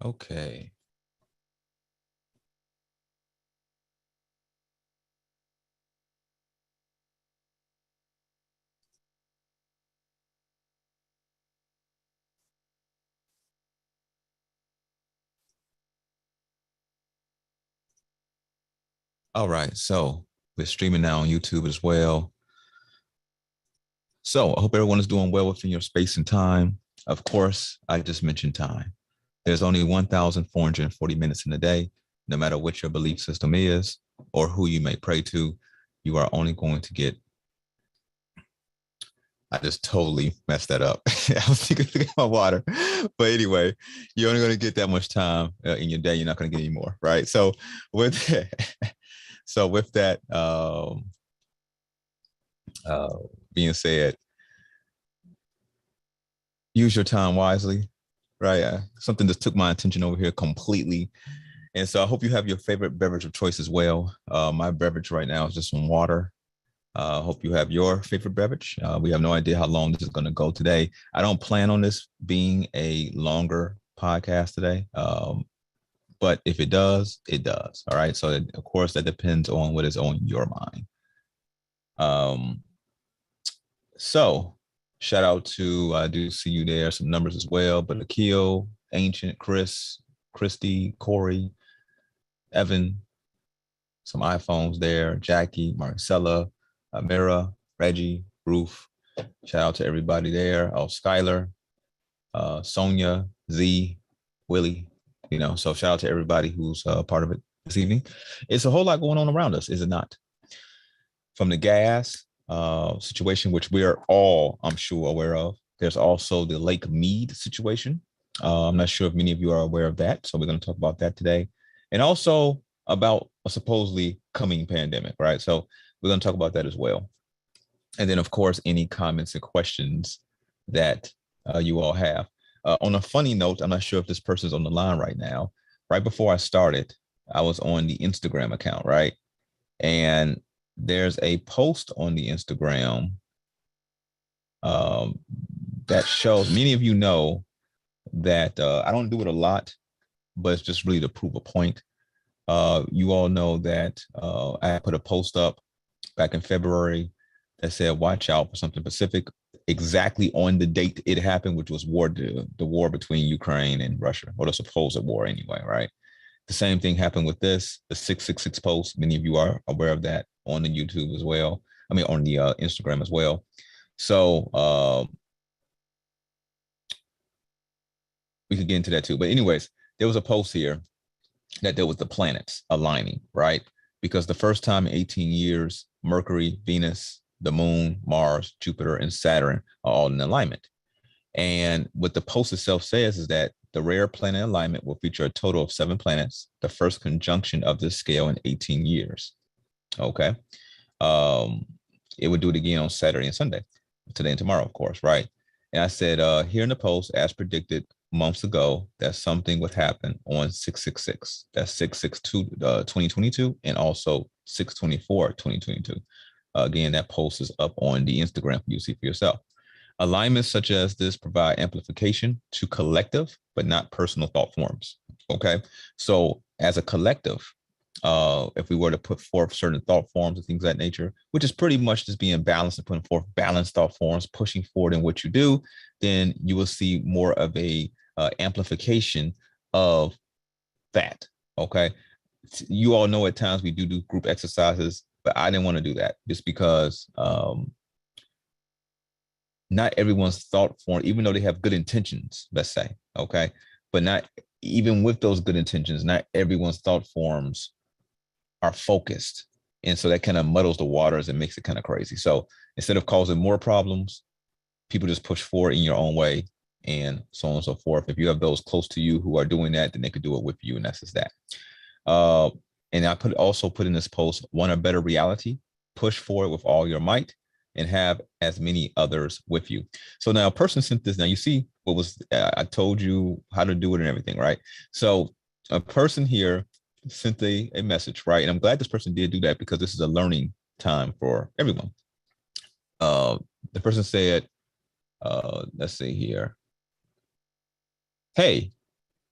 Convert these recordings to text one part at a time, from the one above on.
Okay. All right. So we're streaming now on YouTube as well. So I hope everyone is doing well within your space and time. Of course, I just mentioned time. There's only 1,440 minutes in a day. No matter what your belief system is or who you may pray to, you are only going to get. I just totally messed that up. I was thinking my water. But anyway, you're only going to get that much time in your day. You're not going to get any more, right? So with that uh, being said, use your time wisely, right? Something just took my attention over here completely. And so I hope you have your favorite beverage of choice as well. My beverage right now is just some water. Hope you have your favorite beverage. We have no idea how long this is going to go today. I don't plan on this being a longer podcast today. But if it does, it does. All right. So, of course, that depends on what is on your mind. Um, so, shout out to, I do see you there, some numbers as well. But Akil, Ancient, Chris, Christy, Corey, Evan, some iPhones there, Jackie, Marcella, Mira, Reggie, Ruth. Shout out to everybody there. Oh, Skylar, Sonia, Z, Willie. So shout out to everybody who's part of it this evening. It's a whole lot going on around us, is it not? From the gas situation, which we are all, I'm sure, aware of. There's also the Lake Mead situation. I'm not sure if many of you are aware of that. So we're going to talk about that today. And also about a supposedly coming pandemic, right? So we're going to talk about that as well. And then, of course, any comments and questions that you all have. On a funny note, I'm not sure if this person's on the line right now. Right before I started, I was on the Instagram account, right? And there's a post on the Instagram that shows, many of you know that I don't do it a lot, but it's just really to prove a point. You all know that I put a post up back in February that said, watch out for something Pacific, exactly on the date it happened, which was the war between Ukraine and Russia, or the supposed war anyway, right? The same thing happened with this, the 666 post. Many of you are aware of that on the YouTube as well. I mean, on the Instagram as well. So we could get into that too. But anyways, there was a post here that there was the planets aligning, right? Because the first time in 18 years, Mercury, Venus, the moon, Mars, Jupiter, and Saturn are all in alignment. And what the post itself says is that the rare planet alignment will feature a total of 7 planets, the first conjunction of this scale in 18 years. Okay. It would do it again on Saturday and Sunday, today and tomorrow, of course, right? And I said, here in the post, as predicted months ago, that something would happen on 666. That's 662 2022 and also 624 2022. Again, that post is up on the Instagram for you to see for yourself. Alignments such as this provide amplification to collective, but not personal thought forms. Okay. So as a collective, if we were to put forth certain thought forms and things of that nature, which is pretty much just being balanced and putting forth balanced thought forms, pushing forward in what you do, then you will see more of a amplification of that. Okay. You all know at times we do group exercises, but I didn't want to do that just because not everyone's thought form, even though they have good intentions, let's say, okay, but not even with those good intentions, not everyone's thought forms are focused. And so that kind of muddles the waters and makes it kind of crazy. So instead of causing more problems, people just push forward in your own way and so on and so forth. If you have those close to you who are doing that, then they could do it with you. And that's just that. And I also put in this post, want a better reality, push forward with all your might and have as many others with you. So now a person sent this. Now you see what was, I told you how to do it and everything, right? So a person here sent a message, right? And I'm glad this person did do that because this is a learning time for everyone. The person said, let's see here. Hey,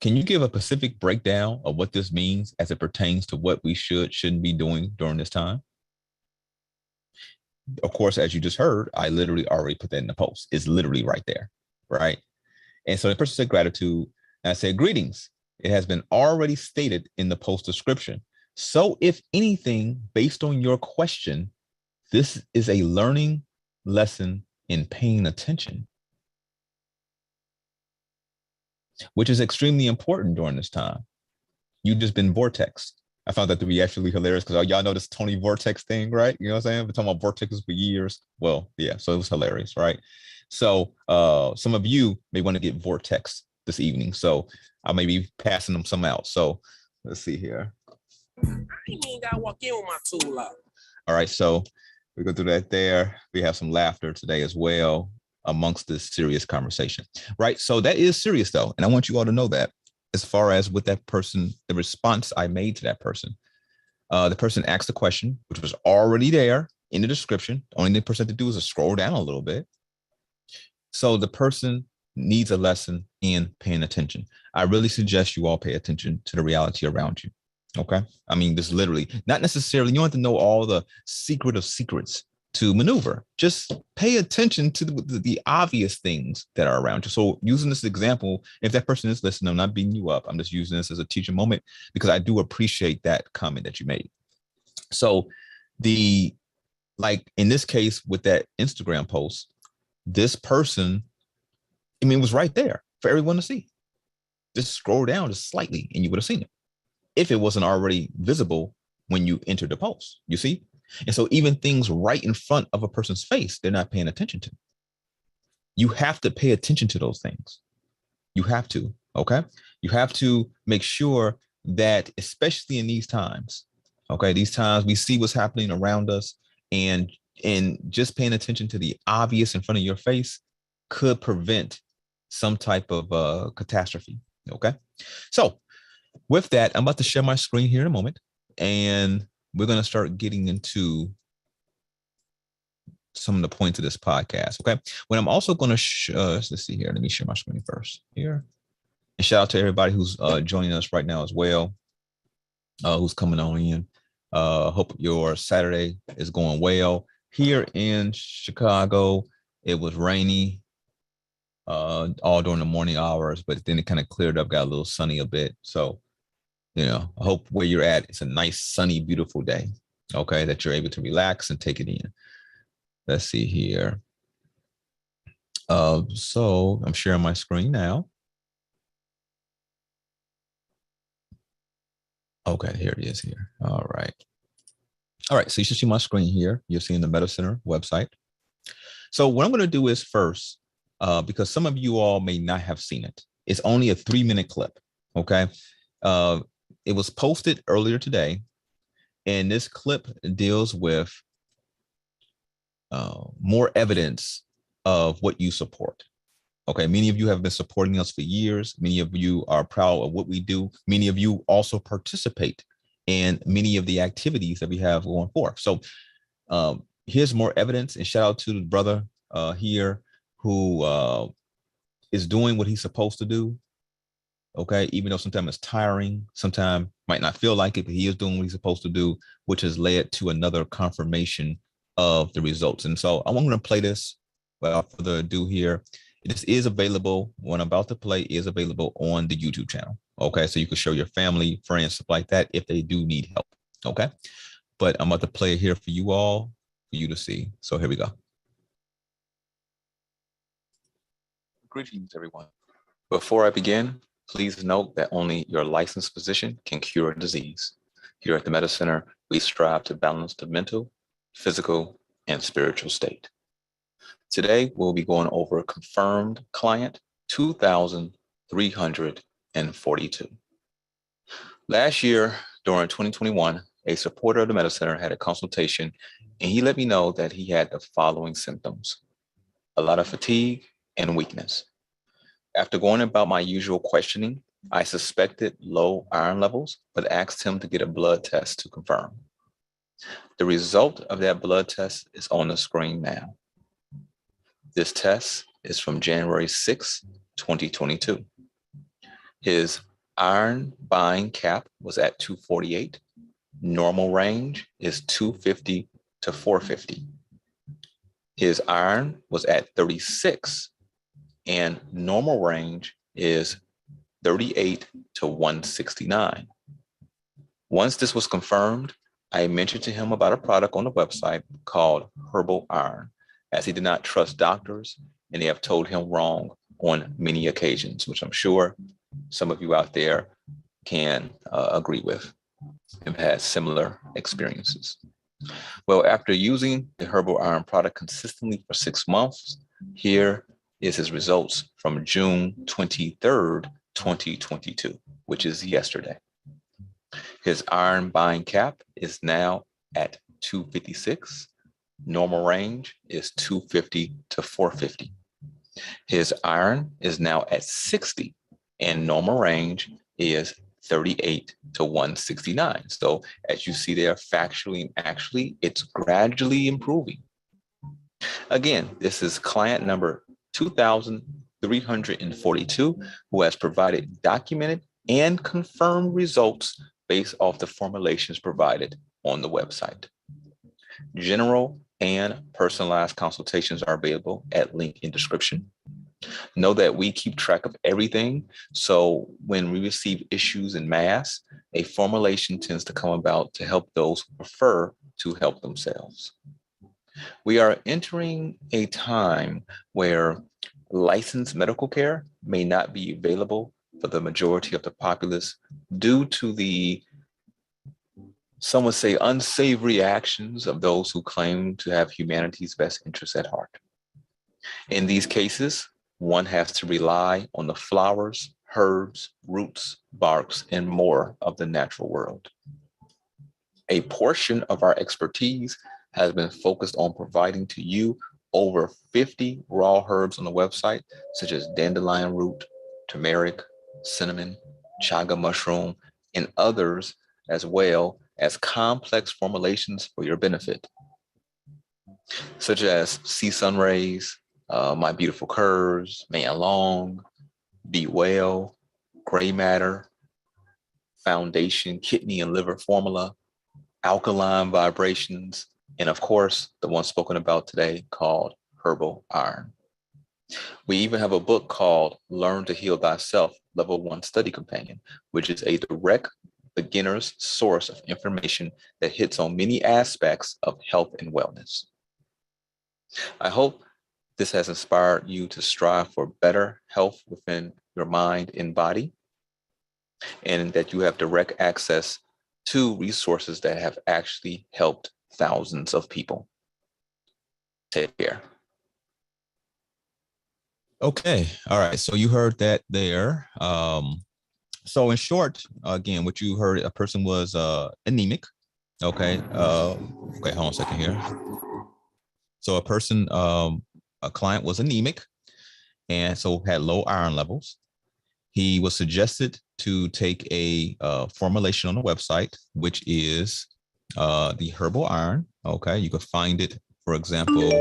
Can you give a specific breakdown of what this means as it pertains to what we shouldn't be doing during this time? Of course, as you just heard, I literally already put that in the post. It's literally right there, right? And so the person said gratitude, and I said, greetings. It has been already stated in the post description. So if anything, based on your question, this is a learning lesson in paying attention, which is extremely important during this time. You've just been vortex. I found that to be actually hilarious because y'all know this Tony Vortex thing, right? You know what I'm saying? I've been talking about vortexes for years. Well, yeah, so it was hilarious, right? So some of you may want to get vortex this evening. So I may be passing them some out. So let's see here. I ain't even got to walk in with my tool out. All right, so we go through that there. We have some laughter today as well amongst this serious conversation, right? So that is serious though. And I want you all to know that. As far as with that person, the response I made to that person, the person asked a question, which was already there in the description. The only thing the person had to do is scroll down a little bit. So the person needs a lesson in paying attention. I really suggest you all pay attention to the reality around you. Okay. I mean, this literally, not necessarily, you don't have to know all the secret of secrets to maneuver. Just pay attention to the obvious things that are around you. So using this example, if that person is listening, I'm not beating you up. I'm just using this as a teaching moment because I do appreciate that comment that you made. So like in this case with that Instagram post, this person, I mean, it was right there for everyone to see. Just scroll down just slightly and you would have seen it if it wasn't already visible when you entered the post, you see? And so even things right in front of a person's face, they're not paying attention to. You have to pay attention to those things. You have to, okay? You have to make sure that, especially in these times, okay, these times we see what's happening around us, and just paying attention to the obvious in front of your face could prevent some type of catastrophe, okay? So with that, I'm about to share my screen here in a moment, and we're going to start getting into some of the points of this podcast, okay? What I'm also going to, let's see here. Let me share my screen first here. And shout out to everybody who's joining us right now as well, who's coming on in. Hope your Saturday is going well. Here in Chicago, it was rainy all during the morning hours, but then it kind of cleared up, got a little sunny a bit. So, you know, I hope where you're at, it's a nice, sunny, beautiful day, okay, that you're able to relax and take it in. Let's see here. So I'm sharing my screen now. Okay, here it is here. All right. All right, so you should see my screen here. You're seeing the Meta Center website. So what I'm going to do is first, because some of you all may not have seen it, it's only a 3-minute clip, okay? It was posted earlier today, and this clip deals with more evidence of what you support. Okay, many of you have been supporting us for years. Many of you are proud of what we do. Many of you also participate in many of the activities that we have going forth. So here's more evidence, and shout out to the brother here who is doing what he's supposed to do. Okay, even though sometimes it's tiring, sometimes might not feel like it, but he is doing what he's supposed to do, which has led to another confirmation of the results. And so I'm going to play this without further ado here. This is available, what I'm about to play is available on the YouTube channel. Okay, so you can show your family, friends, stuff like that if they do need help. Okay, but I'm about to play it here for you all, for you to see. So here we go. Greetings, everyone. Before I begin, please note that only your licensed physician can cure a disease. Here at the Meta Center, we strive to balance the mental, physical, and spiritual state. Today, we'll be going over confirmed client 2,342. Last year, during 2021, a supporter of the Meta Center had a consultation, and he let me know that he had the following symptoms: a lot of fatigue and weakness. After going about my usual questioning, I suspected low iron levels, but asked him to get a blood test to confirm. The result of that blood test is on the screen now. This test is from January 6, 2022. His iron buying cap was at 248. Normal range is 250 to 450. His iron was at 36, and normal range is 38 to 169. Once this was confirmed, I mentioned to him about a product on the website called Herbal Iron, as he did not trust doctors and they have told him wrong on many occasions, which I'm sure some of you out there can agree with and have had similar experiences. Well, after using the Herbal Iron product consistently for 6 months, here is his results from June 23rd, 2022, which is yesterday. His iron buying cap is now at 256. Normal range is 250 to 450. His iron is now at 60, and normal range is 38 to 169. So as you see there, factually and actually, it's gradually improving. Again, this is client number 2,342, who has provided documented and confirmed results based off the formulations provided on the website. General and personalized consultations are available at link in description. Know that we keep track of everything. So when we receive issues in mass, a formulation tends to come about to help those who prefer to help themselves. We are entering a time where licensed medical care may not be available for the majority of the populace due to the, some would say, unsavory actions of those who claim to have humanity's best interests at heart. In these cases, one has to rely on the flowers, herbs, roots, barks, and more of the natural world. A portion of our expertise has been focused on providing to you over 50 raw herbs on the website, such as dandelion root, turmeric, cinnamon, chaga mushroom, and others, as well as complex formulations for your benefit, such as sea sun rays, my beautiful curves, man long, be well, gray matter, foundation, kidney and liver formula, alkaline vibrations, and of course, the one spoken about today called Herbal Iron. We even have a book called Learn to Heal Thyself, Level 1 Study Companion, which is a direct beginner's source of information that hits on many aspects of health and wellness. I hope this has inspired you to strive for better health within your mind and body, and that you have direct access to resources that have actually helped thousands of people. Take care. Okay. All right. So you heard that there. So in short, again, what you heard, a person was anemic. Okay. Okay. Hold on a second here. So a person, a client was anemic, and so had low iron levels. He was suggested to take a formulation on the website, which is the Herbal Iron. Okay. You could find it, for example,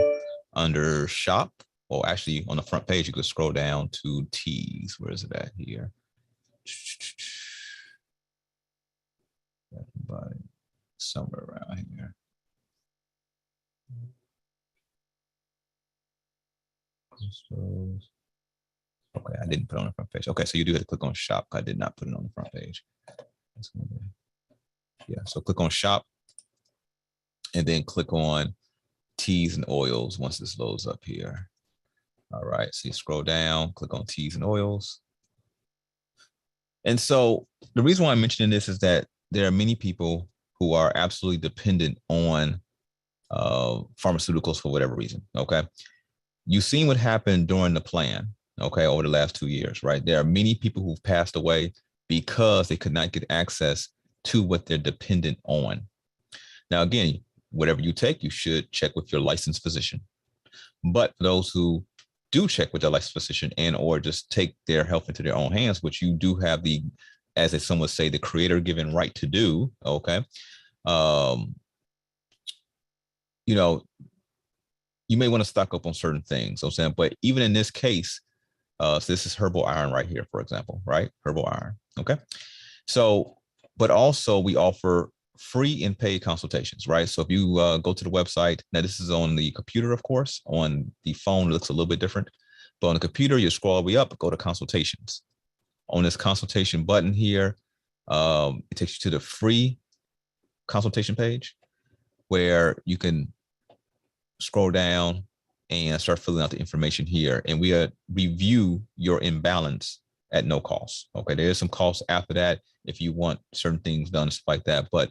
under shop, or actually on the front page, you could scroll down to teas. Where is it at here? Somewhere around here. Okay, I didn't put it on the front page. Okay, so you do have to click on shop. I did not put it on the front page. Yeah, so click on shop and then click on teas and oils once this loads up here. All right, so you scroll down, click on teas and oils. And so the reason why I'm mentioning this is that there are many people who are absolutely dependent on pharmaceuticals for whatever reason, okay? You've seen what happened during the plan, okay, over the last 2 years, right? There are many people who've passed away because they could not get access to what they're dependent on. Now, again, whatever you take, you should check with your licensed physician. But for those who do check with their licensed physician and or just take their health into their own hands, which you do have the, as some would say, the creator given right to do, okay? You know, you may want to stock up on certain things, but even in this case, so this is Herbal Iron right here, for example, right? Herbal Iron, Okay. So, but also we offer free and paid consultations, right? So if you go to the website, now this is on the computer, of course. On the phone, it looks a little bit different. But on the computer, you scroll all the way up, go to consultations. On this consultation button here, it takes you to the free consultation page where you can scroll down and start filling out the information here. And we review your imbalance at no cost. Okay, there is some cost after that if you want certain things done, stuff like that, but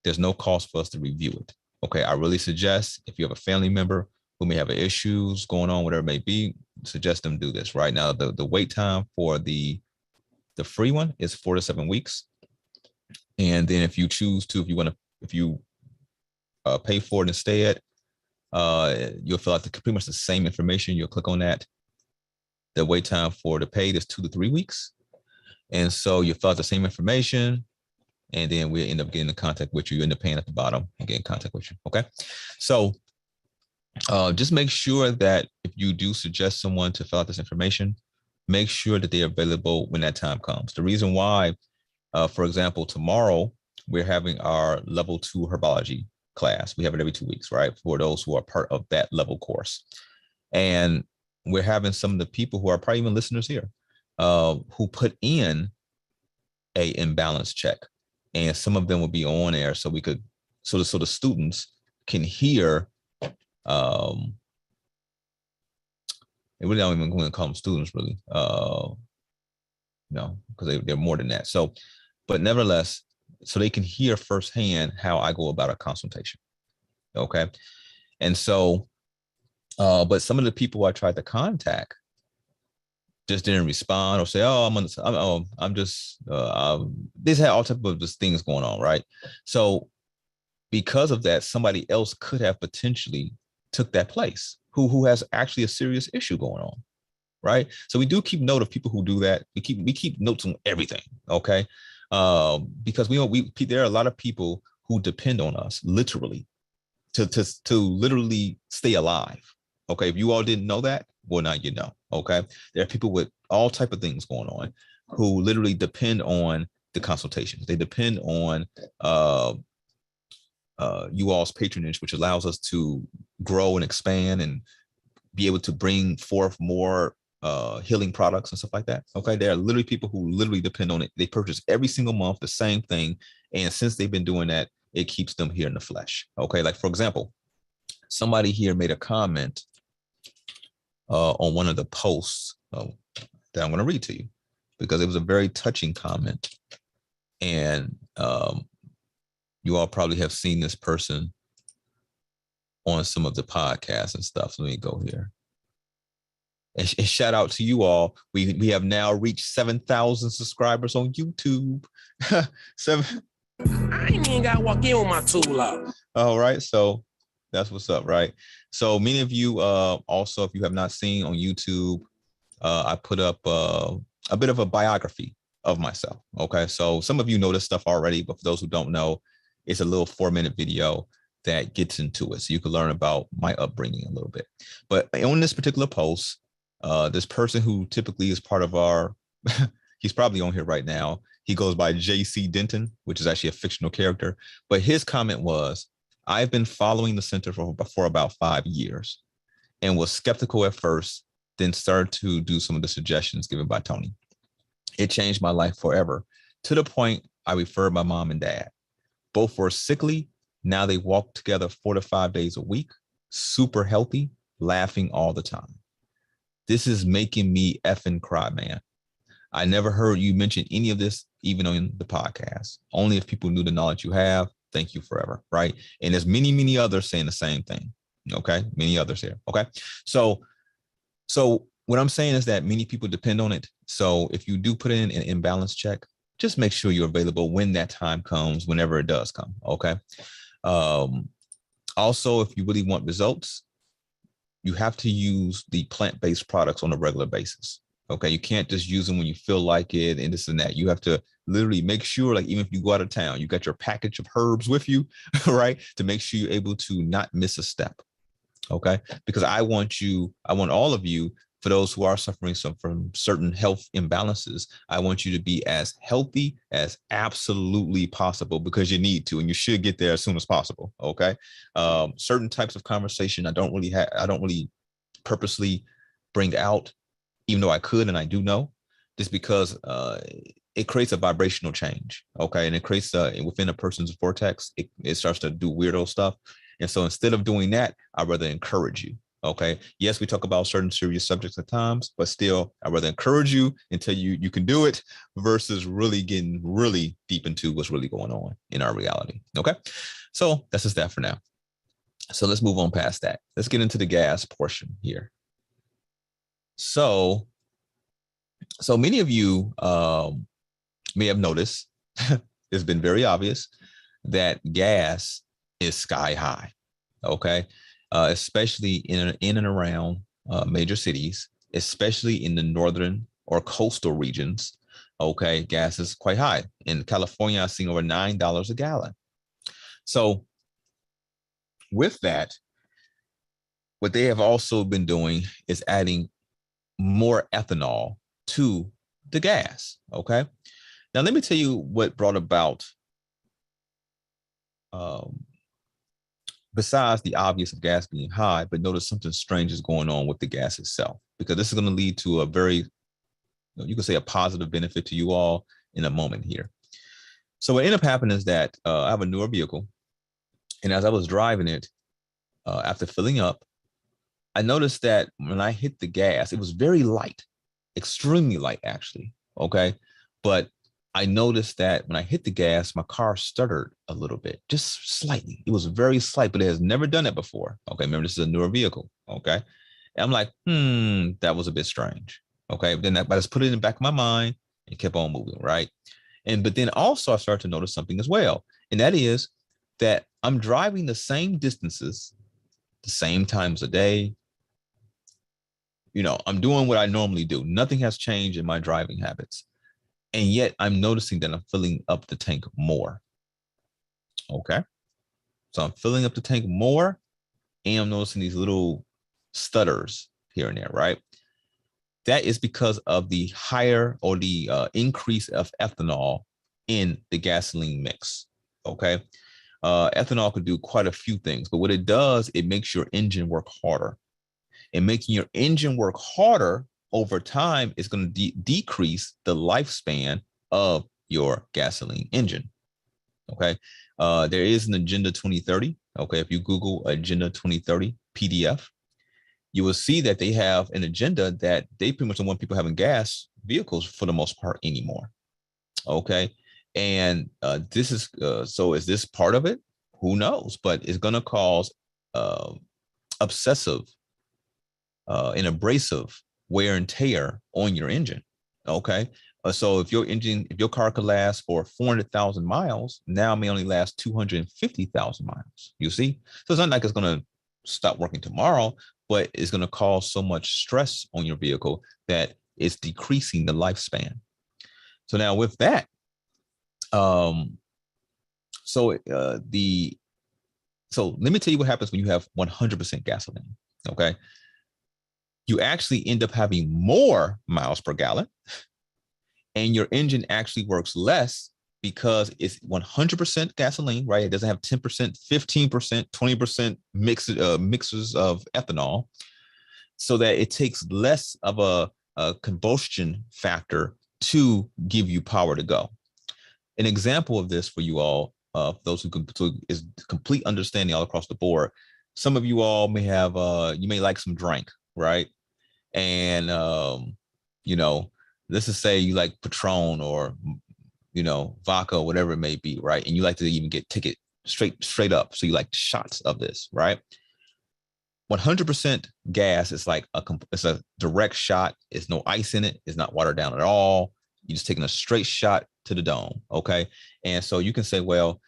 there's no cost for us to review it. Okay, I really suggest if you have a family member who may have issues going on, whatever it may be, suggest them do this. Right now, the wait time for the free one is 4 to 7 weeks. And then if you choose to, if you pay for it instead, you'll fill out pretty much the same information. You'll click on that. The wait time for the paid is 2 to 3 weeks. And so you fill out the same information, and then we end up getting in contact with you. You end up paying at the bottom and get in contact with you. Okay. So just make sure that if you do suggest someone to fill out this information, make sure that they're available when that time comes. The reason why, for example, tomorrow we're having our level 2 herbology class. We have it every 2 weeks, right? For those who are part of that level course. And we're having some of the people who are probably even listeners here who put in a imbalance check. And some of them will be on air so we could, so the students can hear, they really don't even going to call them students really, no, because they're more than that. So, but nevertheless, so they can hear firsthand how I go about a consultation. Okay. And so, but some of the people I tried to contact just didn't respond or say, oh, I'm just, this had all type of just things going on. Right. So because of that, somebody else could have potentially took that place who has actually a serious issue going on. Right. So we do keep note of people who do that. We keep notes on everything. Okay. Because there are a lot of people who depend on us literally to literally stay alive. Okay. If you all didn't know that, well, now you know. Okay. There are people with all type of things going on who literally depend on the consultations. They depend on you all's patronage, which allows us to grow and expand and be able to bring forth more healing products and stuff like that. Okay. There are literally people who literally depend on it. They purchase every single month the same thing. And since they've been doing that, it keeps them here in the flesh. Okay. Like, for example, somebody here made a comment on one of the posts that I'm going to read to you because it was a very touching comment. And you all probably have seen this person on some of the podcasts and stuff. So let me go here. And shout out to you all. We have now reached 7,000 subscribers on YouTube. I ain't even got to walk in with my tool out. All right. So that's what's up, right? So many of you also, if you have not seen on YouTube, I put up a bit of a biography of myself. Okay. So some of you know this stuff already, but for those who don't know, it's a little 4-minute video that gets into it. So you can learn about my upbringing a little bit. But on this particular post, this person who typically is part of our, he's probably on here right now. He goes by J.C. Denton, which is actually a fictional character. But his comment was, I've been following the center for about 5 years and was skeptical at first, then started to do some of the suggestions given by Tony. It changed my life forever to the point I referred my mom and dad. Both were sickly. Now they walk together 4 to 5 days a week, super healthy, laughing all the time. This is making me effing cry, man. I never heard you mention any of this, even on the podcast. Only if people knew the knowledge you have. Thank you forever, right? And there's many, many others saying the same thing. Okay, many others here. Okay, so what I'm saying is that many people depend on it. So if you do put in an imbalance check, just make sure you're available when that time comes, whenever it does come. Okay. Also, if you really want results, you have to use the plant-based products on a regular basis. Okay. You can't just use them when you feel like it and this and that. You have to literally make sure, like, even if you go out of town, you got your package of herbs with you, right? To make sure you're able to not miss a step. Okay. Because I want all of you for those who are suffering from certain health imbalances, I want you to be as healthy as absolutely possible, because you need to, and you should get there as soon as possible. Okay. Certain types of conversation I don't really purposely bring out, even though I could, and I do know, just because it creates a vibrational change. Okay. And it creates within a person's vortex, it starts to do weirdo stuff. And so instead of doing that, I'd rather encourage you. Okay. Yes, we talk about certain serious subjects at times, but still, I'd rather encourage you until you can do it, versus really getting really deep into what's really going on in our reality. Okay. So that's just that for now. So let's move on past that. Let's get into the gas portion here. So many of you may have noticed, it's been very obvious that gas is sky high. Okay. Especially in and around major cities, especially in the northern or coastal regions. Okay, gas is quite high. In California, I've seen over $9 a gallon. So with that, what they have also been doing is adding more ethanol to the gas. Okay, now let me tell you what brought about besides the obvious of gas being high, but notice something strange is going on with the gas itself, because this is going to lead to a very, you can say, a positive benefit to you all in a moment here. So what ended up happening is that I have a newer vehicle, and as I was driving it, after filling up, I noticed that when I hit the gas, it was very light, extremely light actually. Okay, but I noticed that when I hit the gas, my car stuttered a little bit, just slightly. It was very slight, but it has never done it before. Okay, remember, this is a newer vehicle. Okay, and I'm like, that was a bit strange. Okay, but I just put it in the back of my mind and kept on moving, right? But then also I started to notice something as well, and that is that I'm driving the same distances, the same times a day. I'm doing what I normally do. Nothing has changed in my driving habits. And yet I'm noticing that I'm filling up the tank more. Okay. So I'm filling up the tank more, and I'm noticing these little stutters here and there, right? That is because of the higher, or the increase of ethanol in the gasoline mix. Okay. Ethanol could do quite a few things, but what it does, it makes your engine work harder. And making your engine work harder over time is going to decrease the lifespan of your gasoline engine. Okay. There is an Agenda 2030. Okay. If you Google Agenda 2030 PDF, you will see that they have an agenda that they pretty much don't want people having gas vehicles for the most part anymore. Okay. And this is, so is this part of it? Who knows? But it's going to cause obsessive and abrasive wear and tear on your engine. Okay. So if your car could last for 400,000 miles, now it may only last 250,000 miles. You see? So it's not like it's going to stop working tomorrow, but it's going to cause so much stress on your vehicle that it's decreasing the lifespan. So now with that, so let me tell you what happens when you have 100% gasoline. Okay. You actually end up having more miles per gallon, and your engine actually works less because it's 100% gasoline, right? It doesn't have 10%, 15%, 20% mixes of ethanol, so that it takes less of a combustion factor to give you power to go. An example of this for you all, those who is complete understanding all across the board. Some of you all may have, you may like some drink, right? And, let's just say you like Patron or, vodka, whatever it may be, right? And you like to even take it straight up. So you like shots of this, right? 100% gas is like it's a direct shot. It's no ice in it. It's not watered down at all. You're just taking a straight shot to the dome. Okay. And so you can say, well,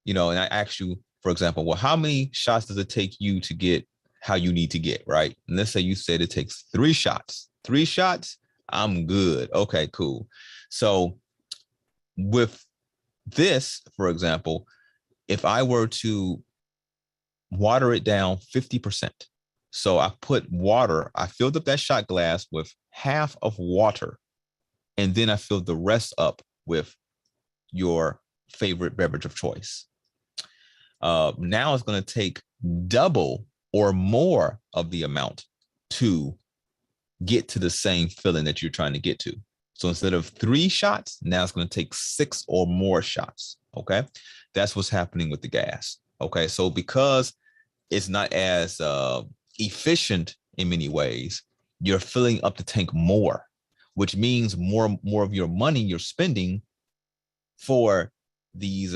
and I ask you, for example, well, how many shots does it take you to get how you need to get, right? And let's say you said it takes 3 shots. 3 shots, I'm good. Okay, cool. So with this, for example, if I were to water it down 50%, So I put water, I filled up that shot glass with half of water, and then I filled the rest up with your favorite beverage of choice. Now it's going to take double or more of the amount to get to the same feeling that you're trying to get to. So instead of 3 shots, now it's going to take 6 or more shots. Okay. That's what's happening with the gas. Okay. So because it's not as efficient in many ways, you're filling up the tank more, which means more of your money you're spending for these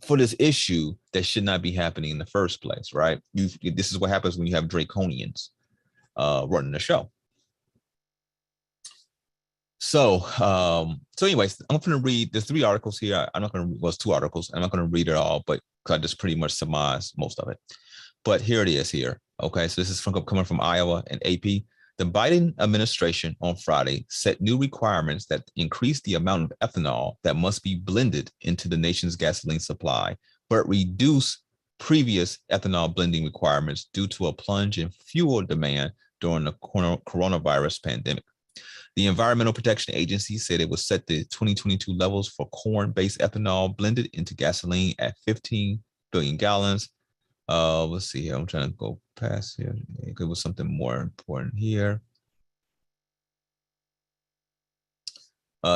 for this issue that should not be happening in the first place, right? This is what happens when you have draconians running the show. So anyways, I'm going to read, there's 3 articles here. I'm not going to, well, it's 2 articles. I'm not going to read it all, but I just pretty much surmise most of it. But here it is here. Okay, so this is coming from Iowa and AP. The Biden administration on Friday set new requirements that increase the amount of ethanol that must be blended into the nation's gasoline supply, but reduce previous ethanol blending requirements due to a plunge in fuel demand during the coronavirus pandemic. The Environmental Protection Agency said it would set the 2022 levels for corn-based ethanol blended into gasoline at 15 billion gallons. Let's see here. I'm trying to go past here. It was something more important here.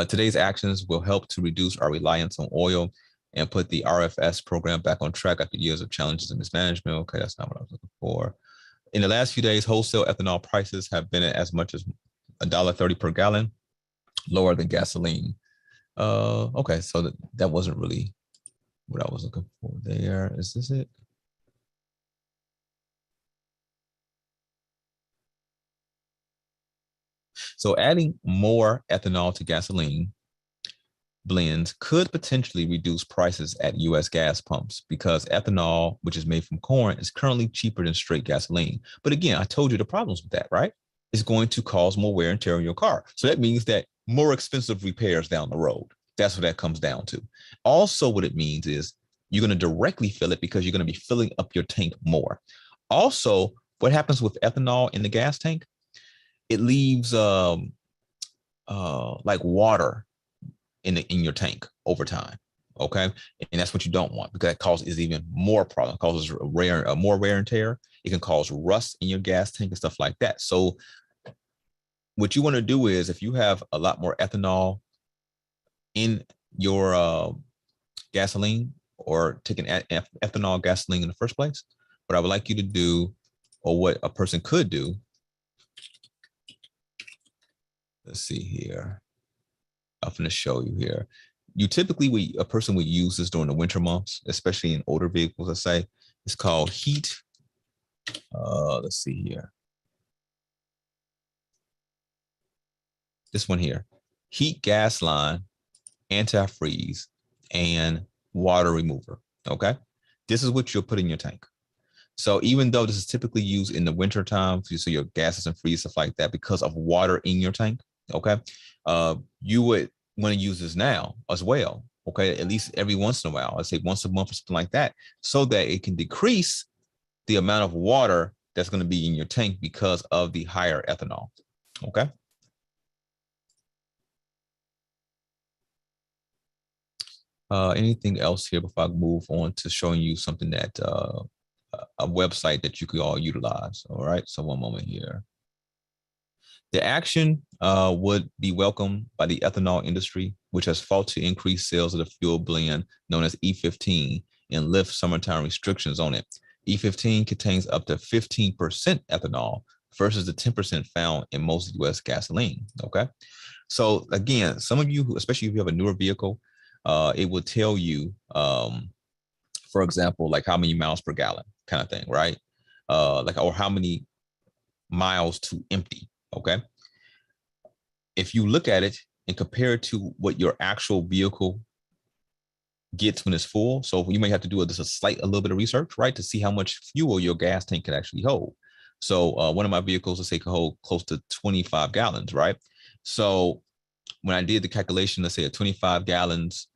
Today's actions will help to reduce our reliance on oil and put the RFS program back on track after years of challenges and mismanagement. Okay, that's not what I was looking for. In the last few days, wholesale ethanol prices have been at as much as $1.30 per gallon, lower than gasoline. Okay, so that wasn't really what I was looking for there. Is this it? So adding more ethanol to gasoline blends could potentially reduce prices at U.S. gas pumps because ethanol, which is made from corn, is currently cheaper than straight gasoline. But again, I told you the problems with that, right? It's going to cause more wear and tear on your car. So that means that more expensive repairs down the road. That's what that comes down to. Also, what it means is you're going to directly fill it because you're going to be filling up your tank more. Also, what happens with ethanol in the gas tank? It leaves like water in your tank over time. Okay, and that's what you don't want because that causes even more problem. It causes more wear and tear. It can cause rust in your gas tank and stuff like that. So what you want to do is if you have a lot more ethanol in your gasoline or taking ethanol gasoline in the first place, what I would like you to do, or what a person could do, let's see here. I'm going to show you here. You typically, a person would use this during the winter months, especially in older vehicles, let's say. It's called heat. Let's see here. This one here, heat gas line, antifreeze, and water remover. Okay. This is what you'll put in your tank. So even though this is typically used in the winter time, so your gas doesn't freeze, stuff like that, because of water in your tank, okay, you would want to use this now as well, okay, at least every once in a while, let's say once a month or something like that, so that it can decrease the amount of water that's going to be in your tank because of the higher ethanol, okay? Anything else here before I move on to showing you something that a website that you could all utilize? All right, so one moment here. The action would be welcomed by the ethanol industry, which has fought to increase sales of the fuel blend known as E15 and lift summertime restrictions on it. E15 contains up to 15% ethanol versus the 10% found in most U.S. gasoline. Okay, so again, some of you, especially if you have a newer vehicle, it will tell you, for example, like how many miles per gallon kind of thing, right? Or how many miles to empty, okay? If you look at it and compare it to what your actual vehicle gets when it's full, so you may have to do a little bit of research, right, to see how much fuel your gas tank can actually hold. So one of my vehicles, let's say, could hold close to 25 gallons, right? So when I did the calculation, let's say at 25 gallons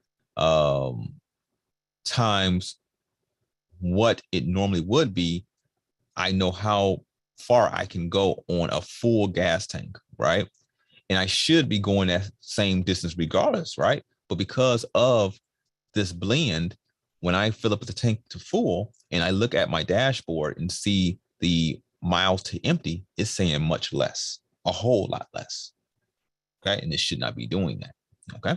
times what it normally would be, I know how far I can go on a full gas tank, right? And I should be going that same distance regardless, right? But because of this blend, when I fill up the tank to full and I look at my dashboard and see the miles to empty, it's saying much less, a whole lot less. Okay, and it should not be doing that. Okay.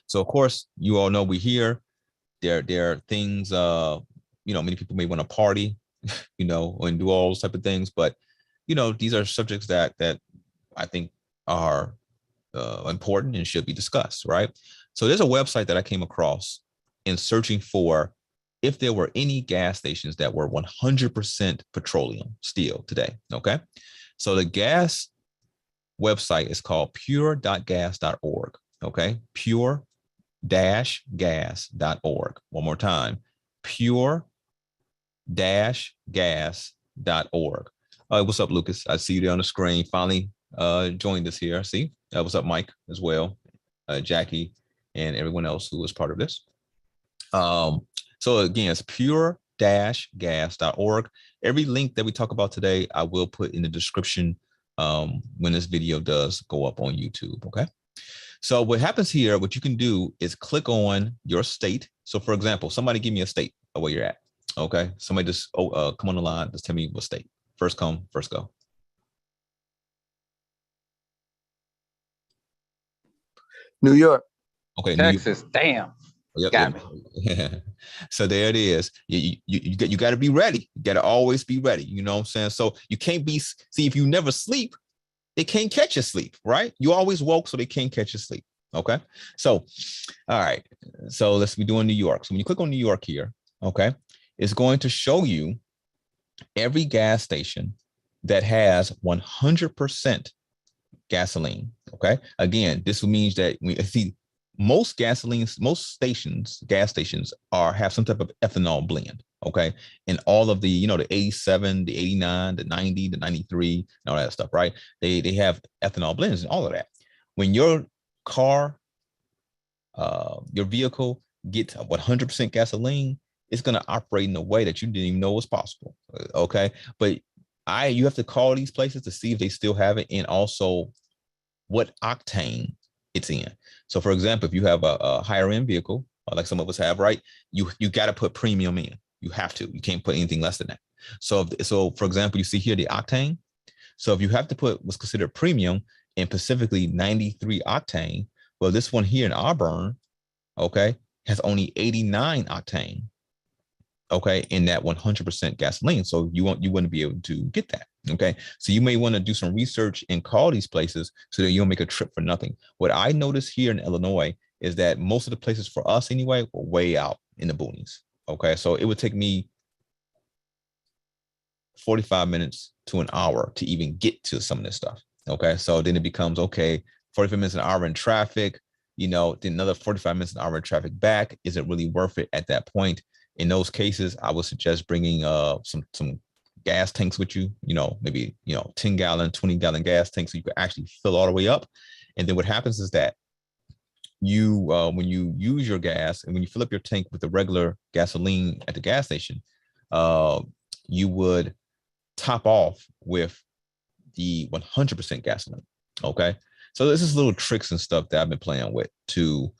So of course, you all know we're here. There are things, many people may want to party, and do all those type of things, but these are subjects that I think are important and should be discussed, right? So there's a website that I came across in searching for if there were any gas stations that were 100% petroleum still today. Okay, so the gas website is called pure.gas.org. Okay, pure-gas.org. One more time, pure-gas.org. What's up, Lucas? I see you there on the screen. Finally joined us here. See, what's up, Mike, as well, Jackie, and everyone else who was part of this. So again, it's pure-gas.org. Every link that we talk about today, I will put in the description when this video does go up on YouTube. Okay. So what happens here, what you can do is click on your state. So for example, somebody give me a state of where you're at. Okay. Somebody just come on the line. Just tell me what state. First come, first go. New York. Okay. Texas. Damn. Yep, got me. So there it is. You got to be ready. You got to always be ready. You know what I'm saying? So you can't be, see, if you never sleep, they can't catch you sleep, right? You always woke, so they can't catch you sleep. Okay. So, all right. So let's be doing New York. So when you click on New York here, okay, it's going to show you every gas station that has 100% gasoline. Okay. Again, this means that we see most gas stations have some type of ethanol blend. Okay. And all of the, the 87, the 89, the 90, the 93, and all that stuff, right? They have ethanol blends and all of that. When your car, your vehicle gets 100% gasoline, it's going to operate in a way that you didn't even know was possible. Okay. But you have to call these places to see if they still have it, and also what octane it's in. So for example, if you have a higher end vehicle, like some of us have, right, you got to put premium in. You have to. You can't put anything less than that. So for example, you see here the octane. So if you have to put what's considered premium, and specifically 93 octane, well, this one here in Auburn, okay, has only 89 octane, okay, in that 100% gasoline. So you wouldn't be able to get that. Okay, so you may want to do some research and call these places so that you don't make a trip for nothing. What I noticed here in Illinois is that most of the places for us anyway were way out in the boonies. Okay, so it would take me 45 minutes to an hour to even get to some of this stuff. Okay, so then it becomes, okay, 45 minutes an hour in traffic, then another 45 minutes an hour in traffic back. Is it really worth it at that point? In those cases, I would suggest bringing some gas tanks with you, maybe 10-gallon, 20-gallon gas tanks, so you can actually fill all the way up. And then what happens is that you when you use your gas and when you fill up your tank with the regular gasoline at the gas station, you would top off with the 100% gasoline. Okay, so this is little tricks and stuff that I've been playing with to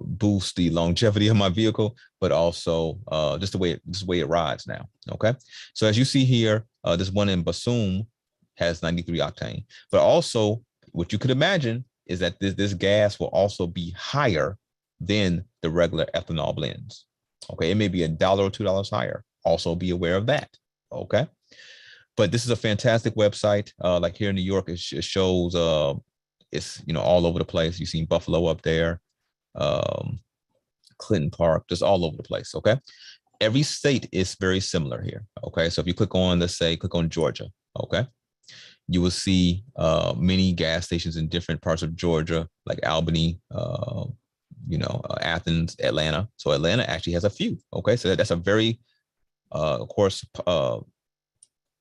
boost the longevity of my vehicle, but also just the way it rides now. Okay, so as you see here, this one in Basum has 93 octane, but also what you could imagine is that this gas will also be higher than the regular ethanol blends. Okay, it may be $1 or $2 higher. Also be aware of that. Okay, but this is a fantastic website. Like here in New York, it shows it's all over the place. You've seen Buffalo up there, Clinton Park, just all over the place. Okay, every state is very similar here. Okay, so if you click on, let's say, click on Georgia. Okay, you will see many gas stations in different parts of Georgia, like Albany, Athens, Atlanta. So Atlanta actually has a few. Okay, so that's a very, of course,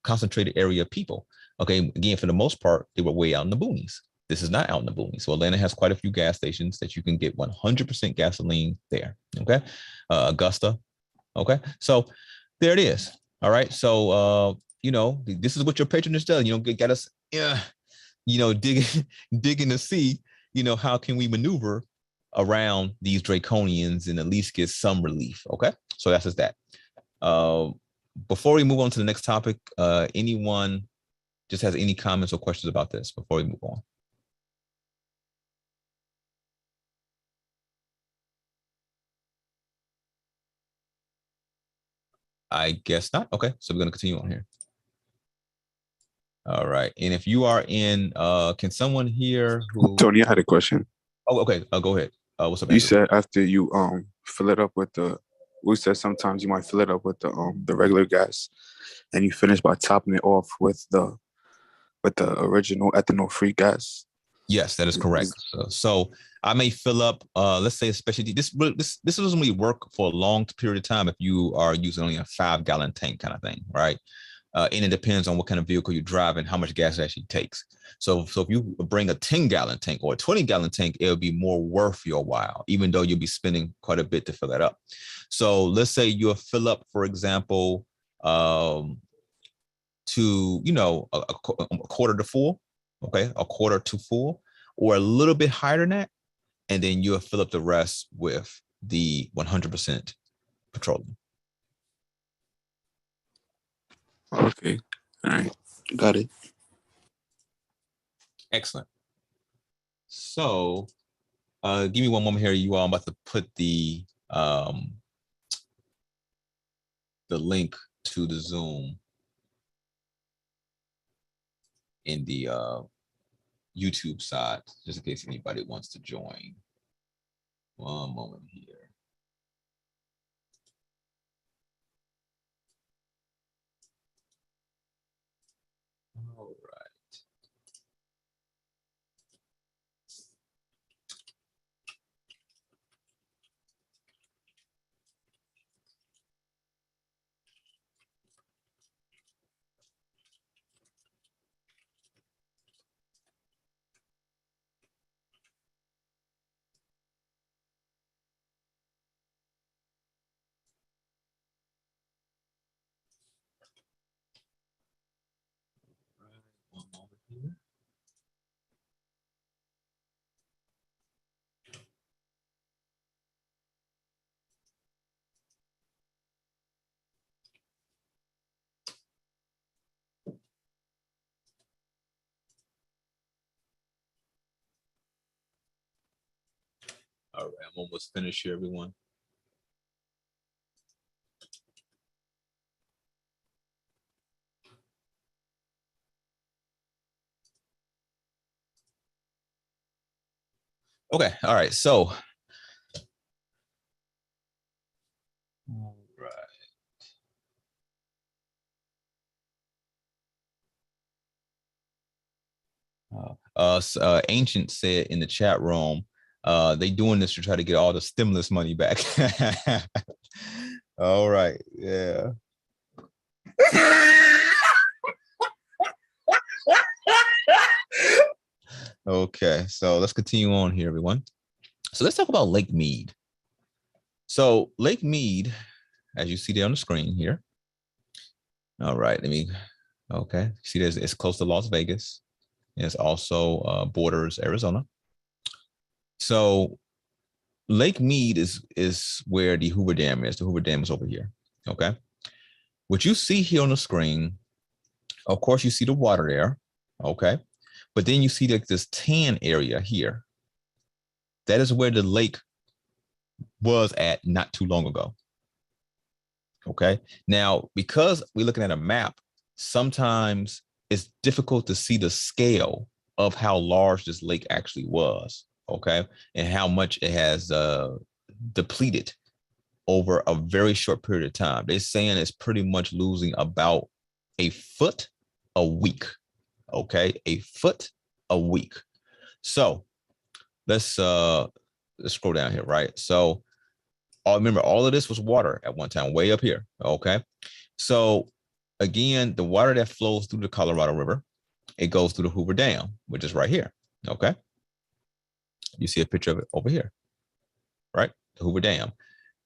concentrated area of people. Okay, again, for the most part, they were way out in the boonies. This is not out in the boonies. So Atlanta has quite a few gas stations that you can get 100% gasoline there. Okay, Augusta, Okay, so there it is. All right, so you know, this is what your patronage does. You know, get us, you know, digging to see, you know, how can we maneuver around these draconians and at least get some relief. Okay, so that's just that. Before we move on to the next topic, anyone just has any comments or questions about this before we move on? I guess not. Okay, so we're going to continue on here. All right, and if you are in, can someone here who? Tony, I had a question. Oh, okay. Go ahead. What's up? You Andrew? said after you fill it up with the, we said sometimes you might fill it up with the regular gas, and you finish by topping it off with the original ethanol free gas. Yes, that is correct. So I may fill up, let's say, especially this doesn't really work for a long period of time if you are using only a 5-gallon tank kind of thing, right? And it depends on what kind of vehicle you drive and how much gas it actually takes. So if you bring a 10-gallon tank or a 20-gallon tank, it'll be more worth your while, even though you'll be spending quite a bit to fill that up. So let's say you'll fill up, for example, to, you know, a quarter to full, okay, a quarter to full, or a little bit higher than that, and then you'll fill up the rest with the 100% petroleum. Okay, all right, got it. Excellent. So, give me one moment here. You all, I'm about to put the link to the Zoom in the YouTube side, just in case anybody wants to join. One moment here. All right. One moment here. All right, I'm almost finished here, everyone. Okay, all right, so. All right. Ancient said in the chat room, they doing this to try to get all the stimulus money back. All right, yeah. Okay, so let's continue on here, everyone. So let's talk about Lake Mead. So Lake Mead, as you see there on the screen here. All right, okay. See, it's close to Las Vegas. It's also borders Arizona. So Lake Mead is where the Hoover Dam is. The Hoover Dam is over here. Okay. What you see here on the screen, of course, you see the water there. Okay. But then you see like this tan area here. That is where the lake was at not too long ago. Okay. Now, because we're looking at a map, sometimes it's difficult to see the scale of how large this lake actually was. Okay. And how much it has depleted over a very short period of time. They're saying it's pretty much losing about a foot a week. Okay. A foot a week. So let's scroll down here, right? So remember, all of this was water at one time, way up here. Okay. So again, the water that flows through the Colorado River, it goes through the Hoover Dam, which is right here. Okay. You see a picture of it over here, right? The Hoover Dam.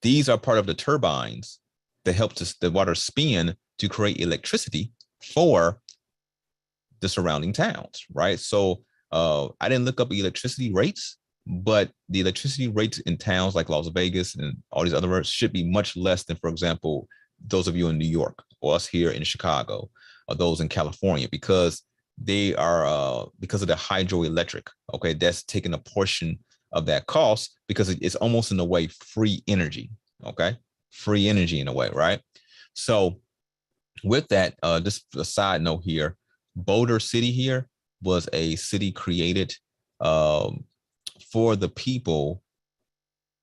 These are part of the turbines that helps the water spin to create electricity for the surrounding towns, right? So I didn't look up electricity rates, but the electricity rates in towns like Las Vegas and all these other areas should be much less than, for example, those of you in New York or us here in Chicago or those in California, because they are because of the hydroelectric. Okay, that's taking a portion of that cost because it's almost in a way free energy. Okay, free energy in a way, right? So with that, just a side note here, Boulder City here was a city created for the people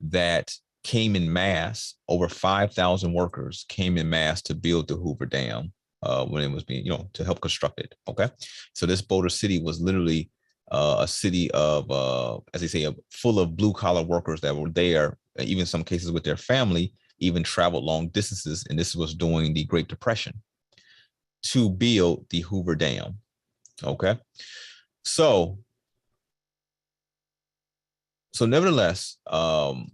that came in mass. Over 5,000 workers came in mass to build the Hoover Dam when it was being, to help construct it. Okay, so this Boulder City was literally a city of, as they say, full of blue collar workers that were there, even some cases with their family, even traveled long distances. And this was during the Great Depression to build the Hoover Dam. Okay, so nevertheless, I'm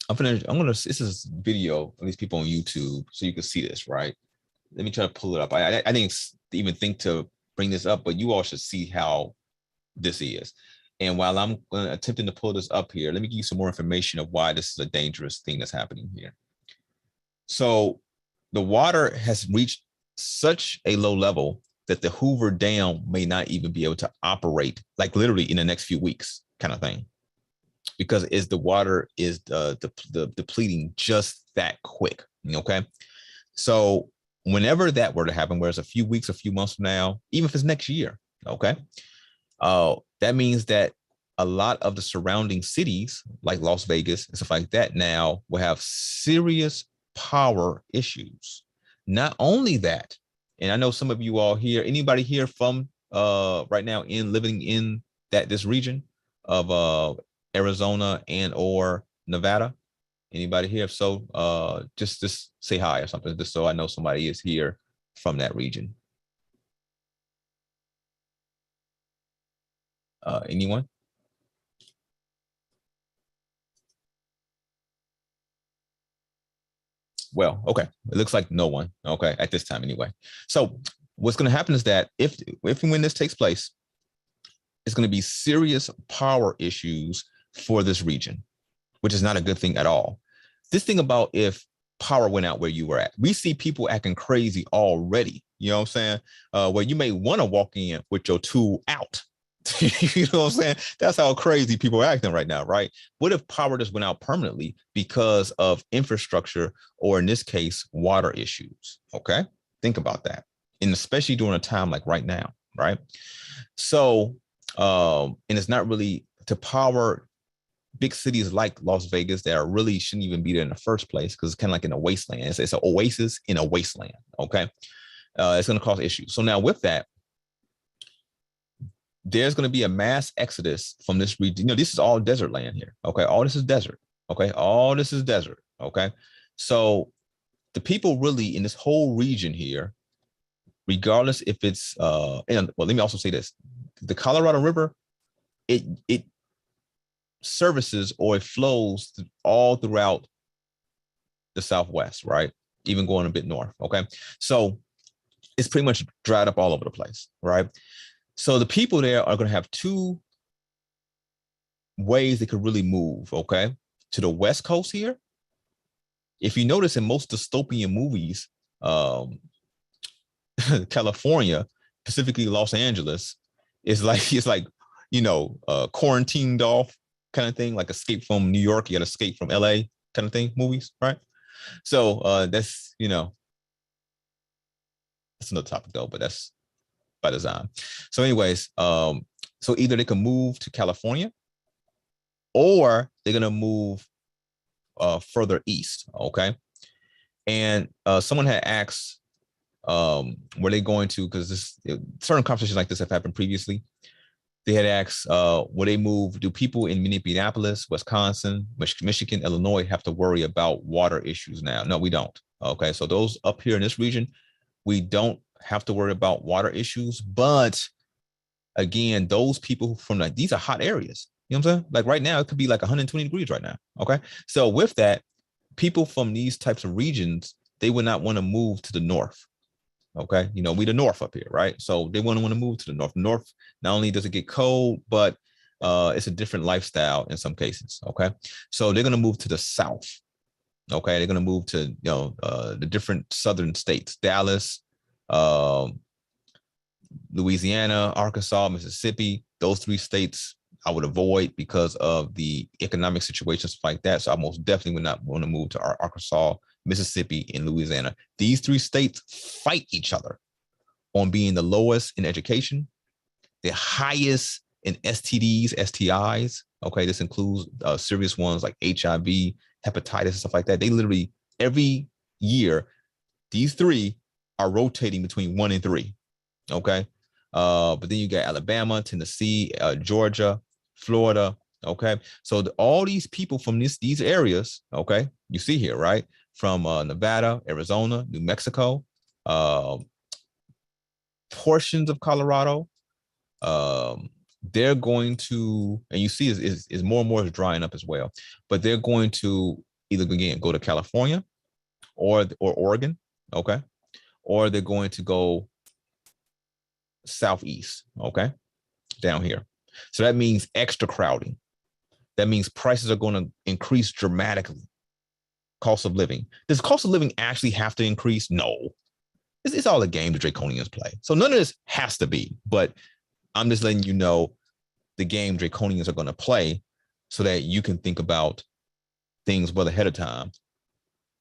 gonna this is video of these people on YouTube so you can see this, right? Let me try to pull it up. I didn't even think to bring this up, but you all should see how this is. And while I'm attempting to pull this up here, let me give you some more information of why this is a dangerous thing that's happening here. So the water has reached such a low level that the Hoover Dam may not even be able to operate, like literally in the next few weeks, kind of thing, because the water is depleting just that quick. Okay, so whenever that were to happen, whereas a few weeks, a few months from now, even if it's next year, okay, that means that a lot of the surrounding cities, like Las Vegas and stuff like that, now will have serious power issues. Not only that, and I know some of you all here, anybody here from right now living in this region of Arizona and or Nevada? Anybody here? If so, just say hi or something, just so I know somebody is here from that region. Anyone? Well, okay. It looks like no one. Okay, at this time anyway. So what's going to happen is that if and when this takes place, it's going to be serious power issues for this region, which is not a good thing at all. This thing about if power went out where you were at, we see people acting crazy already. You know what I'm saying? Where you may want to walk in with your tool out. You know what I'm saying? That's how crazy people are acting right now, right? What if power just went out permanently because of infrastructure, or in this case, water issues? Okay, think about that. And especially during a time like right now, right? So, and it's not really to power big cities like Las Vegas that really shouldn't even be there in the first place, because it's kind of like in a wasteland. It's an oasis in a wasteland. Okay, it's going to cause issues. So now with that, there's going to be a mass exodus from this region. This is all desert land here. Okay, all this is desert. Okay, all this is desert. Okay, so the people really in this whole region here, regardless if it's and well, let me also say this: the Colorado River, it services, or it flows all throughout the Southwest, right? Even going a bit north. Okay, so it's pretty much dried up all over the place, right? So the people there are going to have two ways they could really move, okay? To the West Coast here. If you notice in most dystopian movies, California, specifically Los Angeles, it's like quarantined off kind of thing, like Escape from New York, you got Escape from LA kind of thing, movies, right? So that's that's another topic though, but that's by design. So anyways, so either they can move to California, or they're gonna move further east. Okay, and someone had asked, were they going to, because certain conversations like this have happened previously. They had asked, will they move? Do people in Minneapolis, Wisconsin, Michigan, Illinois have to worry about water issues now? No, we don't. Okay, so those up here in this region, we don't have to worry about water issues. But again, those people from these are hot areas. You know what I'm saying? Like right now, it could be like 120 degrees right now. Okay, so with that, people from these types of regions, they would not want to move to the north. Okay, you know, we the north up here, right? So they wouldn't want to move to the north. North, not only does it get cold, but it's a different lifestyle in some cases. Okay, so they're going to move to the south. Okay, they're going to move to, you know, the different southern states: Dallas, Louisiana, Arkansas, Mississippi. Those three states I would avoid because of the economic situations like that. So I most definitely would not want to move to Arkansas, Mississippi, and Louisiana. These three states fight each other on being the lowest in education, the highest in STDs, STIs. Okay, this includes serious ones like HIV, hepatitis, and stuff like that. They literally, every year, these three are rotating between 1 and 3. Okay, but then you got Alabama, Tennessee, Georgia, Florida. Okay, so all these people from these areas, okay, you see here, right, from Nevada, Arizona, New Mexico, portions of Colorado, they're going to, and you see is more and more is drying up as well, but they're going to either, again, go to California or Oregon, okay, or they're going to go southeast, okay, down here. So that means extra crowding. That means prices are going to increase dramatically. Cost of living. Does cost of living actually have to increase? No. It's all a game the Draconians play. So none of this has to be, but I'm just letting you know the game Draconians are going to play so that you can think about things well ahead of time,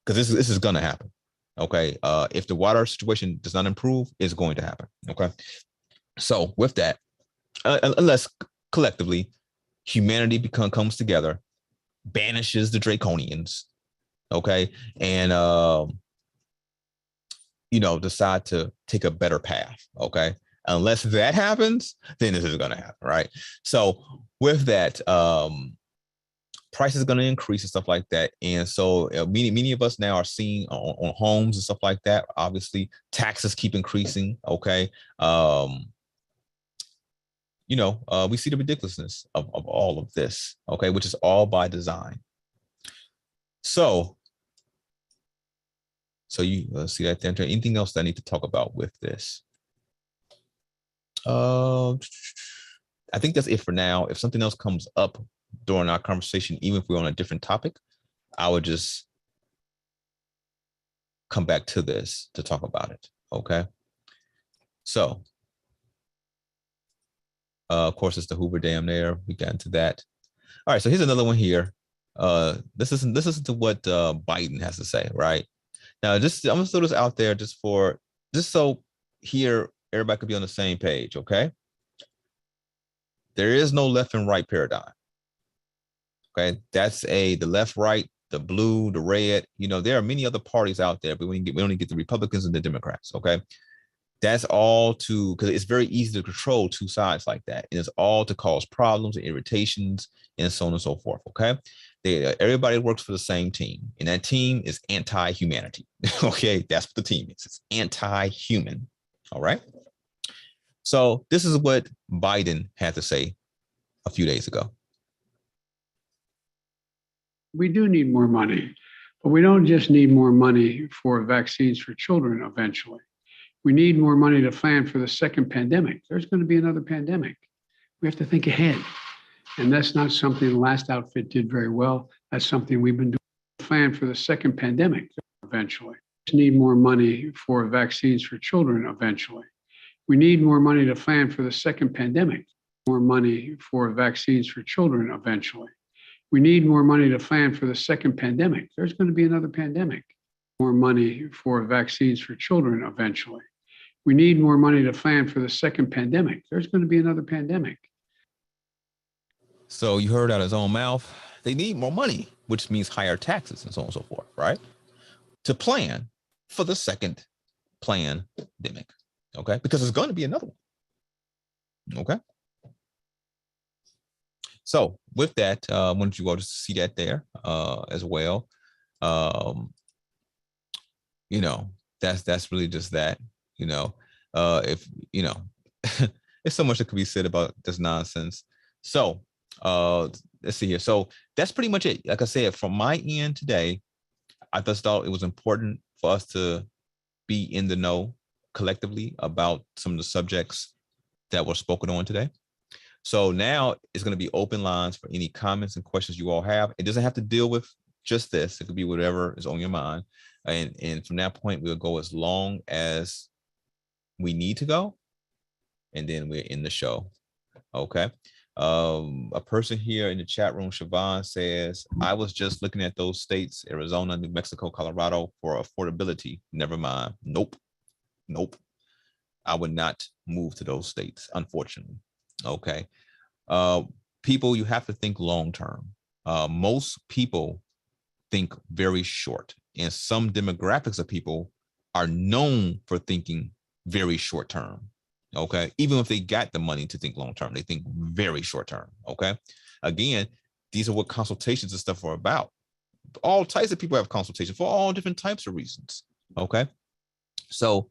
because this is going to happen. Okay. If the water situation does not improve, it's going to happen. Okay. So with that, unless collectively humanity comes together, banishes the Draconians, okay, and you know, decide to take a better path, okay. Unless that happens, then this is going to happen, right? So with that, prices are going to increase and stuff like that, and so many of us now are seeing on homes and stuff like that. Obviously, taxes keep increasing, okay. You know, we see the ridiculousness of all of this, okay, which is all by design. So you see that there. Anything else that I need to talk about with this? I think that's it for now. If something else comes up during our conversation, even if we're on a different topic, I would just come back to this to talk about it, okay? So, of course, it's the Hoover Dam there. We got into that. All right, so here's another one here. This isn't to what Biden has to say, right? Now, I'm gonna throw this out there just so here everybody could be on the same page, okay? There is no left and right paradigm. Okay, that's the left, right, the blue, the red. You know, there are many other parties out there, but we only get the Republicans and the Democrats. Okay, that's all because it's very easy to control two sides like that, and it's all to cause problems and irritations and so on and so forth. Okay, everybody works for the same team, and that team is anti-humanity. Okay, that's what the team is. It's anti-human. All right. So this is what Biden had to say a few days ago. We do need more money, but we don't just need more money for vaccines for children eventually. We need more money to plan for the second pandemic. There's going to be another pandemic. We have to think ahead. And that's not something the last outfit did very well. That's something we've been doing to plan for the second pandemic eventually. We need more money for vaccines for children eventually. We need more money to plan for the second pandemic. More money for vaccines for children eventually. We need more money to plan for the second pandemic. There's going to be another pandemic. More money for vaccines for children eventually. We need more money to plan for the second pandemic. There's going to be another pandemic. So you heard out of his own mouth, they need more money, which means higher taxes and so on and so forth, right? To plan for the second pandemic, okay? Because there's going to be another one, okay? So with that, I wanted you all just see that there as well. You know, that's really just that, you know, if, you know, there's so much that could be said about this nonsense. So let's see here. So that's pretty much it. Like I said, from my end today, I just thought it was important for us to be in the know collectively about some of the subjects that were spoken on today. So now it's going to be open lines for any comments and questions you all have. It doesn't have to deal with just this. It could be whatever is on your mind. And from that point, we'll go as long as we need to go. And then we're in the show. Okay. A person here in the chat room, Siobhan, says, I was just looking at those states, Arizona, New Mexico, Colorado, for affordability. Never mind. Nope. I would not move to those states, unfortunately. Okay. People, you have to think long term. Most people think very short, and some demographics of people are known for thinking very short term. Okay. Even if they got the money to think long term, they think very short term. Okay. Again, these are what consultations and stuff are about. All types of people have consultations for all different types of reasons. Okay. So,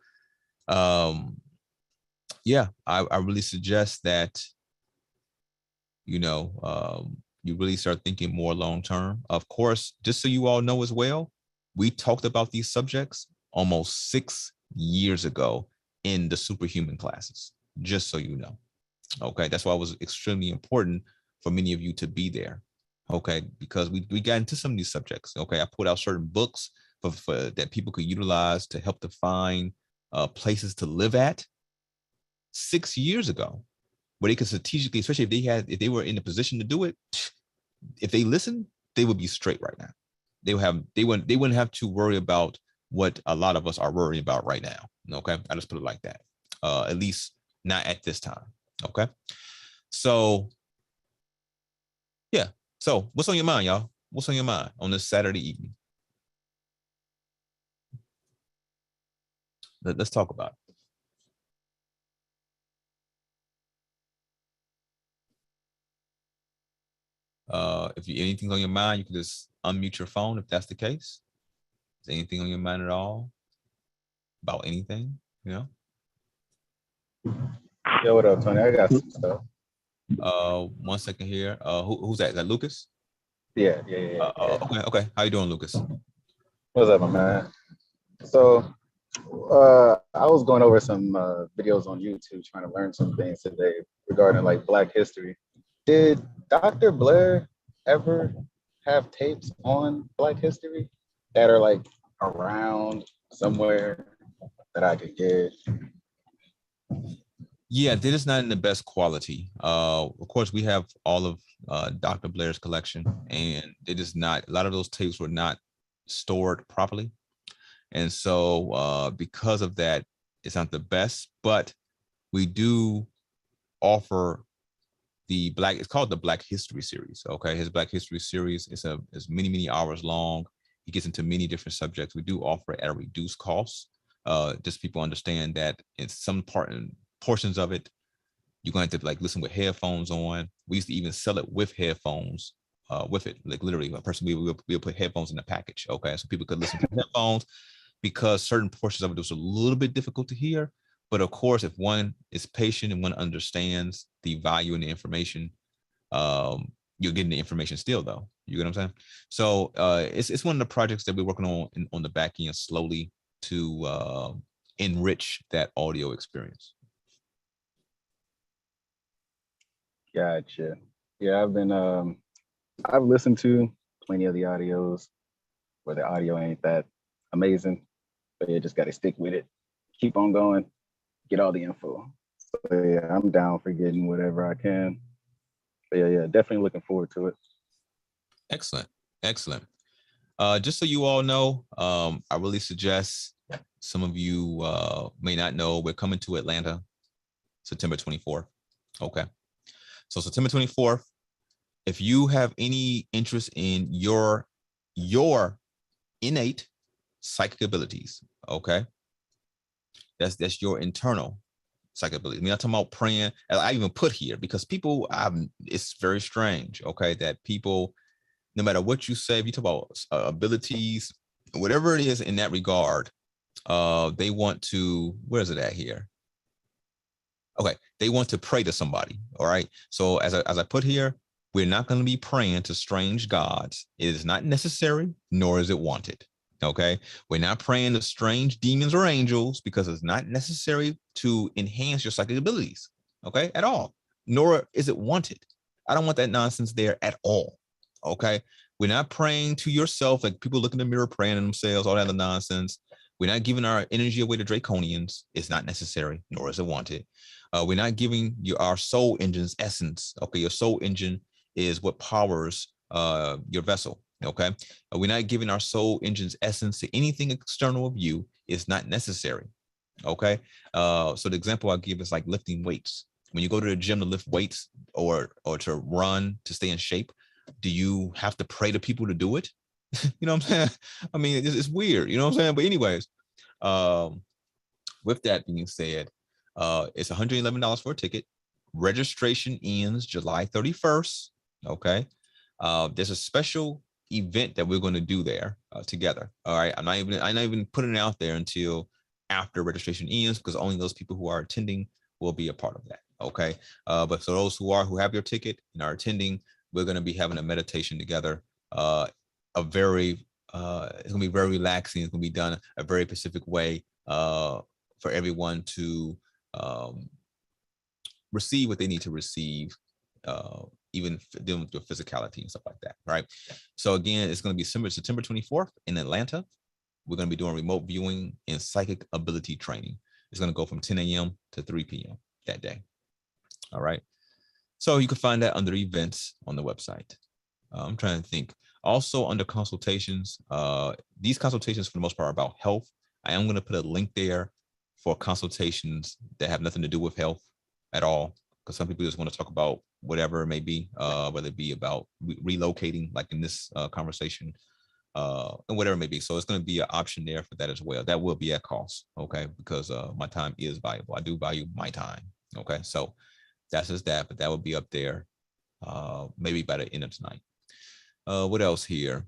yeah, I really suggest that, you really start thinking more long term. Of course, just so you all know as well, we talked about these subjects almost 6 years ago in the superhuman classes, just so you know. Okay, that's why it was extremely important for many of you to be there. Okay, because we got into some of these subjects. Okay, I put out certain books for that people could utilize to help define places to live at 6 years ago, where they could strategically, especially if they were in the position to do it, if they listened, they would be straight right now. They wouldn't have to worry about what a lot of us are worrying about right now. Okay, I just put it like that. At least not at this time. Okay, so yeah. So what's on your mind, y'all? What's on your mind on this Saturday evening? Let's talk about it. If anything's on your mind, you can just unmute your phone if that's the case. Is there anything on your mind at all about anything? Yo, what up, Tony? I got some stuff. 1 second here. Who's that? Is that Lucas? Yeah. Okay. How you doing, Lucas? What's up, my man? So, I was going over some videos on YouTube trying to learn some things today regarding like Black history. Did Dr. Blair ever have tapes on Black history that are like around somewhere that I could get? Yeah, that is not in the best quality. Of course, we have all of Dr. Blair's collection, and it is not, a lot of those tapes were not stored properly. And so because of that, it's not the best, but we do offer it's called the Black History series. Okay, his Black History series is many hours long. He gets into many different subjects. We do offer it at a reduced cost. Just people understand that in some portions of it, you're going to have to like listen with headphones on. We used to even sell it with headphones with it. Like literally, a person we'll put headphones in the package. Okay, so people could listen to headphones because certain portions of it was a little bit difficult to hear. But of course, if one is patient and one understands the value in the information, you're getting the information still, though. You get what I'm saying? So it's one of the projects that we're working on the back end slowly to enrich that audio experience. Gotcha. Yeah, I've listened to plenty of the audios where the audio ain't that amazing, but you just got to stick with it, keep on going, get all the info. So yeah, I'm down for getting whatever I can. But yeah, definitely looking forward to it. Excellent. Just so you all know, I really suggest, some of you may not know, we're coming to Atlanta September 24th. Okay. So September 24th, if you have any interest in your innate psychic abilities, okay, that's your internal psychic abilities. We're not talking about praying. I even put here because people, it's very strange, okay, that people, no matter what you say, if you talk about abilities, whatever it is in that regard, they want to, where is it at here? Okay, they want to pray to somebody. All right. So as I put here, we're not going to be praying to strange gods. It is not necessary, nor is it wanted. Okay, we're not praying to strange demons or angels because it's not necessary to enhance your psychic abilities, okay, at all, nor is it wanted. I don't want that nonsense there at all. Okay, we're not praying to yourself like people look in the mirror praying to themselves, all that other nonsense. We're not giving our energy away to draconians. It's not necessary, nor is it wanted. We're not giving you our soul engine's essence. Okay, your soul engine is what powers your vessel. Okay, we're not giving our soul engine's essence to anything external of you. It's not necessary. Okay, so the example I give is like lifting weights. When you go to the gym to lift weights or to run to stay in shape, do you have to pray to people to do it? You know what I'm saying? I mean, it's weird. You know what I'm saying? But anyways, with that being said, it's $111 for a ticket. Registration ends July 31st. Okay, there's a special event that we're going to do there together. All right, I'm not even putting it out there until after registration ends because only those people who are attending will be a part of that. Okay, but for those who have your ticket and are attending, we're going to be having a meditation together. A very it's going to be very relaxing. It's going to be done a very specific way for everyone to receive what they need to receive. Even dealing with your physicality and stuff like that, right? So again, it's going to be September 24th in Atlanta. We're going to be doing remote viewing and psychic ability training. It's going to go from 10 a.m. to 3 p.m. that day. All right. So you can find that under events on the website. I'm trying to think. Also under consultations, these consultations for the most part are about health. I am going to put a link there for consultations that have nothing to do with health at all, because some people just want to talk about whatever it may be, whether it be about relocating, like in this conversation, and whatever it may be. So it's going to be an option there for that as well. That will be at cost, okay? Because my time is valuable. I do value my time, okay? So that's just that, but that will be up there maybe by the end of tonight. What else here?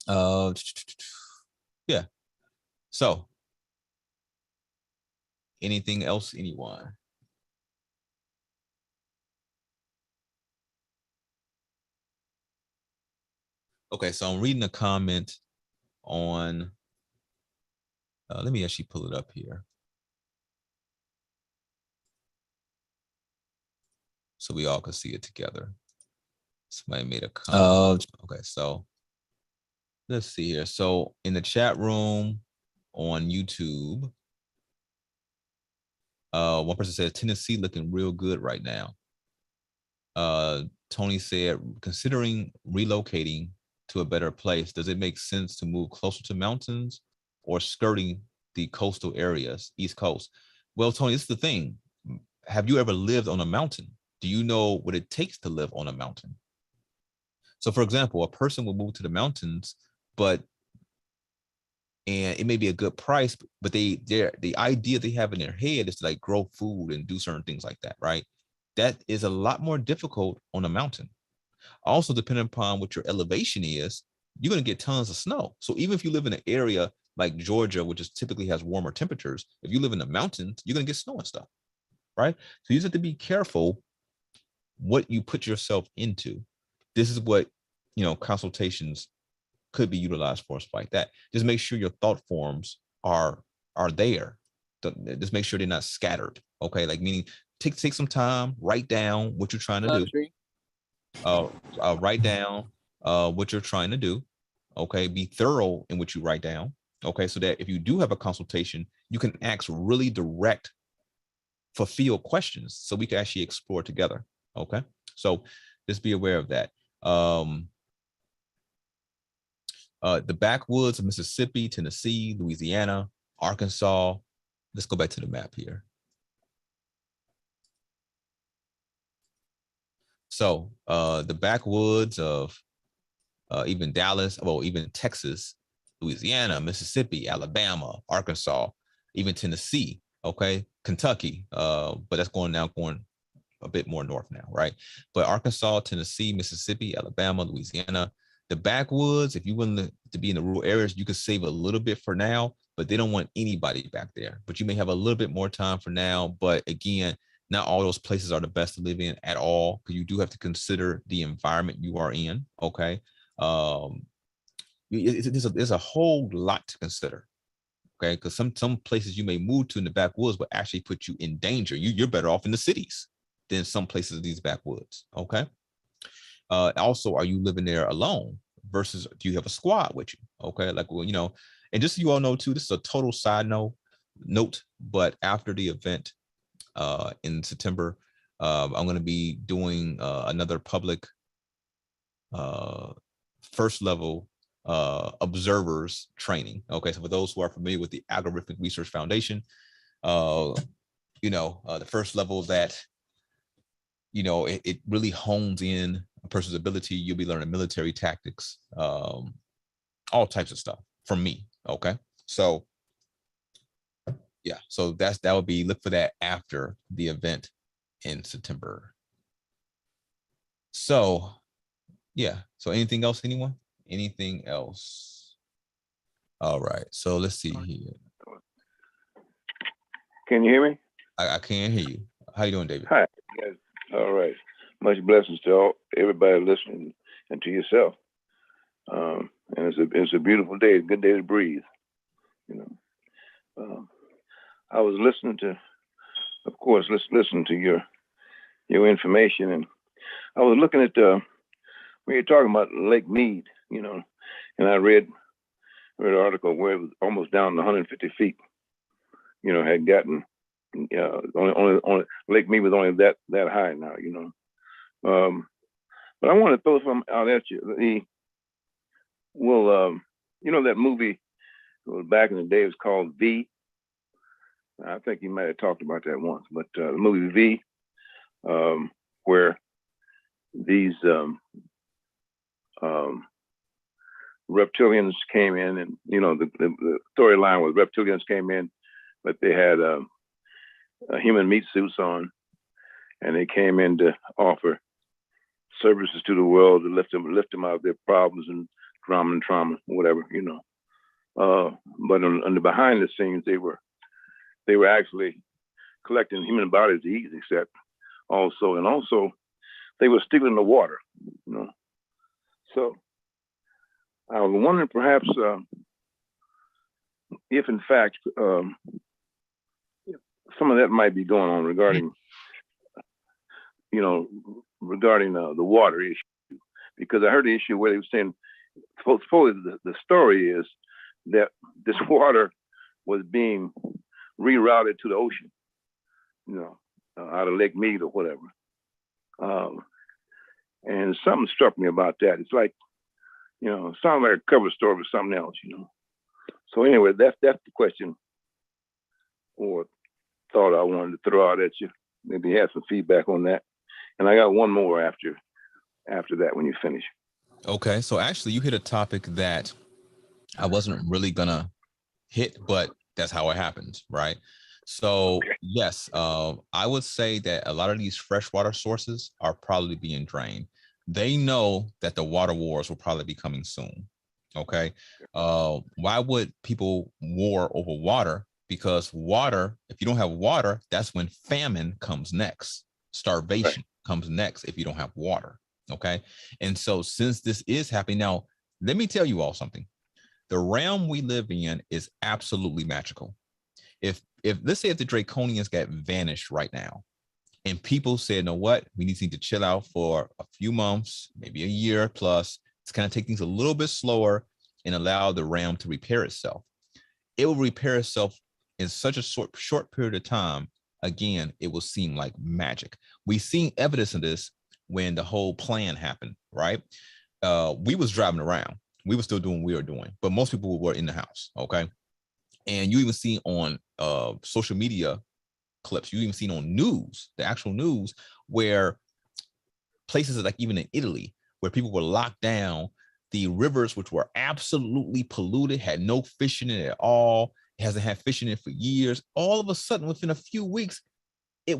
Yeah. So anything else, anyone? Okay, so I'm reading a comment on, let me actually pull it up here. So we all can see it together. Somebody made a comment. Okay, so let's see here. So in the chat room on YouTube, one person said Tennessee looking real good right now. Tony said, considering relocating to a better place, does it make sense to move closer to mountains or skirting the coastal areas, East Coast? Well, Tony, this is the thing. Have you ever lived on a mountain? Do you know what it takes to live on a mountain? So for example, a person will move to the mountains, and it may be a good price, but the idea they have in their head is to like grow food and do certain things like that, right? That is a lot more difficult on a mountain. Also, depending upon what your elevation is, you're going to get tons of snow. So even if you live in an area like Georgia, which is typically has warmer temperatures, if you live in the mountains, you're going to get snow and stuff, right? So you just have to be careful what you put yourself into. This is what, consultations could be utilized for stuff like that. Just make sure your thought forms are there. Just make sure they're not scattered. Okay, like meaning take some time, write down what you're trying to do. Write down what you're trying to do. Okay, be thorough in what you write down. Okay, so that if you do have a consultation, you can ask really direct, fulfilled questions, so we can actually explore together. Okay, so just be aware of that. The backwoods of Mississippi, Tennessee, Louisiana, Arkansas. Let's go back to the map here. So the backwoods of even Dallas, well, even Texas, Louisiana, Mississippi, Alabama, Arkansas, even Tennessee, okay, Kentucky, but that's going a bit more north now, right? But Arkansas, Tennessee, Mississippi, Alabama, Louisiana, the backwoods, if you're willing to be in the rural areas, you could save a little bit for now, but they don't want anybody back there. But you may have a little bit more time for now. But again, not all those places are the best to live in at all, because you do have to consider the environment you are in, okay? There's a whole lot to consider. Okay, because some places you may move to in the backwoods will actually put you in danger. You're better off in the cities than some places of these backwoods. Okay. Also, are you living there alone versus do you have a squad with you? Okay, like, well, and just so you all know too, this is a total side note, but after the event in September, I'm going to be doing another public first level observers training. Okay, so for those who are familiar with the Algorithmic Research Foundation, the first level that it really hones in a person's ability. You'll be learning military tactics, all types of stuff from me. Okay, so yeah, so that would be, look for that after the event in September. So yeah, so anything else, anything else? All right, so let's see here. Can you hear me? I can't hear you. How you doing, David? Hi. Yes. All right. Much blessings to everybody listening and to yourself. And it's a beautiful day, a good day to breathe. I was listening to, of course, listen to your information, and I was looking at when you're talking about Lake Mead, and I read an article where it was almost down to 150 feet. Had gotten only Lake Mead was only that high now. But I want to throw some out at you. That movie back in the day was called V. I think you might have talked about that once, but the movie V, where these reptilians came in, and the storyline was reptilians came in, but they had human meat suits on, and they came in to offer services to the world to lift them out of their problems and trauma, whatever, But on the behind the scenes, they were actually collecting human bodies to eat, except also they were stealing the water, So I was wondering perhaps if in fact some of that might be going on regarding the water issue, because I heard the issue where they were saying, supposedly the story is that this water was being rerouted to the ocean, out of Lake Mead or whatever. And something struck me about that. It's like, it sounds like a cover story for something else, So anyway, that's the question or thought I wanted to throw out at you. Maybe have some feedback on that. And I got one more after that when you finish. Okay, so actually you hit a topic that I wasn't really gonna hit, but that's how it happens, right? So yes, I would say that a lot of these freshwater sources are probably being drained. They know that the water wars will probably be coming soon. Okay, why would people war over water? Because water, if you don't have water, that's when famine comes next. Starvation comes next if you don't have water. Okay, and so since this is happening now, let me tell you all something. The realm we live in is absolutely magical. If let's say if the draconians got vanished right now, and people said, "Know what? We need to chill out for a few months, maybe a year plus, to kind of take things a little bit slower and allow the realm to repair itself." It will repair itself in such a short period of time. Again, it will seem like magic. We've seen evidence of this when the whole plan happened, right? We was driving around. We were still doing what we were doing, but most people were in the house, okay? And you even see on social media clips, you even seen on news, the actual news, where places like even in Italy, where people were locked down, the rivers, which were absolutely polluted, had no fish in it at all. It hasn't had fish in it for years. All of a sudden, within a few weeks, the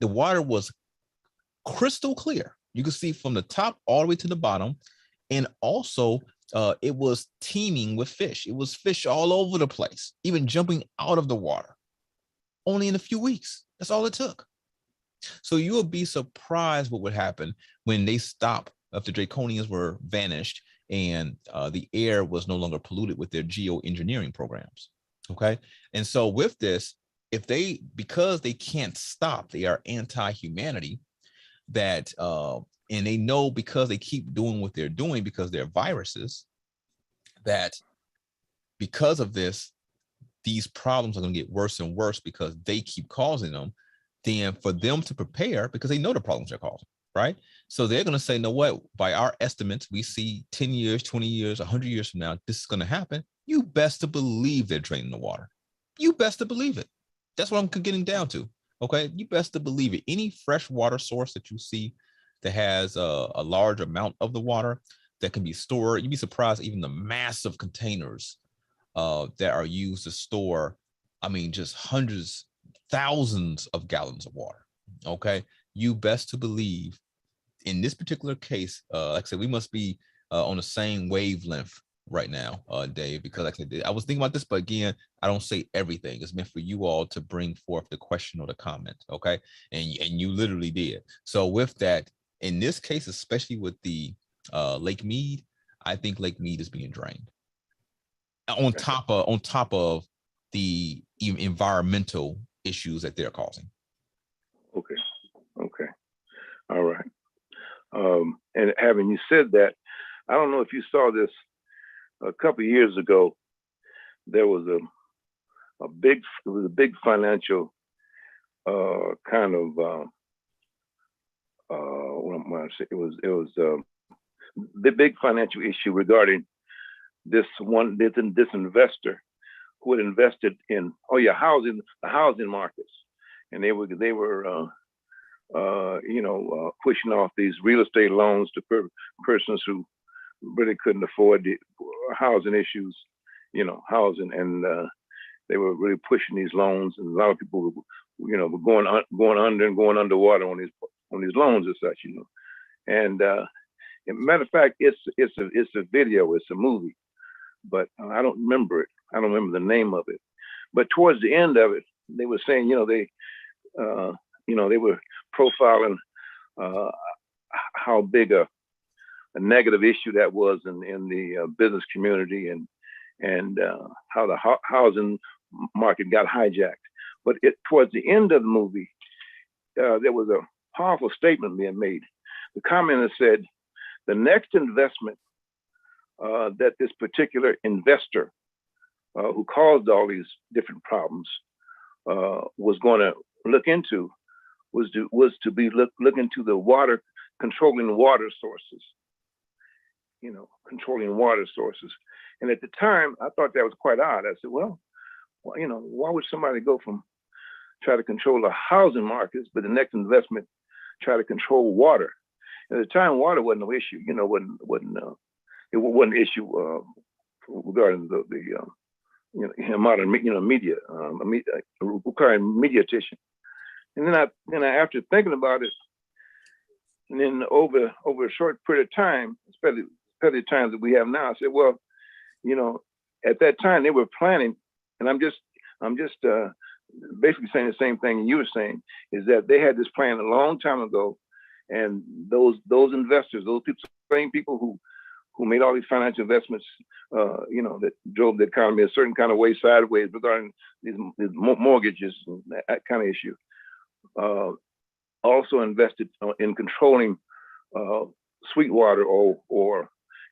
water was crystal clear. You could see from the top all the way to the bottom. And also, it was teeming with fish. It was fish all over the place, even jumping out of the water. Only in a few weeks. That's all it took. So you will be surprised what would happen when they stop, if the draconians were vanished, and the air was no longer polluted with their geoengineering programs. Okay. And so with this, because they can't stop, they are anti-humanity, that and they know, because they keep doing what they're doing, because they're viruses, that because of this, these problems are going to get worse and worse because they keep causing them. Then for them to prepare, because they know the problems they're causing, right? So they're going to say, no, what, by our estimates, we see 10 years, 20 years, 100 years from now, this is going to happen. You best to believe they're draining the water. You best to believe it. That's what I'm getting down to. Okay. You best to believe it. Any fresh water source that you see that has a large amount of the water that can be stored, you'd be surprised, even the massive containers that are used to store, I mean, just hundreds, thousands of gallons of water. Okay. You best to believe in this particular case, like I said, we must be on the same wavelength right now, Dave, because like I said, I was thinking about this, but again, I don't say everything. It's meant for you all to bring forth the question or the comment. Okay. And you literally did. So with that, in this case, especially with the Lake Mead, I think Lake Mead is being drained on top of the environmental issues that they're causing. Okay. Okay. All right. And having you said that, I don't know if you saw this a couple of years ago. There was a big financial kind of what am I going to say? It was the big financial issue regarding this investor who had invested in the housing markets, and they were pushing off these real estate loans to persons who really couldn't afford the housing issues, housing, and they were really pushing these loans, and a lot of people were going under and going underwater on these loans and such, and as a matter of fact, it's a video, it's a movie, but I don't remember it. I don't remember the name of it. But towards the end of it, they were saying, they were profiling how big a negative issue that was in the business community, and how the housing market got hijacked. But towards the end of the movie, there was a powerful statement being made. The commenter said, the next investment that this particular investor who caused all these different problems was going to look into was to look into the water, controlling water sources, controlling water sources. And at the time, I thought that was quite odd. I said, well, why would somebody go from try to control the housing markets, but the next investment try to control water? At the time, water wasn't no issue. It wasn't an issue regarding the modern media requiring mediation. And then I after thinking about it, and then over a short period of time, especially the times that we have now, I said, well, at that time they were planning, and I'm just basically saying the same thing you were saying, is that they had this plan a long time ago, and those investors, those same people who made all these financial investments, that drove the economy a certain kind of way sideways regarding these mortgages and that kind of issue, also invested in controlling sweet water or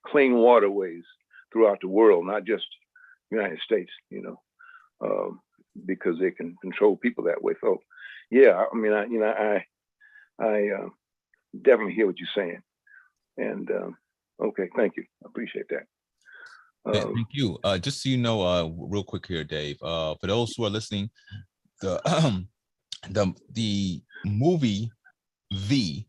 clean waterways throughout the world, not just United States, because they can control people that way. So, yeah, I mean, I definitely hear what you're saying, and okay, thank you, I appreciate that. Thank you. Just so you know, real quick here, Dave. For those who are listening, the movie V,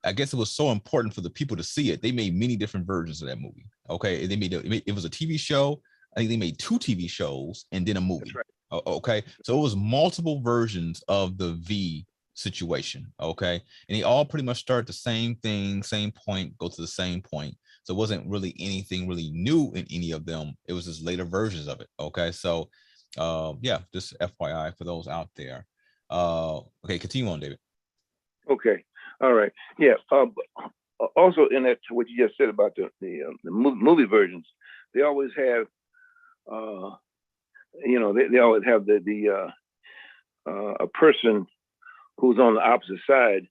I guess it was so important for the people to see it. They made many different versions of that movie. Okay, it was a TV show. I think they made 2 TV shows and then a movie. That's right. Okay, so it was multiple versions of the V situation. Okay, and they all pretty much start the same thing, same point, go to the same point. So it wasn't really anything really new in any of them. It was just later versions of it. Okay, so yeah, just FYI for those out there. Okay, continue on, David. Okay, all right, yeah. also in that, what you just said about the movie versions, they always have, they always have a person who's on the opposite side,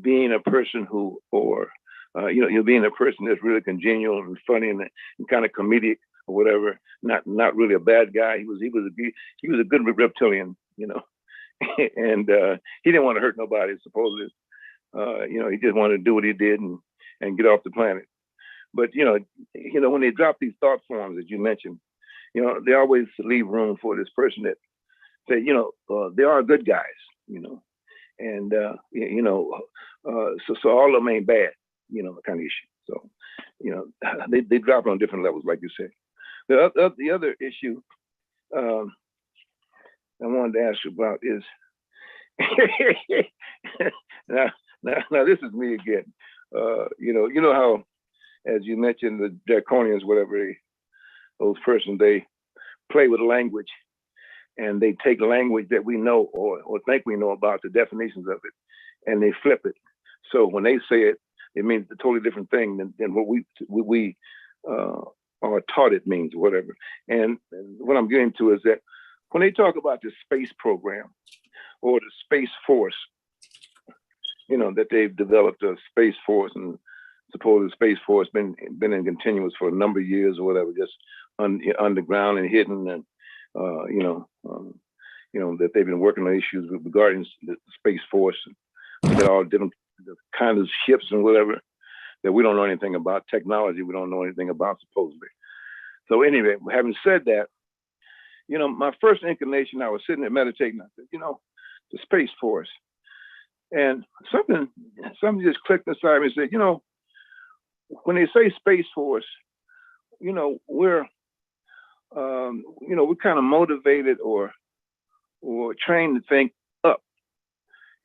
being a person who, or being a person that's really congenial and funny and kind of comedic or whatever. Not really a bad guy. He was a good reptilian, and he didn't want to hurt nobody. Supposedly, he just wanted to do what he did and get off the planet. But when they drop these thought forms that you mentioned, they always leave room for this person that say, they are good guys, and so all of them ain't bad, kind of issue. So, they drop it on different levels, like you said. The other issue I wanted to ask you about is now this is me again. You know how, as you mentioned, the draconians, whatever those persons, they play with language, and they take language that we know or think we know about, the definitions of it, and they flip it. So when they say it, it means a totally different thing than what we are taught it means, or whatever. And what I'm getting to is that when they talk about the space program or the space force, that they've developed a space force, and supposedly the space force been in continuous for a number of years or whatever, just underground and hidden, and that they've been working on issues regarding the space force. We got all different kinds of ships and whatever that we don't know anything about. Technology we don't know anything about, supposedly. So anyway, having said that, my first inclination, I was sitting there meditating. I said, the space force, and something just clicked inside me and said, when they say space force, we're kind of motivated or trained to think up,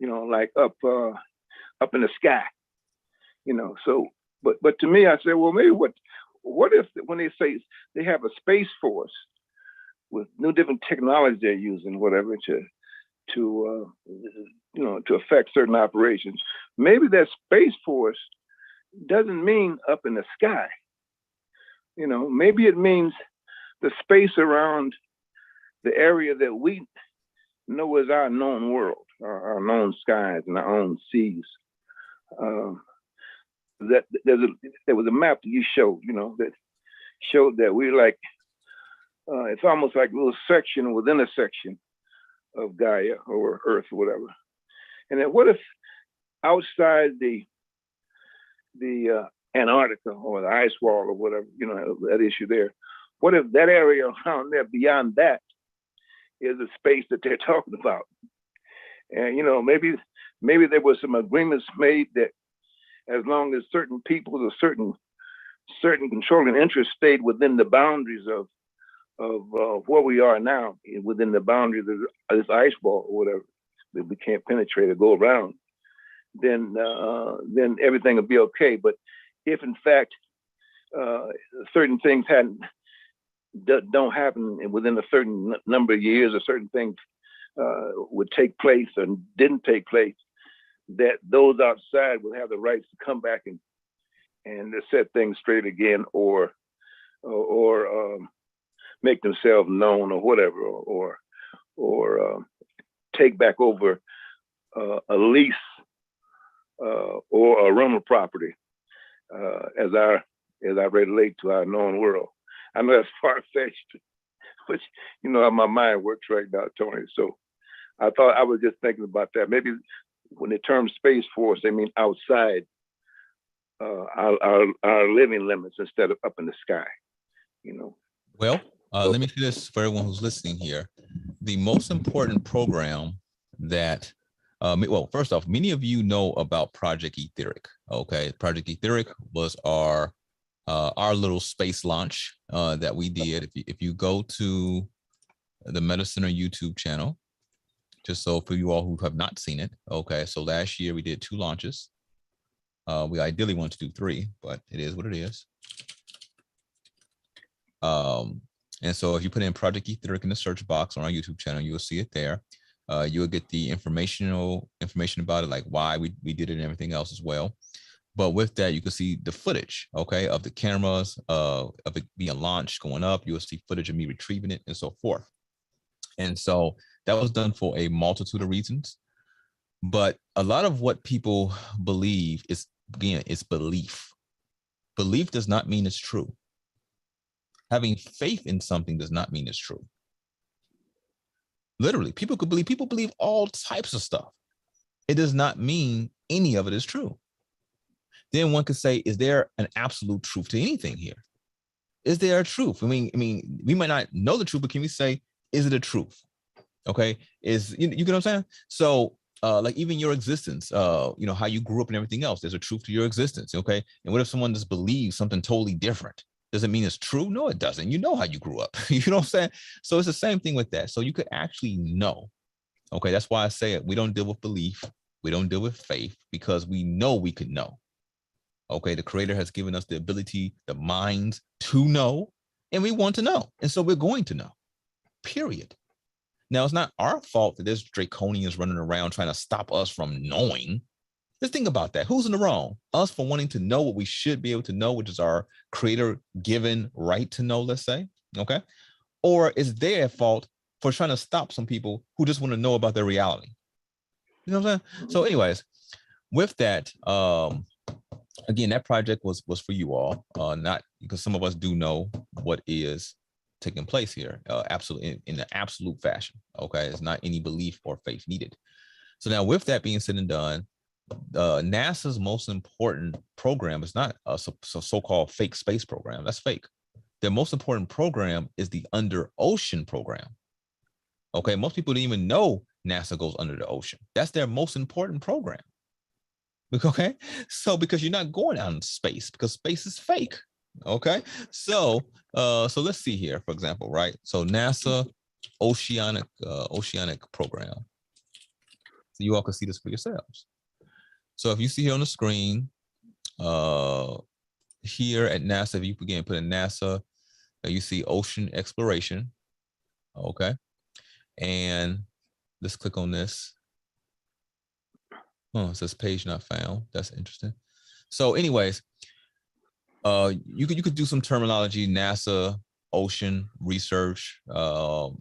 like up in the sky, So, but to me, I said, well, maybe what if when they say they have a space force with new different technology they're using, whatever, to affect certain operations, maybe that space force doesn't mean up in the sky. Maybe it means the space around the area that we know as our known world, our known skies and our own seas. That there was a map that you showed, that showed that we're like, it's almost like a little section within a section of Gaia or Earth or whatever. And then what if outside the Antarctica or the ice wall or whatever, that issue there, what if that area around there, beyond that, is a space that they're talking about? And maybe there was some agreements made that as long as certain people or certain controlling interests stayed within the boundaries of where we are now, within the boundaries of this ice wall or whatever that we can't penetrate or go around, then everything will be okay. But if in fact certain things don't happen within a certain number of years, or certain things would take place and didn't take place, that those outside will have the rights to come back and to set things straight again, or make themselves known or whatever, or take back over a lease or a rental property as I relate to our known world. I know that's far-fetched, but how my mind works right now, Tony. So I thought, I was just thinking about that. Maybe when the term space force, they mean outside our living limits instead of up in the sky, Well, let me say this for everyone who's listening here. The most important program that, first off, many of you know about Project Etheric. Okay, Project Etheric was our little space launch that we did. If you go to the Meta Center YouTube channel, just so for you all who have not seen it, okay, so last year we did 2 launches. We ideally want to do 3, but it is what it is. And so if you put in Project Etheric in the search box on our YouTube channel, you will see it there. You'll get the information about it, like why we did it and everything else as well. But with that, you can see the footage, okay, of the cameras, of it being launched, going up. You'll see footage of me retrieving it and so forth. And so that was done for a multitude of reasons. But a lot of what people believe is, again, it's belief. Belief does not mean it's true. Having faith in something does not mean it's true. Literally, people believe all types of stuff. It does not mean any of it is true. Then one could say, is there an absolute truth to anything here? Is there a truth? I mean, we might not know the truth, but can we say, is it a truth? Okay, you get what I'm saying? So, like even your existence, how you grew up and everything else, there's a truth to your existence. Okay, and what if someone just believes something totally different? Does it mean it's true? No, it doesn't. You know how you grew up. You know what I'm saying? So it's the same thing with that. So you could actually know. Okay, that's why I say it. We don't deal with belief. We don't deal with faith, because we know we could know. Okay, the Creator has given us the ability, the minds to know, and we want to know. And so we're going to know, period. Now, it's not our fault that there's draconians running around trying to stop us from knowing. Just think about that. Who's in the wrong? Us for wanting to know what we should be able to know, which is our Creator given right to know, let's say, okay? Or is their fault for trying to stop some people who just want to know about their reality? You know what I'm saying? So anyways, with that, again, that project was for you all, not because some of us do know what is taking place here, absolutely in an absolute fashion. Okay, it's not any belief or faith needed. So now, with that being said and done, NASA's most important program is not a so-called fake space program. That's fake. Their most important program is the under ocean program. Okay, most people didn't even know NASA goes under the ocean. That's their most important program. Okay, so because you're not going out in space, because space is fake. Okay, so let's see here, for example, right? So NASA oceanic program. So you all can see this for yourselves. So if you see here on the screen, here at NASA, if you again put in NASA, you see ocean exploration. Okay, and let's click on this. Oh, it says page not found. That's interesting. So anyways, you could do some terminology, NASA, ocean research, or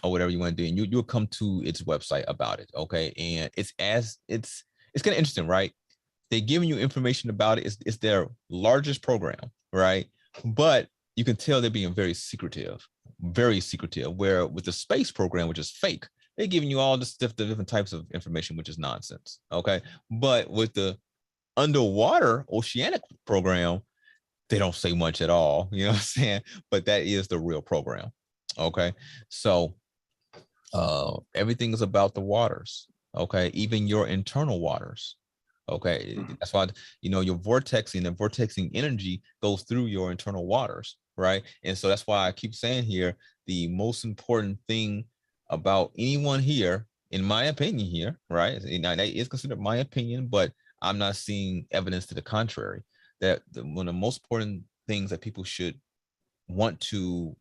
whatever you want to do, and you'll come to its website about it. Okay, and it's kind of interesting, right? They're giving you information about it. It's their largest program, right? But you can tell they're being very secretive. Where with the space program, which is fake, they're giving you all the different types of information, which is nonsense. Okay, but with the underwater oceanic program, they don't say much at all. You know what I'm saying? But that is the real program. Okay, so everything is about the waters. Okay, even your internal waters. Okay, that's why your vortexing and vortexing energy goes through your internal waters, right? And so that's why I keep saying here, the most important thing about anyone here, in my opinion here, right? That is considered my opinion, but I'm not seeing evidence to the contrary, that one of the most important things that people should want to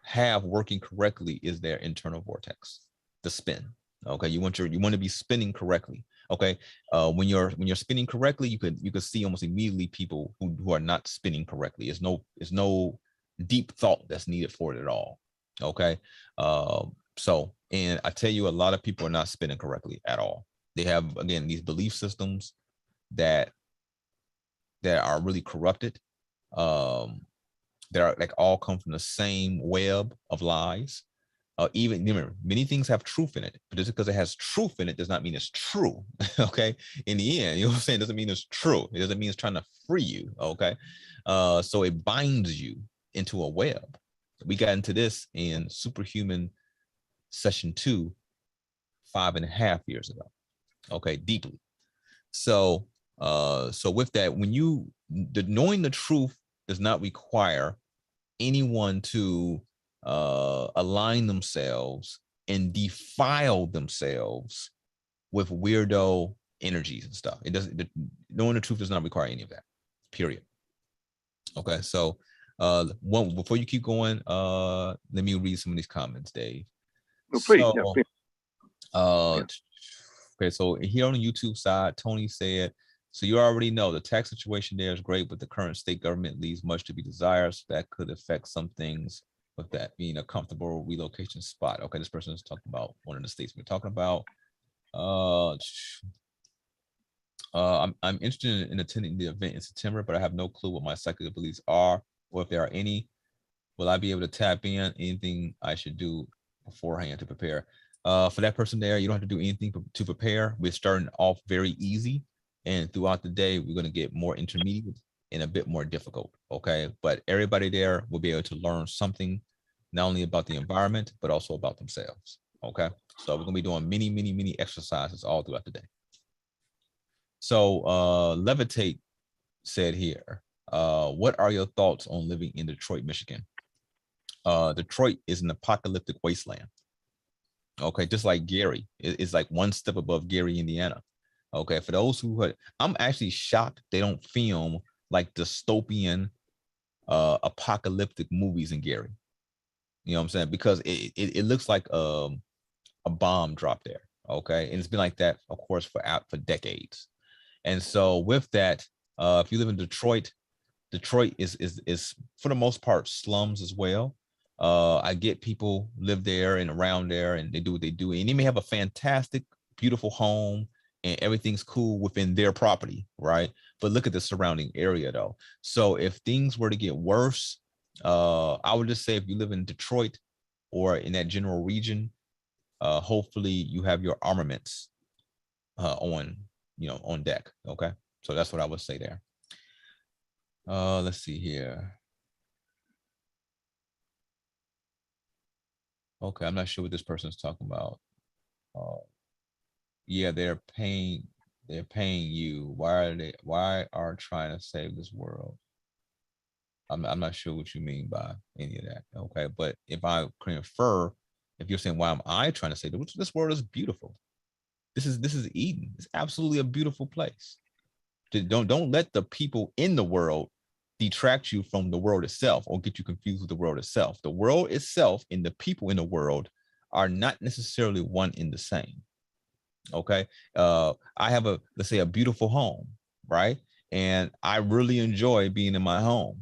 have working correctly is their internal vortex, the spin. Okay, you want to be spinning correctly. Okay, when you're spinning correctly, you could see almost immediately people who are not spinning correctly. There's no deep thought that's needed for it at all. Okay, so, and I tell you, a lot of people are not spinning correctly at all. They have, again, these belief systems that are really corrupted, that are like all come from the same web of lies. Even remember, many things have truth in it, but just because it has truth in it does not mean it's true. Okay, in the end, you know what I'm saying, it doesn't mean it's true. It doesn't mean it's trying to free you. Okay, so it binds you into a web. We got into this in Superhuman session 2 5.5 years ago. Okay, deeply. So with that, knowing the truth does not require anyone to align themselves and defile themselves with weirdo energies and stuff. It doesn't. Knowing the truth does not require any of that. Period. Okay, so before you keep going, let me read some of these comments, Dave. Oh, please, yeah, please. Okay, so here on the YouTube side, Tony said, So you already know the tax situation there is great, but the current state government leaves much to be desired. So that could affect some things with that being a comfortable relocation spot. Okay, this person is talking about one of the states we're talking about. I'm interested in attending the event in September, but I have no clue what my psychic abilities are or if there are any. Will I be able to tap in? Anything I should do beforehand to prepare? For that person there, you don't have to do anything to prepare. We're starting off very easy, and throughout the day, we're going to get more intermediate and a bit more difficult. Okay, but everybody there will be able to learn something, not only about the environment, but also about themselves. Okay, so we're going to be doing many exercises all throughout the day. So Levitate said here, what are your thoughts on living in Detroit, Michigan? Detroit is an apocalyptic wasteland. Okay, just like Gary, it's like one step above Gary, Indiana. Okay, for those who had, I'm actually shocked they don't film like dystopian apocalyptic movies in Gary. You know what I'm saying? Because it looks like a bomb dropped there. Okay, and it's been like that, of course, for decades. And so with that, if you live in Detroit, Detroit is for the most part slums as well. I get people live there and around there and they do what they do. And they may have a fantastic, beautiful home and everything's cool within their property, right? But look at the surrounding area though. So if things were to get worse, I would just say if you live in Detroit or in that general region, hopefully you have your armaments on deck. Okay. So that's what I would say there. Let's see here. Okay, I'm not sure what this person is talking about. Yeah, they're paying you. Why are trying to save this world? I'm not sure what you mean by any of that. Okay, but if I can infer, if you're saying why am I trying to say this world is beautiful. This is Eden. It's absolutely a beautiful place. Don't let the people in the world detract you from the world itself or get you confused with the world itself. The world itself and the people in the world are not necessarily one in the same. Okay. I have let's say a beautiful home, right? And I really enjoy being in my home.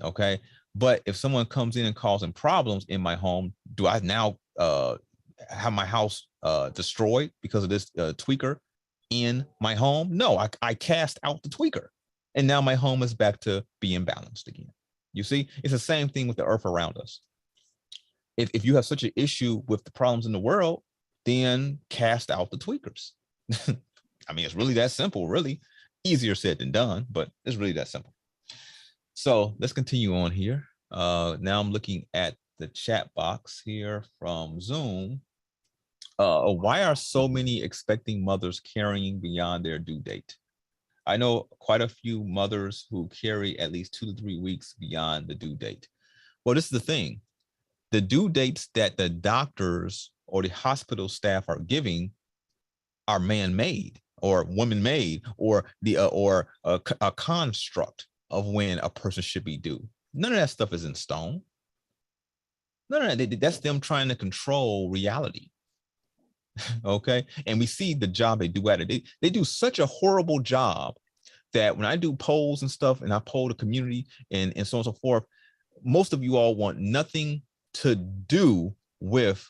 Okay. But if someone comes in and causing problems in my home, do I now have my house destroyed because of this tweaker in my home? No, I cast out the tweaker. And now my home is back to being balanced again. You see, it's the same thing with the earth around us. If you have such an issue with the problems in the world, then cast out the tweakers. I mean, it's really that simple, really. Easier said than done, but it's really that simple. So let's continue on here. Now I'm looking at the chat box here from Zoom. Why are so many expecting mothers carrying beyond their due date? I know quite a few mothers who carry at least 2 to 3 weeks beyond the due date. Well, this is the thing. The due dates that the doctors or the hospital staff are giving are man-made or woman-made or a construct of when a person should be due. None of that stuff is in stone. None of that. That's them trying to control reality. Okay. And we see the job they do at it. They do such a horrible job that when I do polls and stuff and I poll the community and so on and so forth, most of you all want nothing to do with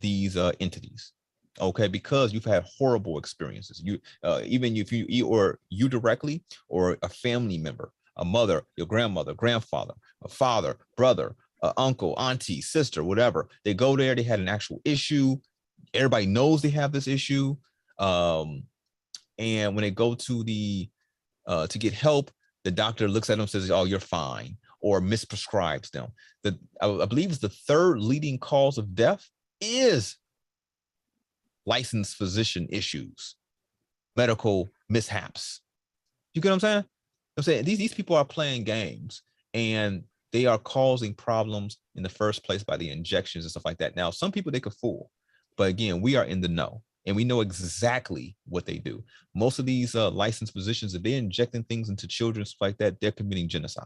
these entities. Okay, because you've had horrible experiences. You even if you directly or a family member, a mother, your grandmother, grandfather, a father, brother, uncle, auntie, sister, whatever. They go there, they had an actual issue. Everybody knows they have this issue. And when they go to to get help, the doctor looks at them and says, oh, you're fine, or misprescribes them. I believe it's the third leading cause of death is licensed physician issues, medical mishaps. You get what I'm saying? I'm saying these people are playing games and they are causing problems in the first place by the injections and stuff like that. Now, some people they could fool, but again, we are in the know and we know exactly what they do. Most of these licensed physicians, if they're injecting things into children, stuff like that, they're committing genocide.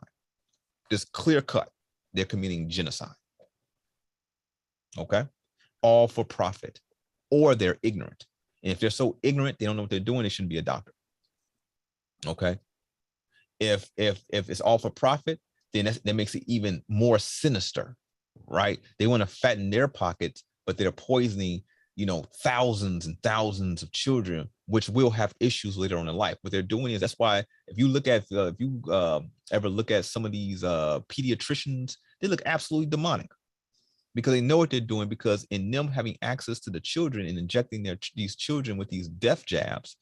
Just clear cut, they're committing genocide. Okay, all for profit, or they're ignorant. And if they're so ignorant, they don't know what they're doing, they shouldn't be a doctor. Okay. If it's all for profit, then that makes it even more sinister, right? They want to fatten their pockets, but they're poisoning, thousands and thousands of children, which will have issues later on in life. What they're doing is, that's why if you look at ever look at some of these pediatricians, they look absolutely demonic, because they know what they're doing, because in them having access to the children and injecting these children with these death jabs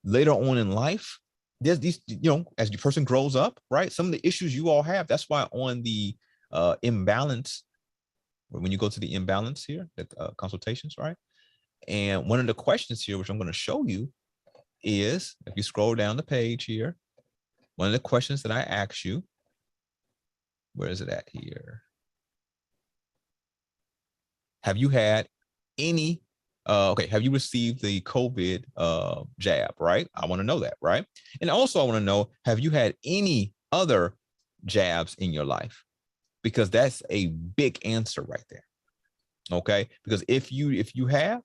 later on in life, there's these, as the person grows up, right? Some of the issues you all have. That's why on the imbalance, when you go to the imbalance here, the consultations, right? And one of the questions here, which I'm going to show you, is, if you scroll down the page here, one of the questions that I asked you, where is it at here? Have you had any, have you received the COVID jab, right? I want to know that, right? And also I want to know, have you had any other jabs in your life? Because that's a big answer right there. Okay, because if you have,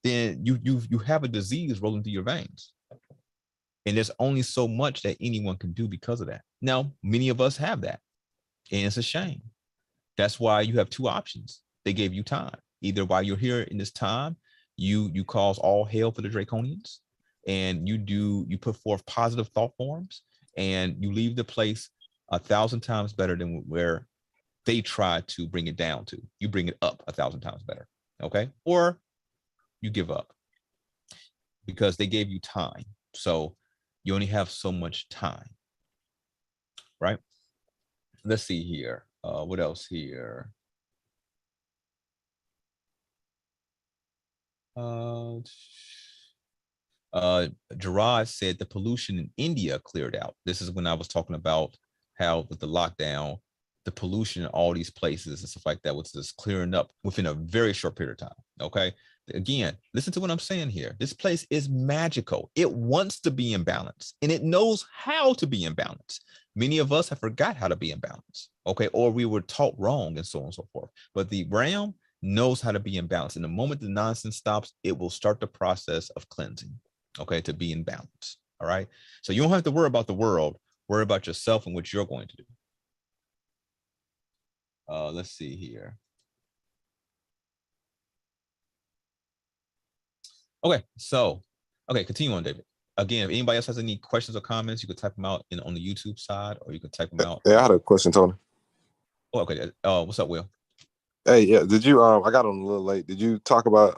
then you have a disease rolling through your veins. And there's only so much that anyone can do because of that. Now, many of us have that, and it's a shame. That's why you have two options. They gave you time. Either while you're here in this time, you cause all hell for the draconians, and you put forth positive thought forms, and you leave the place 1,000 times better than where they try to bring it down to. You bring it up 1,000 times better. Okay, or you give up, because they gave you time. So you only have so much time, right? Let's see here. What else here? Gerard said the pollution in India cleared out. This is when I was talking about how with the lockdown, the pollution in all these places and stuff like that was just clearing up within a very short period of time. Okay. Again, listen to what I'm saying here. This place is magical. It wants to be in balance, and it knows how to be in balance. Many of us have forgot how to be in balance. Okay. Or we were taught wrong, and so on and so forth. But the realm knows how to be in balance. And the moment the nonsense stops, it will start the process of cleansing, okay, to be in balance. All right. So you don't have to worry about the world, worry about yourself and what you're going to do. Let's see here. Okay, so, okay, continue on, David. Again, if anybody else has any questions or comments, you could type them out on the YouTube side, or you could type them out. Yeah, I had a question, Tony. Oh, okay. What's up, Will? Hey, yeah, did you, I got on a little late. Did you talk about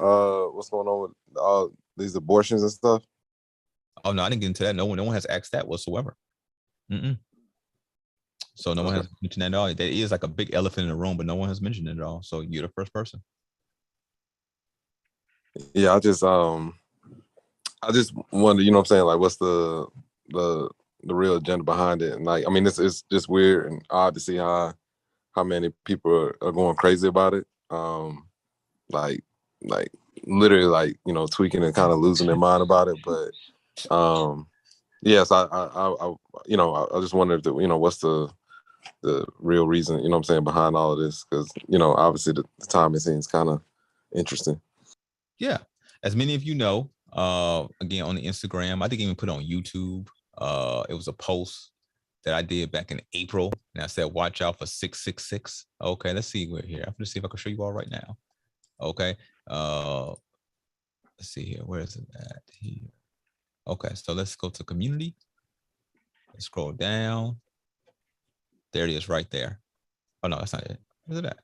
what's going on with all these abortions and stuff? Oh, no, I didn't get into that. No one has asked that whatsoever. So no one has mentioned that at all. There is like a big elephant in the room, but no one has mentioned it at all. So you're the first person. Yeah, I just wonder, you know what I'm saying? Like, what's the real agenda behind it? And like, I mean, it's just weird and odd to see how many people are going crazy about it. Like literally, like, tweaking and kind of losing their mind about it. But yes, I just wonder if what's the real reason, you know what I'm saying, behind all of this, because obviously the timing seems kind of interesting. Yeah, as many of you know, again on the Instagram, I think I even put it on YouTube. It was a post that I did back in April, and I said, watch out for 666. Okay, let's see, we're here. I'm gonna see if I can show you all right now. Okay, let's see here. Where is it at here? Okay, so let's go to community. Let's scroll down. There it is right there. Oh, no, that's not it. Where's it at?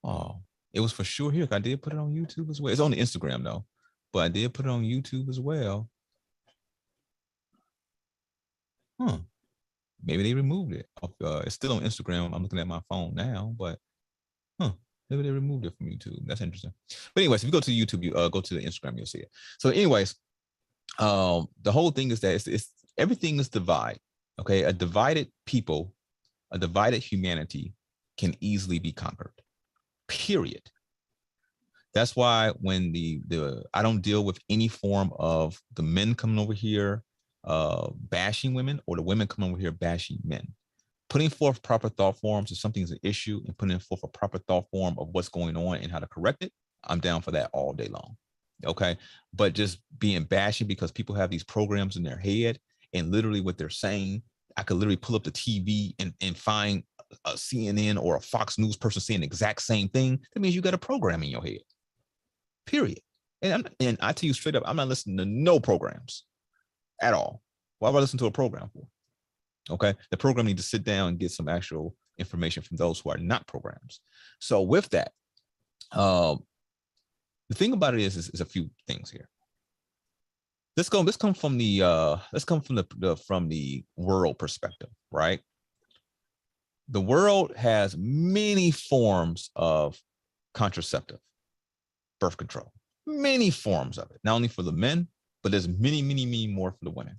Oh, it was for sure here. I did put it on YouTube as well. It's on the Instagram though, but I did put it on YouTube as well. Maybe they removed it. It's still on Instagram. I'm looking at my phone now, but maybe they removed it from YouTube. That's interesting. But anyways, if you go to YouTube, you go to the Instagram, you'll see it. So anyways, the whole thing is that it's everything is divided. Okay, a divided people, a divided humanity can easily be conquered. Period. That's why when I don't deal with any form of the men coming over here bashing women, or the women coming over here bashing men. Putting forth proper thought forms if something is an issue, and putting forth a proper thought form of what's going on and how to correct it, I'm down for that all day long. Okay. But just being bashing because people have these programs in their head, and literally what they're saying, I could literally pull up the TV and find a CNN or a Fox News person saying the exact same thing. That means you got a program in your head. Period. And I tell you straight up, I'm not listening to no programs at all. Why would I listen to a program for? Okay. The program needs to sit down and get some actual information from those who are not programs. So with that, the thing about it is a few things here. Let's come from the world perspective, right? The world has many forms of contraceptive, birth control, many forms of it, not only for the men, but there's many, many, many more for the women.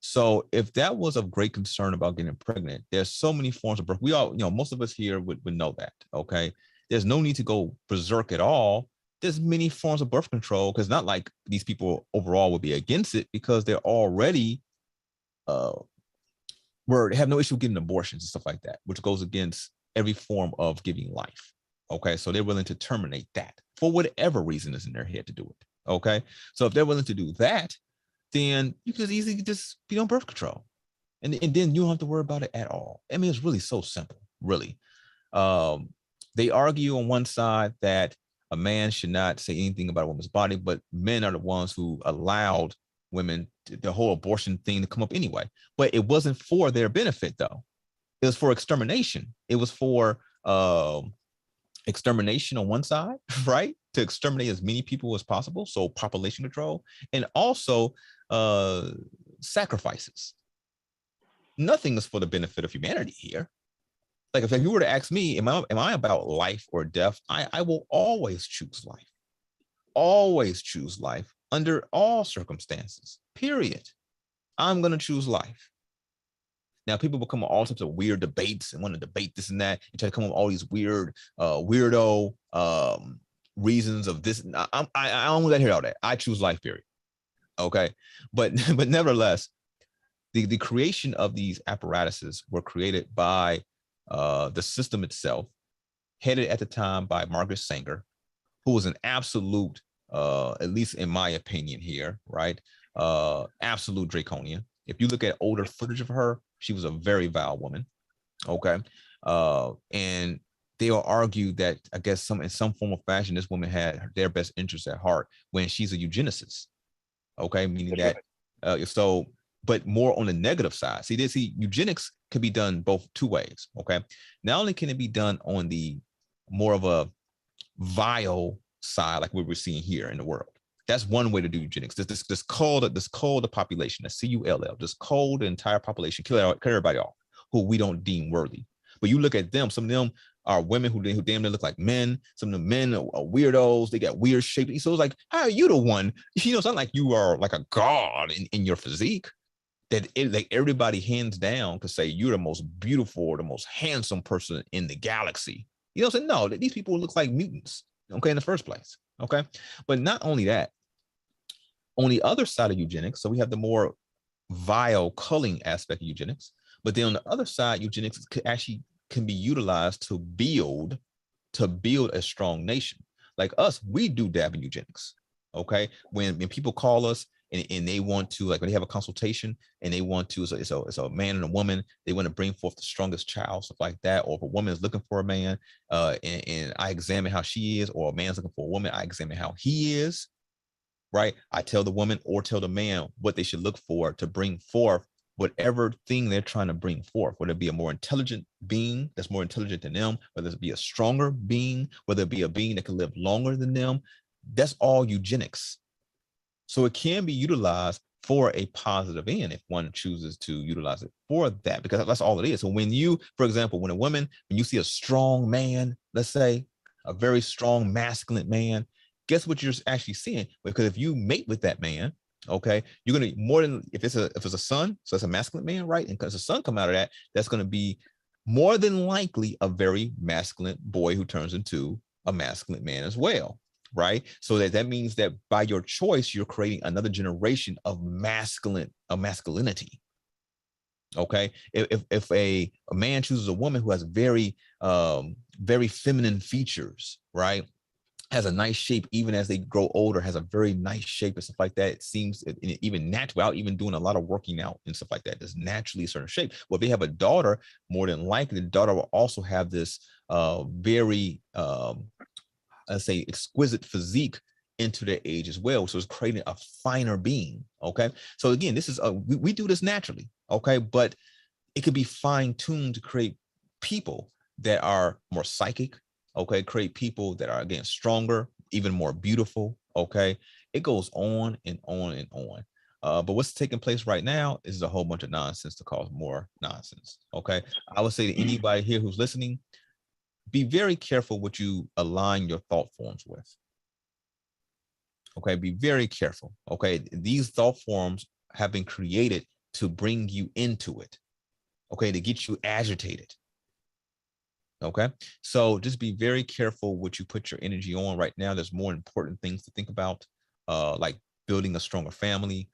So if that was of great concern about getting pregnant, there's so many forms of birth. We all, most of us here would know that, okay? There's no need to go berserk at all. There's many forms of birth control, because not like these people overall would be against it, because they're already have no issue getting abortions and stuff like that, which goes against every form of giving life. Okay, so they're willing to terminate that for whatever reason is in their head to do it. Okay, so if they're willing to do that, then you could easily just be on birth control, and then you don't have to worry about it at all. I mean, it's really so simple, really. They argue on one side that a man should not say anything about a woman's body, but men are the ones who allowed women the whole abortion thing to come up anyway. But it wasn't for their benefit, though. It was for extermination. It was for extermination on one side, right? To exterminate as many people as possible. So population control, and also sacrifices. Nothing is for the benefit of humanity here. Like if you were to ask me, am I about life or death? I will always choose life. Always choose life under all circumstances, period. I'm going to choose life. Now, people become all sorts of weird debates and want to debate this and that and try to come up with all these weird, weirdo reasons of this. I don't want to hear all that. I choose life, period. Okay. But nevertheless, the creation of these apparatuses were created by the system itself, headed at the time by Margaret Sanger, who was an absolute, at least in my opinion here, right? Absolute draconian. If you look at older footage of her, she was a very vile woman. Okay. And they will argue that, I guess, in some form of fashion, this woman had their best interests at heart when she's a eugenicist. Okay. Meaning that, but more on the negative side. See, eugenics can be done both two ways. Okay. Not only can it be done on the more of a vile side, like what we're seeing here in the world. That's one way to do eugenics. This cull the population, that's CULL, just cull the entire population, kill everybody off who we don't deem worthy. But you look at them, some of them are women who damn near look like men. Some of the men are weirdos. They got weird shape. So it's like, how are you the one? It's not like you are like a god in your physique. That like everybody hands down could say you're the most beautiful or the most handsome person in the galaxy. So no, these people look like mutants, okay, in the first place, okay? But not only that, on the other side of eugenics, so we have the more vile culling aspect of eugenics, but then on the other side, eugenics can be utilized to build a strong nation. Like us, we do dab in eugenics, okay? When people call us and they want to, like when they have a consultation and they want to, it's a man and a woman, they want to bring forth the strongest child, stuff like that. Or if a woman is looking for a man and I examine how she is, or a man's looking for a woman, I examine how he is, right? I tell the woman or tell the man what they should look for to bring forth whatever thing they're trying to bring forth, whether it be a more intelligent being that's more intelligent than them, whether it be a stronger being, whether it be a being that can live longer than them. That's all eugenics. So it can be utilized for a positive end if one chooses to utilize it for that, because that's all it is. So when you, for example, when you see a strong man, let's say a very strong masculine man, guess what you're actually seeing? Because if you mate with that man, okay, you're going to more than, if it's a son, so it's a masculine man, right? And because a son come out of that, that's going to be more than likely a very masculine boy who turns into a masculine man as well. Right. So that means that by your choice, you're creating another generation of masculinity. OK, if a man chooses a woman who has very, very feminine features, right, has a nice shape, even as they grow older, has a very nice shape and stuff like that. It seems even natural, without even doing a lot of working out and stuff like that. There's naturally a certain shape. Well, if they have a daughter, more than likely the daughter will also have this very, let's say, exquisite physique into their age as well. So it's creating a finer being. Okay. So again, this is we do this naturally. Okay. But it could be fine-tuned to create people that are more psychic, okay, create people that are, again, stronger, even more beautiful, okay. It goes on and on and on. But what's taking place right now is a whole bunch of nonsense to cause more nonsense, okay. I would say to anybody here who's listening, be very careful what you align your thought forms with, okay. Be very careful, okay. These thought forms have been created to bring you into it, okay, to get you agitated. Okay, so just be very careful what you put your energy on right now. There's more important things to think about, like building a stronger family,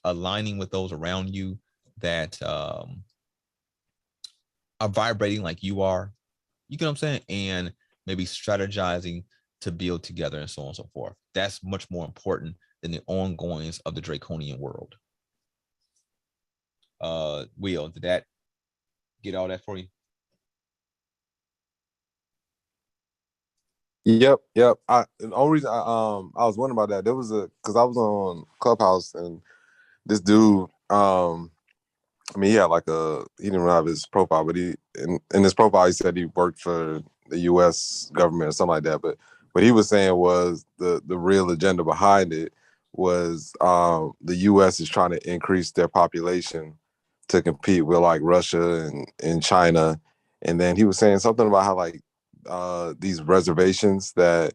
aligning with those around you that are vibrating like you are. You get what I'm saying? And maybe strategizing to build together and so on and so forth. That's much more important than the ongoings of the draconian world. Will, did that get all that for you? Yep. The only reason I was wondering about that, there was because I was on Clubhouse and this dude, I mean, he had he didn't have his profile, but in his profile he said he worked for the U.S. government or something like that. But what he was saying was the real agenda behind it was the U.S. is trying to increase their population to compete with like Russia and China. And then he was saying something about how like these reservations that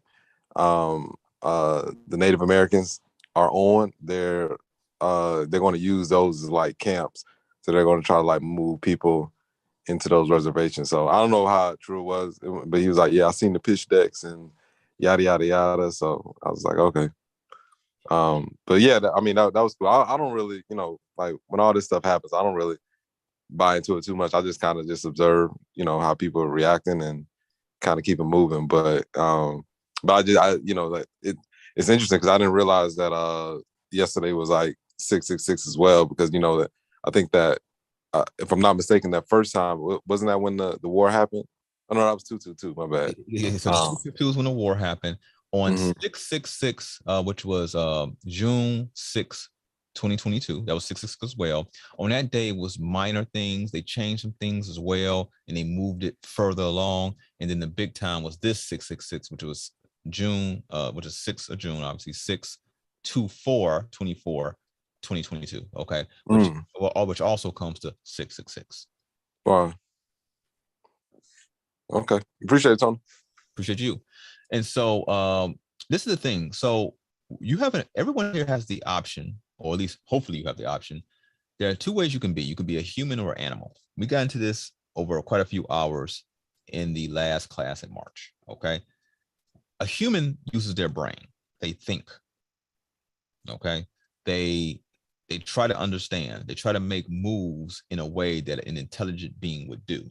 the Native Americans are on, they're going to use those as like camps. So they're going to try to like move people into those reservations. So I don't know how true it was, but he was like, yeah, I seen the pitch decks and yada, yada, yada. So I was like, okay. But yeah, I mean, that was cool. I don't really, like when all this stuff happens, I don't really buy into it too much. I just kind of just observe, how people are reacting and kind of keep it moving. But like it's interesting because I didn't realize that yesterday was like 666 as well, because that I think that if I'm not mistaken, that first time wasn't that when the war happened? Oh no, that was 222. My bad. Yeah, so 222 was when the war happened. On 666, which was June 6, 2022, that was 666 as well. On that day was minor things. They changed some things as well, and they moved it further along. And then the big time was this 666, which was June, which is 6th of June, obviously 6/24/24, 2022. Okay, which also comes to 666. Wow. Okay, appreciate it, Tony. Appreciate you. And so this is the thing. So everyone here has the option, or at least hopefully you have the option. There are two ways you can be. You can be a human or an animal. We got into this over quite a few hours in the last class in March. Okay. A human uses their brain. They think. Okay. They try to understand. They try to make moves in a way that an intelligent being would do.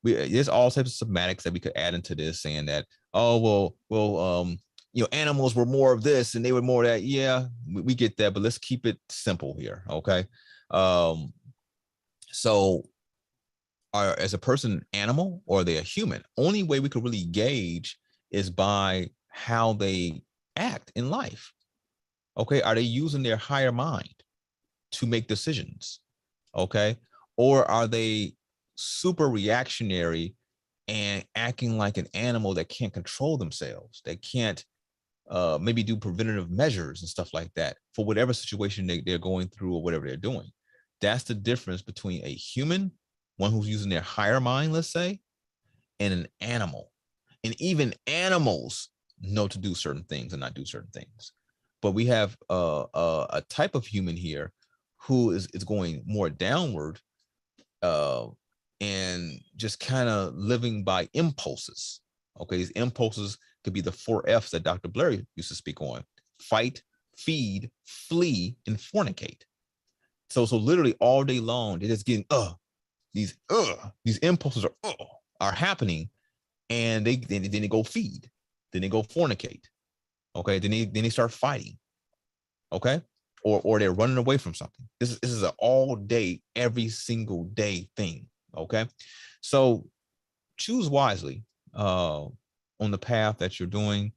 There's all types of somatics that we could add into this, saying that, oh, well, animals were more of this and they were more of that. Yeah, we get that, but let's keep it simple here. Okay. So as a person animal, or are they a human? Only way we could really gauge is by how they act in life. Okay. Are they using their higher mind to make decisions? Okay. Or are they super reactionary and acting like an animal that can't control themselves? They can't maybe do preventative measures and stuff like that for whatever situation they're going through or whatever they're doing. That's the difference between a human, one who's using their higher mind, let's say, and an animal. And even animals know to do certain things and not do certain things. But we have a type of human here who is going more downward and just kind of living by impulses. Okay, these impulses could be the 4 F's that Dr. Blair used to speak on: fight, feed, flee, and fornicate. So literally all day long, they're just getting these impulses are happening, and then they go feed. Then they go fornicate. Okay. Then they start fighting. Okay. Or they're running away from something. This is an all day, every single day thing. Okay. So choose wisely on the path that you're doing.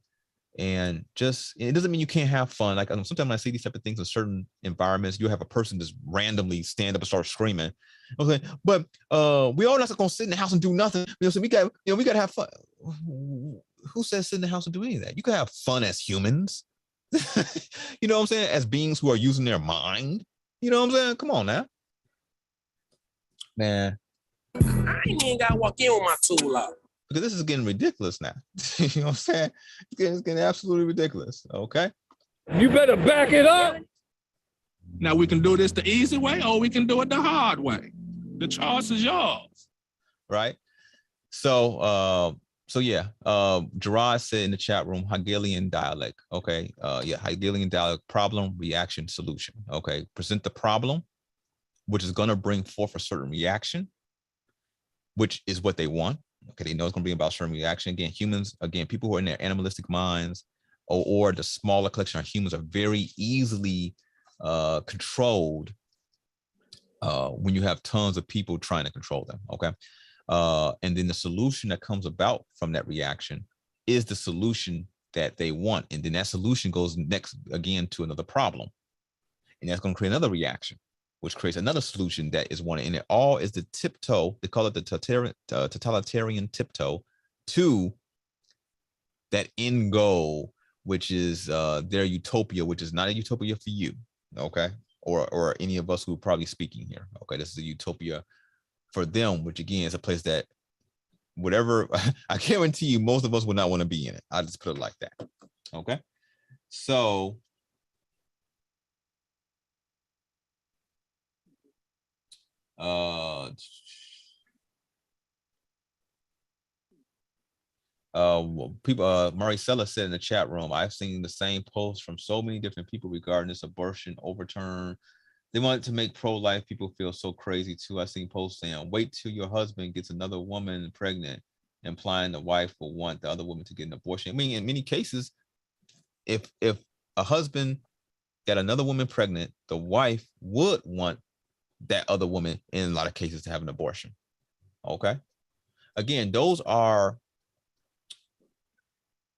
And just, it doesn't mean you can't have fun. Like sometimes when I see these type of things in certain environments, you have a person just randomly stand up and start screaming. Okay, but we all not gonna sit in the house and do nothing. So we got to have fun. Who says sit in the house and do any of that? You can have fun as humans. You know what I'm saying? As beings who are using their mind. You know what I'm saying? Come on now, man. I ain't even got to walk in with my tool out. Because this is getting ridiculous now. You know what I'm saying? It's getting absolutely ridiculous. Okay. You better back it up. Now we can do this the easy way or we can do it the hard way. The choice is yours. Right. So yeah. Gerard said in the chat room, Hegelian dialect. Okay. Yeah, Hegelian dialect, problem, reaction, solution. Okay. Present the problem, which is gonna bring forth a certain reaction, which is what they want. Okay, they know it's going to be about certain reaction. Again, humans, again, people who are in their animalistic minds or the smaller collection of humans are very easily controlled when you have tons of people trying to control them. Okay. And then the solution that comes about from that reaction is the solution that they want. And then that solution goes next again to another problem. And that's going to create another reaction, which creates another solution that is wanted. And it all is the tiptoe. They call it the totalitarian tiptoe to that end goal, which is their utopia, which is not a utopia for you, okay? Or any of us who are probably speaking here, okay? This is a utopia for them, which again is a place that whatever, I guarantee you, most of us would not want to be in it. I'll just put it like that, okay? So, people, Maricela said in the chat room, I've seen the same posts from so many different people regarding this abortion overturn. They wanted to make pro-life people feel so crazy too. I've seen posts saying, wait till your husband gets another woman pregnant, implying the wife will want the other woman to get an abortion. I mean, in many cases, if a husband got another woman pregnant, the wife would want that other woman in a lot of cases to have an abortion. Okay. Again, those are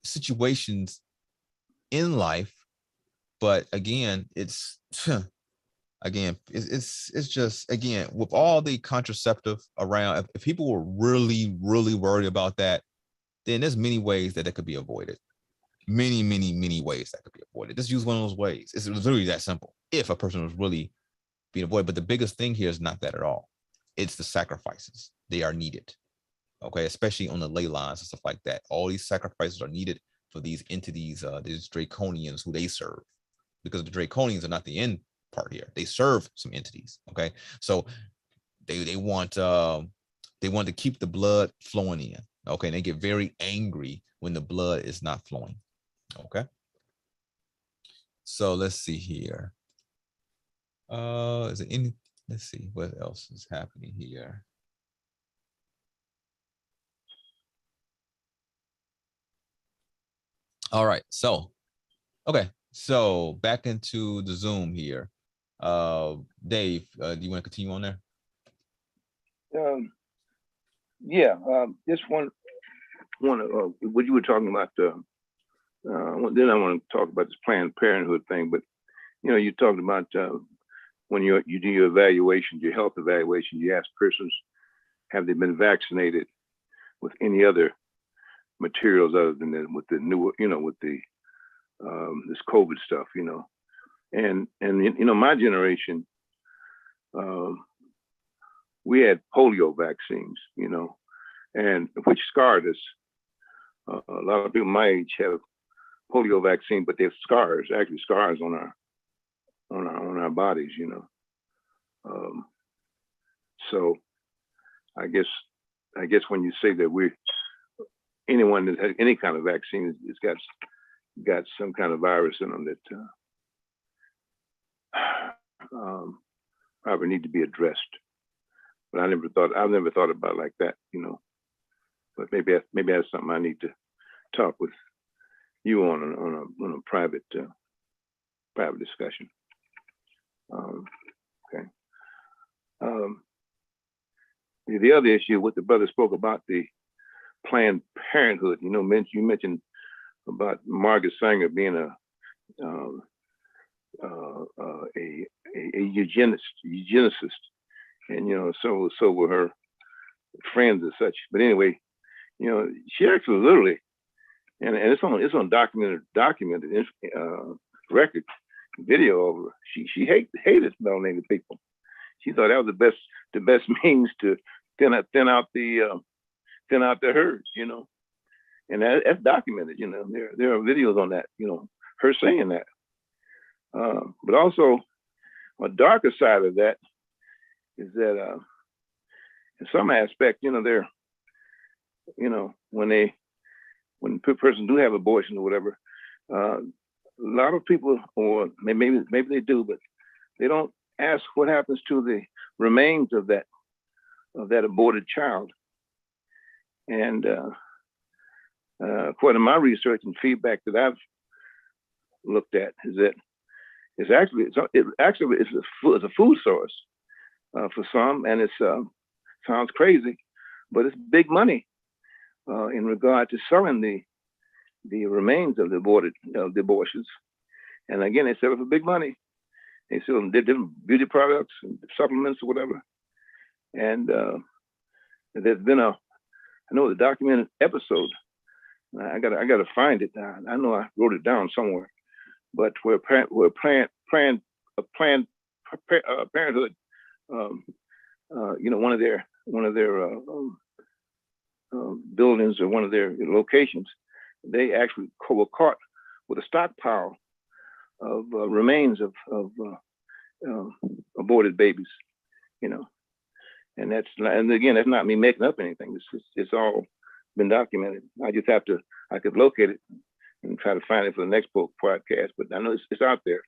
situations in life, but again, it's just, again, with all the contraceptive around, if people were really worried about that, then there's many ways that it could be avoided. Many ways that could be avoided. Just use one of those ways. It's literally that simple. If a person was really being avoided, but the biggest thing here is not that at all. It's the sacrifices. They are needed. Okay, especially on the ley lines and stuff like that. All these sacrifices are needed for these entities, these draconians who they serve, because the draconians are not the end part here. They serve some entities. Okay, so they want to keep the blood flowing in. Okay, and they get very angry when the blood is not flowing. Okay, so let's see here. Is it any? Let's see what else is happening here. All right, so okay, so back into the Zoom here. Dave, do you want to continue on there? Yeah, just one what you were talking about. Then I want to talk about this Planned Parenthood thing. But you know, you talked about when you do your evaluation, your health evaluation, you ask persons, have they been vaccinated with any other materials other than with the new, you know, with the this COVID stuff, you know, and you know, my generation, we had polio vaccines, you know, and which scarred us. A lot of people my age have polio vaccine, but they're scars, actually scars on our bodies, you know. So I guess when you say that anyone that has any kind of vaccine has got some kind of virus in them that probably need to be addressed. But I've never thought about it like that, you know. But maybe that's something I need to talk with you on a private discussion. Okay. The other issue, what the brother spoke about, the Planned Parenthood. You mentioned about Margaret Sanger being a eugenicist, and so were her friends and such. But anyway, she actually literally, and it's on documented record video of her. She hated melanated people. She thought that was the best means to thin out the herd, and that's documented. There are videos on that, her saying that. But also, a darker side of that is that in some aspect, they're, when a person do have abortion or whatever, a lot of people, or maybe they do, but they don't ask what happens to the remains of that aborted child. And according to my research and feedback that I've looked at, is that it's a food source for some, and it's sounds crazy, but it's big money in regard to selling the remains of the abortions. And again, they sell it for big money. They sell them different beauty products and supplements or whatever. And there's been I know the documented episode. I gotta find it. I know I wrote it down somewhere, but where Planned Parenthood, one of their buildings or one of their locations, they actually were caught with a stockpile of remains of aborted babies, and again, that's not me making up anything. It's all been documented. I could locate it and try to find it for the next podcast, but I know it's out there.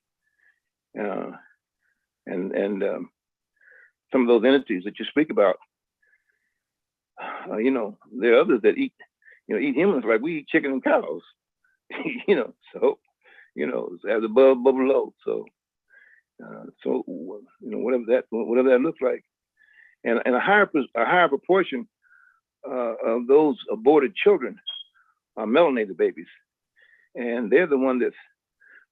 And some of those entities that you speak about, there are others that eat humans like we eat chicken and cows, so, as above, below. So, whatever that looks like. And a higher proportion of those aborted children are melanated babies. And they're the one that's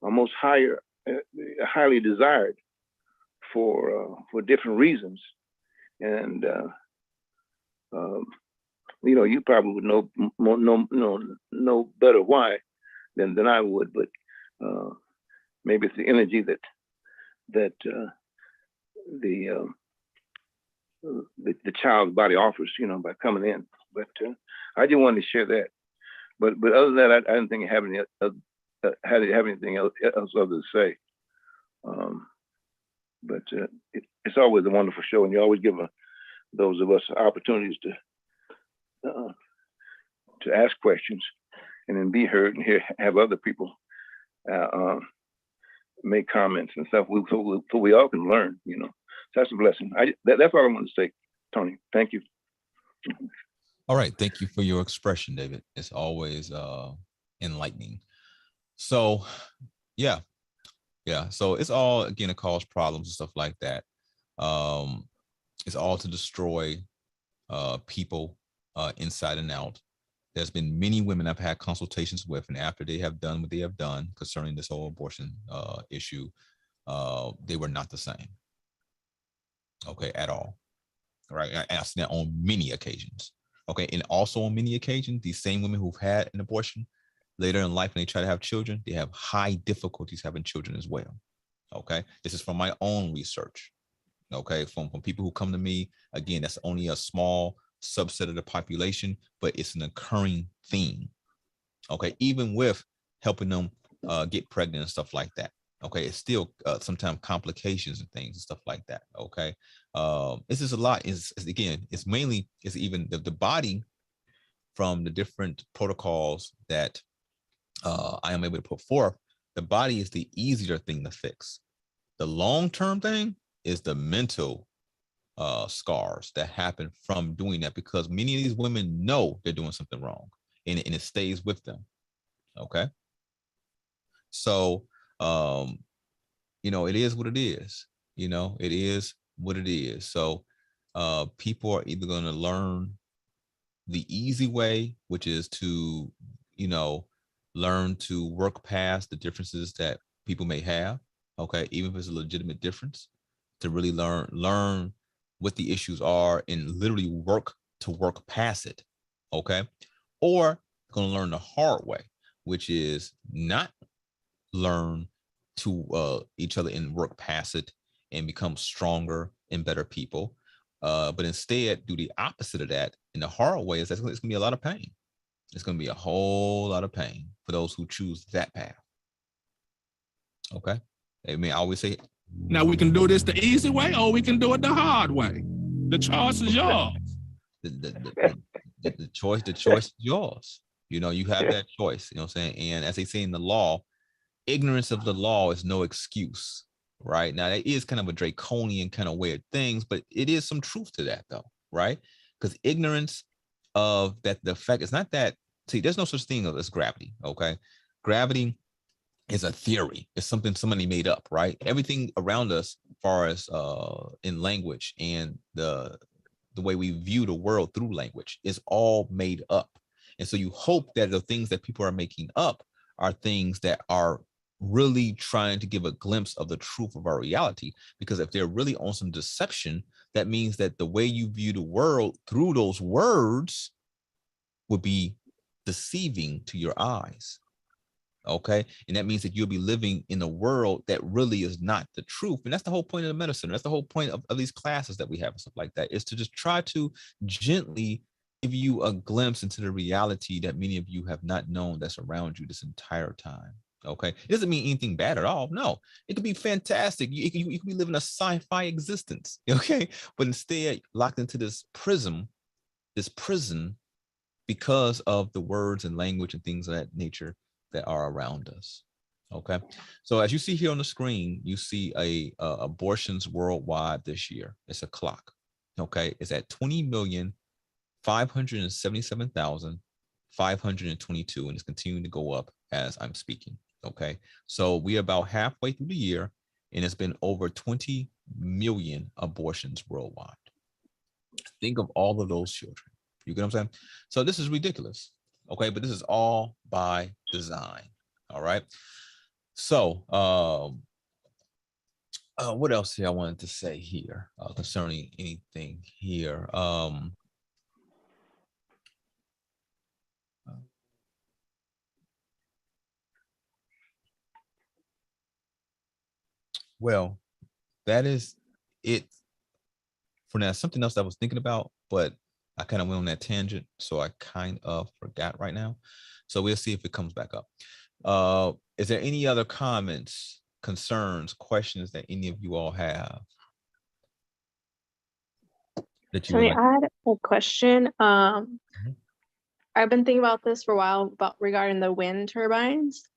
most highly desired for different reasons. And you probably would know better why than I would, but maybe it's the energy that the child's body offers, by coming in. But I just wanted to share that. But other than that, I didn't think I have anything else other to say. But it's always a wonderful show, and you always give those of us opportunities to ask questions and then be heard and have other people make comments and stuff, so we all can learn. So that's a blessing. That's all I want to say, Tony. Thank you. All right. Thank you for your expression, David. It's always enlightening. So, yeah. So it's all, again, to cause problems and stuff like that. It's all to destroy people inside and out. There's been many women I've had consultations with, and after they have done what they have done concerning this whole abortion issue, they were not the same. Okay, at all. Right. I've seen that on many occasions. Okay. And also on many occasions, these same women who've had an abortion later in life, when they try to have children, they have high difficulties having children as well. Okay. This is from my own research. Okay. From people who come to me, again, that's only a small subset of the population, but it's an occurring theme. Okay. Even with helping them get pregnant and stuff like that. Okay, it's still sometimes complications and things and stuff like that. Okay, it's just a lot. It's even the body, from the different protocols that I am able to put forth. The body is the easier thing to fix. The long-term thing is the mental scars that happen from doing that, because many of these women know they're doing something wrong, and it stays with them. Okay, So, it is what it is. It is what it is. So, people are either going to learn the easy way, which is to, learn to work past the differences that people may have. Okay, even if it's a legitimate difference, to really learn what the issues are and literally work past it. Okay, or going to learn the hard way, which is not learn to each other and work past it and become stronger and better people, but instead do the opposite of that. In the hard way is it's going to be a lot of pain. It's going to be a whole lot of pain for those who choose that path. Okay, I mean, I always say, now we can do this the easy way, or we can do it the hard way. The choice is yours. The choice is yours. You have that choice. You know what I'm saying? And as they say in the law, ignorance of the law is no excuse. Right? Now, that is kind of a draconian kind of way of things, but it is some truth to that, though, right? Because ignorance of that, the fact is not that. See, there's no such thing as gravity. Okay, gravity is a theory. It's something somebody made up, right? Everything around us, as far as in language and the way we view the world through language, is all made up. And so you hope that the things that people are making up are things that are really trying to give a glimpse of the truth of our reality. Because if they're really on some deception, that means that the way you view the world through those words would be deceiving to your eyes. Okay, and that means that you'll be living in a world that really is not the truth. And that's the whole point of the medicine. That's the whole point of these classes that we have and stuff like that, is to just try to gently give you a glimpse into the reality that many of you have not known that's around you this entire time. Okay, it doesn't mean anything bad at all. No, it could be fantastic. You could be living a sci-fi existence. Okay, but instead locked into this prison, because of the words and language and things of that nature that are around us. Okay, so as you see here on the screen, you see abortions worldwide this year. It's a clock. Okay, it's at 20,577,522, and it's continuing to go up as I'm speaking. Okay, so we're about halfway through the year, and it's been over 20 million abortions worldwide. Think of all of those children. You get what I'm saying? So this is ridiculous. Okay, but this is all by design. All right. So what else here I wanted to say here concerning anything here? Well, that is it for now. Something else I was thinking about, but I kind of went on that tangent, so I kind of forgot right now. So we'll see if it comes back up. Is there any other comments, concerns, questions that any of you all have? That you Can I add a question? I've been thinking about this for a while regarding the wind turbines.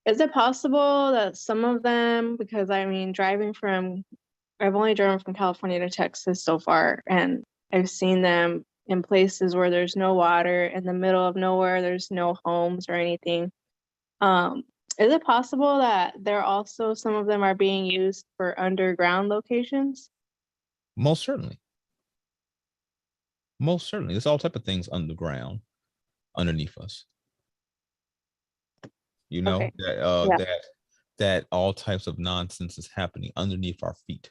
Is it possible that some of them, because I mean, I've only driven from California to Texas so far, and I've seen them in places where there's no water, in the middle of nowhere, there's no homes or anything. Is it possible that some of them are being used for underground locations? Most certainly. Most certainly. There's all type of things underground, underneath us. Okay. That all types of nonsense is happening underneath our feet.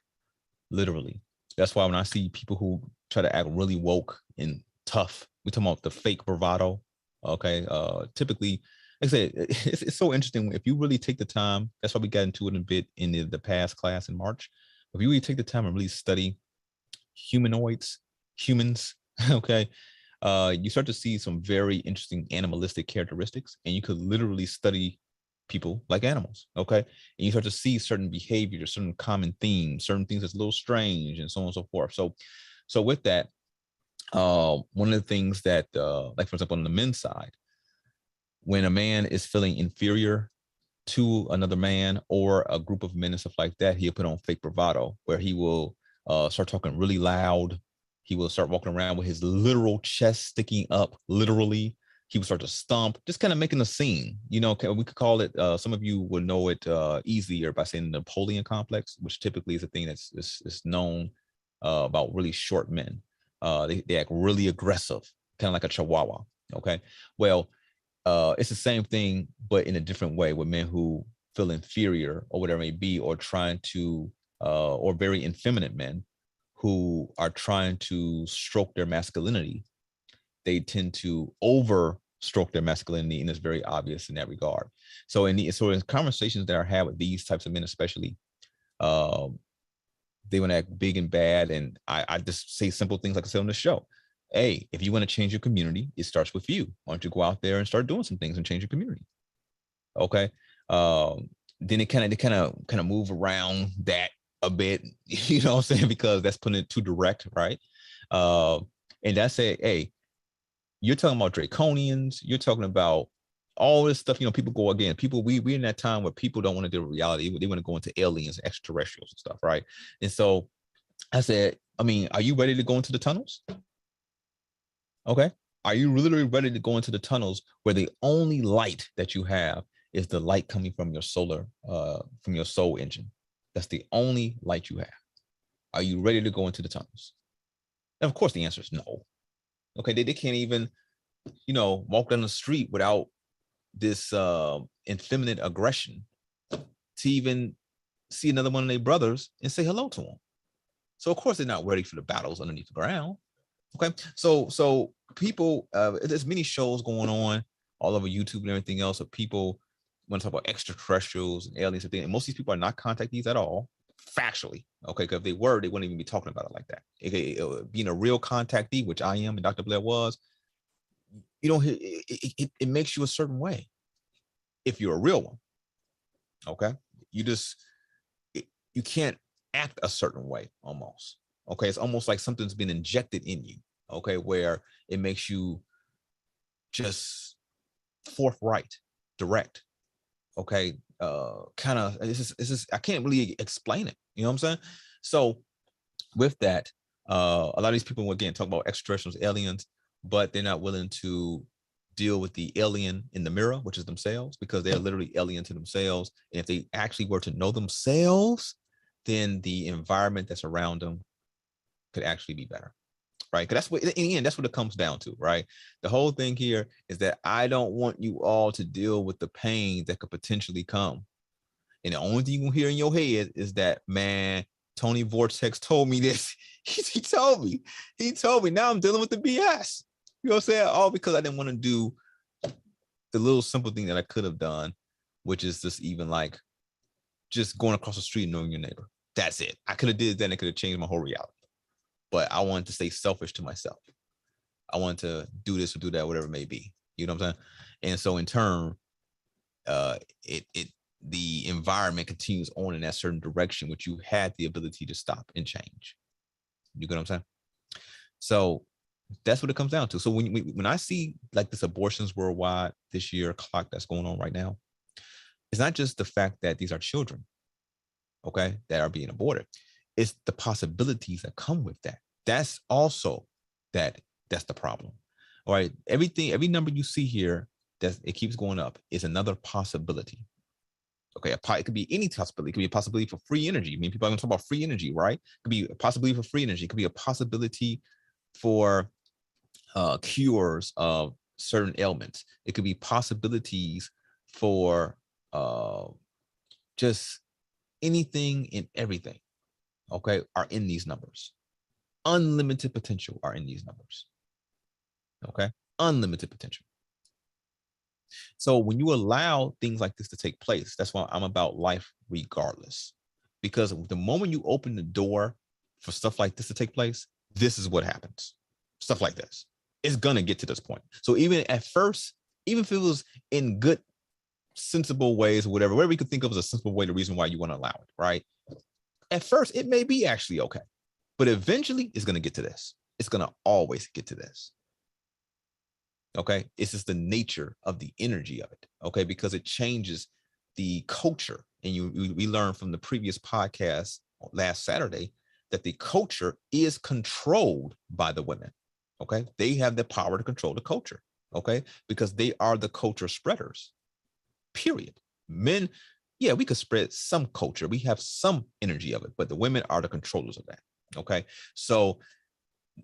Literally. That's why when I see people who try to act really woke and tough, we're talking about the fake bravado. Okay. Typically, like I said, it's so interesting. If you really take the time, that's why we got into it a bit in the past class in March. If you really take the time and really study humans, okay, you start to see some very interesting animalistic characteristics, and you could literally study people like animals, okay? And you start to see certain behaviors, certain common themes, certain things that's a little strange, and so on and so forth. So with that, one of the things that, like for example, on the men's side, when a man is feeling inferior to another man or a group of men and stuff like that, he'll put on fake bravado, where he will start talking really loud. He will start walking around with his literal chest sticking up, literally. he would start to stomp, just kind of making a scene. We could call it, some of you will know it easier by saying the Napoleon complex, which typically is a thing that's known about really short men. They act really aggressive, kind of like a chihuahua. Okay. Well, it's the same thing, but in a different way, with men who feel inferior or whatever it may be, or trying to, or very effeminate men who are trying to stroke their masculinity. They tend to over stroke their masculinity, and it's very obvious in that regard. So in conversations that are had with these types of men, especially, they want to act big and bad. And I just say simple things like I said on the show. Hey, if you want to change your community, it starts with you. Why don't you go out there and start doing some things and change your community? Okay. Then it kind of move around that a bit, you know what I'm saying? Because that's putting it too direct, right? And that's it. Hey, you're talking about draconians. You're talking about all this stuff. People go again. We're in that time where people don't want to deal with reality. They want to go into aliens, extraterrestrials and stuff, right? And so I said, are you ready to go into the tunnels? Okay. Are you literally ready to go into the tunnels where the only light that you have is the light coming from your from your soul engine? That's the only light you have. Are you ready to go into the tunnels? And of course, the answer is no. Okay, they can't even, walk down the street without this effeminate aggression to even see another one of their brothers and say hello to them. So of course they're not ready for the battles underneath the ground. Okay, so people, there's many shows going on all over YouTube and everything else of people want to talk about extraterrestrials and aliens and things. And most of these people are not contactees at all, factually. Okay, because if they were, they wouldn't even be talking about it like that. Being a real contactee, which I am and Dr. Blair was, it makes you a certain way if you're a real one. Okay, you can't act a certain way almost. Okay, it's almost like something's been injected in you. Okay, where it makes you just forthright, direct. Okay, kind of. It's just I can't really explain it. You know what I'm saying? So with that, a lot of these people again talk about extraterrestrials, aliens, but they're not willing to deal with the alien in the mirror, which is themselves, because they're literally alien to themselves. And if they actually were to know themselves, then the environment that's around them could actually be better, right? Because that's what, in the end, that's what it comes down to, right? The whole thing here is that I don't want you all to deal with the pain that could potentially come. And the only thing you can hear in your head is that, man, Tony Vortex told me this. He told me. Now I'm dealing with the BS. You know what I'm saying? All because I didn't want to do the little simple thing that I could have done, which is just even like just going across the street and knowing your neighbor. That's it. I could have did that and it could have changed my whole reality. But I wanted to stay selfish to myself. I wanted to do this or do that, whatever it may be. You know what I'm saying? And so in turn, the environment continues on in that certain direction, which you had the ability to stop and change. You get what I'm saying? So that's what it comes down to. So when I see like this abortions worldwide this year clock that's going on right now, it's not just the fact that these are children, okay, that are being aborted. It's the possibilities that come with that. That's also that's the problem. All right. Every number you see here, it keeps going up, is another possibility. Okay, it could be any possibility. It could be a possibility for free energy. I mean, people are going to talk about free energy, right? It could be a possibility for free energy. It could be a possibility for cures of certain ailments. It could be possibilities for just anything and everything. Okay, are in these numbers. Unlimited potential are in these numbers. Okay, unlimited potential. So when you allow things like this to take place, that's why I'm about life regardless. Because the moment you open the door for stuff like this to take place, this is what happens. Stuff like this. It's going to get to this point. So even at first, even if it was in good, sensible ways or whatever we could think of as a sensible way, the reason why you want to allow it, right? At first, it may be actually okay. But eventually, it's going to get to this. It's going to always get to this. Okay, it's just the nature of the energy of it. Okay, because it changes the culture, and we learned from the previous podcast last Saturday that the culture is controlled by the women. Okay, they have the power to control the culture. okay? Because they are the culture spreaders, period. Men, yeah, we could spread some culture. We have some energy of it, but the women are the controllers of that, okay? So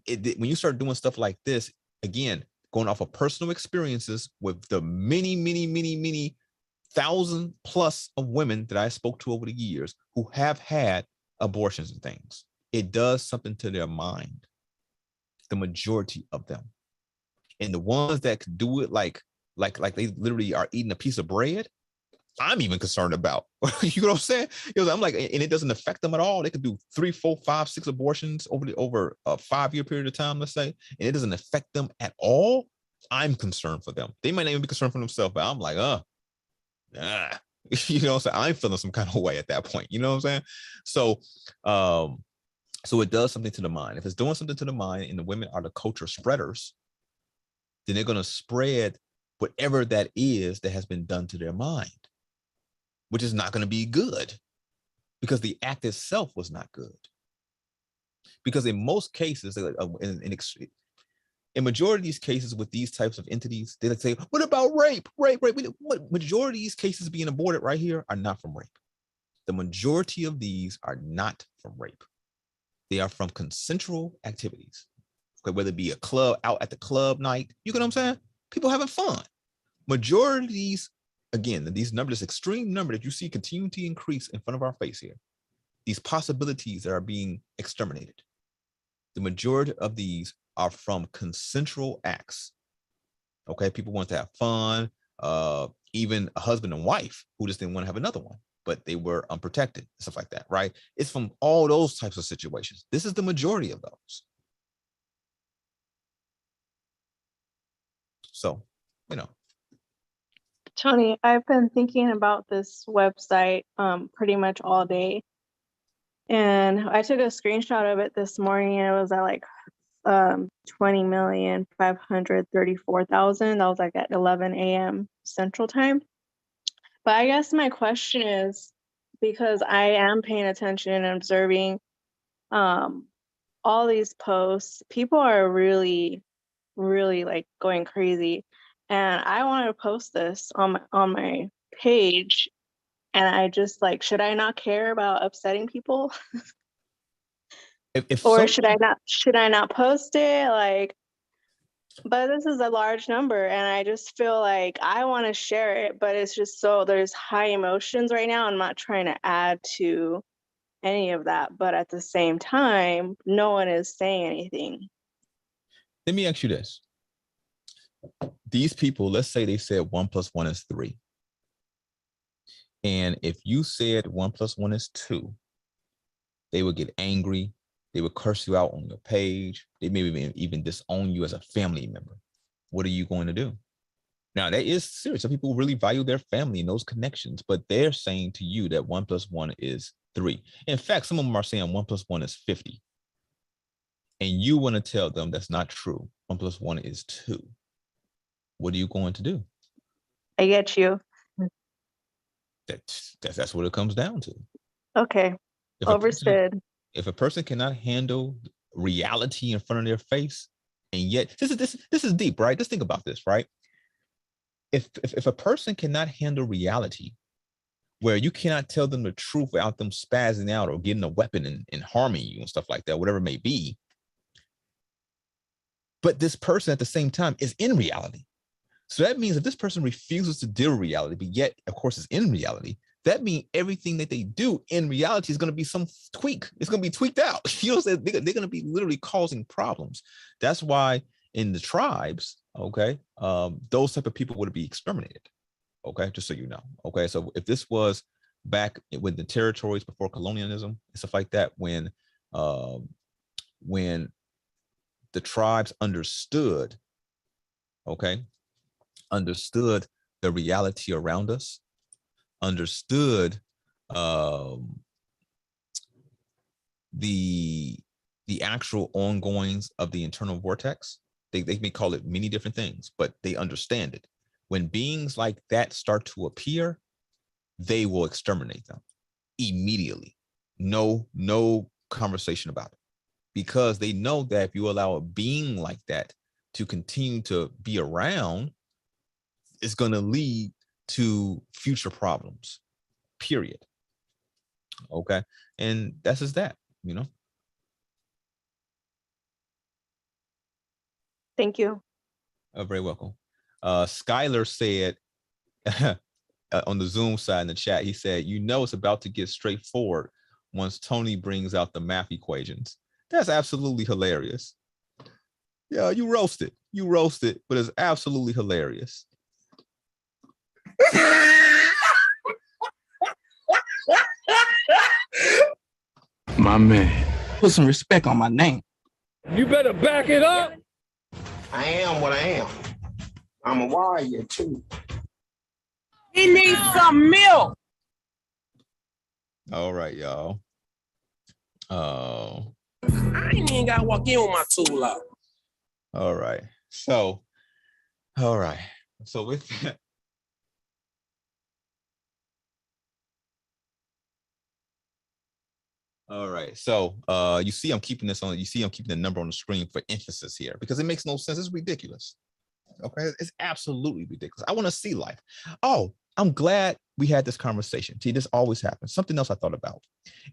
when you start doing stuff like this, again, going off of personal experiences with the many thousand plus of women that I spoke to over the years who have had abortions and things, it does something to their mind, the majority of them. And the ones that could do it like they literally are eating a piece of bread, I'm even concerned about. You know what I'm saying? I'm like, and it doesn't affect them at all. They could do 3, 4, 5, 6 abortions over a 5-year period of time, let's say, and it doesn't affect them at all. I'm concerned for them. They might not even be concerned for themselves, but I'm like, you know, so I'm feeling some kind of way at that point. You know what I'm saying? So, so it does something to the mind. If it's doing something to the mind, and the women are the culture spreaders, then they're going to spread whatever that is that has been done to their mind, which is not going to be good, because the act itself was not good. Because in most cases, in majority of these cases with these types of entities, they say, what about rape? What majority of these cases being aborted right here are not from rape. The majority of these are not from rape. They are from consensual activities. Okay, whether it be a club, out at the club night, you know what I'm saying? People having fun. Majority of these, again, these numbers, this extreme number that you see continue to increase in front of our face here, these possibilities that are being exterminated, the majority of these are from consensual acts. Okay, people want to have fun, even a husband and wife who just didn't want to have another one, but they were unprotected, stuff like that, right? It's from all those types of situations. This is the majority of those. So, you know. Tony, I've been thinking about this website pretty much all day. And I took a screenshot of it this morning, and it was at like 20,534,000. That was like at 11 a.m. Central Time. But I guess my question is, because I am paying attention and observing all these posts, people are really like going crazy, and I want to post this on my page, and I just like, should I not care about upsetting people? Or should I not post it? Like, but this is a large number, and I just feel like I want to share it, but it's just so there's high emotions right now. I'm not trying to add to any of that, but at the same time, no one is saying anything. Let me ask you this. These people, let's say they said 1 + 1 is 3. And if you said 1 + 1 is 2, they would get angry. They would curse you out on your page. They may even disown you as a family member. What are you going to do? Now, that is serious. Some people really value their family and those connections, but they're saying to you that 1 + 1 is 3. In fact, some of them are saying 1 + 1 is 50. And you want to tell them that's not true. 1 + 1 is 2. What are you going to do? I get you. That's what it comes down to. Okay. Overstood. If a person cannot handle reality in front of their face, and yet this is deep, right? Just think about this, right? If a person cannot handle reality, where you cannot tell them the truth without them spazzing out or getting a weapon and harming you and stuff like that, whatever it may be, but this person at the same time is in reality. So that means if this person refuses to deal with reality, but yet, of course, is in reality, that means everything that they do in reality is going to be some tweak. It's going to be tweaked out. You know what I'm saying? They're going to be literally causing problems. That's why in the tribes, okay, those type of people would be exterminated. Okay, just so you know. Okay, so if this was back with the territories before colonialism and stuff like that, when the tribes understood, okay, understood the reality around us, understood the actual ongoings of the internal vortex. They may call it many different things, but they understand it. When beings like that start to appear, they will exterminate them immediately. No conversation about it, because they know that if you allow a being like that to continue to be around is going to lead to future problems, period. Okay. And that's just that, you know. Thank you. Very welcome. Skylar said on the Zoom side in the chat, he said, you know, it's about to get straightforward once Tony brings out the math equations. That's absolutely hilarious. Yeah, you roasted, but it's absolutely hilarious. My man, put some respect on my name. You better back it up. I am what I am. I'm a warrior too. He needs some milk. All right, y'all. I ain't even gotta walk in with my tool out. All right. So, all right. So with that, all right. So you see I'm keeping this on, you see I'm keeping the number on the screen for emphasis here because it makes no sense. It's ridiculous. Okay. It's absolutely ridiculous. I want to see life. Oh, I'm glad we had this conversation. See, this always happens. Something else I thought about.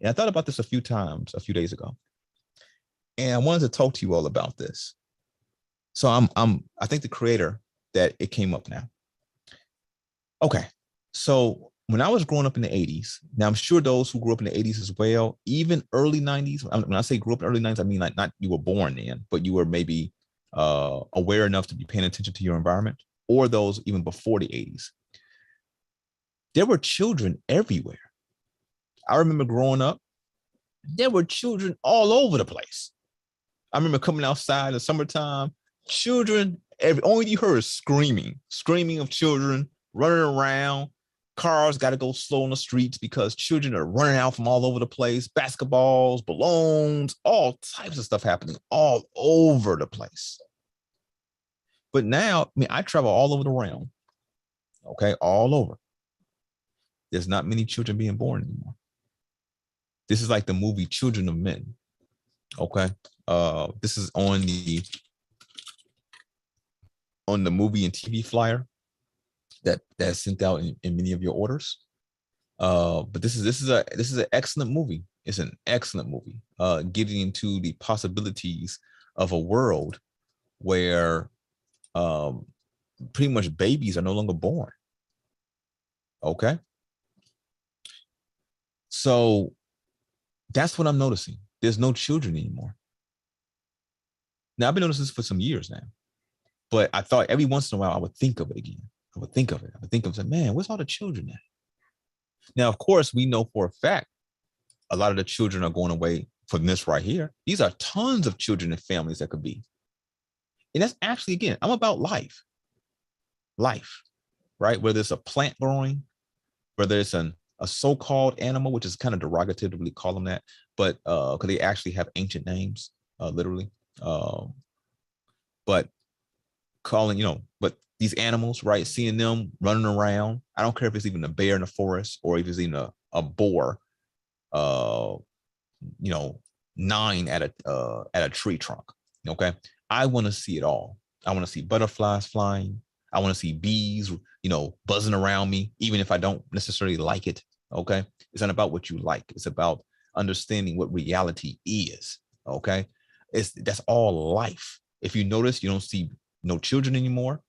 And I thought about this a few times a few days ago. And I wanted to talk to you all about this. So I think the creator that it came up now. Okay. So when I was growing up in the 80s, now I'm sure those who grew up in the 80s as well, even early 90s, when I say grew up in the early 90s, I mean like not you were born then, but you were maybe aware enough to be paying attention to your environment, or those even before the 80s. There were children everywhere. I remember growing up, there were children all over the place. I remember coming outside in the summertime, children, only you heard is screaming of children running around. Cars got to go slow on the streets because children are running out from all over the place. Basketballs, balloons, all types of stuff happening all over the place. But now, I mean, I travel all over the realm. Okay, all over. There's not many children being born anymore. This is like the movie Children of Men. Okay, this is on the movie and TV flyer that's sent out in many of your orders. But this is an excellent movie. It's an excellent movie, getting into the possibilities of a world where pretty much babies are no longer born. Okay. So that's what I'm noticing. There's no children anymore. Now, I've been noticing this for some years now, but I thought every once in a while I would think of it again. I would think of it, man, where's all the children at? Now, of course, we know for a fact a lot of the children are going away from this right here. These are tons of children and families that could be. And that's actually, again, I'm about life, right? Whether it's a plant growing, whether it's a so-called animal, which is kind of derogatively call them that, but because they actually have ancient names, literally. But calling, but these animals, right? Seeing them running around. I don't care if it's even a bear in the forest or if it's even a boar, 9 at a tree trunk. Okay. I want to see it all. I want to see butterflies flying. I want to see bees, buzzing around me, even if I don't necessarily like it. Okay. It's not about what you like. It's about understanding what reality is. Okay. That's all life. If you notice, you don't see no children anymore.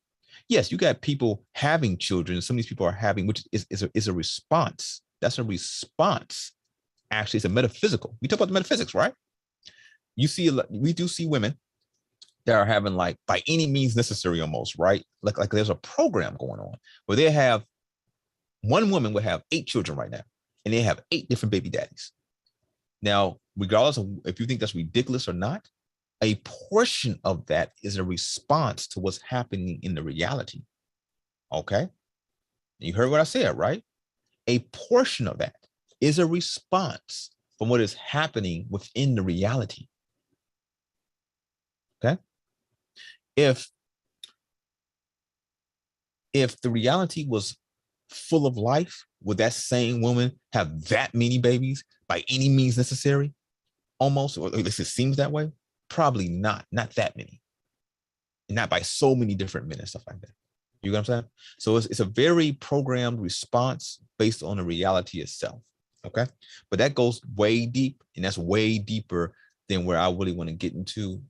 Yes, you got people having children. Some of these people are having, which is a response. That's a response. Actually, it's a metaphysical. We talk about the metaphysics, right? We do see women that are having, like, by any means necessary almost, right? Like there's a program going on where they have, one woman would have 8 children right now, and they have 8 different baby daddies. Now, regardless of if you think that's ridiculous or not, a portion of that is a response to what's happening in the reality. Okay. You heard what I said, right? A portion of that is a response from what is happening within the reality. Okay. If the reality was full of life, would that same woman have that many babies by any means necessary? Almost, or at least it seems that way. Probably not that many. not by so many different men and stuff like that. You get what I'm saying? So it's a very programmed response based on the reality itself. Okay. But that goes way deep, and that's way deeper than where I really want to get into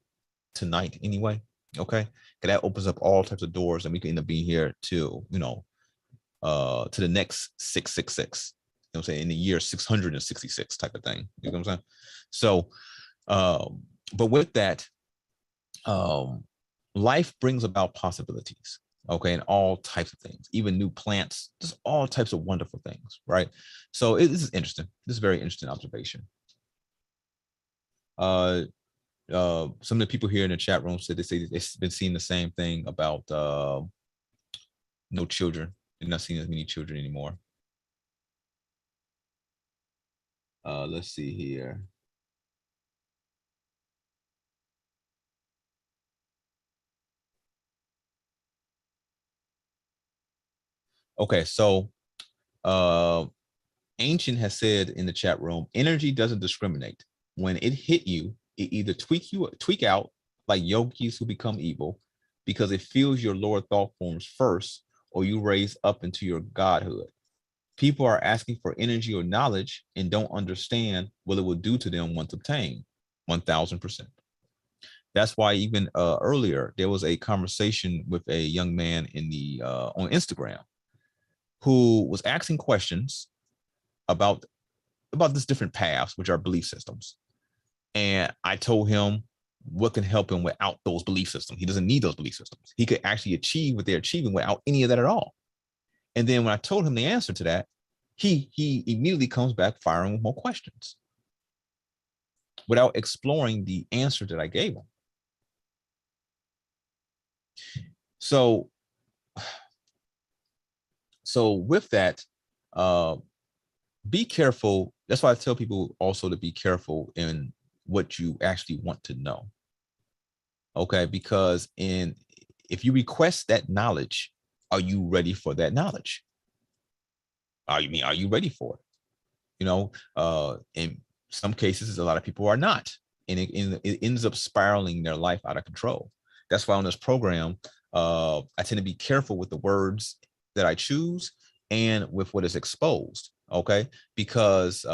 tonight anyway. Okay. Because that opens up all types of doors, and we can end up being here till, to the next 666. You know what I'm saying? In the year 666 type of thing. You know what I'm saying? So, but with that, life brings about possibilities. Okay, and all types of things, even new plants, just all types of wonderful things, right? So this is interesting. This is a very interesting observation. Some of the people here in the chat room said they've been seeing the same thing about no children. They're not seeing as many children anymore. Let's see here. Okay, so Ancient has said in the chat room, energy doesn't discriminate. When it hit you, it either tweak out like yogis who become evil because it feels your lower thought forms first, or you raise up into your godhood. People are asking for energy or knowledge and don't understand what it will do to them once obtained. 1000%. That's why even earlier there was a conversation with a young man in the on Instagram who was asking questions about this different paths, which are belief systems. And I told him what can help him without those belief systems. He doesn't need those belief systems. He could actually achieve what they're achieving without any of that at all. And then when I told him the answer to that, he immediately comes back firing with more questions without exploring the answer that I gave him. So with that, be careful. That's why I tell people also to be careful in what you actually want to know. Okay, because if you request that knowledge, are you ready for that knowledge? Are you ready for it? In some cases, a lot of people are not, and it ends up spiraling their life out of control. That's why on this program, I tend to be careful with the words that I choose and with what is exposed. Okay, because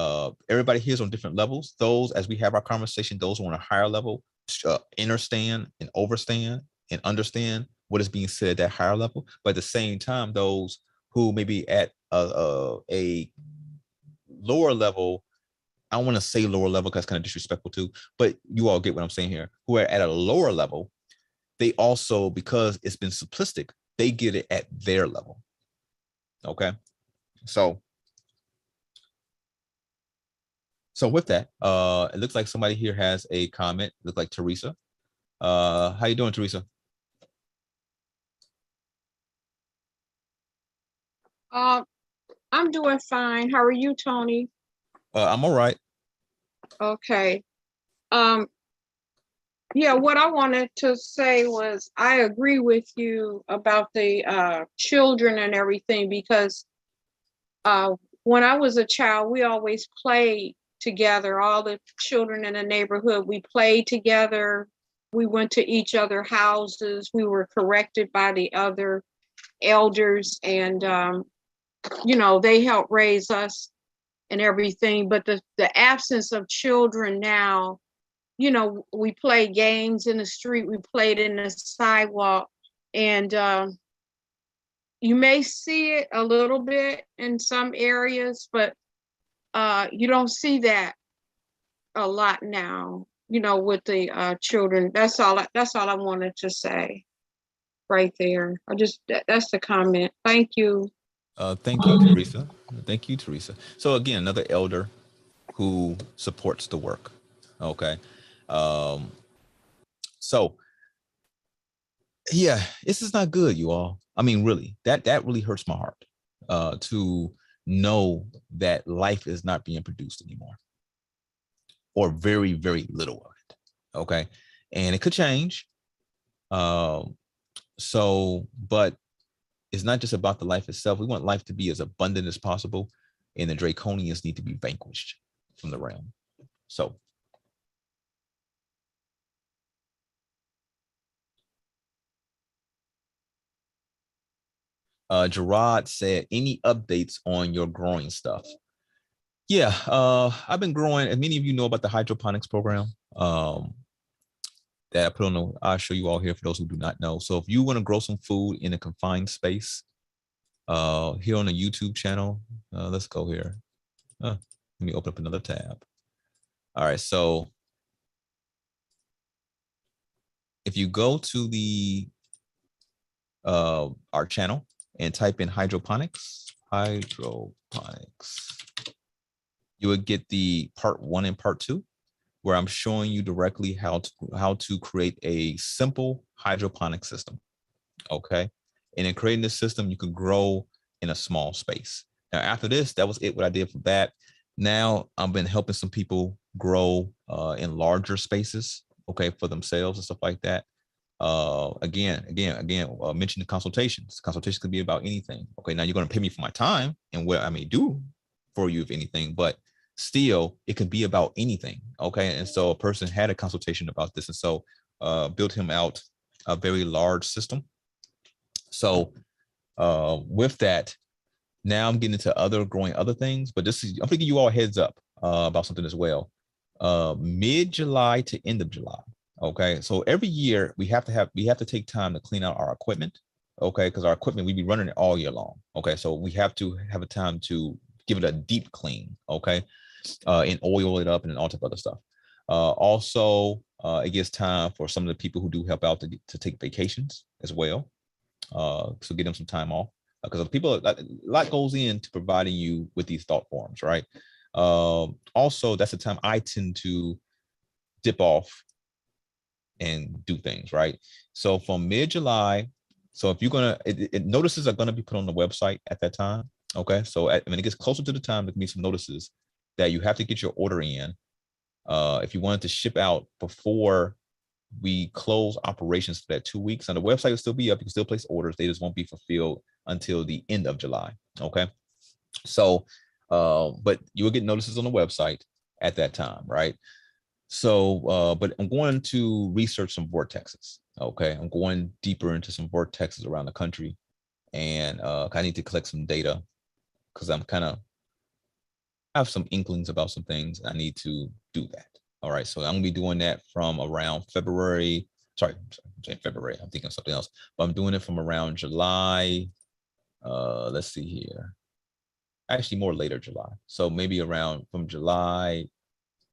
everybody here is on different levels. Those, as we have our conversation, those who are on a higher level understand and overstand and understand what is being said at that higher level. But at the same time, those who may be at a lower level, I don't want to say lower level because it's kind of disrespectful too, but you all get what I'm saying here, who are at a lower level, they also, because it's been simplistic, they get it at their level. Okay, so with that, it looks like somebody here has a comment. Look like Teresa. How you doing, Teresa? I'm doing fine. How are you, Tony? I'm all right. Okay. Yeah, what I wanted to say was I agree with you about the children and everything, because when I was a child, we always played together. All the children in the neighborhood, we played together. We went to each other's houses. We were corrected by the other elders, and they helped raise us and everything. But the absence of children now, we play games in the street, we played in the sidewalk, and you may see it a little bit in some areas, but you don't see that a lot now, with the children. That's all I wanted to say right there. That's the comment. Thank you. Thank you, Teresa. Thank you, Teresa. So again, another elder who supports the work. Okay. So yeah, this is not good, you all. I mean, really, that really hurts my heart to know that life is not being produced anymore, or very, very little of it. Okay. And it could change. But it's not just about the life itself. We want life to be as abundant as possible, and the draconians need to be vanquished from the realm. So Gerard said, any updates on your growing stuff? Yeah, I've been growing, and many of you know about the hydroponics program that I put on the, I'll show you all here for those who do not know. So if you want to grow some food in a confined space, here on the YouTube channel, let's go here. Let me open up another tab. All right, so if you go to the our channel and type in hydroponics, you would get the part 1 and part 2, where I'm showing you directly how to create a simple hydroponic system. Okay, and in creating this system, you could grow in a small space. Now, after this, that was it. What I did for that. Now I've been helping some people grow in larger spaces, okay, for themselves and stuff like that. Again, mention the consultations. Consultations could be about anything. Okay, now you're going to pay me for my time and what I may do for you, if anything, but still, it could be about anything. Okay, and so a person had a consultation about this, and so built him out a very large system. So with that, now I'm getting into growing other things, but this is, I'm giving you all a heads up about something as well. Mid-July to end of July. Okay, so every year we have to take time to clean out our equipment. Okay, because our equipment, we be running it all year long. Okay, so we have to have a time to give it a deep clean. Okay, and oil it up and all type of other stuff. Also, it gives time for some of the people who do help out to take vacations as well. So get them some time off, because people, a lot goes into providing you with these thought forms, right? Also, that's the time I tend to dip off and do things, right? So from mid-July, so if you're gonna, notices are gonna be put on the website at that time. Okay, so when it gets closer to the time, there can be some notices that you have to get your order in. If you wanted to ship out before we close operations for that 2 weeks, and the website will still be up. You can still place orders. They just won't be fulfilled until the end of July. Okay, so but you will get notices on the website at that time, right? So, but I'm going to research some vortexes. Okay, I'm going deeper into some vortexes around the country, and I need to collect some data because I'm I have some inklings about some things. I need to do that. All right, so I'm gonna be doing that from around February. Sorry, February. I'm thinking of something else, but I'm doing it from around July. Let's see here. Actually, more later July. So maybe around from July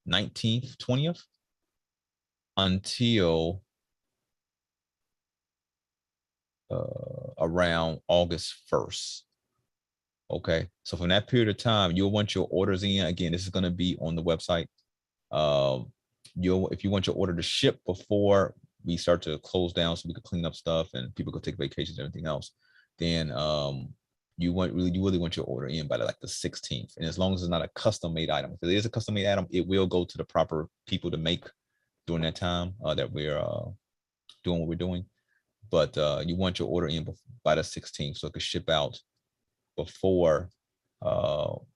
19th, 20th until around August 1st. Okay, so from that period of time, you'll want your orders in. Again, this is going to be on the website. If you want your order to ship before we start to close down, so we can clean up stuff and people could take vacations and everything else, then you really want your order in by like the 16th. And as long as it's not a custom made item, if it is a custom made item, it will go to the proper people to make during that time that we're doing what we're doing. But you want your order in by the 16th, so it could ship out before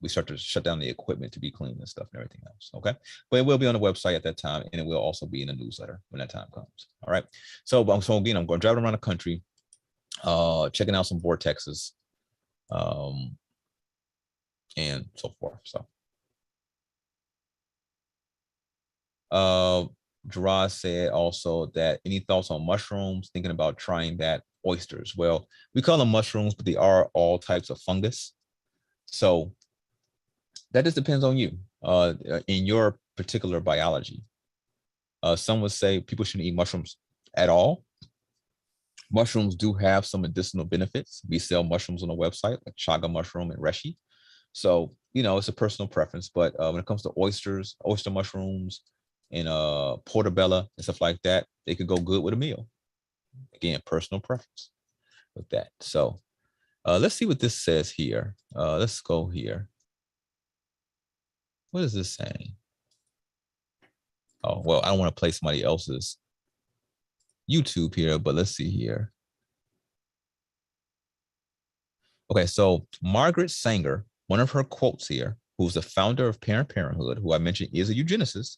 we start to shut down the equipment to be cleaned and stuff and everything else. Okay, but it will be on the website at that time, and it will also be in the newsletter when that time comes. All right, so again, I'm going driving around the country, checking out some vortexes, and so forth. So Gerard said also that any thoughts on mushrooms, thinking about trying that. Oysters, well, we call them mushrooms, but they are all types of fungus. So that just depends on you in your particular biology. Some would say people shouldn't eat mushrooms at all. Mushrooms do have some medicinal benefits. We sell mushrooms on the website, like chaga mushroom and reishi. So, it's a personal preference. But when it comes to oysters, oyster mushrooms, and portobello and stuff like that, they could go good with a meal. Again, personal preference with that. So let's see what this says here. Let's go here. What is this saying? Oh, well, I don't want to play somebody else's YouTube here, but let's see here. Okay, so Margaret Sanger, one of her quotes here, who's the founder of Planned Parenthood, who I mentioned is a eugenicist,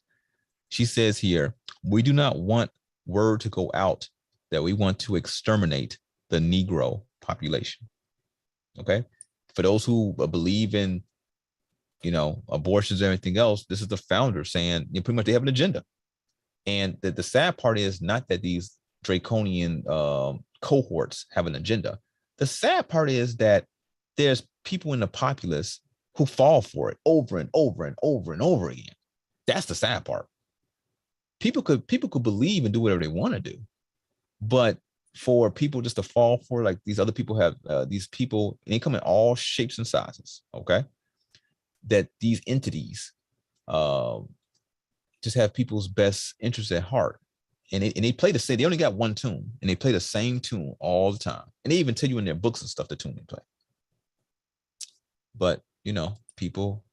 she says here, we do not want word to go out that we want to exterminate the Negro population. Okay. For those who believe in, you know, abortions and everything else, this is the founder saying, you know, pretty much they have an agenda. And the sad part is not that these draconian cohorts have an agenda. The sad part is that there's people in the populace who fall for it over and over and over and over again. That's the sad part. People could believe and do whatever they want to do, but for people just to fall for, like, these other people have these people, and they come in all shapes and sizes. Okay, that these entities just have people's best interests at heart, and they play the same. They only got one tune, and they play the same tune all the time, and they even tell you in their books and stuff the tune they play. But you know, people,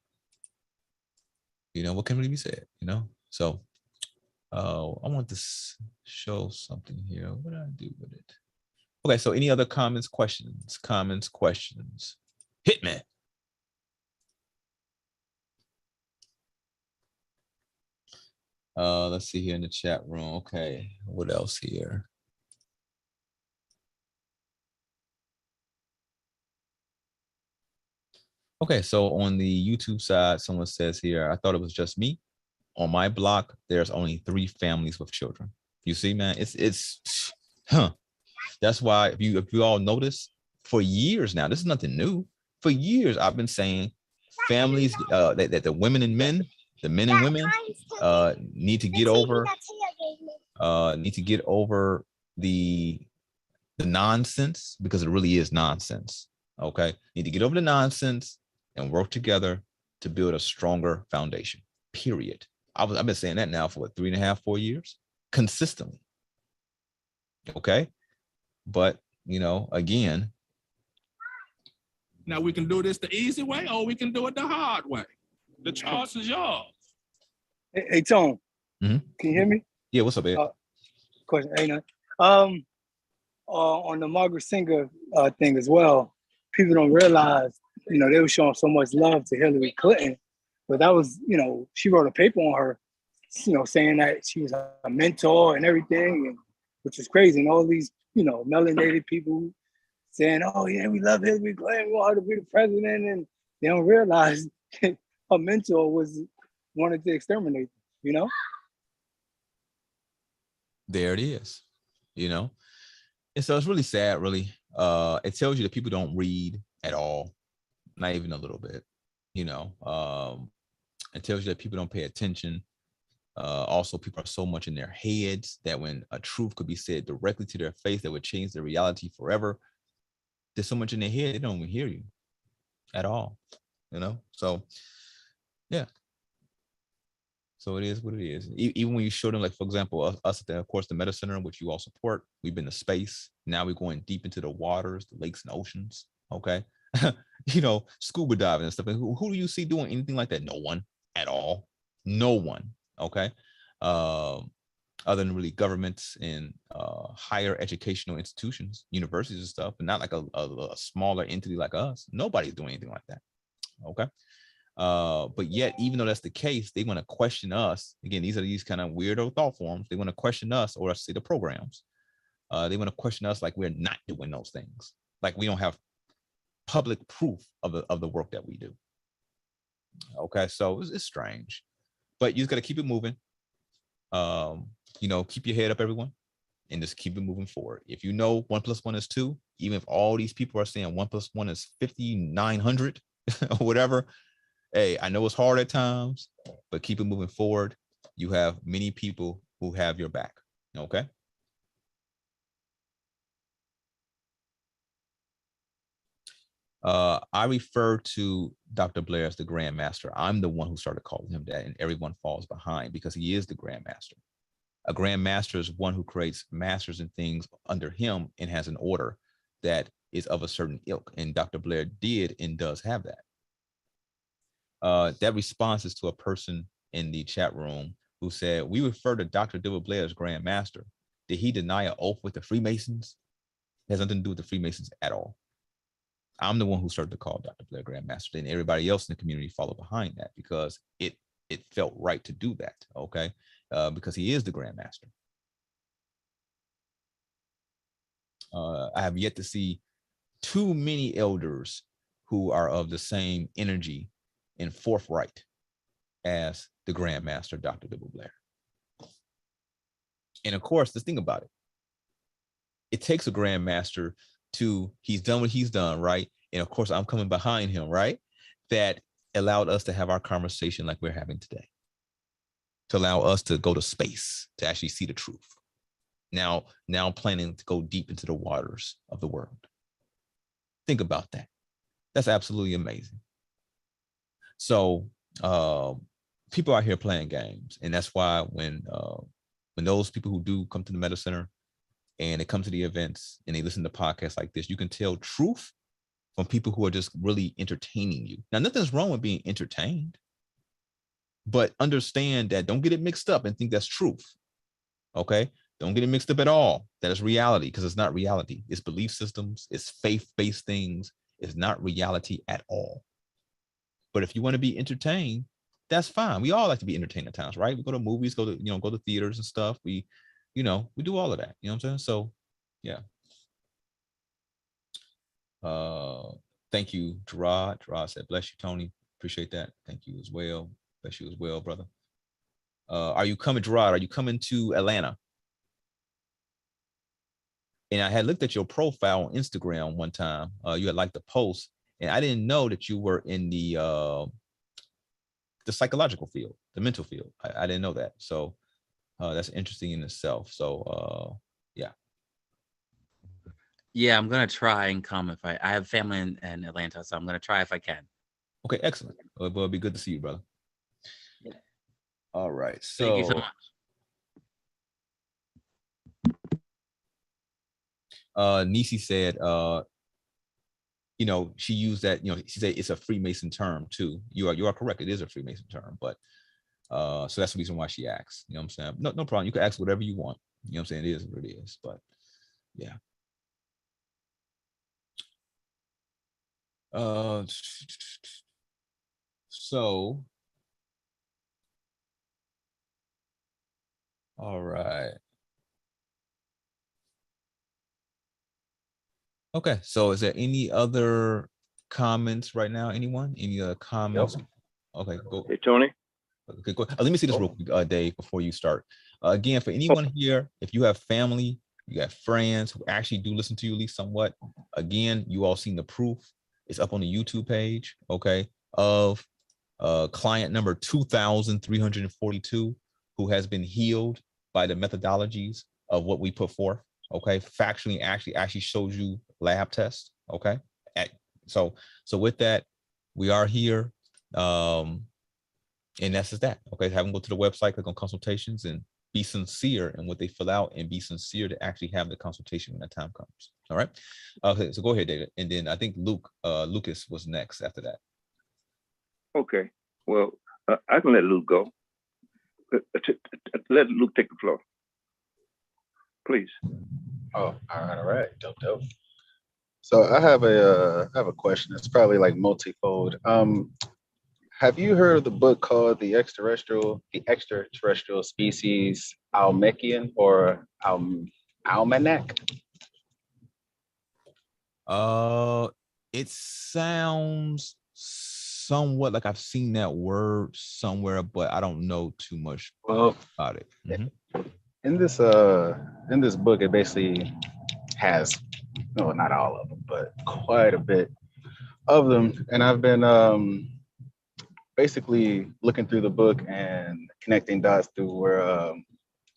you know, what can really be said, you know? So I want to show something here. What do I do with it? Okay, so any other comments, questions? Hit me. Let's see here in the chat room. Okay, what else here? Okay, so on the YouTube side, someone says here, I thought it was just me. On my block, there's only 3 families with children. You see, man, it's that's why if you all notice, for years now, this is nothing new. For years, I've been saying families that the women and men, the men and women need to get over the nonsense, because it really is nonsense. Okay, need to get over the nonsense and work together to build a stronger foundation. Period. I've been saying that now for what, 3.5, 4 years, consistently. Okay, but you know, again, now we can do this the easy way, or we can do it the hard way. The choice is yours. Hey Tone, can you hear me? Yeah, what's up, Ed? Question. Hey, on the Margaret Singer thing as well, people don't realize, you know, they were showing so much love to Hillary Clinton, but that was, you know, she wrote a paper on her, you know, saying that she was a mentor and everything, and which is crazy. And all these, you know, melanated people saying, oh yeah, we love Hillary Clinton, we want her to be the president, and they don't realize her mentor wanted to exterminate them, you know? There it is, you know? And so it's really sad, really. It tells you that people don't read at all, not even a little bit, you know? It tells you that people don't pay attention. Also, people are so much in their heads that when a truth could be said directly to their face that would change their reality forever, there's so much in their head, they don't even hear you at all, you know? So, yeah. So it is what it is. Even when you show them, like, for example, us at the, of course, the Meta Center, which you all support, we've been to space. Now we're going deep into the waters, the lakes and oceans. Okay. You know, scuba diving and stuff. And who do you see doing anything like that? No one at all. No one. Okay. Other than really governments and higher educational institutions, universities and stuff, but not like a smaller entity like us. Nobody's doing anything like that. Okay. But yet, even though that's the case, they want to question us. Again, these are these kind of weirdo thought forms. They want to question us, or I say the programs. They want to question us like we're not doing those things, like we don't have public proof of the work that we do. Okay, so it's strange, but you just got to keep it moving. You know, keep your head up, everyone, and just keep it moving forward. If you know 1 + 1 is 2, even if all these people are saying 1 + 1 is 5,900 or whatever. Hey, I know it's hard at times, but keep it moving forward. You have many people who have your back. Okay. I refer to Dr. Blair as the Grand Master. I'm the one who started calling him that, and everyone falls behind because he is the Grand Master. A Grand Master is one who creates masters and things under him and has an order that is of a certain ilk. And Dr. Blair did and does have that. That response is to a person in the chat room who said, we refer to Dr. David Blair as Grand Master. Did he deny an oath with the Freemasons? It has nothing to do with the Freemasons at all. I'm the one who started to call Dr. Blair Grand Master, and everybody else in the community followed behind that because it felt right to do that, okay? Because he is the Grand Master. I have yet to see too many elders who are of the same energy and forthright as the Grand Master, Dr. Bill Blair. And of course, let's think about it. It takes a Grand Master he's done what he's done, right? And of course, I'm coming behind him, right? That allowed us to have our conversation like we're having today, to allow us to go to space, to actually see the truth. Now planning to go deep into the waters of the world. Think about that. That's absolutely amazing. So people out here playing games, and that's why when those people who do come to the Meta Center and they come to the events and they listen to podcasts like this, you can tell truth from people who are just really entertaining you. Now, nothing's wrong with being entertained, but understand that don't get it mixed up and think that's truth. Okay? Don't get it mixed up at all. That is reality, because it's not reality. It's belief systems, it's faith-based things. It's not reality at all. But if you want to be entertained, that's fine. We all like to be entertained at times, right? We go to movies, go to theaters and stuff. We do all of that. You know what I'm saying? So, yeah. Thank you, Gerard. Gerard said, bless you, Tony. Appreciate that. Thank you as well. Bless you as well, brother. Are you coming, Gerard? Are you coming to Atlanta? And I had looked at your profile on Instagram one time. You had liked the post, and I didn't know that you were in the psychological field, the mental field. I didn't know that. So that's interesting in itself. So yeah. Yeah, I'm gonna try and come if I have family in Atlanta, so I'm gonna try if I can. Okay, excellent. Well, it'll be good to see you, brother. Yeah. All right. So Thank you so much. Nisi said, she used that, she said it's a Freemason term too. You are correct. It is a Freemason term, but so that's the reason why she asked. You know what I'm saying? No problem. You can ask whatever you want. You know what I'm saying? It is what it is. But yeah. So all right. Okay, so is there any other comments right now? Anyone? Any other comments? Yep. Okay, go. Hey, Tony. Okay, go. Let me see this real quick, Dave, before you start. Again, for anyone here, if you have family, you have friends who actually do listen to you at least somewhat, again, you all seen the proof. It's up on the YouTube page, okay, of client number 2,342 who has been healed by the methodologies of what we put forth. Okay, factually actually shows you lab tests. Okay, so with that, we are here, and that's just that. Okay, have them go to the website, click on consultations, and be sincere in what they fill out, and be sincere to actually have the consultation when that time comes. All right. Okay, so go ahead, David, and then I think Lucas was next after that. Okay. Well, I can let Luke go. Let Luke take the floor, please. Oh, all right, dope. So I have a question. It's probably like multifold. Have you heard of the book called The Extraterrestrial Species Almecian or Almanac? It sounds somewhat like I've seen that word somewhere, but I don't know too much about it. Mm-hmm. In this book, it basically has, no, not all of them, but quite a bit of them. And I've been basically looking through the book and connecting dots through where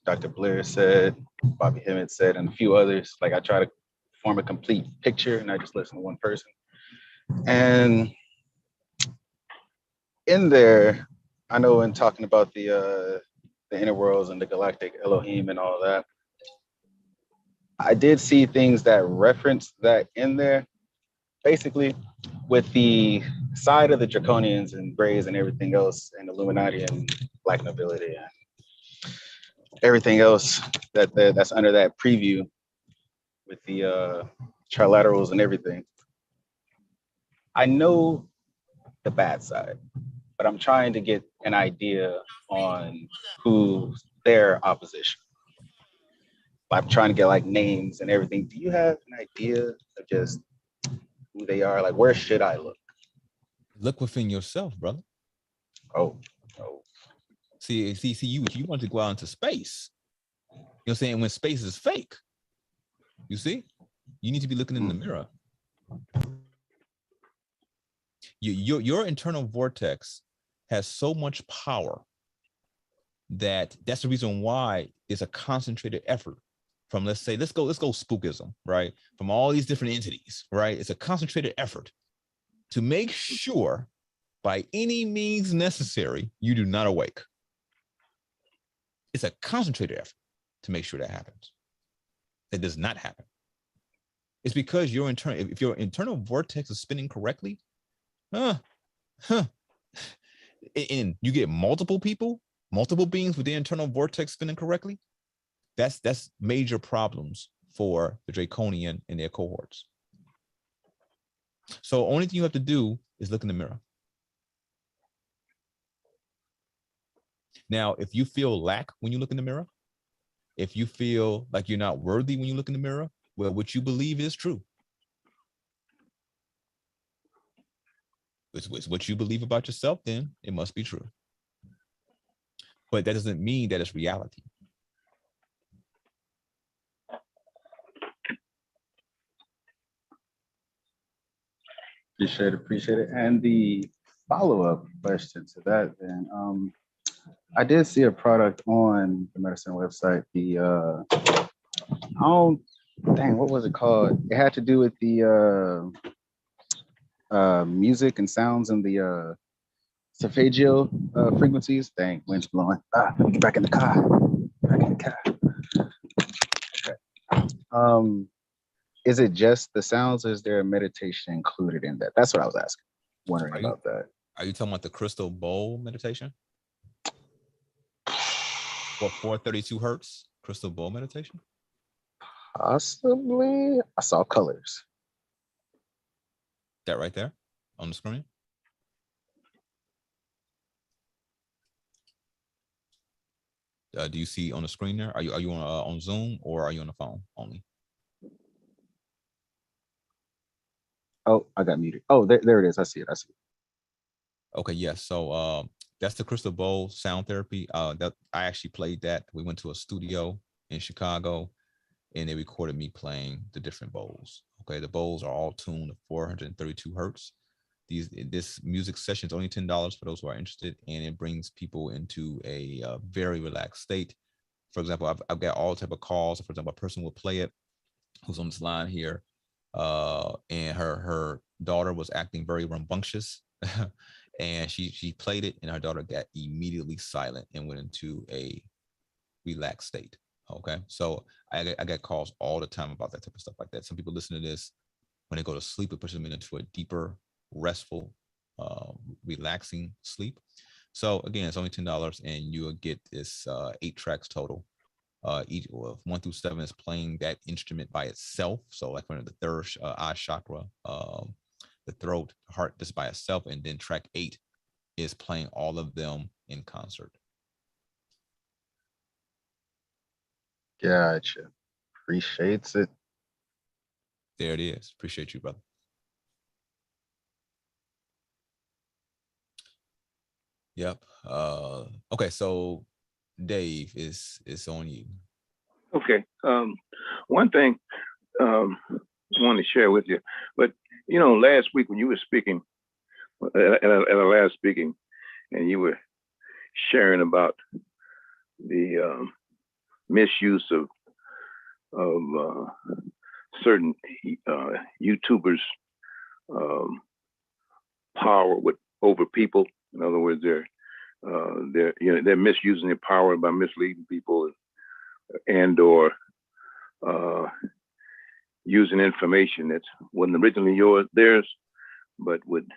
Dr. Blair said, Bobby Hemmett said, and a few others. Like I try to form a complete picture and I just listen to one person. And in there, I know in talking about the inner worlds and the galactic Elohim and all that, I did see things that reference that in there, basically with the side of the Draconians and Greys and everything else, and Illuminati and Black Nobility and everything else that's under that preview with the trilaterals and everything. I know the bad side, but I'm trying to get an idea on who's their opposition. I'm trying to get like names and everything. Do you have an idea of just who they are? Like, where should I look? Look within yourself, brother. Oh. See, you want to go out into space. You know what I'm saying? When space is fake, you see, you need to be looking in the mirror. Your internal vortex has so much power that's the reason why it's a concentrated effort from, let's go spookism, right? From all these different entities, right? It's a concentrated effort to make sure by any means necessary, you do not awake. It's a concentrated effort to make sure that happens. That does not happen. It's because if your internal vortex is spinning correctly, and you get multiple beings with the internal vortex spinning correctly, that's major problems for the Draconian and their cohorts. So only thing you have to do is look in the mirror. Now, if you feel lack when you look in the mirror, if you feel like you're not worthy when you look in the mirror, well, what you believe is true. It's what you believe about yourself, then it must be true. But that doesn't mean that it's reality. Appreciate it. And the follow-up question to that, then, I did see a product on the medicine website. What was it called? It had to do with the music and sounds and the solfeggio frequencies. Dang, wind's blowing. Let me get back in the car. Okay. Is it just the sounds, or is there a meditation included in that? That's what I was asking, wondering about that. Are you talking about the crystal bowl meditation? What, 432 hertz crystal bowl meditation? Possibly. I saw colors. That right there on the screen? Do you see on the screen there? Are you on Zoom, or are you on the phone only? Oh, I got muted. Oh, there it is. I see it. Okay, yes. So that's the crystal bowl sound therapy. That I actually played that. We went to a studio in Chicago, and they recorded me playing the different bowls. Okay, the bowls are all tuned to 432 hertz. This music session is only $10 for those who are interested, and it brings people into a very relaxed state. For example, I've got all type of calls. For example, a person will play it who's on this line here, and her daughter was acting very rambunctious. And she played it, and her daughter got immediately silent and went into a relaxed state. Okay, so I get calls all the time about that type of stuff like that. Some people listen to this when they go to sleep. It pushes them into a deeper, restful, relaxing sleep. So again, it's only $10, and you'll get this 8 tracks total. Each 1 through 7 is playing that instrument by itself. So like for the third eye chakra, the throat, heart, just by itself, and then track 8 is playing all of them in concert. Gotcha. Appreciates it. There it is. Appreciate you, brother. Yep. Okay, so Dave, is on you. Okay. One thing I want to share with you, but last week when you were speaking at our last speaking, and you were sharing about the misuse of certain YouTubers' power over people. In other words, they're misusing their power by misleading people and/or using information that wasn't originally theirs, but would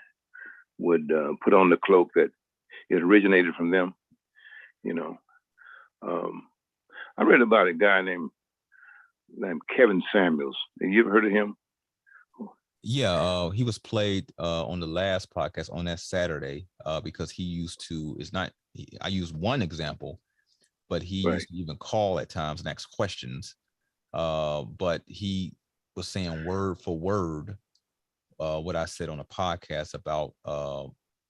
put on the cloak that it originated from them. I read about a guy named Kevin Samuels. Have you ever heard of him? Yeah, he was played on the last podcast on that Saturday because he used to. I use one example, but he used to even call at times and ask questions. But he was saying word for word what I said on a podcast about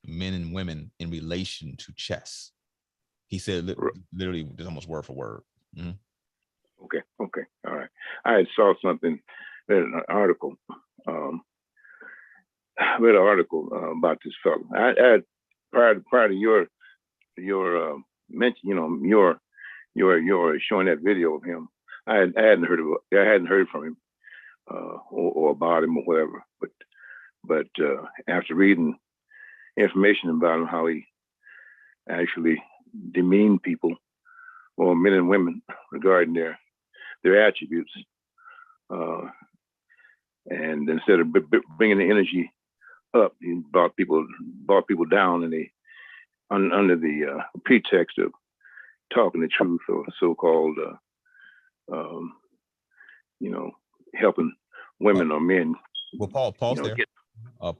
men and women in relation to chess. He said literally just almost word for word. Mm-hmm. Okay, all right. I had saw something, read an article, about this fellow. I had prior to your mention, your showing that video of him. I hadn't heard from him or about him or whatever. But after reading information about him, how he actually demeaned people, or men and women, regarding their attributes, and instead of bringing the energy up, he brought people down, and under the pretext of talking the truth, or so-called helping women or men. Well, Paul, pause there.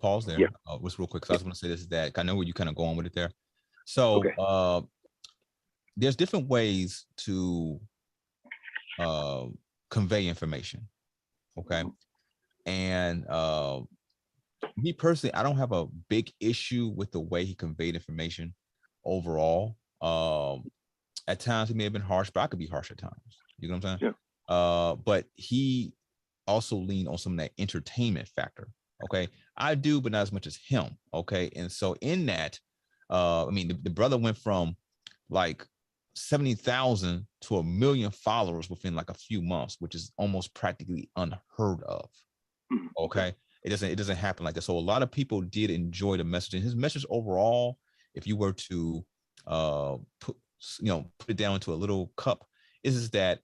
Pause there. Yeah. Just real quick, so I was going to say this, that I know where you kind of going with it there. So there's different ways to convey information. Okay. And me personally, I don't have a big issue with the way he conveyed information overall. At times he may have been harsh, but I could be harsh at times. You know what I'm saying? Yeah. But he also leaned on some of that entertainment factor. Okay. I do, but not as much as him. Okay. And so in that, I mean, the brother went from like 70,000 to 1 million followers within like a few months, which is almost practically unheard of. Okay. It doesn't happen like that. So a lot of people did enjoy the message, and his message overall, if you were to put it down into a little cup, is that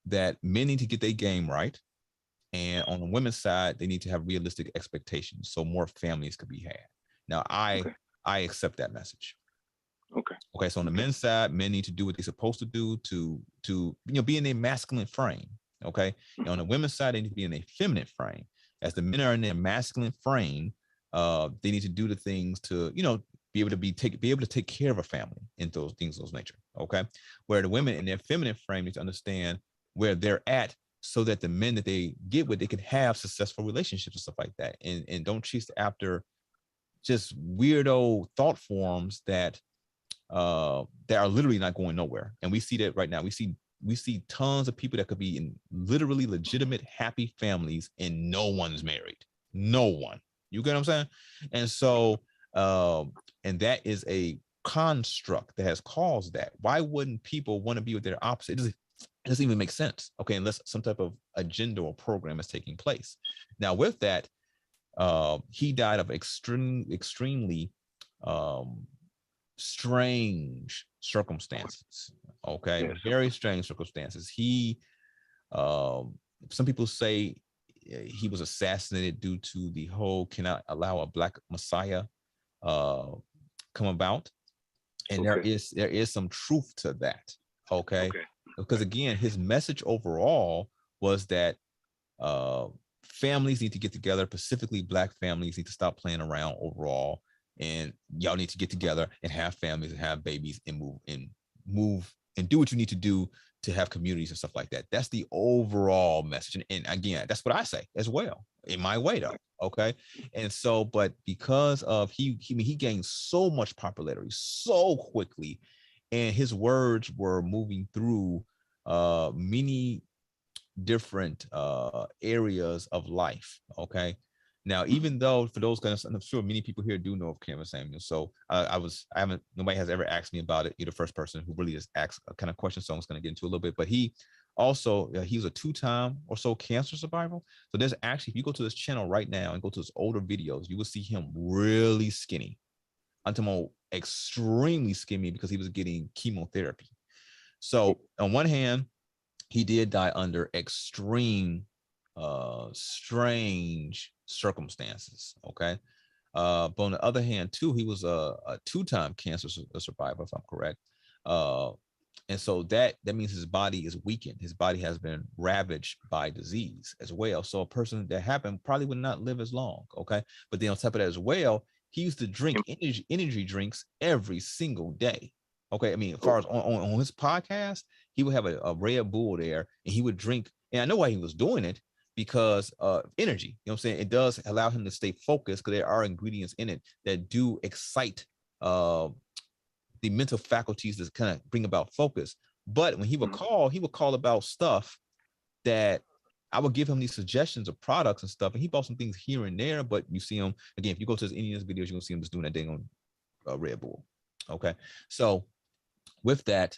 that men need to get their game right, and on the women's side, they need to have realistic expectations, so more families could be had. Now, I accept that message. Okay. So on the men's side, men need to do what they're supposed to do to be in a masculine frame. Okay. And on the women's side, they need to be in a feminine frame. As the men are in their masculine frame, they need to do the things to, be able to take care of a family and those things, those nature. Okay. Where the women in their feminine frame need to understand where they're at, so that the men that they get with, they can have successful relationships and stuff like that. And don't chase after just weirdo thought forms that are literally not going nowhere. And we see that right now. We see tons of people that could be in literally legitimate, happy families, and no one's married. No one. You get what I'm saying? And so, and that is a construct that has caused that. Why wouldn't people want to be with their opposite? It doesn't even make sense. Okay, unless some type of agenda or program is taking place. Now, with that, he died of extremely strange circumstances. Okay, yes. Very strange circumstances. He, some people say he was assassinated due to the whole cannot allow a black messiah come about, and there is some truth to that. Okay. Because again, his message overall was that families need to get together, specifically black families need to stop playing around overall, and y'all need to get together and have families and have babies and move and do what you need to do to have communities and stuff like that. That's the overall message. And again, that's what I say as well, in my way though. Okay. And so, but because of he gained so much popularity so quickly, and his words were moving through many different areas of life. Okay. Now, even though for those guys, I'm sure many people here do know of Kevin Samuel. So nobody has ever asked me about it. You're the first person who really just asked a kind of question. So I'm just going to get into a little bit, but he was a 2-time or so cancer survivor. So there's actually, if you go to his channel right now and go to his older videos, you will see him really skinny. I'm talking about extremely skinny because he was getting chemotherapy. So on one hand, he did die under extreme, strange circumstances. Okay. But on the other hand, too, he was a 2-time cancer survivor, if I'm correct. And so that means his body is weakened. His body has been ravaged by disease as well. So a person that happened probably would not live as long. Okay. But then on top of that as well, he used to drink energy drinks every single day. Okay. I mean, as far as on his podcast, he would have a Red Bull there, and he would drink. And I know why he was doing it, because energy. You know what I'm saying? It does allow him to stay focused because there are ingredients in it that do excite the mental faculties that kind of bring about focus. But when he would call about stuff that I would give him these suggestions of products and stuff, and he bought some things here and there. But you see him again, if you go to his Indians videos, you're gonna see him just doing that thing on Red Bull. Okay, so with that,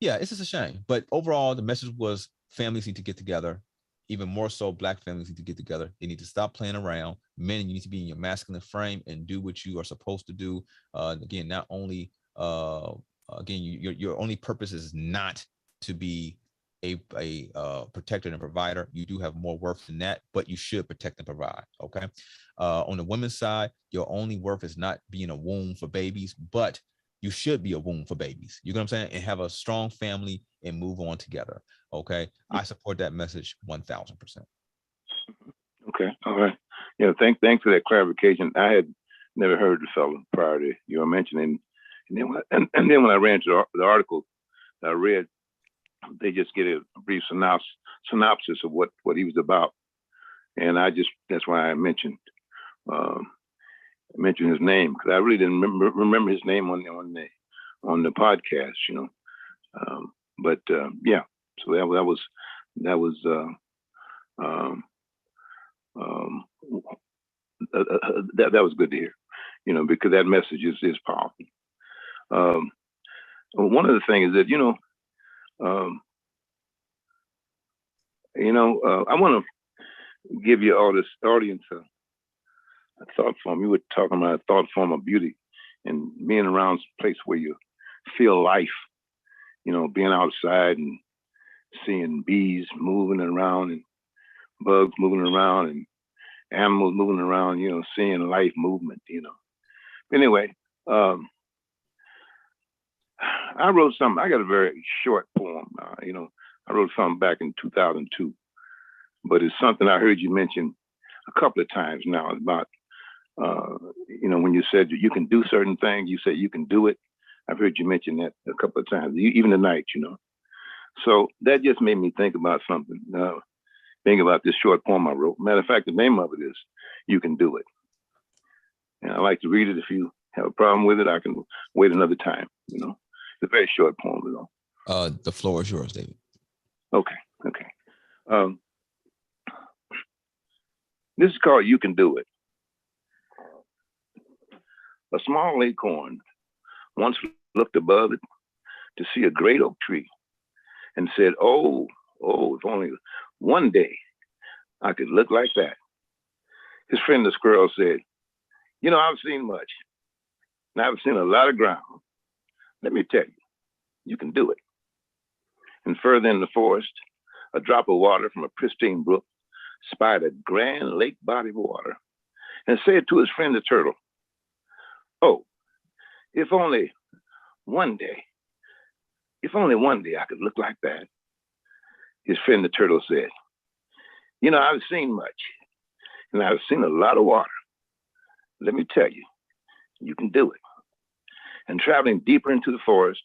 yeah, it's just a shame. But overall, the message was families need to get together. Even more so, Black families need to get together. They need to stop playing around. Men, you need to be in your masculine frame and do what you are supposed to do. Again, not only again, your only purpose is not to be a protector and provider. You do have more worth than that, but you should protect and provide. Okay. On the women's side, your only worth is not being a womb for babies, but you should be a womb for babies. You know what I'm saying? And have a strong family and move on together. Okay. I support that message 1000%. Okay. All right. Yeah. Thanks for that clarification. I had never heard the fellow prior to your mentioning. And then when I ran to the article that I read, they just get a brief synopsis of what he was about. And that's why I mentioned his name, because I really didn't remember his name on the podcast, you know. Yeah, so that was good to hear, you know, because that message is powerful. One of the things is that, I want to give you all this audience a thought form. You were talking about a thought form of beauty and being around a place where you feel life, you know, being outside and seeing bees moving around and bugs moving around and animals moving around, you know, seeing life movement, you know. Anyway, I wrote something. I got a very short poem, you know. I wrote something back in 2002, but it's something I heard you mention a couple of times now about, you know, when you said that you can do certain things, you said you can do it. I've heard you mention that a couple of times, even tonight, you know. So that just made me think about something, think about this short poem I wrote. Matter of fact, the name of it is You Can Do It. And I like to read it. If you have a problem with it, I can wait another time, you know. It's a very short poem, you know. The floor is yours, David. Okay. This is called You Can Do It. A small acorn once looked above it to see a great oak tree and said, oh, if only one day I could look like that. His friend the squirrel said, you know, I've seen much, and I've seen a lot of ground. Let me tell you, you can do it. And further in the forest, a drop of water from a pristine brook spied a grand lake body of water and said to his friend the turtle, oh, if only one day I could look like that. His friend the turtle said, you know, I've seen much, and I've seen a lot of water. Let me tell you, you can do it. And traveling deeper into the forest,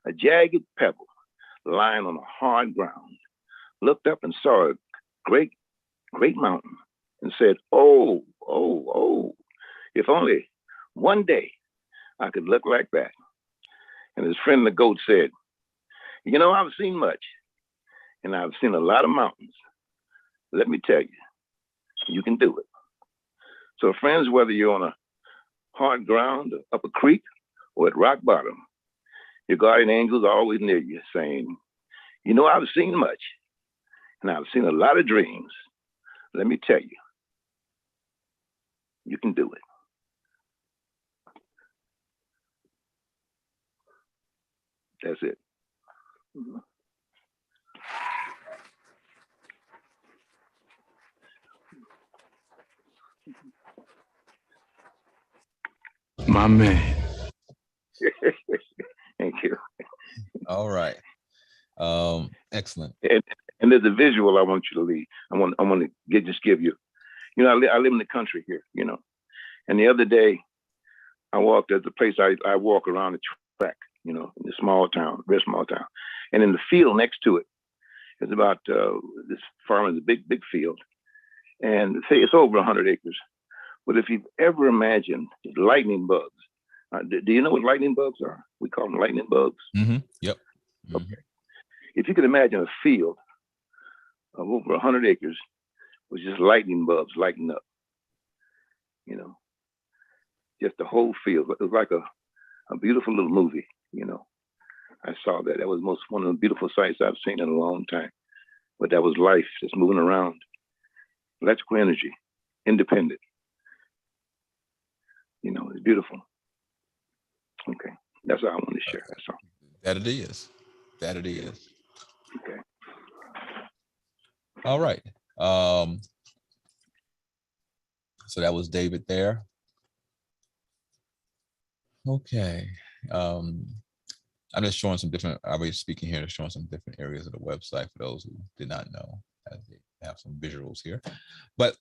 a jagged pebble lying on a hard ground looked up and saw a great mountain and said, oh, if only one day I could look like that. And his friend the goat said, you know, I've seen much, and I've seen a lot of mountains. Let me tell you, you can do it. So friends, whether you're on a hard ground, up a creek, or at rock bottom, your guardian angels are always near you saying, you know, I've seen much, and I've seen a lot of dreams. Let me tell you, you can do it. That's it. My man. Thank you. All right. Excellent. And there's a visual I want you to leave. I want to just give you. You know, I live in the country here. You know, and the other day I walked at the place I walk around the track. You know, in a small town, very small town, and in the field next to it It's about this farm is a big field, and say it's over 100 acres. But if you've ever imagined lightning bugs, do you know what lightning bugs are? We call them lightning bugs. Mm-hmm. Yep. Mm-hmm. Okay. If you could imagine a field of over 100 acres with just lightning bugs lighting up, you know, just the whole field. It was like a beautiful little movie, you know. I saw that. That was one of the beautiful sights I've seen in a long time. But that was life just moving around. Electrical energy, independent. You know, it's beautiful. Okay. That's all I want to share. That's all. That it is. That it is. Okay. All right. So that was David there. Okay. I'm just showing some different, I'll be speaking here, just showing some different areas of the website for those who did not know. They have some visuals here. But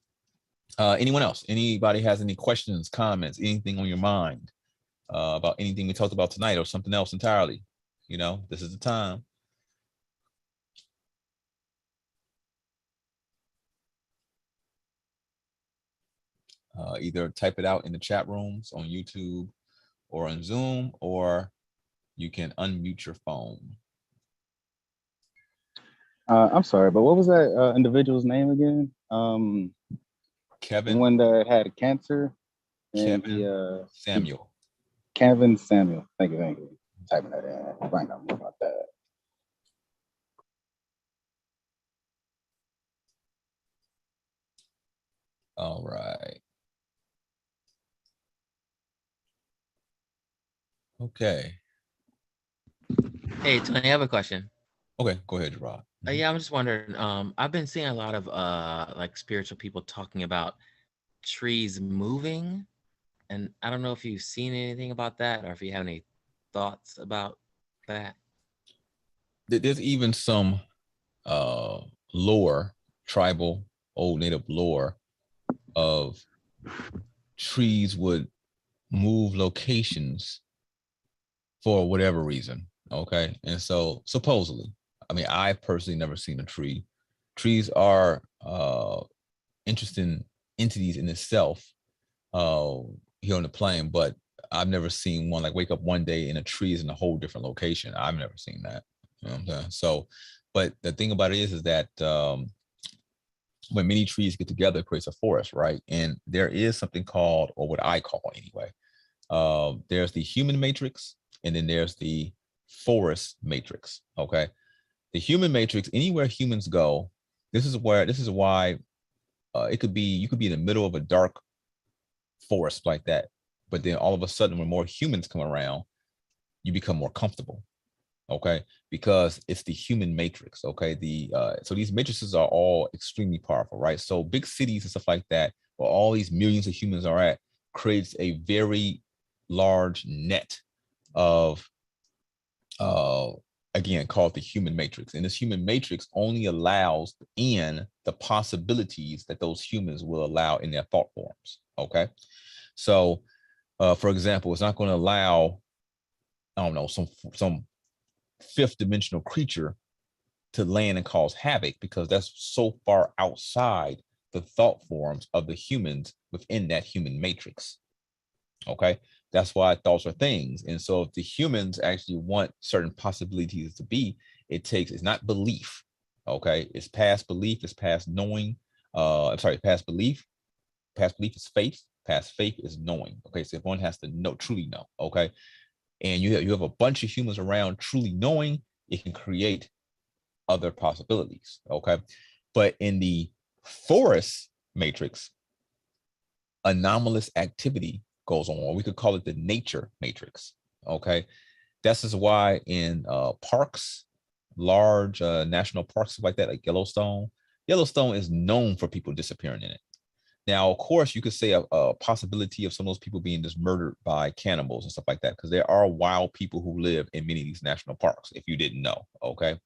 anyone else? Anybody has any questions, comments, anything on your mind about anything we talked about tonight or something else entirely? You know, this is the time. Either type it out in the chat rooms on YouTube or on Zoom, or you can unmute your phone. I'm sorry, but what was that individual's name again? Kevin. The one that had cancer. Kevin Samuel. Kevin Samuel. Thank you. Thank you. Typing that in. Find out more about that. All right. Okay. Hey, Tony, I have a question. Okay, go ahead, Gerard. Yeah, I'm just wondering. I've been seeing a lot of like spiritual people talking about trees moving, and I don't know if you've seen anything about that or if you have any thoughts about that. There's even some lore, tribal, old native lore of trees would move locations for whatever reason. Okay. And so supposedly, I mean, I've personally never seen a tree. Trees are interesting entities in itself here on the plane, but I've never seen one like wake up one day and a tree is in a whole different location. I've never seen that. You know what I'm saying? So, but the thing about it is that when many trees get together, it creates a forest, right? And there is something called, or what I call anyway, there's the human matrix, and then there's the forest matrix. Okay, the human matrix, anywhere humans go, this is why it could be, you could be in the middle of a dark forest like that, but then all of a sudden when more humans come around, you become more comfortable. Okay, because it's the human matrix. Okay, so these matrices are all extremely powerful, right? So big cities and stuff like that, where all these millions of humans are at, creates a very large net of again, called the human matrix. And this human matrix only allows in the possibilities that those humans will allow in their thought forms. Okay, so for example, it's not going to allow, I don't know, some fifth dimensional creature to land and cause havoc, because that's so far outside the thought forms of the humans within that human matrix. Okay, that's why thoughts are things. And so if the humans actually want certain possibilities to be, it's not belief. Okay, it's past belief, it's past knowing. I'm sorry, past belief is faith, past faith is knowing. Okay, so if one has to know, truly know. Okay, and you have a bunch of humans around truly knowing, it can create other possibilities. Okay, but in the forest matrix, anomalous activity goes on, or we could call it the nature matrix. Okay, this is why in parks, large national parks like that, like Yellowstone is known for people disappearing in it. Now, of course, you could say a possibility of some of those people being just murdered by cannibals and stuff like that, because there are wild people who live in many of these national parks, if you didn't know. Okay,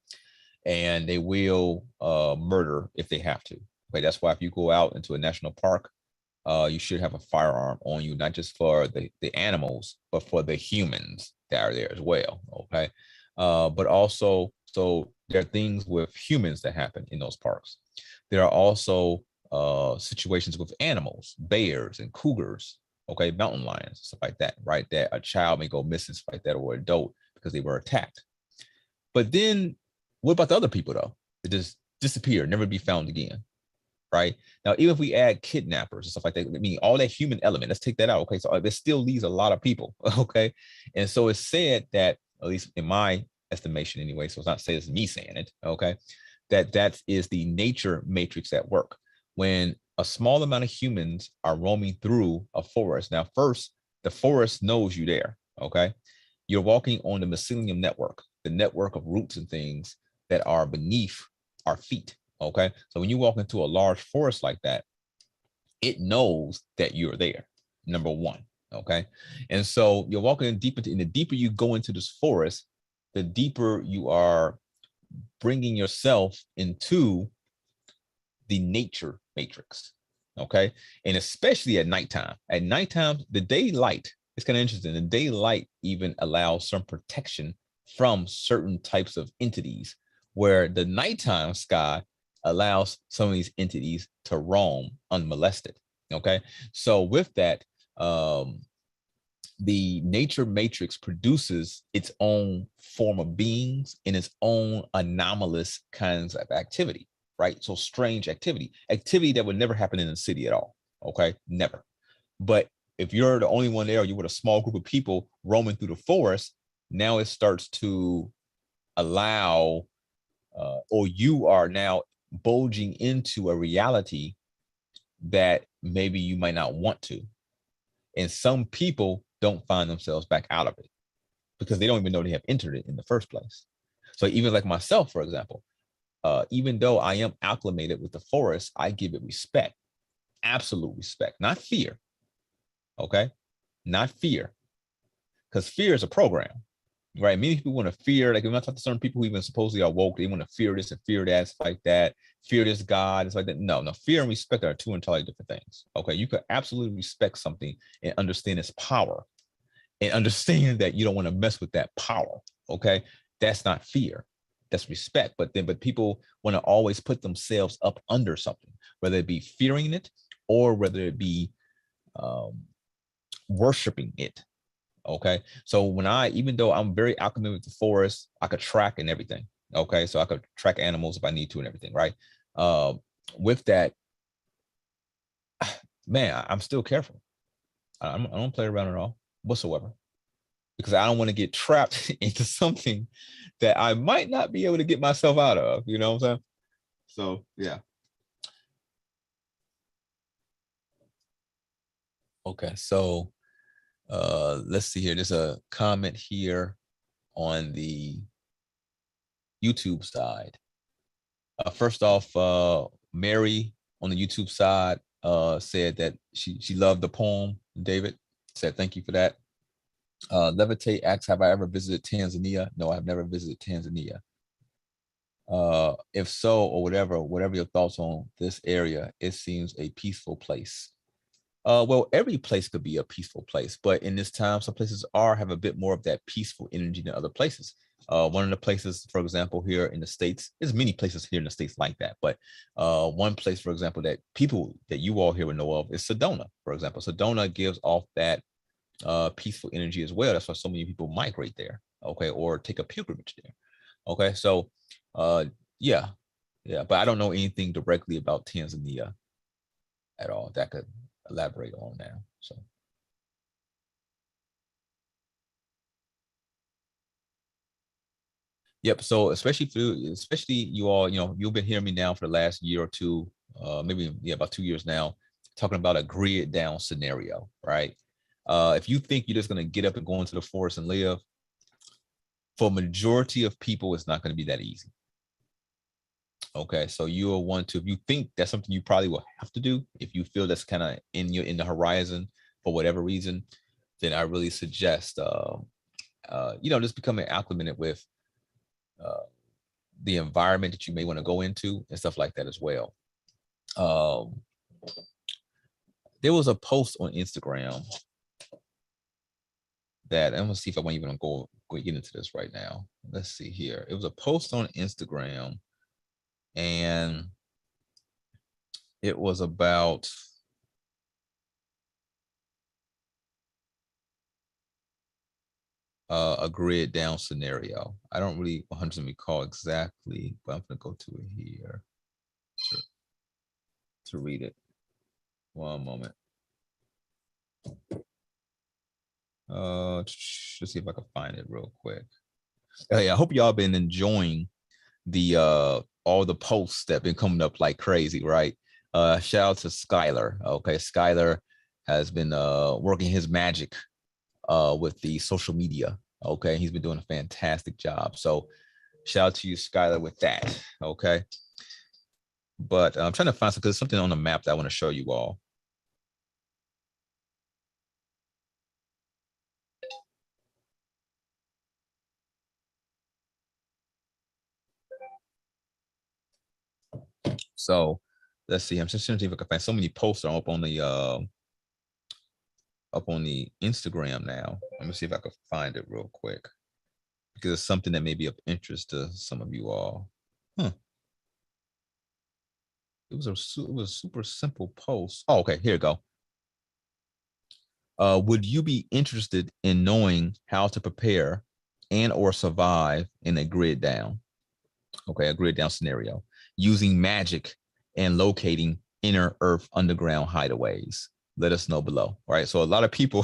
and they will murder if they have to. Okay, that's why if you go out into a national park, you should have a firearm on you, not just for the animals, but for the humans that are there as well. Okay, but also, so There are things with humans that happen in those parks. There are also situations with animals, bears and cougars, okay, mountain lions, stuff like that, right? That a child may go missing, stuff like that, or an adult because they were attacked. But then what about the other people though? They just disappear, never be found again, right? Now, even if we add kidnappers and stuff like that, I mean, all that human element, let's take that out, okay? So there still leaves a lot of people, okay? And so it's said that, at least in my estimation anyway, so it's not saying it's me saying it, okay, that is the nature matrix at work. When a small amount of humans are roaming through a forest. Now, first, the forest knows you there, okay? You're walking on the mycelium network, the network of roots and things that are beneath our feet, okay? So when you walk into a large forest like that, it knows that you're there, number one, okay? And so you're walking deep into, and the deeper you go into this forest, the deeper you are bringing yourself into the nature matrix, okay? And especially at nighttime. At nighttime, the daylight, it's kind of interesting. The daylight even allows some protection from certain types of entities, where the nighttime sky allows some of these entities to roam unmolested, okay? So with that, the nature matrix produces its own form of beings in its own anomalous kinds of activity, right? So strange activity that would never happen in the city at all, okay? Never. But if you're the only one there, or you're with a small group of people roaming through the forest, now it starts to allow, or you are now bulging into a reality that maybe you might not want to. And some people don't find themselves back out of it because they don't even know they have entered it in the first place. So even like myself, for example, even though I am acclimated with the forest, I give it respect, absolute respect, not fear, okay? Not fear, because fear is a program, right? Many people want to fear, like when I talk to certain people who even supposedly are woke, they want to fear this and fear that, stuff like that, fear this God, it's like that. No, fear and respect are two entirely different things, okay? You could absolutely respect something and understand its power and understand that you don't want to mess with that power, okay? That's not fear, that's respect. But people want to always put themselves up under something, whether it be fearing it or whether it be worshiping it, okay? So when even though I'm very acclimated with the forest, I could track and everything, okay? So I could track animals if I need to and everything, right? With that, man, I'm still careful. I don't play around at all whatsoever, because I don't want to get trapped into something that I might not be able to get myself out of, you know what I'm saying? So, yeah. Okay, so let's see here. There's a comment here on the YouTube side. First off, Mary on the YouTube side said that she loved the poem. David said, thank you for that. Levitate asks, have I ever visited Tanzania? No, I've never visited Tanzania. If so, or whatever your thoughts on this area, it seems a peaceful place. Well, every place could be a peaceful place, but in this time, some places have a bit more of that peaceful energy than other places. One of the places, for example, here in the States, there's many places here in the States like that, but one place, for example, that people that you all here would know of is Sedona, for example. Sedona gives off that peaceful energy as well. That's why so many people migrate there, okay, or take a pilgrimage there, okay? So yeah, but I don't know anything directly about Tanzania at all that could elaborate on now. So yep. So especially you all, you've been hearing me now for the last year or two, maybe about 2 years now, talking about a grid down scenario, right? If you think you're just going to get up and go into the forest and live, for majority of people, it's not going to be that easy. Okay, so you'll want to, if you think that's something you probably will have to do, if you feel that's kind of in the horizon for whatever reason, then I really suggest just becoming acclimated with the environment that you may want to go into and stuff like that as well. There was a post on Instagram that I'm gonna see if I want even go going to get into this right now. Let's see here. It was a post on Instagram, and it was about a grid down scenario. I don't really 100% recall exactly, but I'm going to go to it here to read it. One moment. Let's see if I can find it real quick. Hey, I hope y'all been enjoying the all the posts that been coming up like crazy, right? Shout out to Skylar. Okay, Skylar has been working his magic with the social media. Okay, he's been doing a fantastic job. So shout out to you, Skylar, with that. Okay, but I'm trying to find something on the map that I want to show you all. So let's see. I'm just trying to see if I can find so many posts are up on the Instagram now. Let me see if I can find it real quick, because it's something that may be of interest to some of you all. Huh. It was a super simple post. Oh, okay, here we go. Would you be interested in knowing how to prepare and or survive in a grid down? Okay, a grid down scenario using magic and locating inner earth underground hideaways. Let us know below. All right, so a lot of people,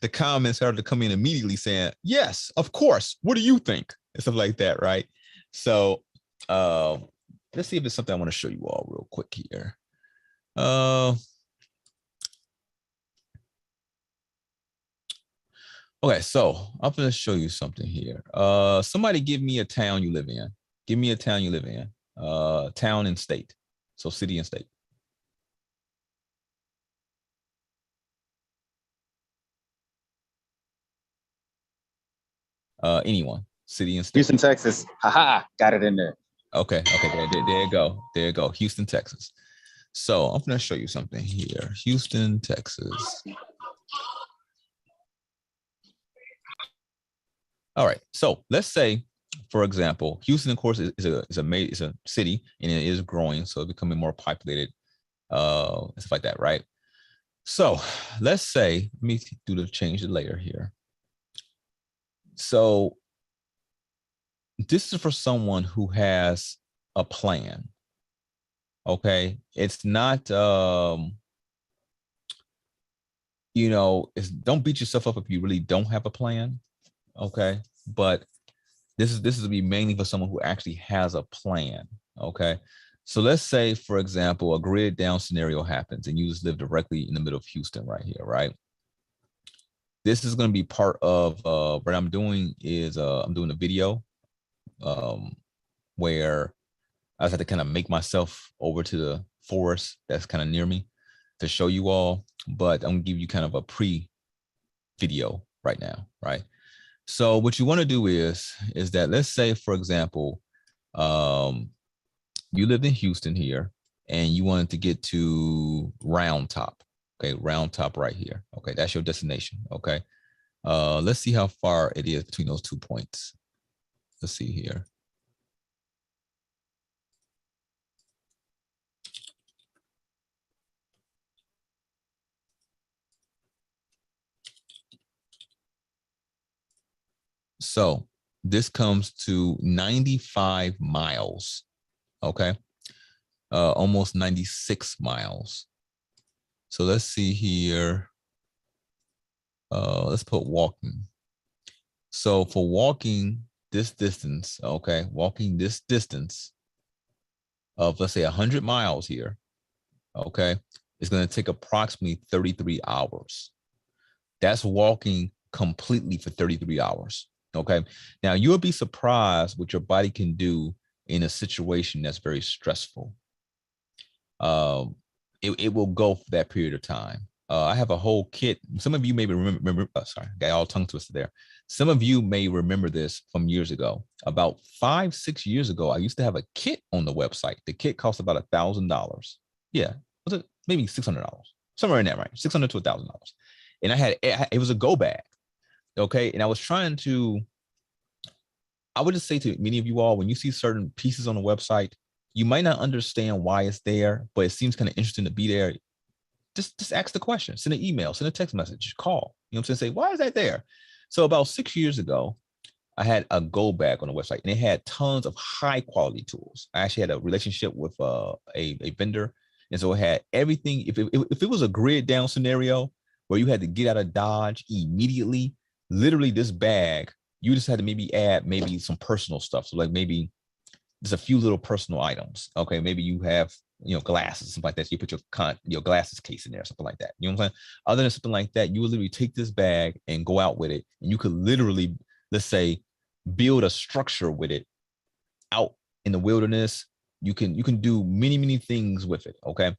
the comments started to come in immediately saying, yes, of course, what do you think? And stuff like that, right? So let's see if it's something I want to show you all real quick here. Okay, so I'm going to show you something here. Somebody give me a town you live in. Give me a town you live in. Town and state. So city and state. Anyone. City and state. Houston, Texas. Haha, got it in there. Okay, there you go. There you go. Houston, Texas. So I'm going to show you something here. Houston, Texas. All right, so let's say, for example, Houston, of course, is a city, and it is growing, so becoming more populated, stuff like that, right? So let's say, let me change the layer here. So this is for someone who has a plan. Okay, it's not, you know, don't beat yourself up if you really don't have a plan. Okay, but this is be mainly for someone who actually has a plan. Okay, so let's say, for example, a grid down scenario happens and you just live directly in the middle of Houston right here, right? This is going to be part of what I'm doing is I'm doing a video where I just had to kind of make myself over to the forest that's kind of near me to show you all, but I'm gonna give you kind of a pre-video right now, right? So what you want to do is that, let's say, for example, you lived in Houston here and you wanted to get to Round Top. Okay, Round Top right here. Okay, that's your destination. Okay, let's see how far it is between those 2 points. Let's see here. So this comes to 95 miles, okay? Almost 96 miles. So let's see here. Let's put walking. So for walking this distance, okay, walking this distance of, let's say, 100 miles here, okay, it's going to take approximately 33 hours. That's walking completely for 33 hours. Okay, now you'll be surprised what your body can do in a situation that's very stressful. It will go for that period of time. I have a whole kit. Some of you may remember, sorry, got all tongue twisted there. Some of you may remember this from years ago. About 5-6 years ago, I used to have a kit on the website. The kit cost about $1,000. Yeah, was it maybe $600? Somewhere in that range, $600 to $1,000. And I had, it was a go bag. Okay. And I was trying to, I would just say to many of you all, when you see certain pieces on the website, you might not understand why it's there, but it seems kind of interesting to be there. Just ask the question, send an email, send a text message, call, you know what I'm saying? Say, why is that there? So about 6 years ago, I had a go bag on the website and it had tons of high quality tools. I actually had a relationship with a vendor. And so it had everything. If it was a grid down scenario where you had to get out of Dodge immediately, literally this bag, you just had to maybe add maybe some personal stuff. So like maybe just a few little personal items. Okay, maybe you have, you know, glasses, something like that. So you put your glasses case in there, something like that. You know what I'm saying? Other than something like that, you would literally take this bag and go out with it. And you could literally, let's say, build a structure with it out in the wilderness. You can do many things with it. Okay.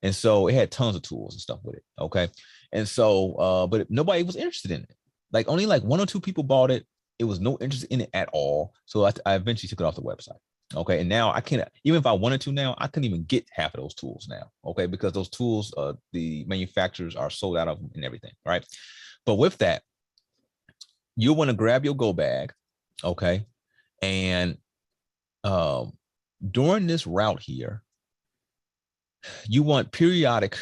And so it had tons of tools and stuff with it. Okay. And so, but nobody was interested in it. Like only like 1 or 2 people bought it. It was no interest in it at all. So I eventually took it off the website. Okay. And now I can't, even if I wanted to now, I couldn't even get half of those tools now. Okay. Because those tools, the manufacturers are sold out of them and everything. Right. But with that, you'll want to grab your go bag. Okay. And during this route here, you want periodic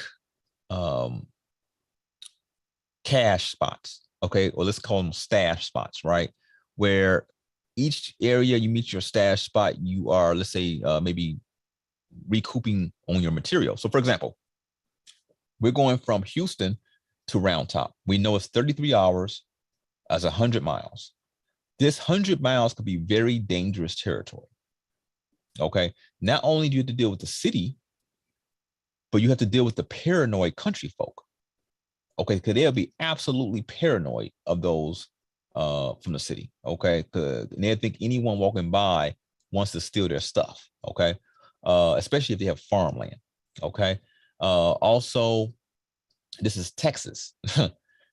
cache spots. Okay. Or let's call them stash spots, right? Where each area you meet your stash spot, you are, let's say, maybe recouping on your material. So for example, we're going from Houston to Round Top. We know it's 33 hours as 100 miles. This 100 miles could be very dangerous territory. Okay. Not only do you have to deal with the city, but you have to deal with the paranoid country folk. Okay. Because they'll be absolutely paranoid of those from the city. Okay. Because they think anyone walking by wants to steal their stuff. Okay. Especially if they have farmland. Okay. Also, this is Texas.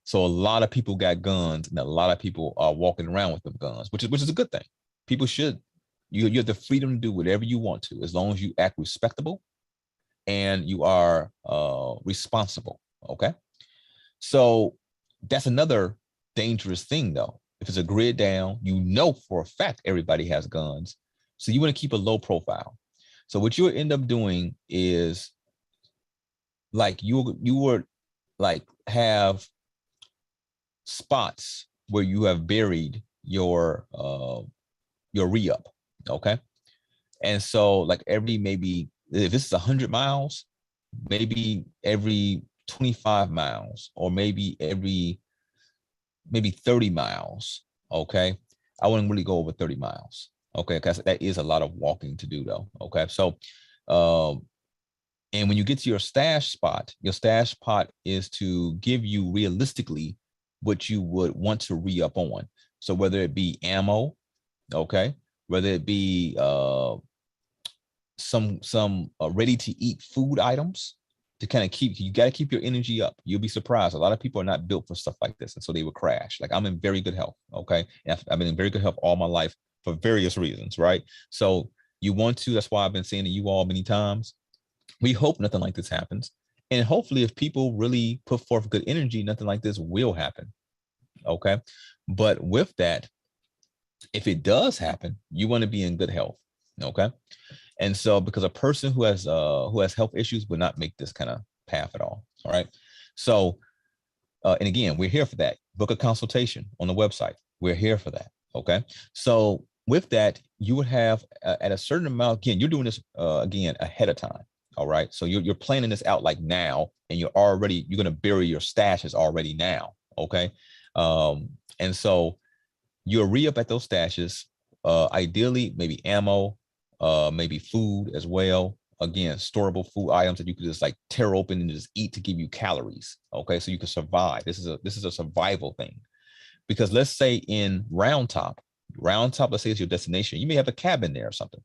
So a lot of people got guns and a lot of people are walking around with them guns, which is a good thing. People should, you have the freedom to do whatever you want to, as long as you act respectable and you are responsible. Okay. So that's another dangerous thing though. If it's a grid down, you know for a fact everybody has guns. So you want to keep a low profile. So what you'll end up doing is like you would like have spots where you have buried your re-up. Okay. And so like every, maybe if this is 100 miles, maybe every 25 miles, or maybe every 30 miles. Okay. I wouldn't really go over 30 miles. Okay. Because that is a lot of walking to do though. Okay. So, and when you get to your stash spot is to give you realistically what you would want to re-up on. So whether it be ammo, okay, whether it be some ready to eat food items to kind of keep, you got to keep your energy up. You'll be surprised. A lot of people are not built for stuff like this. And so they will crash. Like I'm in very good health. Okay. And I've been in very good health all my life for various reasons. Right. So you want to, that's why I've been saying to you all many times, we hope nothing like this happens. And hopefully if people really put forth good energy, nothing like this will happen. Okay. But with that, if it does happen, you want to be in good health. Okay. And so because a person who has health issues would not make this kind of path at all. All right. So, and again, we're here for that. Book a consultation on the website. We're here for that. Okay. So with that, you would have at a certain amount, again, you're doing this again ahead of time. All right. So you're planning this out like now, and you're going to bury your stashes already now. Okay. And so you'll re-up at those stashes, ideally maybe ammo, maybe food as well. Again, storable food items that you could just like tear open and just eat to give you calories. Okay. So you can survive. This is a survival thing, because let's say in Round Top, let's say it's your destination. You may have a cabin there or something.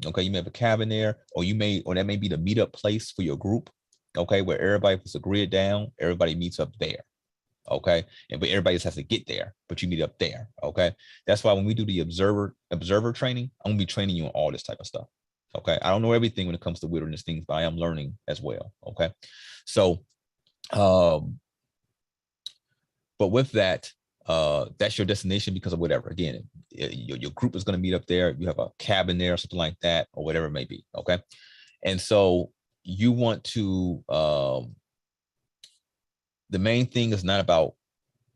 Okay. You may have a cabin there, or that may be the meetup place for your group. Okay. Where everybody puts a grid down, everybody meets up there. Okay. But everybody just has to get there, but you meet up there. Okay. That's why when we do the observer training, I'm gonna be training you on all this type of stuff. Okay. I don't know everything when it comes to wilderness things, but I am learning as well. Okay. So, but with that, that's your destination because of whatever. Again, your group is going to meet up there. You have a cabin there or something like that, or whatever it may be. Okay. And so you want to, the main thing is not about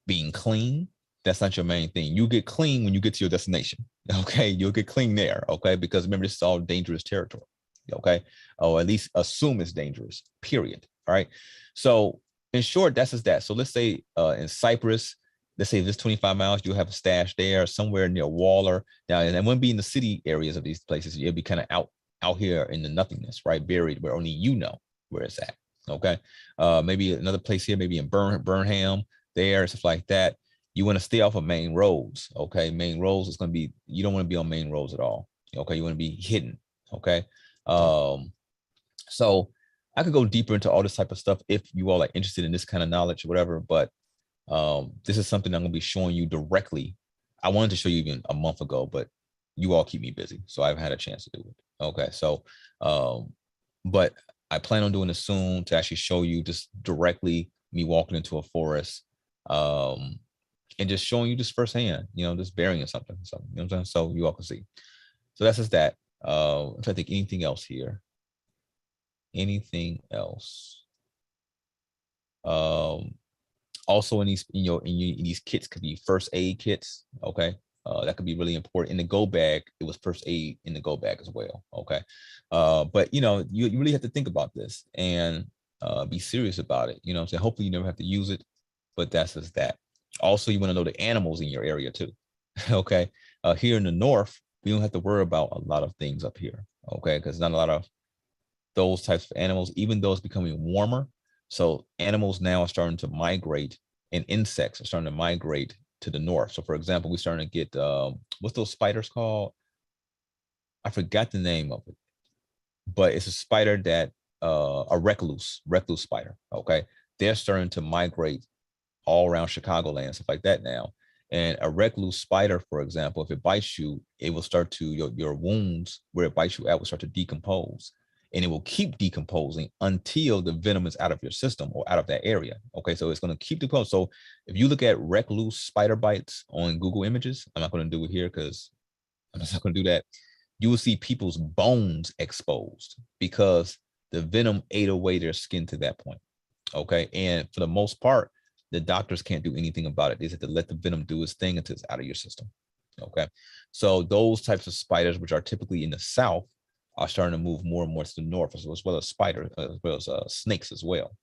being clean. That's not your main thing. You get clean when you get to your destination. Okay. You'll get clean there. Okay. Because remember, this is all dangerous territory. Okay. Or at least assume it's dangerous, period. All right. So in short, that's just that. So let's say in Cyprus, let's say this 25 miles, you'll have a stash there somewhere near Waller. Now, and it wouldn't be in the city areas of these places. You'll be kind of out here in the nothingness, right? Buried where only you know where it's at. Okay. Maybe another place here, maybe in Burnham, there, stuff like that. You want to stay off of main roads. Okay. Main roads is going to be, you don't want to be on main roads at all. Okay. You want to be hidden. Okay. So I could go deeper into all this type of stuff if you all are interested in this kind of knowledge or whatever, but this is something I'm going to be showing you directly. I wanted to show you even a month ago, but you all keep me busy, so I've had a chance to do it. Okay, so but I plan on doing it soon to actually show you just directly me walking into a forest and just showing you just firsthand, you know, just burying something, you know what I'm saying? So you all can see. So that's just that. I'm trying to think anything else here. Anything else? Also in these, in these kits could be first aid kits. Okay. That could be really important. In the go bag, it was first aid in the go bag as well. Okay. But you know, you really have to think about this and be serious about it. You know what I'm saying? Hopefully you never have to use it, but that's just that. Also, you want to know the animals in your area too. Okay. Here in the north, we don't have to worry about a lot of things up here. Okay. Because not a lot of those types of animals, even though it's becoming warmer. So animals now are starting to migrate, and insects are starting to migrate to the north. So for example, we're starting to get, what's those spiders called? I forgot the name of it, but it's a spider that, a recluse spider, okay? They're starting to migrate all around Chicagoland, stuff like that now. And a recluse spider, for example, if it bites you, it will start to, your wounds where it bites you at will start to decompose. And it will keep decomposing until the venom is out of your system or out of that area. Okay, so it's going to keep decomposing. So if you look at recluse spider bites on Google Images, I'm not going to do it here because I'm just not going to do that. You will see people's bones exposed because the venom ate away their skin to that point. Okay, and for the most part, the doctors can't do anything about it. They have to let the venom do its thing until it's out of your system. Okay, so those types of spiders, which are typically in the south, are starting to move more and more to the north, as well as spiders, as well as snakes as well.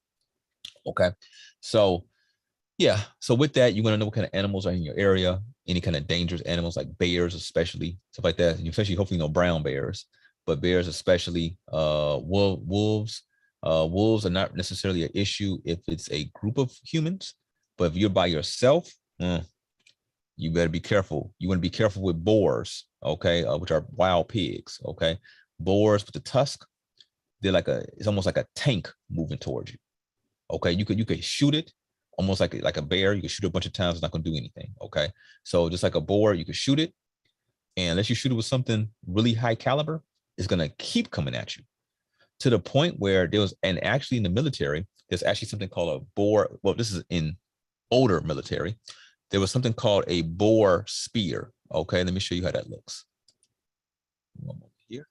Okay, so yeah, so with that, you want to know what kind of animals are in your area, any kind of dangerous animals like bears, especially stuff like that. Especially, hopefully, no brown bears, but bears especially. Wolves. Wolves are not necessarily an issue if it's a group of humans, but if you're by yourself, you better be careful. You want to be careful with boars, okay, which are wild pigs, okay. Boars with the tusk, they're like it's almost like a tank moving towards you. Okay, you could shoot it almost like a bear. You can shoot it a bunch of times, it's not going to do anything. Okay, so just like a boar, you can shoot it, and unless you shoot it with something really high caliber, it's going to keep coming at you to the point where there was, and actually in the military, there's actually something called a boar. Well, this is in older military. There was something called a boar spear. Okay, let me show you how that looks. One moment here.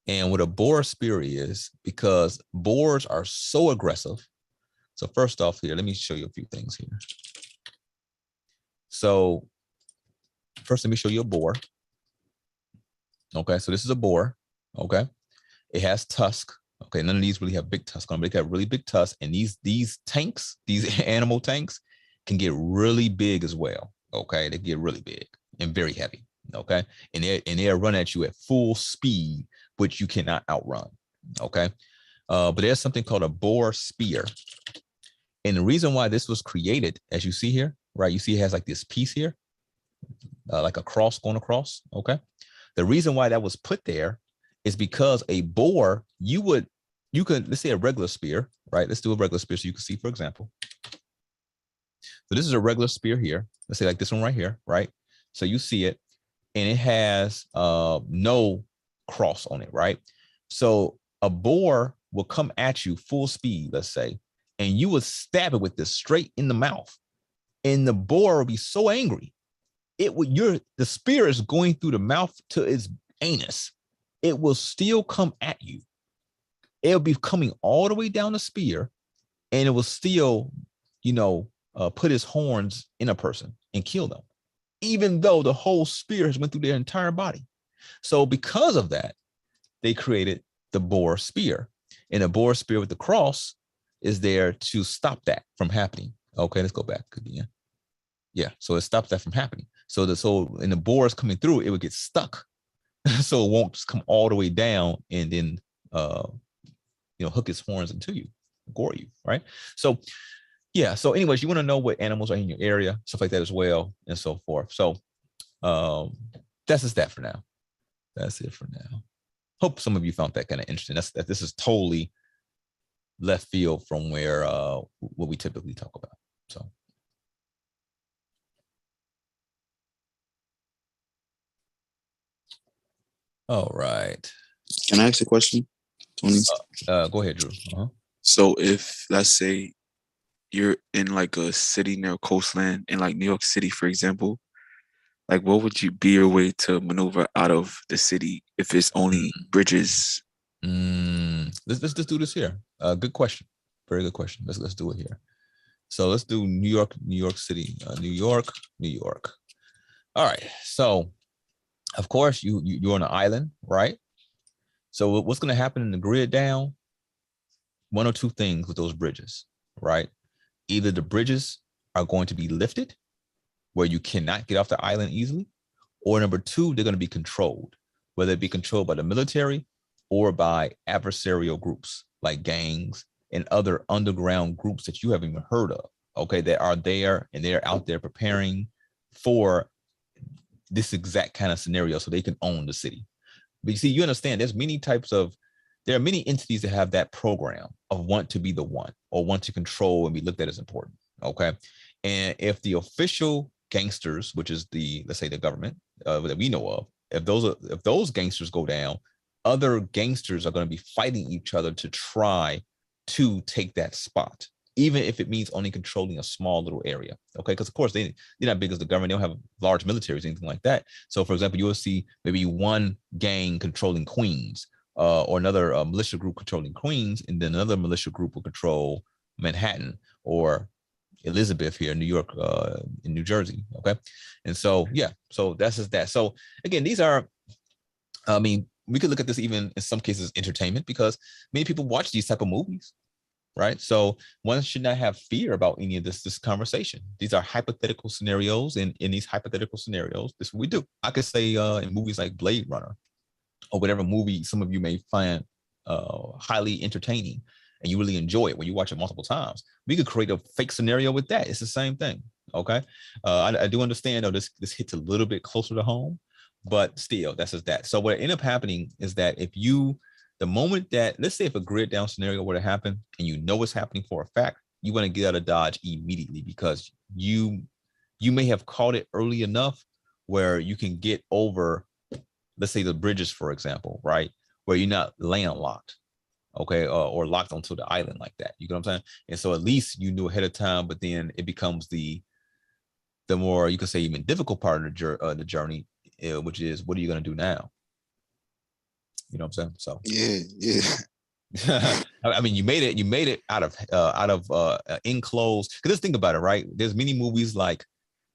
And what a boar spear is, because boars are so aggressive. So first off here, let me show you a few things here. So first, let me show you a boar. Okay, so this is a boar. Okay, it has tusk. Okay, none of these really have big tusk on them, but they have really big tusks. And these tanks, these animal tanks, can get really big as well. Okay, they get really big and very heavy. Okay, and they'll run at you at full speed, which you cannot outrun. Okay, but there's something called a boar spear, and the reason why this was created, as you see here, right? You see it has like this piece here, like a cross going across. Okay, the reason why that was put there is because a boar, you could, let's say a regular spear, right? Let's do a regular spear so you can see, for example. So this is a regular spear here. Let's say like this one right here, right? So you see it, and it has no cross on it, right? So a boar will come at you full speed, let's say, and you would stab it with this straight in the mouth, and the boar would be so angry. The spear is going through the mouth to its anus. It will still come at you. It'll be coming all the way down the spear, and it will still, put its horns in a person and kill them, even though the whole spear has went through their entire body. So because of that, they created the boar spear, and the boar spear with the cross is there to stop that from happening. Okay, let's go back again. Yeah, so it stops that from happening. So and the boar is coming through, it would get stuck. So it won't just come all the way down and then hook its horns into you, gore you, right? So yeah, so anyways, you want to know what animals are in your area, stuff like that as well, and so forth. So that's just that for now. That's it for now. Hope some of you found that kind of interesting. This is totally left field from where what we typically talk about. So all right. Can I ask a question, Tony? Go ahead, Drew. So if, let's say, you're in like a city near coastland in like New York City, for example, like what would be your way to maneuver out of the city if it's only bridges? Let's do this here. Good question. Very good question. Let's do it here. So let's do New York City, New York. All right. So of course you're on an island, right? So what's going to happen in the grid down? One or two things with those bridges, right? Either the bridges are going to be lifted where you cannot get off the island easily, or number two, they're going to be controlled, whether it be controlled by the military or by adversarial groups like gangs and other underground groups that you haven't even heard of, okay, that are there and they're out there preparing for this exact kind of scenario so they can own the city. But you see, you understand there are many entities that have that program of want to be the one or want to control and be looked at as important, okay? And if the official gangsters, which is let's say the government that we know of, if those gangsters go down, other gangsters are going to be fighting each other to try to take that spot, even if it means only controlling a small little area, okay? Because of course they're not big as the government. They don't have large militaries or anything like that. So for example, you will see maybe one gang controlling Queens, or another militia group controlling Queens, and then another militia group will control Manhattan or Elizabeth here in New York, in New Jersey, okay? And so, yeah, so that's just that. So again, these are, we could look at this even in some cases entertainment, because many people watch these type of movies, right? So one should not have fear about any of this conversation. These are hypothetical scenarios, and in these hypothetical scenarios, this is what we do. I could say in movies like Blade Runner, or whatever movie some of you may find highly entertaining and you really enjoy it when you watch it multiple times, we could create a fake scenario with that. It's the same thing, okay? I do understand, though, this hits a little bit closer to home, but still, that's just that. So what ended up happening is that the moment that, let's say if a grid down scenario were to happen and you know what's happening for a fact, you want to get out of Dodge immediately, because you may have caught it early enough where you can get over, let's say the bridges, for example, right? Where you're not landlocked, okay, or locked onto the island like that. You know what I'm saying? And so at least you knew ahead of time, but then it becomes the more, you could say, even difficult part of the journey, which is, what are you going to do now? You know what I'm saying? So yeah. I mean, you made it out of enclosed. Because let's think about it, right? There's many movies like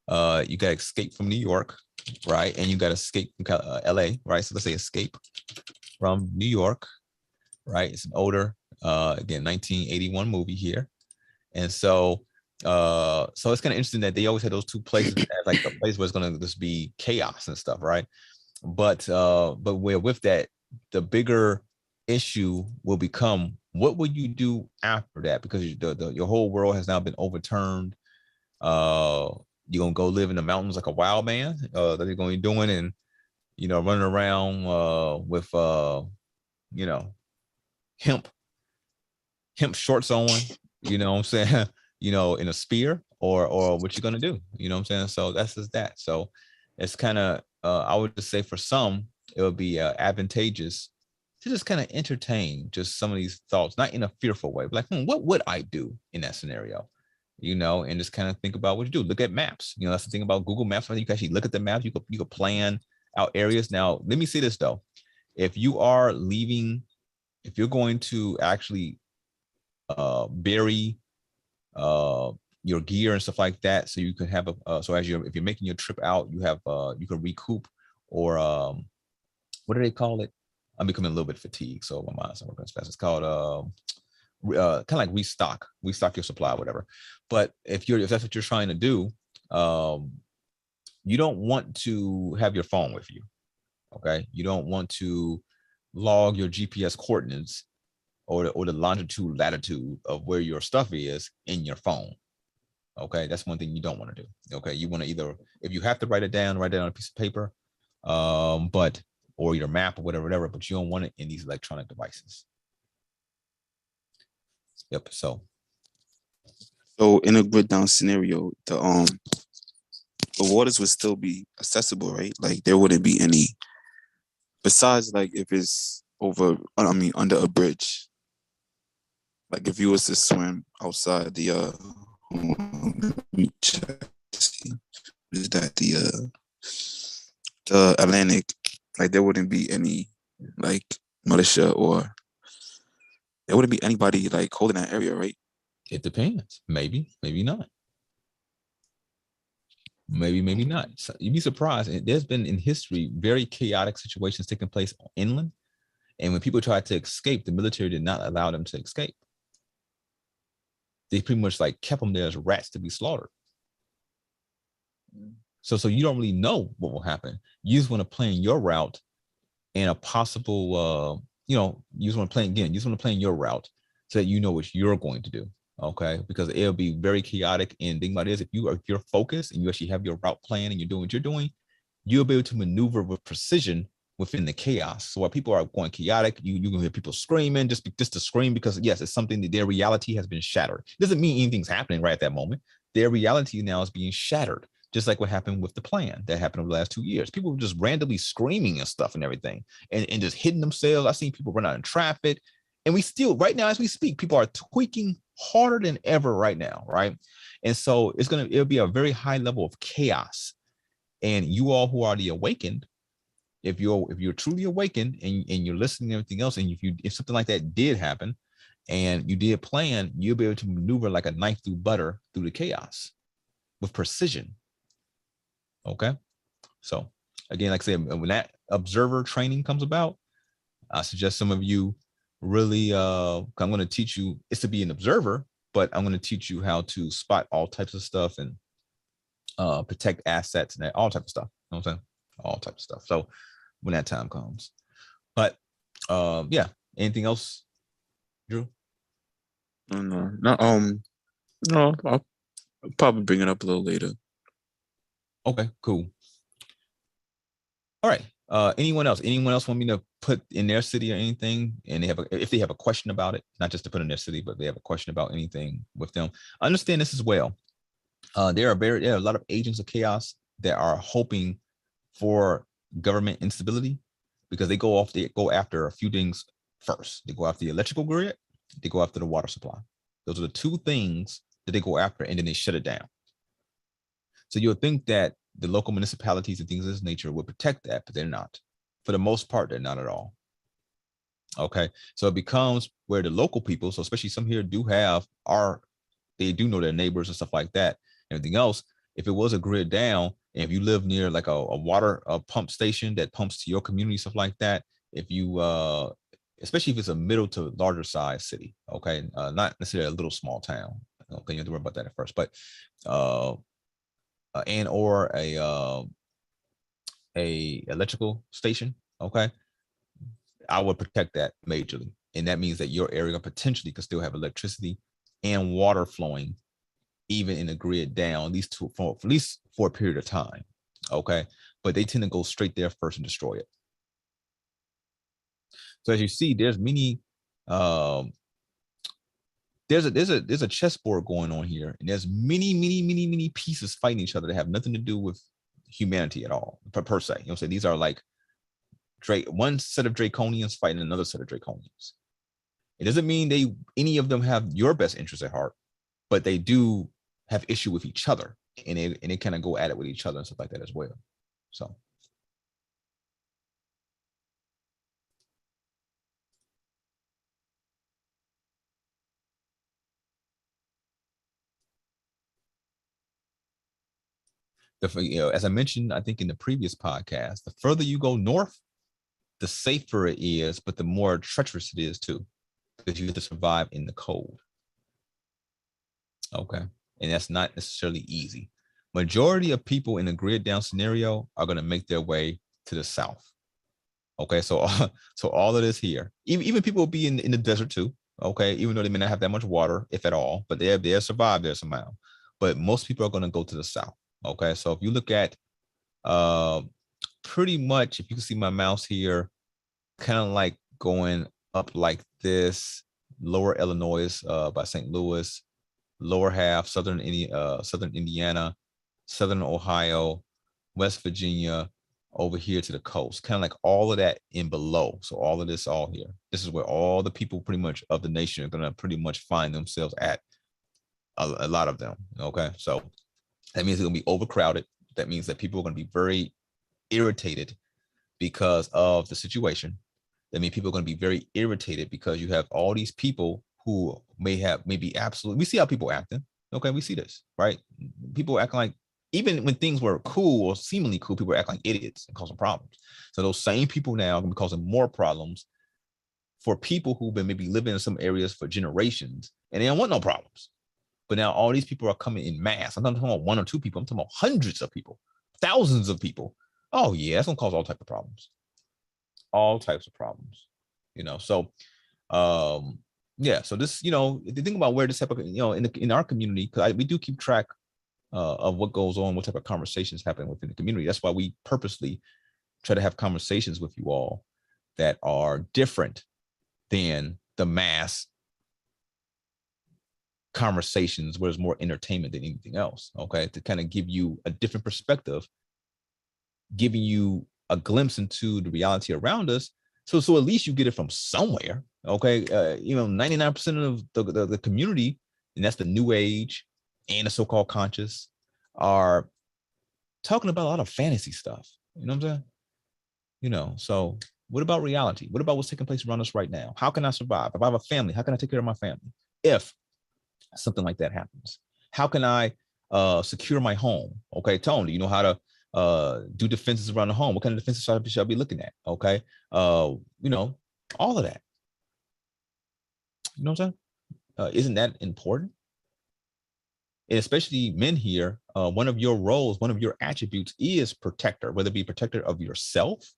you got Escape from New York, right? And you got Escape from LA, right? So let's say Escape from New York, right? It's an older, again, 1981 movie here. And so it's kind of interesting that they always had those two places as like the place where it's going to just be chaos and stuff, right? But where with that, the bigger issue will become, what will you do after that? Because your whole world has now been overturned. You're gonna go live in the mountains like a wild man, that you're going to be doing, and running around with hemp shorts on, you know what I'm saying, in a spear, or what you're gonna do, you know what I'm saying? So that's just that. So it's kind of I would just say for some it would be advantageous to just kind of entertain just some of these thoughts, not in a fearful way, but like, what would I do in that scenario? And just kind of think about what you do. Look at maps. That's the thing about Google Maps. You can actually look at the maps. You could plan out areas. Now, let me say this though. If you're going to actually bury your gear and stuff like that, so you can have if you're making your trip out, you can recoup, or what do they call it? I'm becoming a little bit fatigued, so my mind's not working as fast. It's called kind of like restock your supply, whatever. But if that's what you're trying to do, you don't want to have your phone with you. Okay, you don't want to log your GPS coordinates or the longitude, latitude of where your stuff is in your phone. Okay, that's one thing you don't want to do. Okay, you want to either, if you have to write it down on a piece of paper, or your map or whatever, but you don't want it in these electronic devices. Yep. So in a grid down scenario, the waters would still be accessible, right? Like there wouldn't be any, besides like if it's under a bridge. Like if you was to swim outside the is that the Atlantic, like there wouldn't be any like militia, or there wouldn't be anybody like holding that area, right? It depends. Maybe not. Maybe not. So you'd be surprised. There's been in history very chaotic situations taking place inland, and when people tried to escape, the military did not allow them to escape. They pretty much like kept them there as rats to be slaughtered. So you don't really know what will happen. You just want to plan your route and a possible, you just want to plan your route so that you know what you're going to do. Okay, because it'll be very chaotic. And the thing about it is, if you're focused and you actually have your route plan and you're doing what you're doing, you'll be able to maneuver with precision within the chaos. So while people are going chaotic, you can hear people screaming just to scream, because yes, it's something that their reality has been shattered. It doesn't mean anything's happening right at that moment. Their reality now is being shattered, just like what happened with the plan that happened over the last 2 years. People were just randomly screaming and stuff and everything, and just hitting themselves. I've seen people run out in traffic, and we still, right now as we speak, people are tweaking harder than ever right now, right? And so it'll be a very high level of chaos. And you all who are the awakened, if you're truly awakened and you're listening to everything else, and if something like that did happen and you did plan, you'll be able to maneuver like a knife through butter through the chaos with precision. Okay. So again, like I said, when that observer training comes about, I suggest some of you really, I'm going to teach you, it's to be an observer, but I'm going to teach you how to spot all types of stuff and protect assets and all types of stuff. You know what I'm saying? All types of stuff. So when that time comes, but yeah, anything else, Drew? No, I'll probably bring it up a little later. Okay, cool. All right. Anyone else want me to put in their city or anything? And if they have a question about it, not just to put in their city, but they have a question about anything with them. Understand this as well. There are a lot of agents of chaos that are hoping for government instability, because they go after a few things first. They go after the electrical grid, they go after the water supply. Those are the two things that they go after, and then they shut it down. So you'll think that the local municipalities and things of this nature would protect that, but they're not. For the most part, they're not at all. Okay, so it becomes where the local people, so especially some here they do know their neighbors and stuff like that. Everything else, if it was a grid down, and if you live near like a water pump station that pumps to your community, stuff like that, if you especially if it's a middle to larger size city, okay, not necessarily a little small town, okay, you have to worry about that at first, but and or a electrical station, okay, I would protect that majorly. And that means that your area potentially could still have electricity and water flowing even in a grid down, at least for a period of time, okay? But they tend to go straight there first and destroy it. So as you see, there's many, there's a chessboard going on here, and there's many pieces fighting each other that have nothing to do with humanity at all, per se. You know what I'm saying? These are like one set of draconians fighting another set of draconians. It doesn't mean any of them have your best interest at heart, but they do have issue with each other, and they kind of go at it with each other and stuff like that as well. So. As I mentioned, I think in the previous podcast, the further you go north, the safer it is, but the more treacherous it is too, because you have to survive in the cold. Okay, and that's not necessarily easy. Majority of people in the grid down scenario are going to make their way to the south. Okay, so all of this here, even people will be in the desert too. Okay, even though they may not have that much water, if at all, but they'll survive there somehow. But most people are going to go to the south. Okay, so if you look at pretty much, if you can see my mouse here, kind of like going up like this, lower Illinois by St. Louis, lower half, southern Indiana, southern Ohio, West Virginia, over here to the coast, kind of like all of that in below. So all of this all here. This is where all the people pretty much of the nation are going to pretty much find themselves at, a lot of them. Okay, so that means it's going to be overcrowded. That means that people are going to be very irritated because of the situation. That means people are going to be very irritated because you have all these people who may be absolutely, we see how people acting. Okay, we see this, right? People acting like, even when things were cool or seemingly cool, people act like idiots and causing problems. So those same people now are going to be causing more problems for people who've been maybe living in some areas for generations and they don't want no problems. But now all these people are coming in mass. I'm not talking about one or two people. I'm talking about hundreds of people, thousands of people. Oh yeah, that's going to cause all types of problems. All types of problems, So, yeah. So this, if you think about where this type of, in our community, because we do keep track of what goes on, what type of conversations happen within the community. That's why we purposely try to have conversations with you all that are different than the mass conversations where there's more entertainment than anything else. Okay, to kind of give you a different perspective, giving you a glimpse into the reality around us. So at least you get it from somewhere. Okay, 99% of the community, and that's the new age and the so-called conscious, are talking about a lot of fantasy stuff. You know what I'm saying? So what about reality? What about what's taking place around us right now? How can I survive? If I have a family, how can I take care of my family if something like that happens? How can I secure my home? Okay, Tone, do you know how to do defenses around the home? What kind of defenses should I be looking at? Okay, all of that. You know what I'm saying? Isn't that important? And especially men here, one of your roles, one of your attributes is protector, whether it be protector of yourself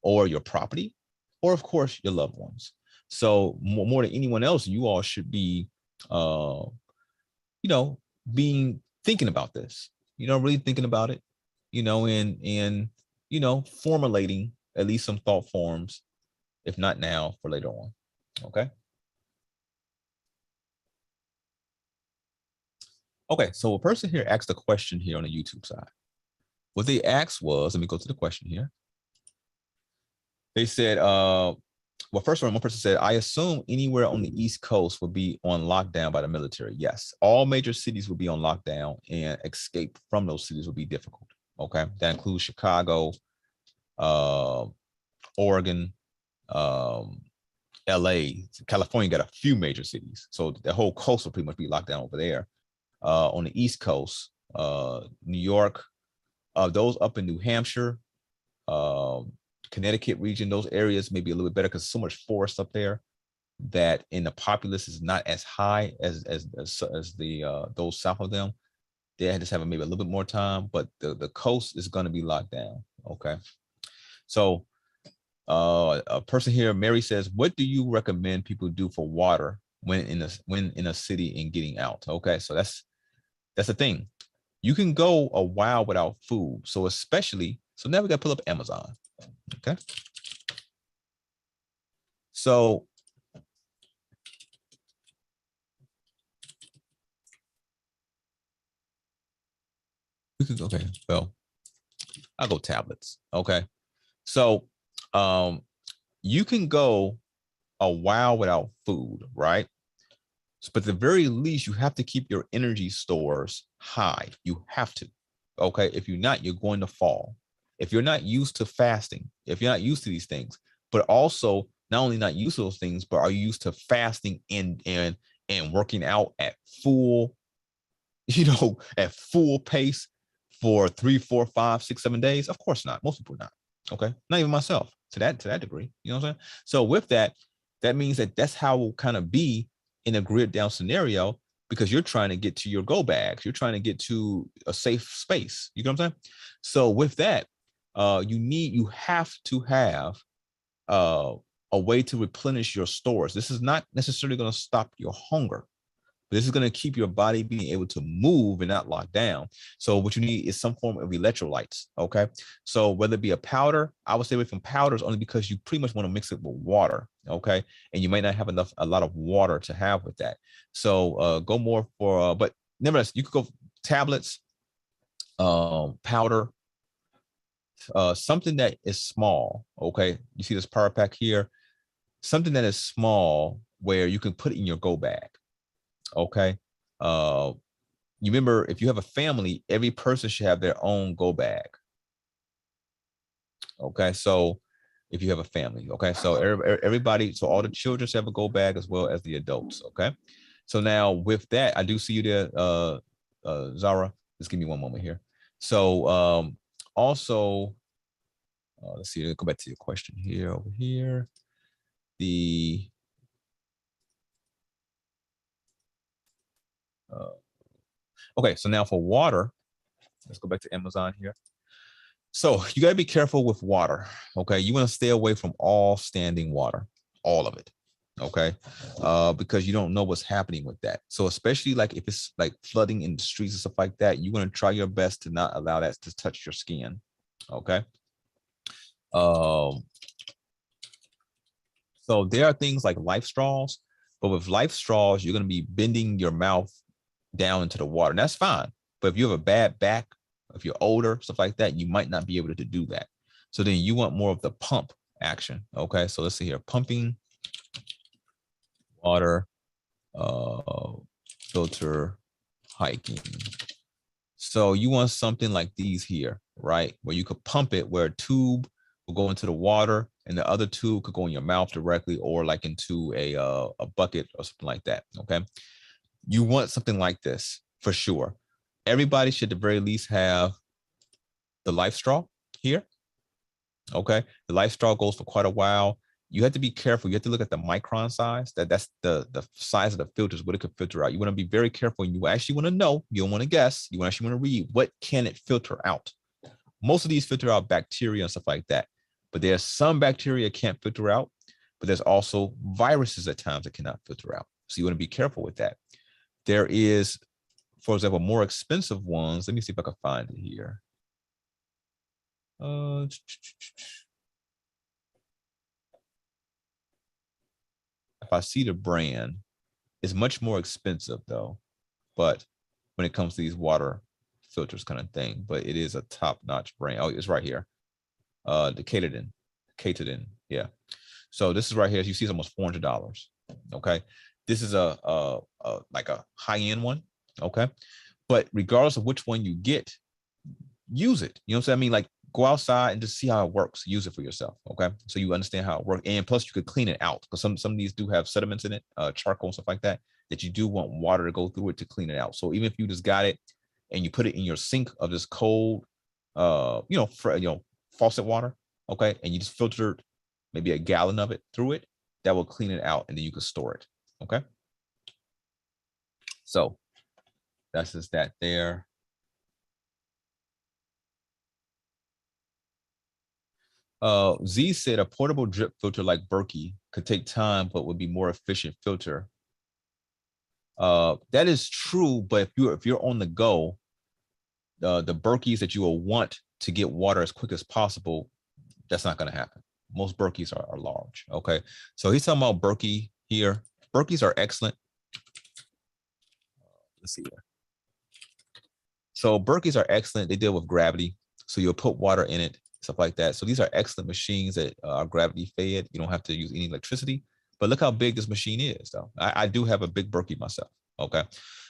or your property, or of course your loved ones. So more than anyone else, you all should be, thinking about this, really thinking about it, and formulating at least some thought forms, if not now, for later on. Okay. Okay, so a person here asked a question here on the YouTube side. What they asked was, let me go to the question here. They said, well, first of all, one person said, I assume anywhere on the East Coast will be on lockdown by the military. Yes, all major cities will be on lockdown, and escape from those cities will be difficult. Okay, that includes Chicago, Oregon, LA, California got a few major cities. So the whole coast will pretty much be locked down over there. On the East Coast, New York, those up in New Hampshire, Connecticut region, those areas may be a little bit better because so much forest up there that in the populace is not as high as the those south of them. They just have maybe a little bit more time, but the coast is going to be locked down. Okay, so a person here, Mary, says, what do you recommend people do for water when in a city and getting out? Okay, so that's the thing. You can go a while without food. So now we got to pull up Amazon. Okay. So we could, okay, well, I'll go tablets. Okay. So You can go a while without food, right? But at the very least, you have to keep your energy stores high. You have to. Okay. If you're not, you're going to fall. If you're not used to fasting, if you're not used to these things, but also not only not used to those things, but are you used to fasting and working out at full, at full pace for 3, 4, 5, 6, 7 days? Of course not. Most people are not. Okay. Not even myself to that degree. You know what I'm saying? So with that, that means that that's how we'll kind of be in a grid down scenario, because you're trying to get to your go bags. You're trying to get to a safe space. You know what I'm saying? So with that, you have to have a way to replenish your stores. This is not necessarily going to stop your hunger, but this is going to keep your body being able to move and not lock down. So what you need is some form of electrolytes. Okay. So whether it be a powder, I would stay away from powders only because you pretty much want to mix it with water. Okay. And you might not have a lot of water to have with that. So go more for, but nevertheless, you could go tablets, powder, something that is small. Okay. You see this power pack here, something that is small where you can put it in your go bag. Okay. You remember, if you have a family, every person should have their own go bag. Okay. So if you have a family, okay. So everybody, so all the children should have a go bag as well as the adults. Okay. So now with that, I do see you there, Zara. Just give me one moment here. So also, let's see, go back to your question here, over here. Okay, so now for water, let's go back to Amazon here. So you got to be careful with water. Okay, you want to stay away from all standing water, all of it. Okay, because you don't know what's happening with that. So especially like if it's like flooding in the streets and stuff like that, you want to try your best to not allow that to touch your skin. Okay. So there are things like life straws, but with life straws, you're going to be bending your mouth down into the water, and that's fine. But if you have a bad back, if you're older, stuff like that, you might not be able to do that. So then you want more of the pump action. Okay, so let's see here, pumping water, filter, hiking. So you want something like these here, right? Where you could pump it, where a tube will go into the water and the other tube could go in your mouth directly, or like into a bucket or something like that. Okay. You want something like this for sure. Everybody should at the very least have the life straw here. Okay. The life straw goes for quite a while. You have to be careful. You have to look at the micron size. That's the size of the filters, what it could filter out. You want to be very careful, and you actually want to know. You don't want to guess. You actually want to read, what can it filter out? Most of these filter out bacteria and stuff like that. But there's some bacteria can't filter out, but there's also viruses at times that cannot filter out. So you want to be careful with that. There is, for example, more expensive ones. Let me see if I can find it here. If I see the brand, it's much more expensive though. But when it comes to these water filters kind of thing, but it is a top-notch brand. Oh, it's right here. The Katadin. Yeah. So this is right here. As you see, it's almost $400. Okay. This is a like a high-end one. Okay. But regardless of which one you get, use it. You know what I'm saying? I mean, like, go outside and just see how it works. Use it for yourself. Okay. So you understand how it works. And plus you could clean it out, because some of these do have sediments in it, charcoal and stuff like that, that you do want water to go through it to clean it out. So even if you just got it and you put it in your sink of this cold, faucet water, okay, and you just filtered maybe a gallon of it through it, that will clean it out, and then you can store it. Okay. So that's just that there. Z said a portable drip filter like Berkey could take time, but would be more efficient filter. That is true, but if you're on the go, the Berkeys that you will want to get water as quick as possible, that's not going to happen. Most Berkeys are large. Okay, so he's talking about Berkey here. Berkeys are excellent. Let's see here. So Berkeys are excellent. They deal with gravity. So you'll put water in it, stuff like that. So these are excellent machines that are gravity fed. You don't have to use any electricity. But look how big this machine is, though. I do have a big Berkey myself. Okay,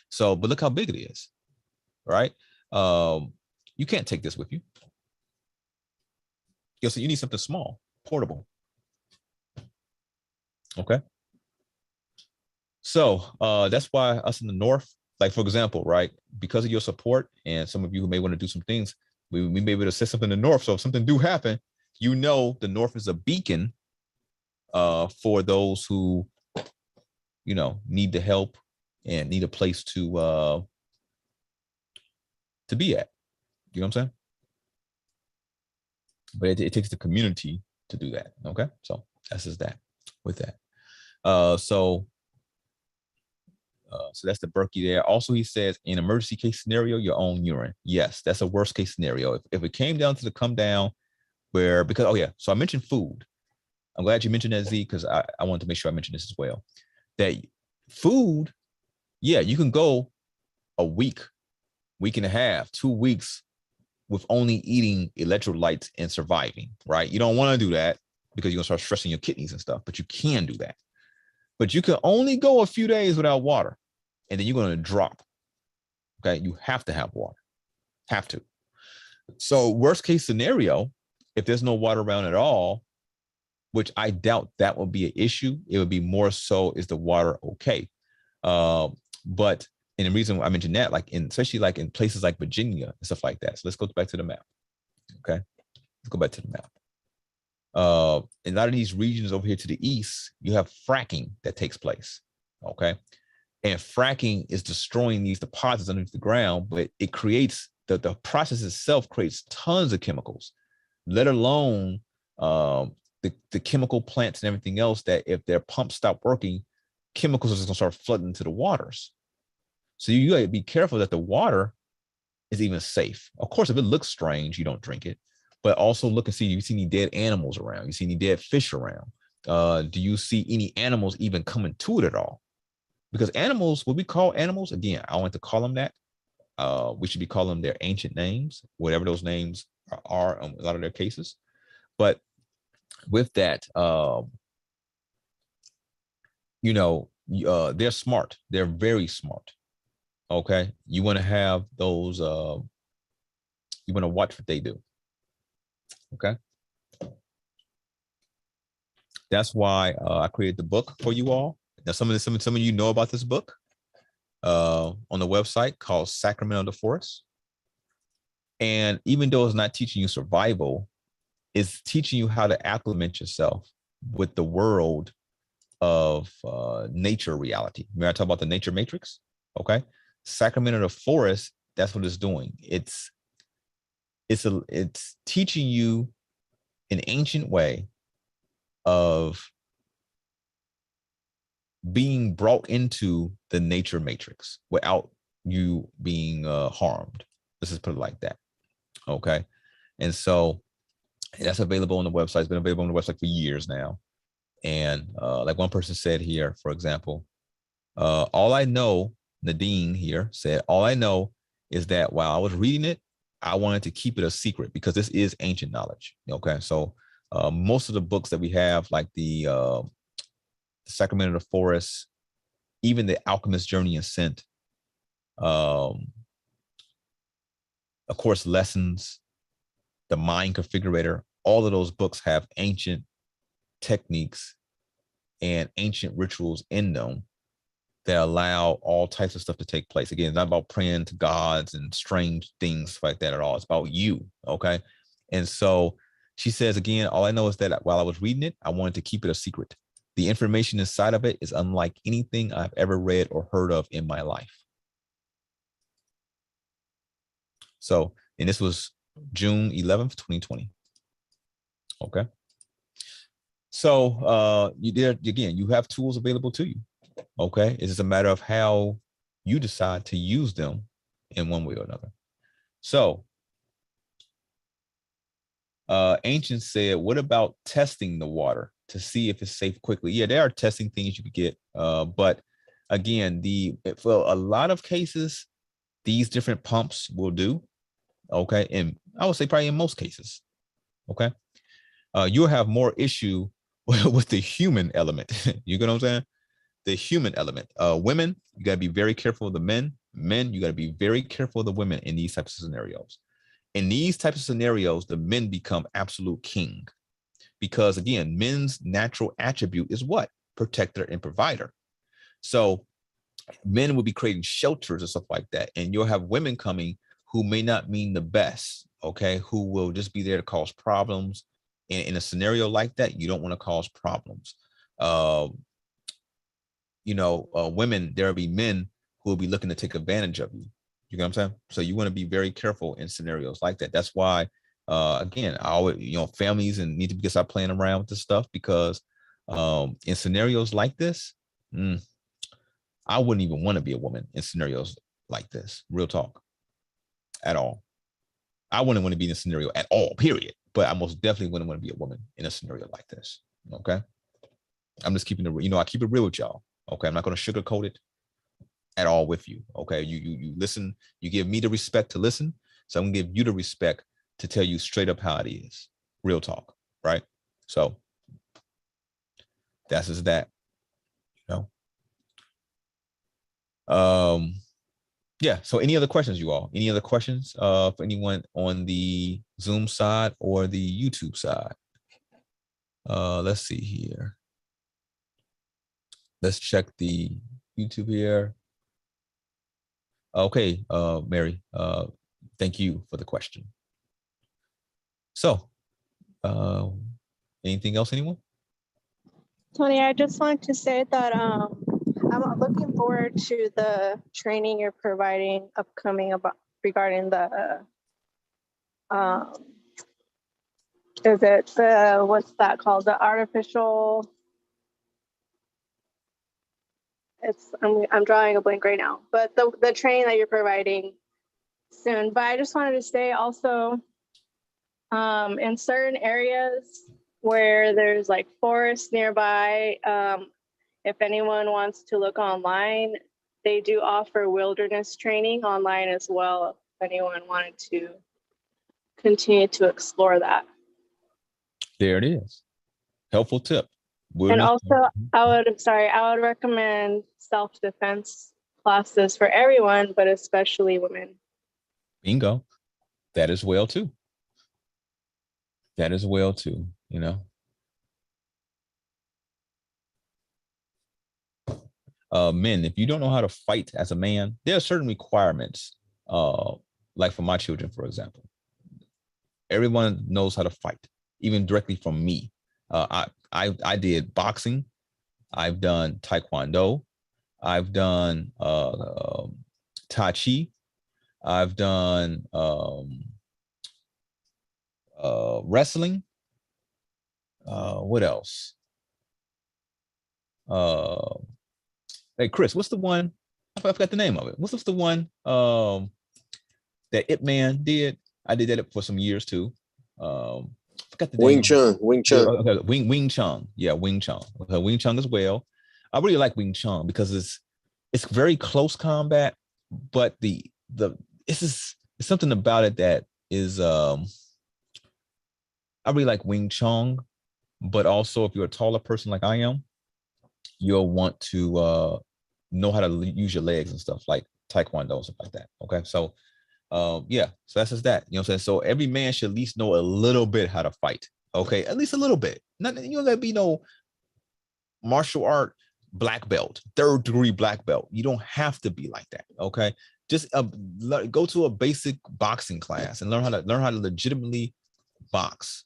so but look how big it is, right? You can't take this with you. So you need something small, portable. Okay. So that's why us in the North, like for example, right, because of your support and some of you who may want to do some things, we may be able to set something in the North. So if something do happen, you know the North is a beacon for those who, you know, need the help and need a place to be at. You know what I'm saying? But it takes the community to do that. Okay, so that's just that with that. So that's the Berkey there. Also, he says in emergency case scenario, your own urine. Yes, that's a worst case scenario. If it came down to the come down where, because, oh yeah, so I mentioned food. I'm glad you mentioned that, Z, because I wanted to make sure I mentioned this as well. That food, yeah, you can go a week and a half, 2 weeks with only eating electrolytes and surviving, right? You don't want to do that because you're gonna start stressing your kidneys and stuff, but you can do that. But you can only go a few days without water, and then you're gonna drop. Okay, you have to have water, have to. So worst case scenario, if there's no water around at all, which I doubt that will be an issue, it would be more so is the water okay? But and the reason I mentioned that, like especially like in places like Virginia and stuff like that. So let's go back to the map. Okay, let's go back to the map. In a lot of these regions over here to the east, you have fracking that takes place. Okay, and fracking is destroying these deposits underneath the ground, but it creates the process itself creates tons of chemicals, let alone the chemical plants and everything else that if their pumps stop working, chemicals are just gonna start flooding into the waters. So you gotta be careful that the water is even safe. Of course, if it looks strange, you don't drink it, but also look and see, you see any dead animals around? You see any dead fish around? Do you see any animals even coming to it at all? Because animals, what we call animals, again, I don't like to call them that. We should be calling them their ancient names, whatever those names are in a lot of their cases. But with that, you know, they're smart. They're very smart. Okay, you want to have those. You want to watch what they do. Okay, that's why I created the book for you all. Now, some of you know about this book on the website called Sacramento of the Forest. And even though it's not teaching you survival, it's teaching you how to acclimate yourself with the world of nature reality. Remember I talk about the nature matrix? Okay. Sacramento of the Forest, that's what it's doing. It's teaching you an ancient way of being brought into the nature matrix without you being harmed. Let's just put it like that. Okay. And so that's available on the website. It's been available on the website for years now. And like one person said here, for example, all I know, Nadine here said, all I know is that while I was reading it, I wanted to keep it a secret because this is ancient knowledge. Okay. So most of the books that we have, like the Sacramento of the Forest, even the Alchemist's Journey and Ascent, of course, Lessons, the Mind Configurator, all of those books have ancient techniques and ancient rituals in them that allow all types of stuff to take place. Again, it's not about praying to gods and strange things like that at all. It's about you, okay? And so she says, again, all I know is that while I was reading it, I wanted to keep it a secret. The information inside of it is unlike anything I've ever read or heard of in my life. So, and this was June 11th, 2020. Okay. So again, you have tools available to you. Okay. It's just a matter of how you decide to use them in one way or another. So Ancient said, what about testing the water to see if it's safe quickly? Yeah, there are testing things you could get. But again, for a lot of cases, these different pumps will do. Okay. And I would say probably in most cases. Okay. You'll have more issue with the human element. You get what I'm saying? The human element. Women, you got to be very careful of the men. Men, you got to be very careful of the women in these types of scenarios. In these types of scenarios, the men become absolute king. Because again, men's natural attribute is what? Protector and provider. So men will be creating shelters and stuff like that. And you'll have women coming who may not mean the best, okay? Who will just be there to cause problems. In a scenario like that, you don't want to cause problems. Women, there'll be men who will be looking to take advantage of you. You know what I'm saying? So you want to be very careful in scenarios like that. That's why, again, I always, families and need to start playing around with this stuff, because in scenarios like this, I wouldn't even want to be a woman in scenarios like this. Real talk, at all. I wouldn't want to be in a scenario at all, period. But I most definitely wouldn't want to be a woman in a scenario like this. Okay. I'm just keeping it, I keep it real with y'all. Okay. I'm not going to sugarcoat it at all with you. Okay. You listen, you give me the respect to listen. So I'm gonna give you the respect to tell you straight up how it is. Real talk. Right. So that's just that, yeah. So any other questions, you all? Any other questions for anyone on the Zoom side or the YouTube side? Let's see here. Let's check the YouTube here. Okay, Mary, thank you for the question. So, anything else, anyone? Tony, I just wanted to say that I'm looking forward to the training you're providing upcoming regarding the is it the, what's that called? The artificial, I'm drawing a blank right now, but the training that you're providing soon. But I just wanted to say also, in certain areas where there's like forests nearby, if anyone wants to look online, they do offer wilderness training online as well, if anyone wanted to continue to explore that. There it is. Helpful tip. And also, I would recommend self-defense classes for everyone, but especially women. Bingo. That as well too. That as well too, Men, if you don't know how to fight as a man, there are certain requirements. Like for my children, for example, everyone knows how to fight, even directly from me. I did boxing. I've done taekwondo. I've done tai chi. I've done wrestling. What else? Hey, Chris, what's the one? I forgot the name of it. What's the one that Ip Man did? I did that for some years too. Forgot the Wing name. Chun. Wing Chun. Okay, Wing Chun. Yeah, Wing Chun. Okay, Wing Chun as well. I really like Wing Chun because it's very close combat, but it's something about it that is I really like Wing Chun, but also if you're a taller person like I am, you'll want to know how to use your legs and stuff like taekwondo and stuff like that. Okay, so yeah, so that's just that. You know what I'm saying? So every man should at least know a little bit how to fight. Okay, at least a little bit. Not that be no martial art black belt, 3rd degree black belt. You don't have to be like that. Okay, just go to a basic boxing class and learn how to legitimately box.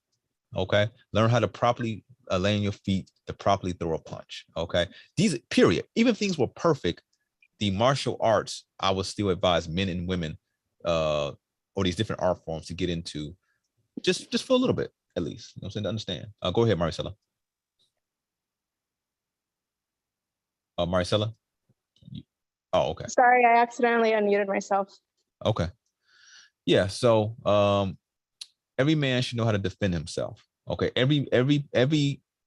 Okay, learn how to properly lay on your feet to properly throw a punch. Okay, these period. Even if things were perfect, the martial arts I would still advise men and women or these different art forms to get into just for a little bit at least. You know what I'm saying, to understand. Go ahead, Maricela. Maricela. Oh, okay. Sorry, I accidentally unmuted myself. Okay. Yeah. So every man should know how to defend himself. Okay. Every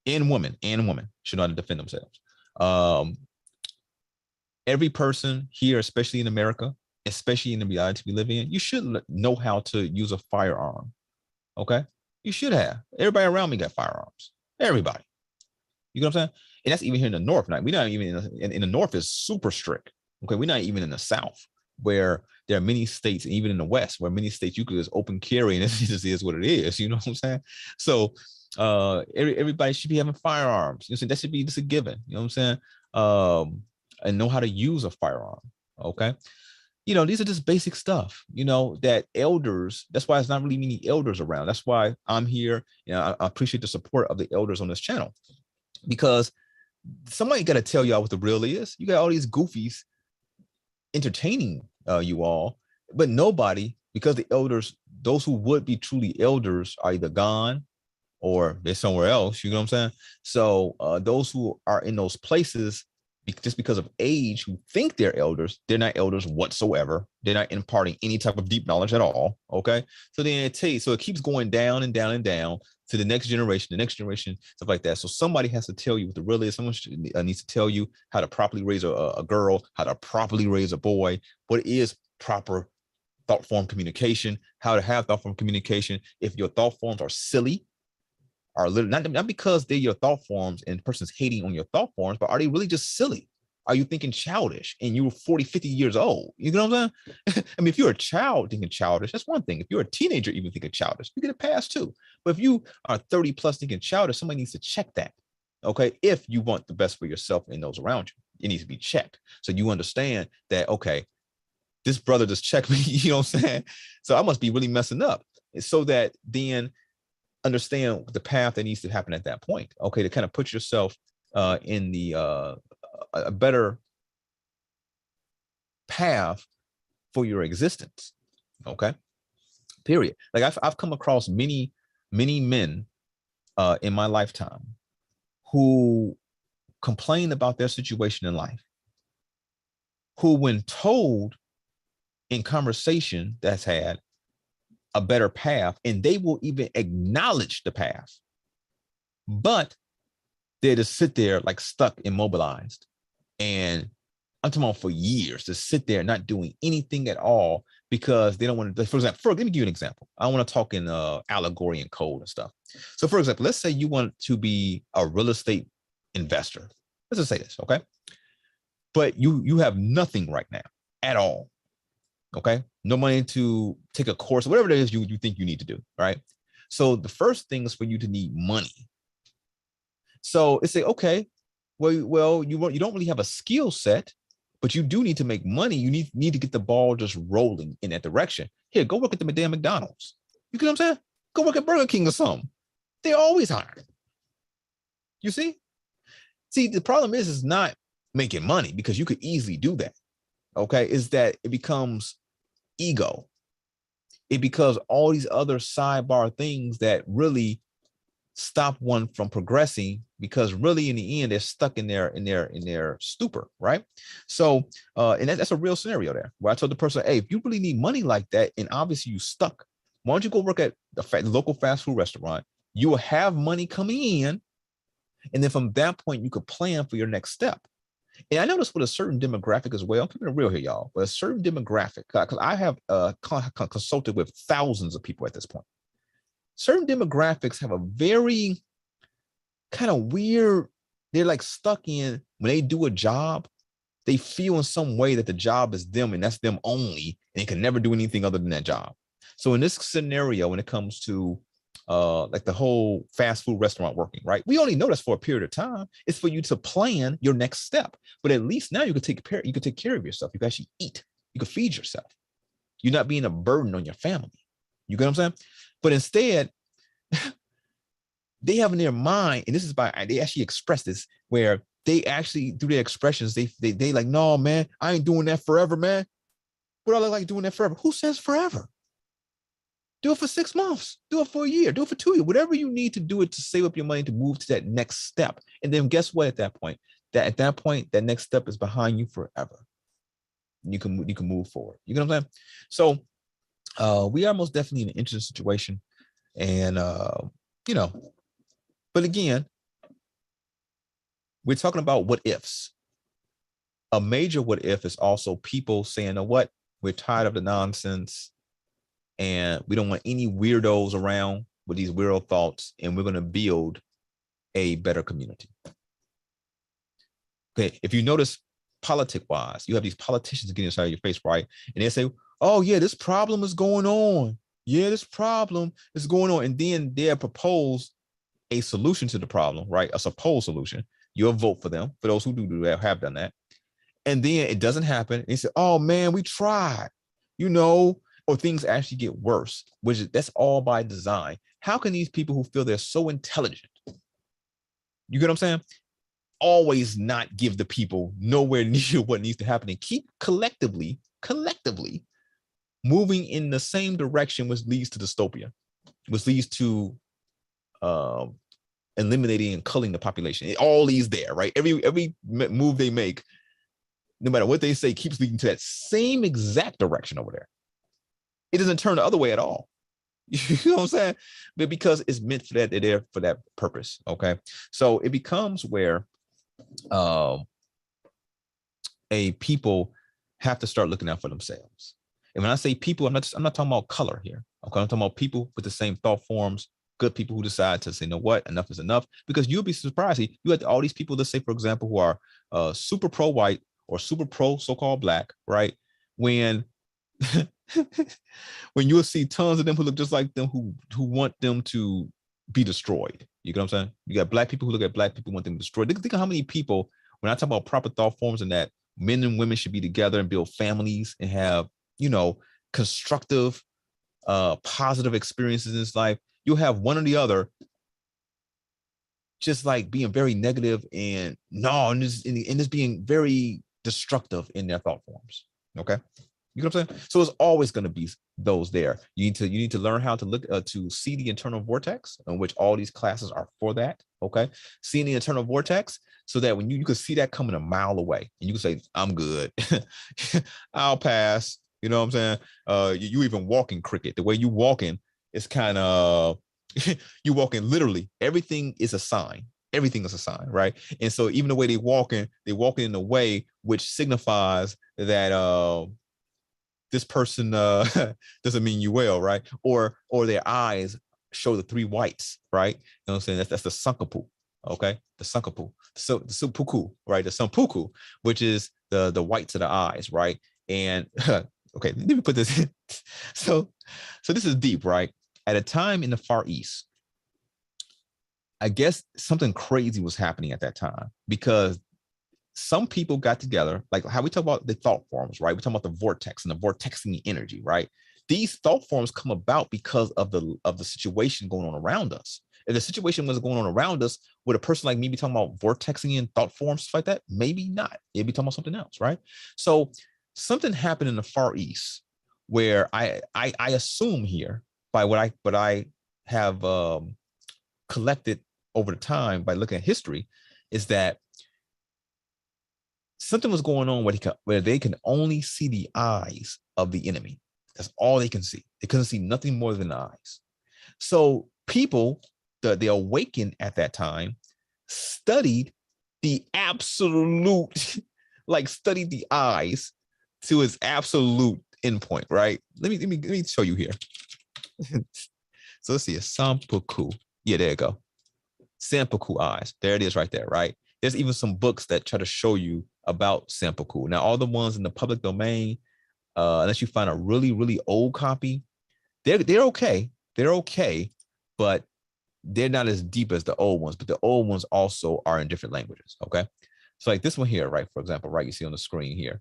woman should know how to defend themselves. Every person here, especially in America, especially in the reality we live in, you should know how to use a firearm. Okay. You should have. Everybody around me got firearms. Everybody. You know what I'm saying? And that's even here in the North. Now, we're not even in the North is super strict. Okay, we're not even in the South, where there are many states, and even in the West, where many states you could just open carry and it just is what it is. You know what I'm saying? So everybody should be having firearms. You know, that should be just a given. You know what I'm saying? And know how to use a firearm. Okay. You know, these are just basic stuff, you know, that elders, that's why it's not really many elders around. That's why I'm here. You know, I appreciate the support of the elders on this channel, because somebody got to tell y'all what the real is. You got all these goofies entertaining you all, but nobody, because the elders, those who would be truly elders are either gone or they're somewhere else. You know what I'm saying? So those who are in those places, just because of age, who think they're elders, they're not elders whatsoever. They're not imparting any type of deep knowledge at all. Okay. So then it keeps going down and down and down to the next generation, stuff like that. So somebody has to tell you what the real is. Someone needs to tell you how to properly raise a girl, how to properly raise a boy, what is proper thought form communication, how to have thought form communication. If your thought forms are silly, are not because they're your thought forms and the person's hating on your thought forms, but are they really just silly? Are you thinking childish and you were 40, 50 years old? You know what I'm saying? I mean, if you're a child thinking childish, that's one thing. If you're a teenager even thinking childish, you get a pass too. But if you are 30 plus thinking childish, somebody needs to check that. Okay. If you want the best for yourself and those around you, it needs to be checked. So you understand that, okay, this brother just checked me, you know what I'm saying? So I must be really messing up. So that then understand the path that needs to happen at that point. Okay, to kind of put yourself in the a better path for your existence. Okay, period. Like I've come across many men in my lifetime who complain about their situation in life, who, when told in conversation that's had a better path, and they will even acknowledge the path, but they just sit there like stuck, immobilized. And I'm talking about for years, to sit there not doing anything at all because they don't want to. For example, let me give you an example. I want to talk in allegory and code and stuff. So for example, let's say you want to be a real estate investor. Let's just say this, okay? But you have nothing right now at all. Okay, no money to take a course, whatever it is you think you need to do, right? So the first thing is for you to need money. So it's say, okay, well, you don't really have a skill set, but you do need to make money. You need to get the ball just rolling in that direction. Here, go work at the damn McDonald's. You get what I'm saying? Go work at Burger King or something. They're always hiring. You see? See, the problem is not making money, because you could easily do that. Okay, is that it becomes ego. It becomes all these other sidebar things that really stop one from progressing, because really in the end they're stuck in their stupor, right? So and that's a real scenario there, where I told the person, hey, if you really need money like that and obviously you stuck, why don't you go work at the local fast food restaurant? You will have money coming in, and then from that point you could plan for your next step. And I noticed with a certain demographic as well, I'm keeping it real here, y'all, but a certain demographic, because I have consulted with thousands of people at this point. Certain demographics have a very kind of weird, they're like stuck in, when they do a job, they feel in some way that the job is them and that's them only, and they can never do anything other than that job. So in this scenario, when it comes to like the whole fast food restaurant working, right? We only know that's for a period of time. It's for you to plan your next step. But at least now you can take care of yourself. You can actually eat. You can feed yourself. You're not being a burden on your family. You get what I'm saying? But instead, they have in their mind, and this is by, they actually express this, where they actually, through their expressions, they like, no, man, I ain't doing that forever, man. What do I look like doing that forever? Who says forever? Do it for 6 months, do it for a year, do it for 2 years, whatever you need to do it to save up your money to move to that next step. And then guess what? At that point, that next step is behind you forever. You can move forward. You know what I'm saying? So we are most definitely in an interesting situation. And you know, but again, we're talking about what ifs. A major what if is also people saying, you know what, we're tired of the nonsense. And we don't want any weirdos around. with these weird thoughts, and we're going to build a better community. Okay, if you notice, politic-wise, you have these politicians getting inside your face, right? And they say, oh yeah, this problem is going on. Yeah, this problem is going on. And then they'll propose a solution to the problem, right? A supposed solution. You'll vote for them, for those who do that, have done that. And then it doesn't happen. And you say, oh man, we tried, you know, or things actually get worse, which is, that's all by design. How can these people who feel they're so intelligent, you get what I'm saying, always not give the people nowhere near what needs to happen and keep collectively moving in the same direction, which leads to dystopia, which leads to eliminating and culling the population. It all leads there, right? Every move they make, no matter what they say, keeps leading to that same exact direction over there. It doesn't turn the other way at all. You know what I'm saying? But because it's meant for that, they're there for that purpose. Okay. So it becomes where a people have to start looking out for themselves. And when I say people, I'm not talking about color here. Okay, I'm talking about people with the same thought forms, good people who decide to say, you know what, enough is enough. Because you'll be surprised. You had all these people, let's say, for example, who are super pro-white or super pro so-called black, right? When when you'll see tons of them who look just like them, who want them to be destroyed. You get what I'm saying? You got black people who look at black people, want them destroyed. Think of how many people, when I talk about proper thought forms and that men and women should be together and build families and have, you know, constructive, positive experiences in this life, you'll have one or the other just like being very negative and this being very destructive in their thought forms. Okay. You know what I'm saying? So it's always going to be those there. You need to learn how to look to see the internal vortex, in which all these classes are for that. Okay, seeing the internal vortex, so that when you can see that coming a mile away, and you can say, "I'm good, I'll pass." You know what I'm saying? You even walking cricket. The way you walking is kind of you walking literally. Everything is a sign. Everything is a sign, right? And so even the way they walking in a way which signifies that this person doesn't mean you well, right? Or their eyes show the three whites, right? You know what I'm saying? That's the sunkapu, okay? The sunkapu, so the supuku, right? The sunpuku, which is the whites of the eyes, right? And okay, let me put this in. So this is deep, right? At a time in the Far East, I guess something crazy was happening at that time, because some people got together, like how we talk about the thought forms, right? We talk about the vortex and the vortexing energy, right? These thought forms come about because of the situation going on around us. If the situation was going on around us, would a person like me be talking about vortexing and thought forms, stuff like that? Maybe not. It'd be talking about something else, right? So something happened in the Far East where I assume here, by what I have collected over the time by looking at history, is that something was going on where they can only see the eyes of the enemy. That's all they can see. They couldn't see nothing more than the eyes. So people, the awakened at that time, studied the absolute, like studied the eyes to its absolute endpoint, right? Let me show you here. So let's see, a sampuku. Yeah, there you go. Sampuku eyes. There it is right there, right? There's even some books that try to show you about sampuku. Now, all the ones in the public domain, unless you find a really, really old copy, they're okay. They're okay, but they're not as deep as the old ones. But the old ones also are in different languages. Okay, so like this one here, right? For example, right? You see on the screen here,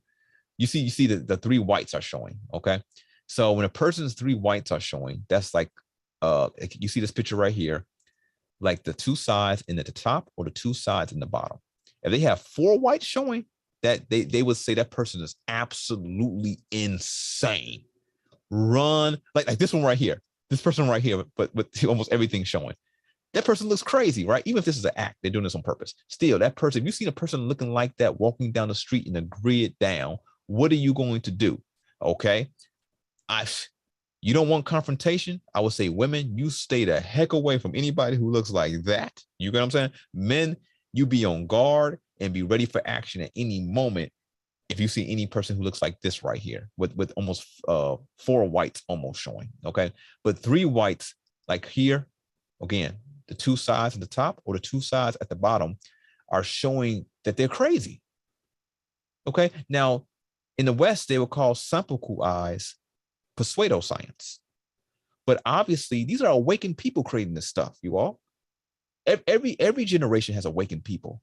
you see that the three whites are showing. Okay, so when a person's three whites are showing, that's like you see this picture right here, like the two sides in at the top or the two sides in the bottom. If they have four whites showing, that they would say that person is absolutely insane. Run, like this one right here, this person right here, but with almost everything showing. That person looks crazy, right? Even if this is an act, they're doing this on purpose. Still, that person, if you see a person looking like that walking down the street in a grid down, what are you going to do? Okay. You don't want confrontation. I would say, women, you stay the heck away from anybody who looks like that. You get what I'm saying? Men, you be on guard and be ready for action at any moment if you see any person who looks like this right here with almost four whites almost showing. Okay, but three whites like here Again, the two sides at the top or the two sides at the bottom are showing that they're crazy. Okay. Now, in the West, they would call sample eyes pseudoscience. But obviously, these are awakened people creating this stuff, you all. Every generation has awakened people.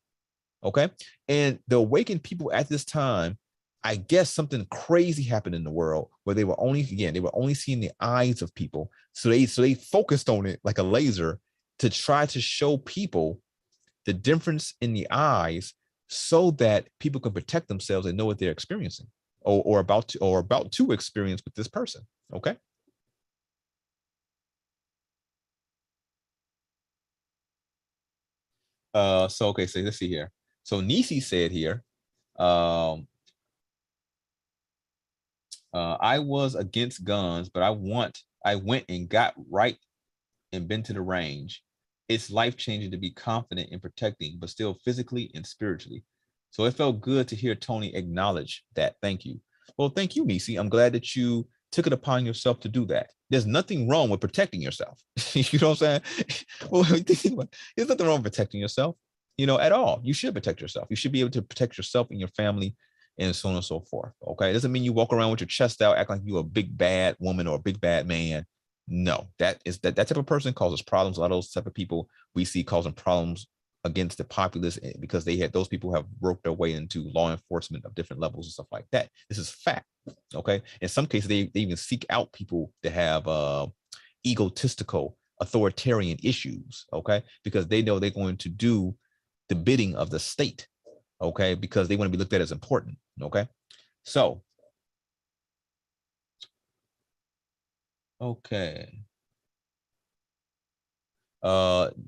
Okay. And the awakened people at this time, I guess something crazy happened in the world where they were only seeing the eyes of people. So they focused on it like a laser to try to show people the difference in the eyes so that people can protect themselves and know what they're experiencing or about to experience with this person. Okay. So let's see here. So Nisi said here, I was against guns, but I went and got right and been to the range. It's life-changing to be confident in protecting, but still physically and spiritually. So it felt good to hear Tony acknowledge that. Thank you. Well, thank you, Nisi. I'm glad that you took it upon yourself to do that. There's nothing wrong with protecting yourself. You know what I'm saying? Well, there's nothing wrong with protecting yourself, at all. You should protect yourself. You should be able to protect yourself and your family and so on and so forth. Okay. It doesn't mean you walk around with your chest out, act like you're a big bad woman or a big bad man. No, that type of person causes problems. A lot of those type of people we see causing problems against the populace because those people have worked their way into law enforcement of different levels and stuff like that. This is fact. Okay. In some cases, they even seek out people that have egotistical, authoritarian issues. Okay. Because they know they're going to do the bidding of the state. Okay. Because they want to be looked at as important. Okay. So, okay.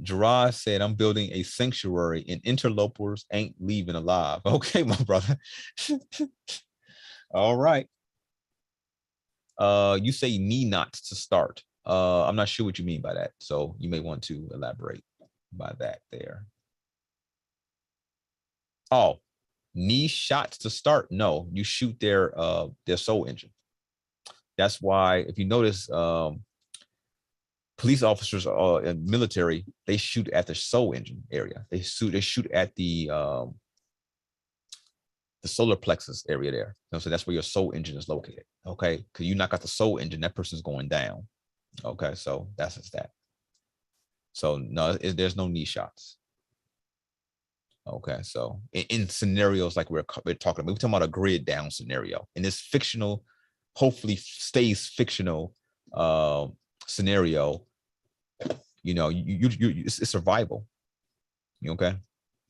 Gerard said, I'm building a sanctuary and interlopers ain't leaving alive. Okay, my brother. All right. You say knee knots to start. I'm not sure what you mean by that. So you may want to elaborate by that there. Oh, knee shots to start. No, you shoot their soul engine. That's why if you notice, police officers in military, they shoot at the soul engine area. They shoot at the solar plexus area there. So that's where your soul engine is located. Okay, because you knock out the soul engine, that person's going down. Okay, so that's just that. So no, there's no knee shots. Okay, so in scenarios like we're talking about, we're talking about a grid down scenario. In this fictional, hopefully stays fictional scenario, it's survival. Okay,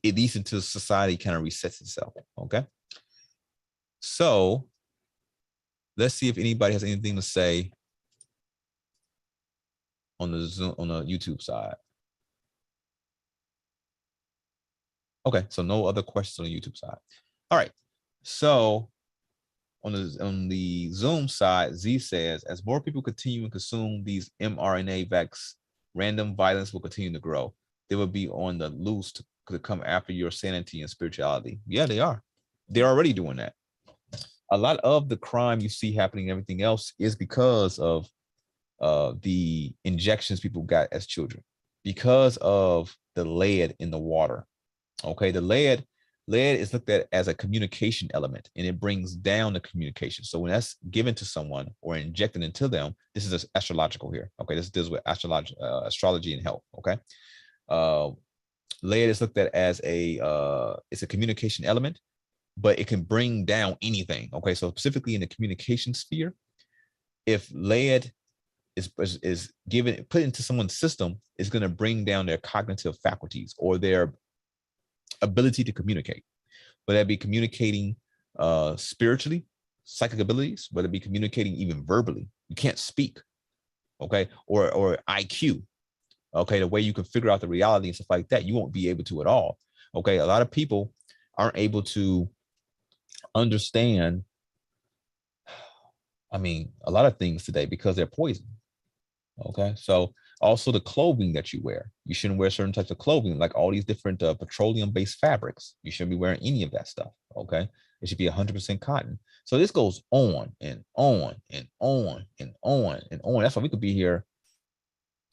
at least until society kind of resets itself. Okay, so let's see if anybody has anything to say on the Zoom, on the YouTube side. Okay, so no other questions on the YouTube side. All right, so on the Zoom side, Z says, as more people continue and consume these mRNA vax, random violence will continue to grow. They will be on the loose to come after your sanity and spirituality. Yeah, they are. They're already doing that. A lot of the crime you see happening and everything else is because of the injections people got as children, because of the lead in the water. Okay, the lead is looked at as a communication element, and it brings down the communication. So when that's given to someone or injected into them, this is astrological here. Okay, this deals with astrology and health. Okay, lead is looked at as it's a communication element, but it can bring down anything. Okay, so specifically in the communication sphere, if lead is given put into someone's system, it's going to bring down their cognitive faculties or their ability to communicate, whether that be communicating spiritually, psychic abilities, whether it be communicating even verbally. You can't speak, okay, or IQ, okay, the way you can figure out the reality and stuff like that, you won't be able to at all. Okay, a lot of people aren't able to understand, I mean, a lot of things today because they're poison. Okay, so also the clothing that you wear, you shouldn't wear certain types of clothing, like all these different petroleum-based fabrics. You shouldn't be wearing any of that stuff. Okay, it should be 100% cotton. So this goes on and on and on and on and on. That's why we could be here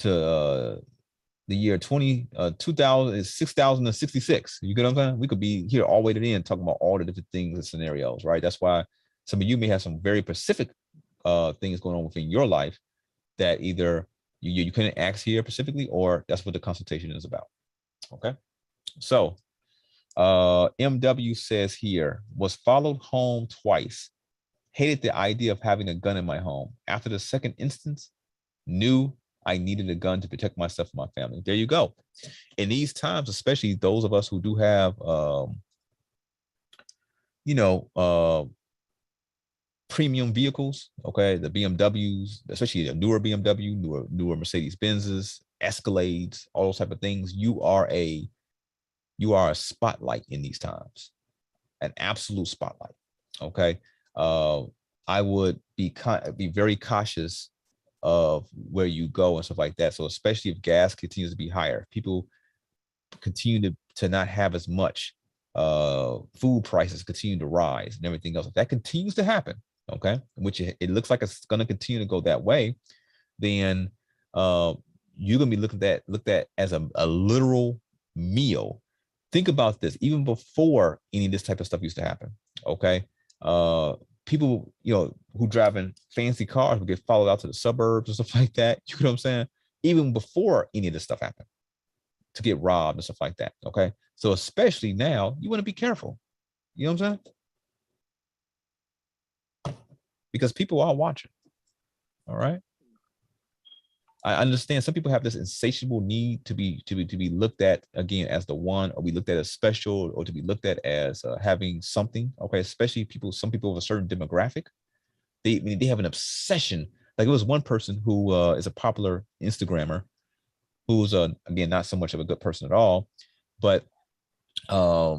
to the year 2000 is 6066. You get what I'm saying? We could be here all the way to the end talking about all the different things and scenarios, right? That's why some of you may have some very specific things going on within your life that either you couldn't ask here specifically, or that's what the consultation is about. Okay. So MW says here, was followed home twice. Hated the idea of having a gun in my home. After the second instance, knew I needed a gun to protect myself and my family. There you go. In these times, especially those of us who do have, premium vehicles, okay, the BMWs, especially a newer BMW, newer Mercedes Benzes, Escalades, all those type of things. You are a spotlight in these times, an absolute spotlight. Okay, I would be very cautious of where you go and stuff like that. So especially if gas continues to be higher, people continue to not have as much, food prices continue to rise and everything else. If that continues to happen, okay, which it looks like it's going to continue to go that way, then you're going to be looked at as a literal meal. Think about this, even before any of this type of stuff used to happen, okay? People, who driving fancy cars would get followed out to the suburbs and stuff like that. You know what I'm saying? Even before any of this stuff happened, to get robbed and stuff like that, okay? So especially now, you want to be careful. You know what I'm saying? Because people are watching, all right? I understand some people have this insatiable need to be looked at again as the one, or be looked at as special, or to be looked at as having something. Okay, especially some people of a certain demographic, they have an obsession. Like, it was one person who is a popular Instagrammer, who's again not so much of a good person at all, but I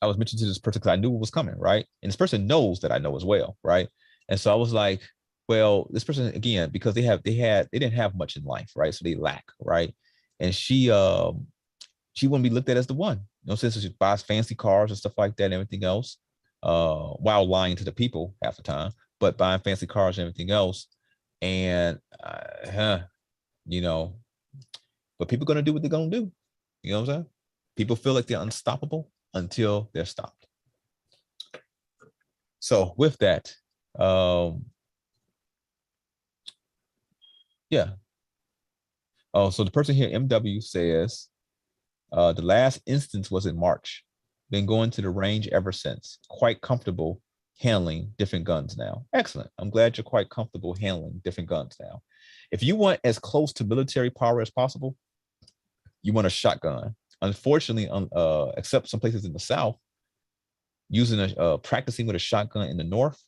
was mentioned to this person because I knew it was coming, right? And this person knows that I know as well, right? And so I was like, well, this person, again, because they didn't have much in life, right? So they lack, right? And she wouldn't be looked at as the one, since she buys fancy cars and stuff like that and everything else, while lying to the people half the time, but buying fancy cars and everything else. And but people are gonna do what they're gonna do. You know what I'm saying? People feel like they're unstoppable until they're stopped. So with that, yeah. Oh, so the person here, MW, says, the last instance was in March. Been going to the range ever since. Quite comfortable handling different guns now. Excellent. I'm glad you're quite comfortable handling different guns now. If you want as close to military power as possible, you want a shotgun. Unfortunately, except some places in the South, practicing with a shotgun in the North,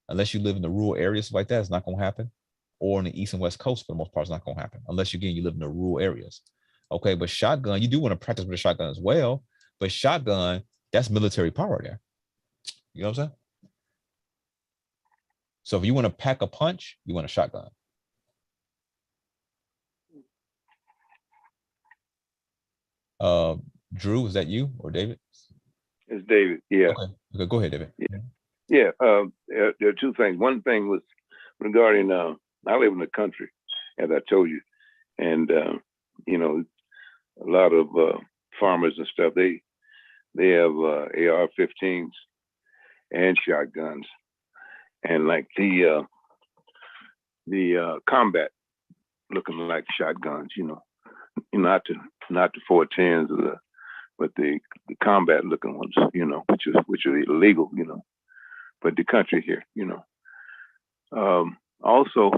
unless you live in the rural areas like that, it's not going to happen. Or in the East and West Coast, for the most part, it's not going to happen unless, again, you live in the rural areas. Okay, but shotgun, you do want to practice with a shotgun as well, but shotgun, that's military power there. You know what I'm saying? So if you want to pack a punch, you want a shotgun. Drew, is that you or David? It's David. Yeah. Okay. Go ahead, David. Yeah. There are two things. One thing was regarding, I live in the country, as I told you, and a lot of farmers and stuff, they have AR-15s and shotguns, and like the combat looking like shotguns, not the 410s, but the combat looking ones, which are illegal, but the country here, also,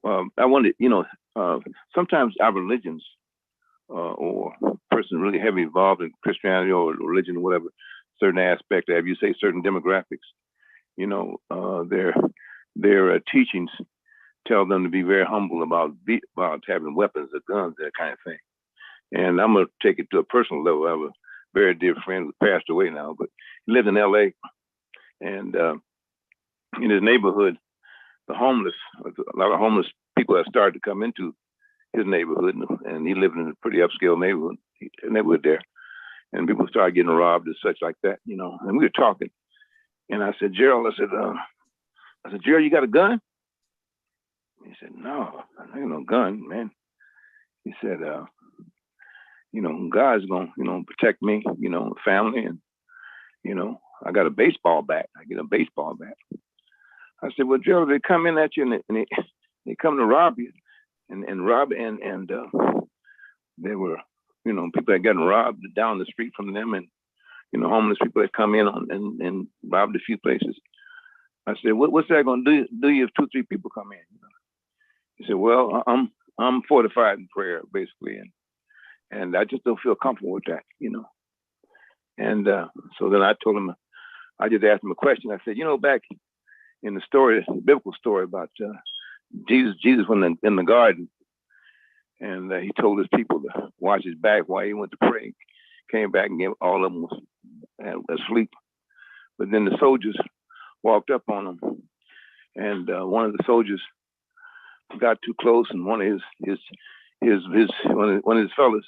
I wanted, sometimes our religions, or person really heavily involved in Christianity or religion or whatever, certain aspect, as you say, certain demographics, their teachings tell them to be very humble about having weapons or guns, that kind of thing. And I'm going to take it to a personal level. I have a very dear friend who passed away now, but he lived in LA, and in his neighborhood, a lot of homeless people have started to come into his neighborhood, and he lived in a pretty upscale neighborhood there. And people started getting robbed and such like that, and we were talking. And I said, Gerald, Gerald, you got a gun? He said, no, I ain't no gun, man. He said, God's gonna, protect me, family, and, I got a baseball bat. I get a baseball bat. I said, well, Joe, they come in at you and they come to rob you and rob and there were, people that gotten robbed down the street from them and, homeless people that come in and robbed a few places. I said, what's that going to do you if 2, 3 people come in? He said, well, I'm fortified in prayer, basically. And I just don't feel comfortable with that, And so then I told him, I just asked him a question. I said, back in the story, the biblical story about Jesus when in the garden, and he told his people to watch his back while he went to pray. Came back and all of them was asleep. But then the soldiers walked up on him, and one of the soldiers got too close, and one of his fellas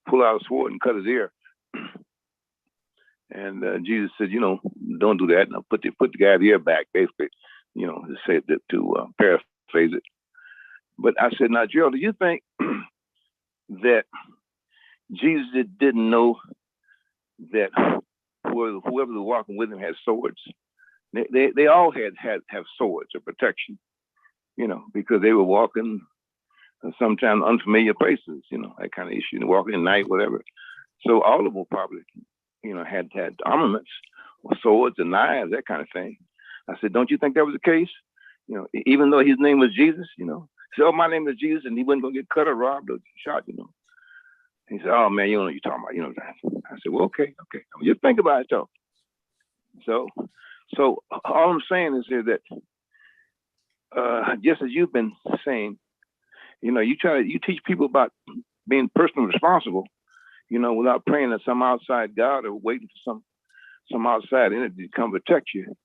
pulled out a sword and cut his ear. And Jesus said, don't do that. Now put the guy's ear back, basically, to say that, to paraphrase it. But I said, now, Gerald, do you think that Jesus didn't know that whoever was walking with him had swords? They all have swords of protection, because they were walking sometimes unfamiliar places, that kind of issue, walking at night, whatever. So all of them probably, had armaments, swords and knives, that kind of thing. I said, don't you think that was the case? Even though his name was Jesus, said, oh, my name is Jesus, and he wasn't going to get cut or robbed or shot, He said, oh, man, you don't know what you're talking about, I said, well, okay. Just think about it, though. So all I'm saying is here that just as you've been saying, you teach people about being personally responsible, without praying to some outside God or waiting for some outside entity to come protect you.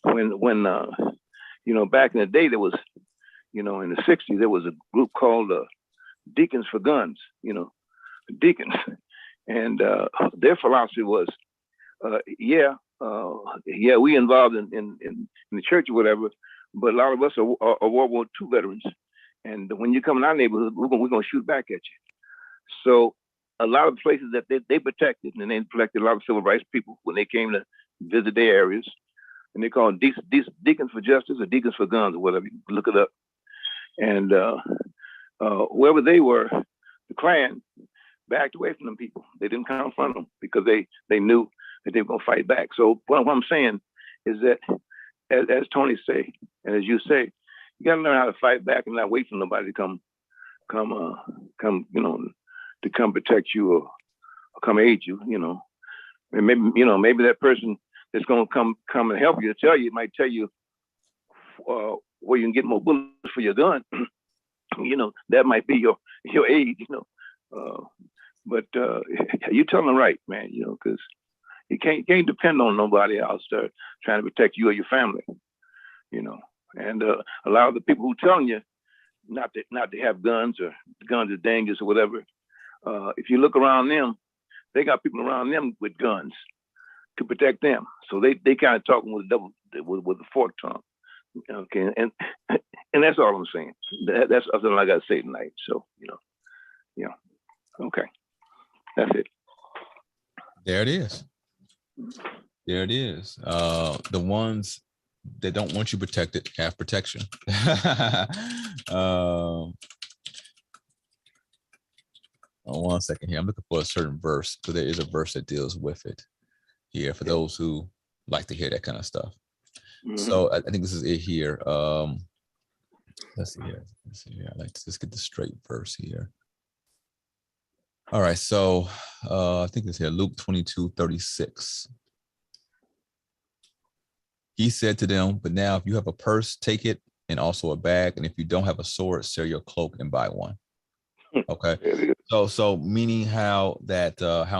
When back in the day, there was, in the 60s, there was a group called Deacons for Guns, deacons. And their philosophy was, we involved in the church or whatever, but a lot of us are World War II veterans. And when you come in our neighborhood, we're going to shoot back at you. So a lot of places that they protected, and they protected a lot of civil rights people when they came to visit their areas. And they call them Deacons for Justice or Deacons for Guns or whatever. You can look it up. And wherever they were, the Klan backed away from them people. They didn't confront them because they knew that they were going to fight back. So what I'm saying is that, as Tony say, and as you say, you got to learn how to fight back and not wait for nobody to come, to come protect you or come aid you. And maybe that person that's going to come and help you to tell you, might tell you where you can get more bullets for your gun. That might be your aid. But you're telling them right, man. Because you can't depend on nobody else trying to protect you or your family. And a lot of the people who telling you not to have guns or guns are dangerous or whatever. If you look around them, they got people around them with guns to protect them. So they kind of talking with a forked tongue. Okay, and that's all I'm saying. That's something I got to say tonight. So okay, that's it. There it is. There it is. The ones that don't want you protected have protection. One second here. I'm looking for a certain verse, because there is a verse that deals with it here for those who like to hear that kind of stuff. Mm-hmm. So I think this is it here. Let's see here. I like to just get the straight verse here. All right. So I think it's here, Luke 22:36. He said to them, but now if you have a purse, take it, and also a bag. And if you don't have a sword, sell your cloak and buy one. Okay. So meaning how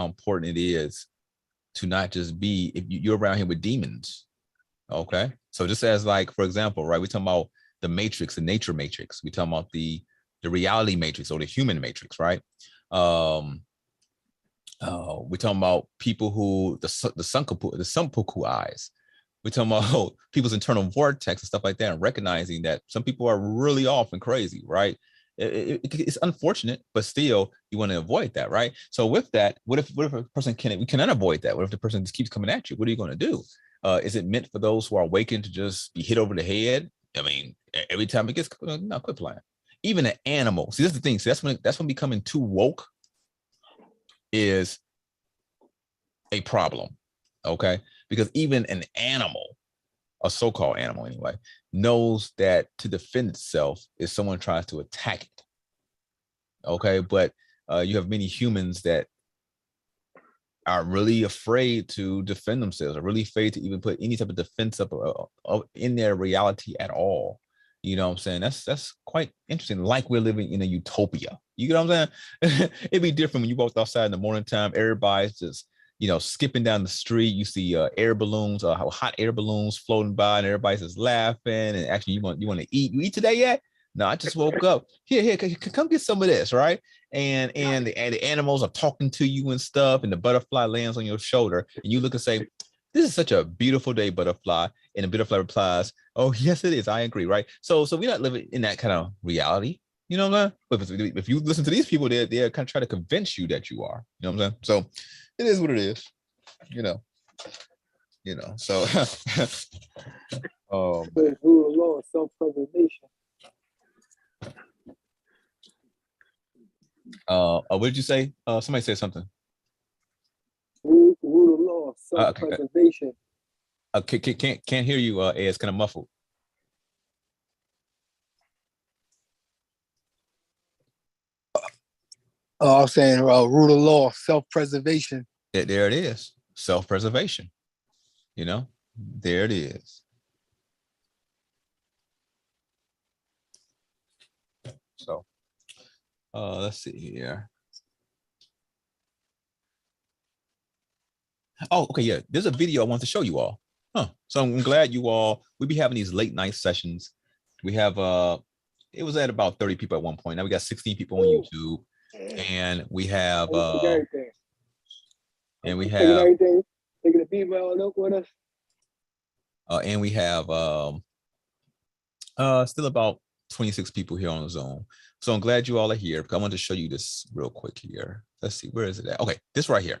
important it is to not just be, if you're around here with demons. Okay. So just as, like, for example, right, we're talking about the matrix, the nature matrix. We're talking about the reality matrix or the human matrix, right? We're talking about people who the sunpuku eyes. we're talking about people's internal vortex and stuff like that, and recognizing that some people are really off and crazy, right? It's unfortunate, but still you want to avoid that, right? So with that, what if a person we cannot avoid that? What if the person just keeps coming at you? What are you going to do? Is it meant for those who are awakened to just be hit over the head? I mean, every time it gets, no, quit playing. Even an animal. See, that's the thing. See, that's when becoming too woke is a problem. Okay, because even an animal, a so-called animal anyway, knows that to defend itself if someone tries to attack it. Okay, but you have many humans that are really afraid to defend themselves, are really afraid to even put any type of defense up in their reality at all. You know what I'm saying? That's quite interesting. Like we're living in a utopia. You know what I'm saying? It'd be different when you walked outside in the morning time. Everybody's just, you know, skipping down the street. You see air balloons, hot air balloons floating by, and everybody's just laughing. And actually, you want to eat? You eat today yet? No, I just woke up. Here, come get some of this, right? And the animals are talking to you and stuff, and the butterfly lands on your shoulder, and you look and say, "This is such a beautiful day, butterfly." And the butterfly replies, "Oh, yes, it is. I agree." Right? So we're not living in that kind of reality. You know what I'm saying? But if you listen to these people, they're kind of try to convince you that you are. You know what I'm saying? So it is what it is. You know. So rule of law, self-preservation. What did you say? Somebody said something. Rule of law, self-preservation. Can't hear you. It's kind of muffled. I was saying rule of law, self-preservation. There it is. Self-preservation. You know, there it is. So let's see here. Oh, okay, yeah. There's a video I want to show you all. So I'm glad we'll be having these late night sessions. We have it was at about 30 people at one point. Now we got 16 people on YouTube. And we have everything. Taking the female with us. And we have still about 26 people here on the Zoom. So I'm glad you all are here because I want to show you this real quick here. Let's see, where is it at? Okay, this right here.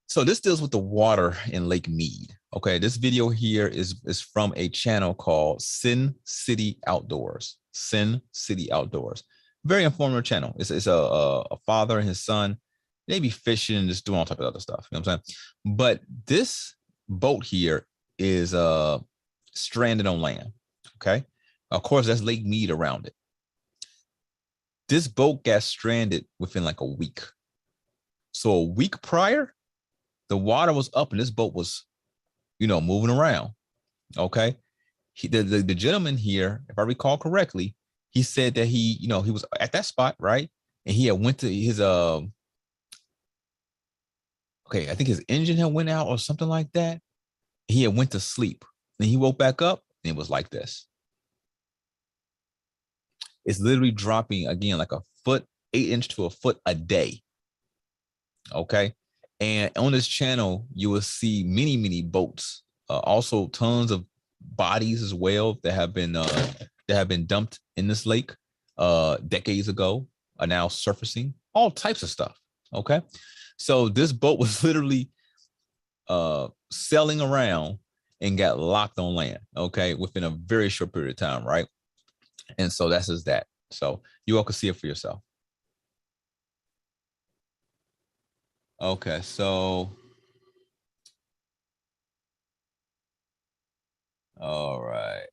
So this deals with the water in Lake Mead. Okay, this video here is from a channel called Sin City Outdoors. Sin City Outdoors. Very informative channel. It's a father and his son. They be fishing and just doing all type of other stuff. You know what I'm saying? But this boat here is stranded on land. Okay. Of course, that's Lake Mead around it. This boat got stranded within like a week. So a week prior, the water was up and this boat was, you know, moving around. Okay. The gentleman here, if I recall correctly, he said that he was at that spot, right? And he had went to his I think his engine had went out or something like that. He had went to sleep. Then he woke back up and it was like this. It's literally dropping again like a foot, 8 inch to a foot a day. Okay. And on this channel, you will see many, many boats, also tons of bodies as well that have been dumped in this lake decades ago, are now surfacing, all types of stuff. Okay. So this boat was literally sailing around and got locked on land, okay, within a very short period of time, right? And so that's just that. So you all can see it for yourself. Okay, so all right.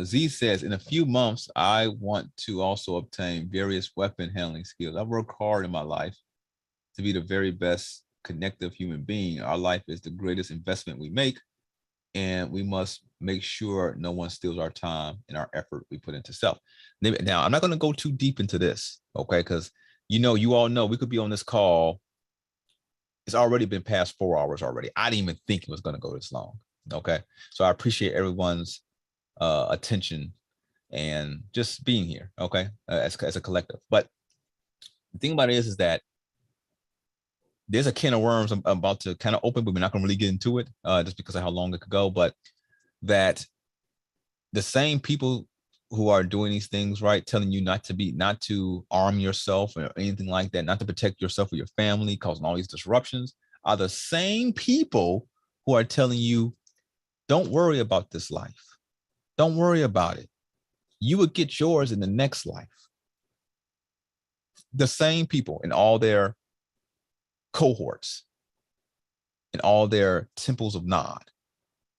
Z says, in a few months, I want to also obtain various weapon handling skills. I work hard in my life to be the very best connective human being. Our life is the greatest investment we make, and we must make sure no one steals our time and our effort we put into self. Now, I'm not going to go too deep into this, okay? Because, you all know we could be on this call. It's already been past 4 hours already. I didn't even think it was going to go this long, okay? So I appreciate everyone's attention and just being here, okay, as a collective. But the thing about it is that there's a can of worms I'm about to kind of open, but we're not going to really get into it just because of how long it could go. But that the same people who are doing these things, right, telling you not to arm yourself or anything like that, not to protect yourself or your family, causing all these disruptions, are the same people who are telling you, don't worry about this life. Don't worry about it. You would get yours in the next life. The same people in all their cohorts, in all their temples of Nod,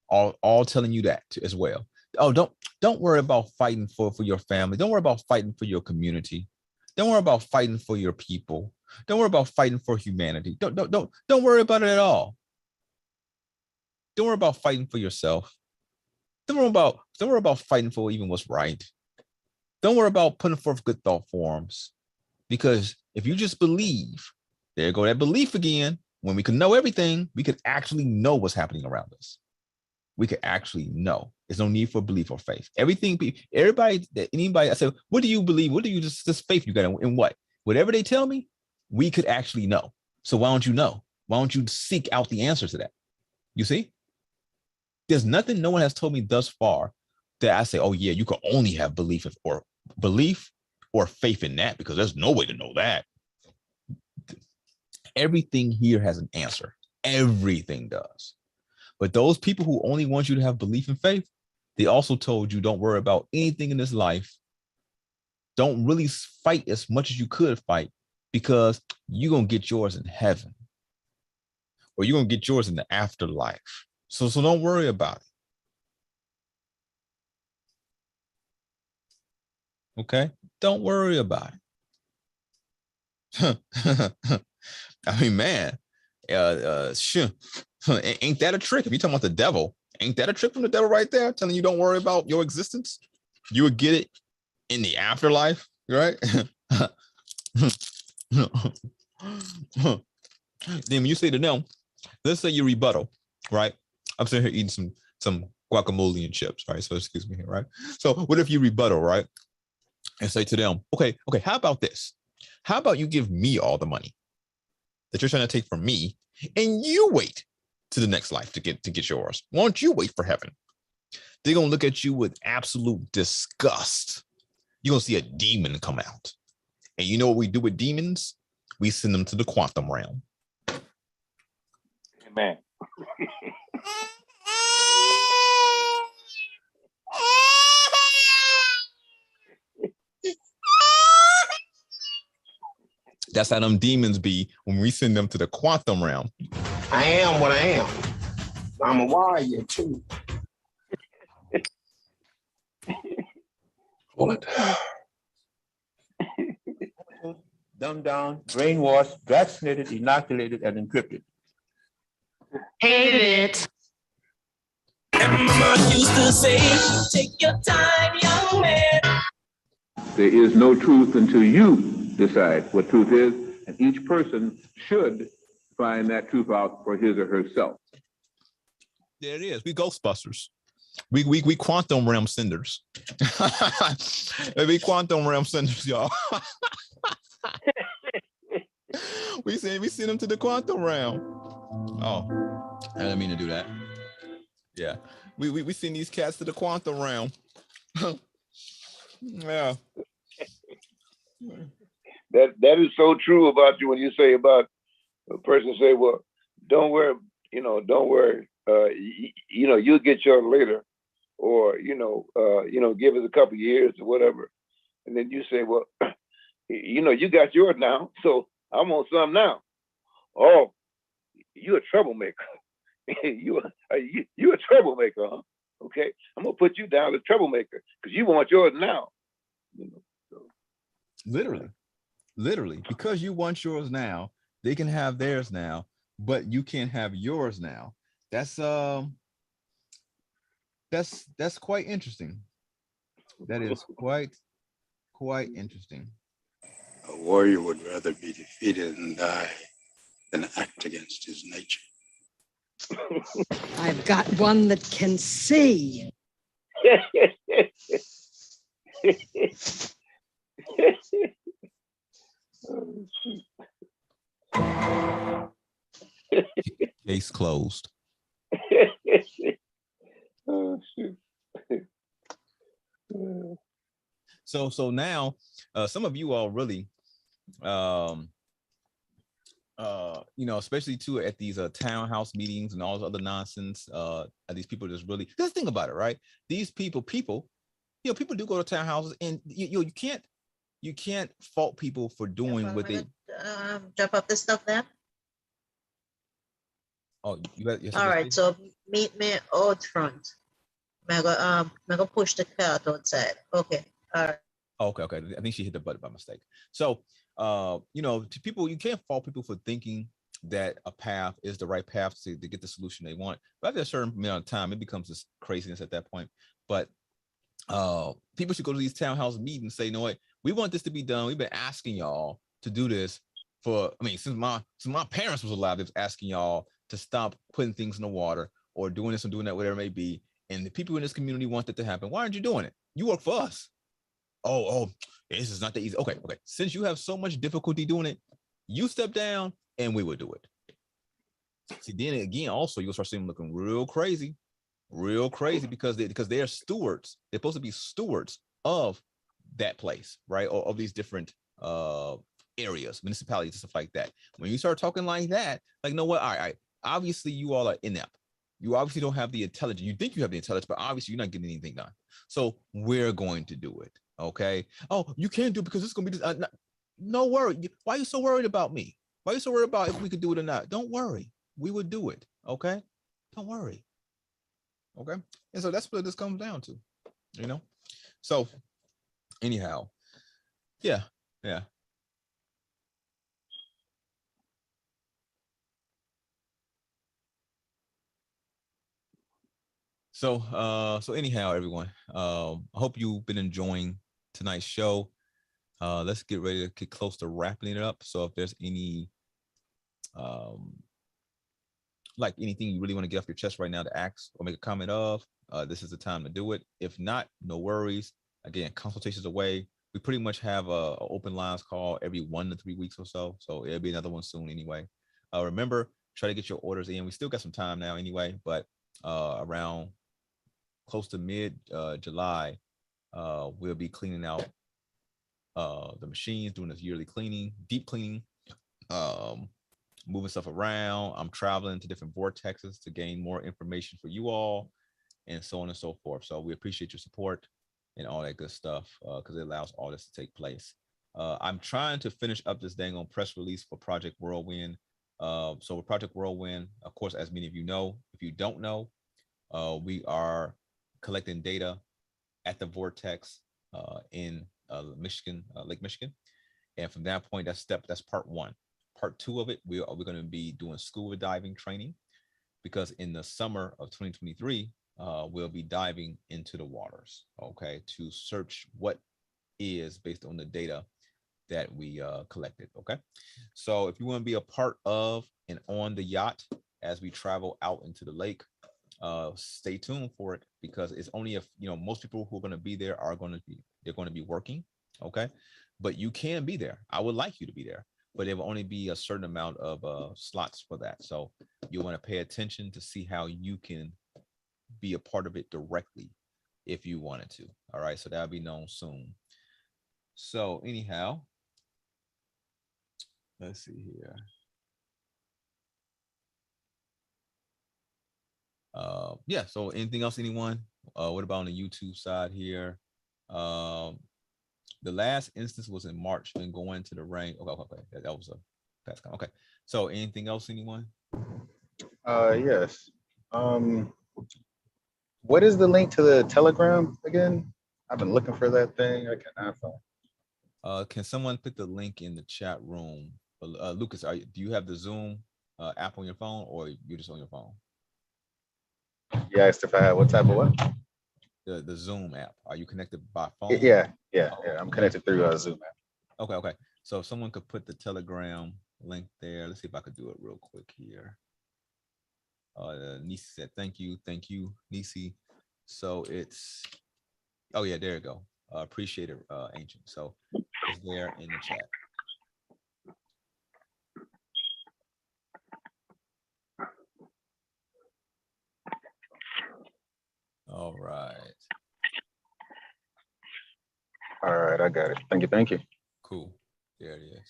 all telling you that as well. Oh, don't worry about fighting for your family. Don't worry about fighting for your community. Don't worry about fighting for your people. Don't worry about fighting for humanity. Don't worry about it at all. Don't worry about fighting for yourself. Don't worry about fighting for even what's right. Don't worry about putting forth good thought forms. Because if you just believe, there go that belief again. When we can know everything, we could actually know what's happening around us. We could actually know. There's no need for belief or faith. Anybody, I say, what do you believe? What do you this faith you got in what? Whatever they tell me, we could actually know. So why don't you know? Why don't you seek out the answer to that? You see? There's nothing no one has told me thus far that I say, oh yeah, you can only have belief or faith in that because there's no way to know that. Everything here has an answer. Everything does. But those people who only want you to have belief and faith, they also told you don't worry about anything in this life. Don't really fight as much as you could fight because you're going to get yours in heaven or you're going to get yours in the afterlife. So don't worry about it. Okay? Don't worry about it. I mean, man, ain't that a trick? If you're talking about the devil, ain't that a trick from the devil right there? Telling you don't worry about your existence? You would get it in the afterlife, right? Then you say to them, let's say you rebuttal, right? I'm sitting here eating some guacamole and chips, right? So excuse me here, right? So what if you rebuttal, right? And say to them, okay, how about this? How about you give me all the money that you're trying to take from me, and you wait to the next life to get yours? Why don't you wait for heaven? They're gonna look at you with absolute disgust. You're gonna see a demon come out. And you know what we do with demons? We send them to the quantum realm. Amen. That's how them demons be when we send them to the quantum realm. I am what I am. I'm a warrior too. Hold it. Dumbed down, brainwashed, vaccinated, inoculated, and encrypted. Hated it. And Mama used to say, take your time, young man. There is no truth until you decide what truth is, and each person should find that truth out for his or herself. There it is. We Ghostbusters. We quantum realm senders. We quantum realm senders, y'all. we send them to the quantum realm. Oh, I didn't mean to do that. Yeah, we send these cats to the quantum realm. Yeah. That is so true about you when you say about a person say, well, don't worry, don't worry, you'll get yours later, or give us a couple years or whatever, and then you say, well, you got yours now, so I'm on some now. Oh, you a troublemaker. you a troublemaker, huh? Okay, I'm gonna put you down as troublemaker because you want yours now. Literally, because you want yours now, they can have theirs now, but you can't have yours now. That's quite interesting. That is quite interesting. A warrior would rather be defeated and die than act against his nature. I've got one that can see. Case closed. Oh shoot. So now, some of you all really, especially too at these townhouse meetings and all this other nonsense. These people just really just think about it, right? These people, people do go to townhouses, and you can't fault people for doing what they. Drop off the stuff there. Oh, yes. All right, so meet me out front. I'm gonna push the cart outside. Okay. All right. Okay. I think she hit the button by mistake. So, to people, you can't fault people for thinking that a path is the right path to get the solution they want. But after a certain amount of time, it becomes this craziness at that point. But people should go to these townhouse meetings and say, you know what, we want this to be done. We've been asking y'all to do this since my parents was alive, they was asking y'all to stop putting things in the water or doing this and doing that, whatever it may be. And the people in this community want that to happen. Why aren't you doing it? You work for us. Oh, this is not that easy. Okay. Since you have so much difficulty doing it, you step down and we will do it. See, then again, also you'll start seeing them looking real crazy because they are stewards. They're supposed to be stewards of that place, right? Or of these different areas, municipalities, and stuff like that. When you start talking like that, like, know what? All right. Obviously, you all are inept. You obviously don't have the intelligence. You think you have the intelligence, but obviously you're not getting anything done. So we're going to do it. Okay. Oh, you can't do it because it's going to be this. No worry. Why are you so worried about me? Why are you so worried about if we could do it or not? Don't worry. We would do it. Okay. Don't worry. Okay. And so that's what this comes down to, So anyhow, yeah. So anyhow, everyone, I hope you've been enjoying tonight's show. Let's get ready to get close to wrapping it up. So if there's any, like anything you really want to get off your chest right now to ask or make a comment of, this is the time to do it. If not, no worries. Again, consultations away. We pretty much have a open lines call every 1 to 3 weeks or so. So it'll be another one soon anyway. Remember, try to get your orders in. We still got some time now anyway, but around close to mid July, we'll be cleaning out the machines, doing this yearly cleaning, deep cleaning, moving stuff around. I'm traveling to different vortexes to gain more information for you all, and so on and so forth. So we appreciate your support and all that good stuff, because it allows all this to take place. I'm trying to finish up this dang on press release for Project Whirlwind. So with Project Whirlwind, of course, as many of you know, if you don't know, we are collecting data at the vortex in Michigan, Lake Michigan. And from that point, that's part one. Part two of it, we're going to be doing scuba diving training, because in the summer of 2023, we'll be diving into the waters, okay, to search what is based on the data that we collected, okay? So if you want to be a part of and on the yacht as we travel out into the lake, stay tuned for it, because it's only if, most people who are going to be there they're going to be working, okay? But you can be there. I would like you to be there, but there will only be a certain amount of slots for that. So you want to pay attention to see how you can be a part of it directly if you wanted to. All right, so that'll be known soon. So anyhow, let's see here. Yeah, so anything else, anyone? What about on the YouTube side here? The last instance was in March, been going to the rain. Okay. That was a past comment. Okay. So anything else, anyone? Yes. What is the link to the Telegram again? I've been looking for that thing. I cannot find. Can someone put the link in the chat room? Lucas, do you have the Zoom app on your phone, or you're just on your phone? You asked if I had what type of what? The Zoom app. Are you connected by phone? Yeah. I'm connected through Zoom app. Okay. So if someone could put the Telegram link there. Let's see if I could do it real quick here. Nisi said, thank you, Nisi. So it's, oh yeah, there you go. Appreciate it, Ancient. So it's there in the chat. All right. All right, I got it. Thank you. Thank you. Cool. There it is.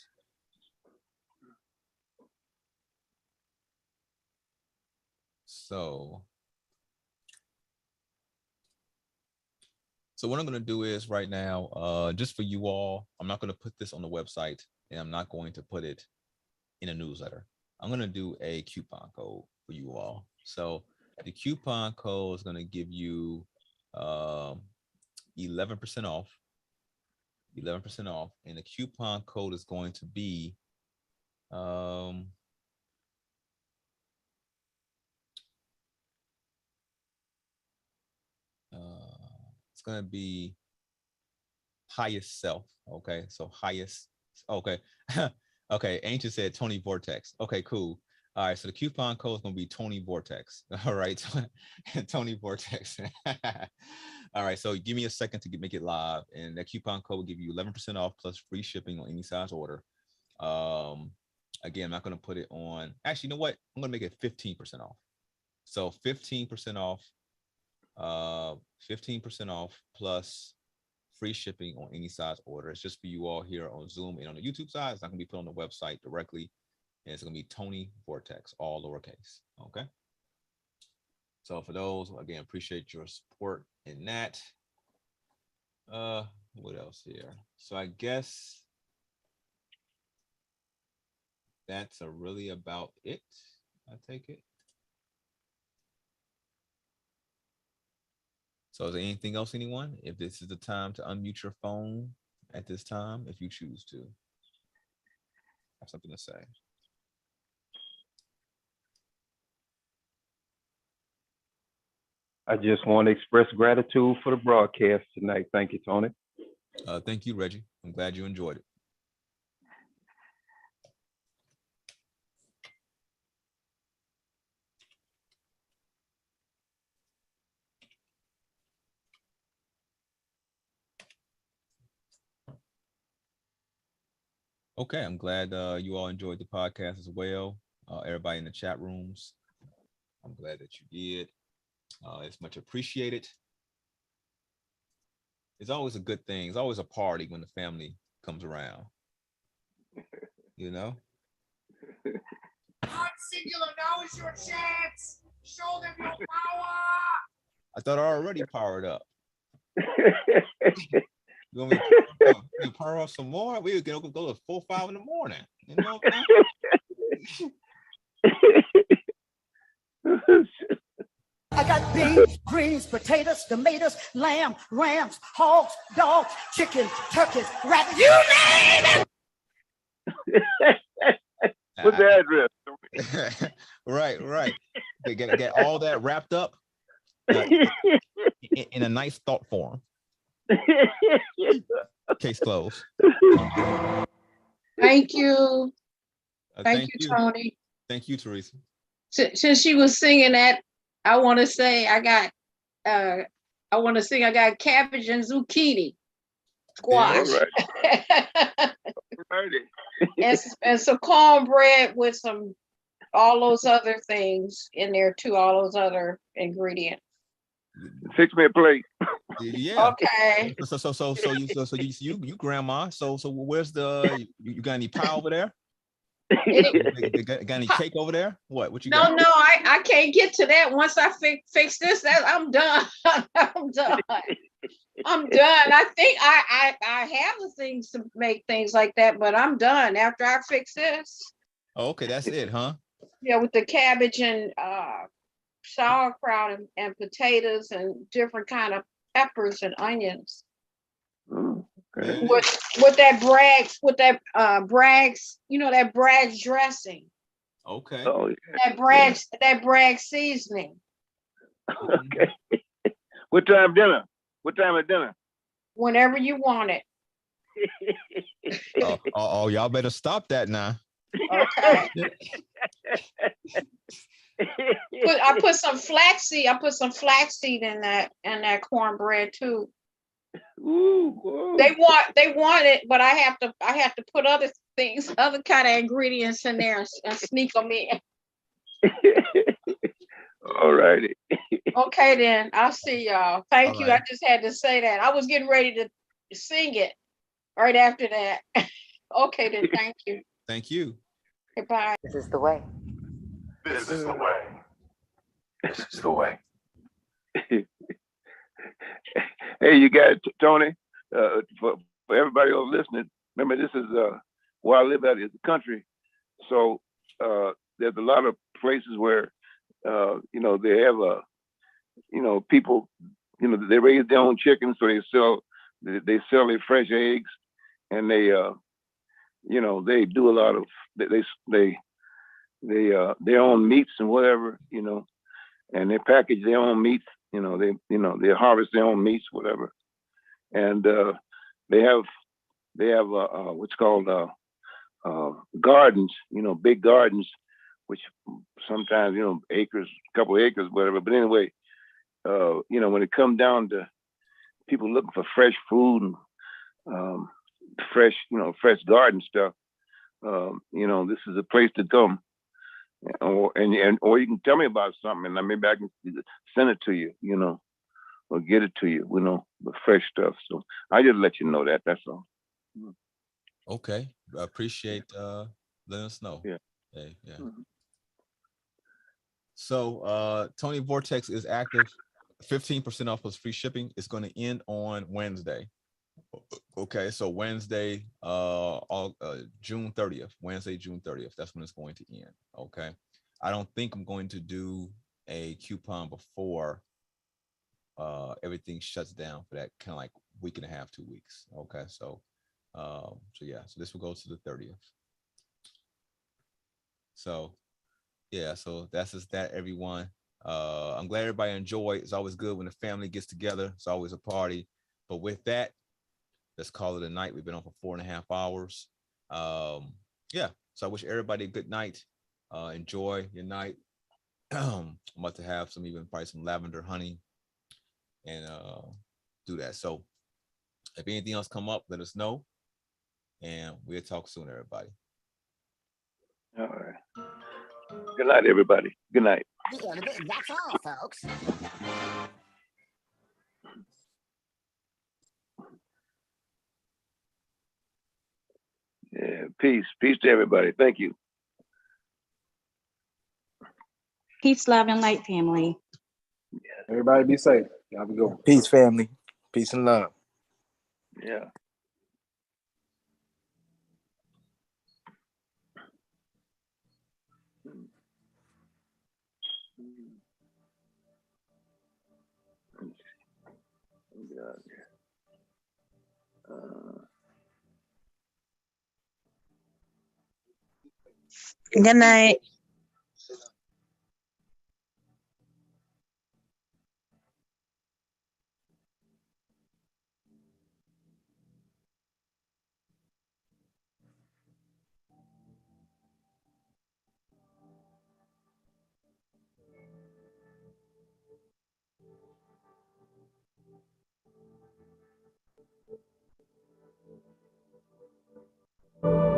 So what I'm going to do is right now, just for you all, I'm not going to put this on the website, and I'm not going to put it in a newsletter. I'm going to do a coupon code for you all. So the coupon code is going to give you 11% off. 11% off, and the coupon code is going to be it's going to be highest self. Okay, so highest. Okay. Okay, Ancient said Tony Vortex. Okay, cool. All right, so the coupon code is going to be Tony Vortex. All right, Tony Vortex. All right, so give me a second to make it live, and that coupon code will give you 11% off plus free shipping on any size order. Again, I'm not going to put it on. Actually, you know what? I'm going to make it 15% off. So 15% off. 15% off plus free shipping on any size order. It's just for you all here on Zoom and on the YouTube side. It's not going to be put on the website directly. And it's going to be Tony Vortex, all lowercase. Okay. So for those, again, appreciate your support in that. What else here? So I guess that's really about it. I take it. So is there anything else, anyone? If this is the time to unmute your phone at this time, if you choose to. Have something to say. I just want to express gratitude for the broadcast tonight. Thank you, Tony. Thank you, Reggie. I'm glad you enjoyed it. Okay, I'm glad you all enjoyed the podcast as well. Everybody in the chat rooms, I'm glad that you did. It's much appreciated. It's always a good thing. It's always a party when the family comes around. You know? Singular, now is your chance. Show them your power. I thought I already powered up. You want me to power up some more? We would go to 4 or 5 in the morning. You know what I'm saying? I got beans, greens, potatoes, tomatoes, lamb, rams, hogs, dogs, chickens, turkeys, rabbits, you name it! What's the address? Right. They get all that wrapped up in a nice thought form. Case closed. Thank you. Thank you, Tony. Thank you, Teresa. Since she was singing that, I want to say I got cabbage and zucchini squash. And some cornbread with all those other things in there too, all those other ingredients. 6-minute plate. Yeah. Okay. So you grandma. So where's you got any pie over there? Got any cake over there? What you got? No, I can't get to that. Once I fix this, I'm done. I'm done. I think I have the things to make things like that, but I'm done after I fix this. Oh, okay, that's it, huh? Yeah, with the cabbage and sauerkraut and potatoes and different kind of peppers and onions. Okay. With that Bragg's, that Bragg's dressing. Okay. Oh, yeah. That Bragg's seasoning. Okay. What time dinner? What time is dinner? Whenever you want it. Oh, y'all better stop that now. Okay. I put some flaxseed in that cornbread too. Ooh, they want it, but I have to put other kind of ingredients in there and sneak them in. All righty. Okay, then I'll see y'all. Thank All you. right. I just had to say that. I was getting ready to sing it right after that. Okay, then thank you. Thank you. Goodbye. This is the way. This is the way. This is the way. Hey, you guys, Tony, for everybody who's listening, remember this is where I live at is the country. So there's a lot of places where, they have people, they raise their own chickens, so they sell their fresh eggs, and they do a lot of their own meats and whatever, and they package their own meats, they harvest their own meats, whatever, and they have what's called gardens, big gardens, which sometimes acres, a couple of acres, whatever. But anyway, when it comes down to people looking for fresh food and fresh garden stuff, this is a place to come. Or you can tell me about something, and maybe I can send it to you, or get it to you, the fresh stuff. So I just let you know that. That's all. Okay, I appreciate letting us know. Yeah. Hey, yeah. So Tony Vortex is active. 15% off plus free shipping. It's going to end on Wednesday. Okay, so Wednesday, June 30th. Wednesday, June 30th. That's when it's going to end. Okay. I don't think I'm going to do a coupon before everything shuts down for that kind of like week and a half, 2 weeks. Okay, so yeah, so this will go to the 30th. So yeah, so that's just that, everyone. I'm glad everybody enjoyed. It's always good when the family gets together. It's always a party. But with that, let's call it a night. We've been on for 4.5 hours. Yeah, so I wish everybody a good night. Enjoy your night. I'm about to have probably some lavender honey and do that. So if anything else come up, let us know. And we'll talk soon, everybody. All right. Good night, everybody. Good night. That's all, folks. Yeah, peace to everybody. Thank you. Peace, love, and light, family. Everybody be safe. Y'all be good. Peace, family. Peace and love. Yeah. Good night. Thank you.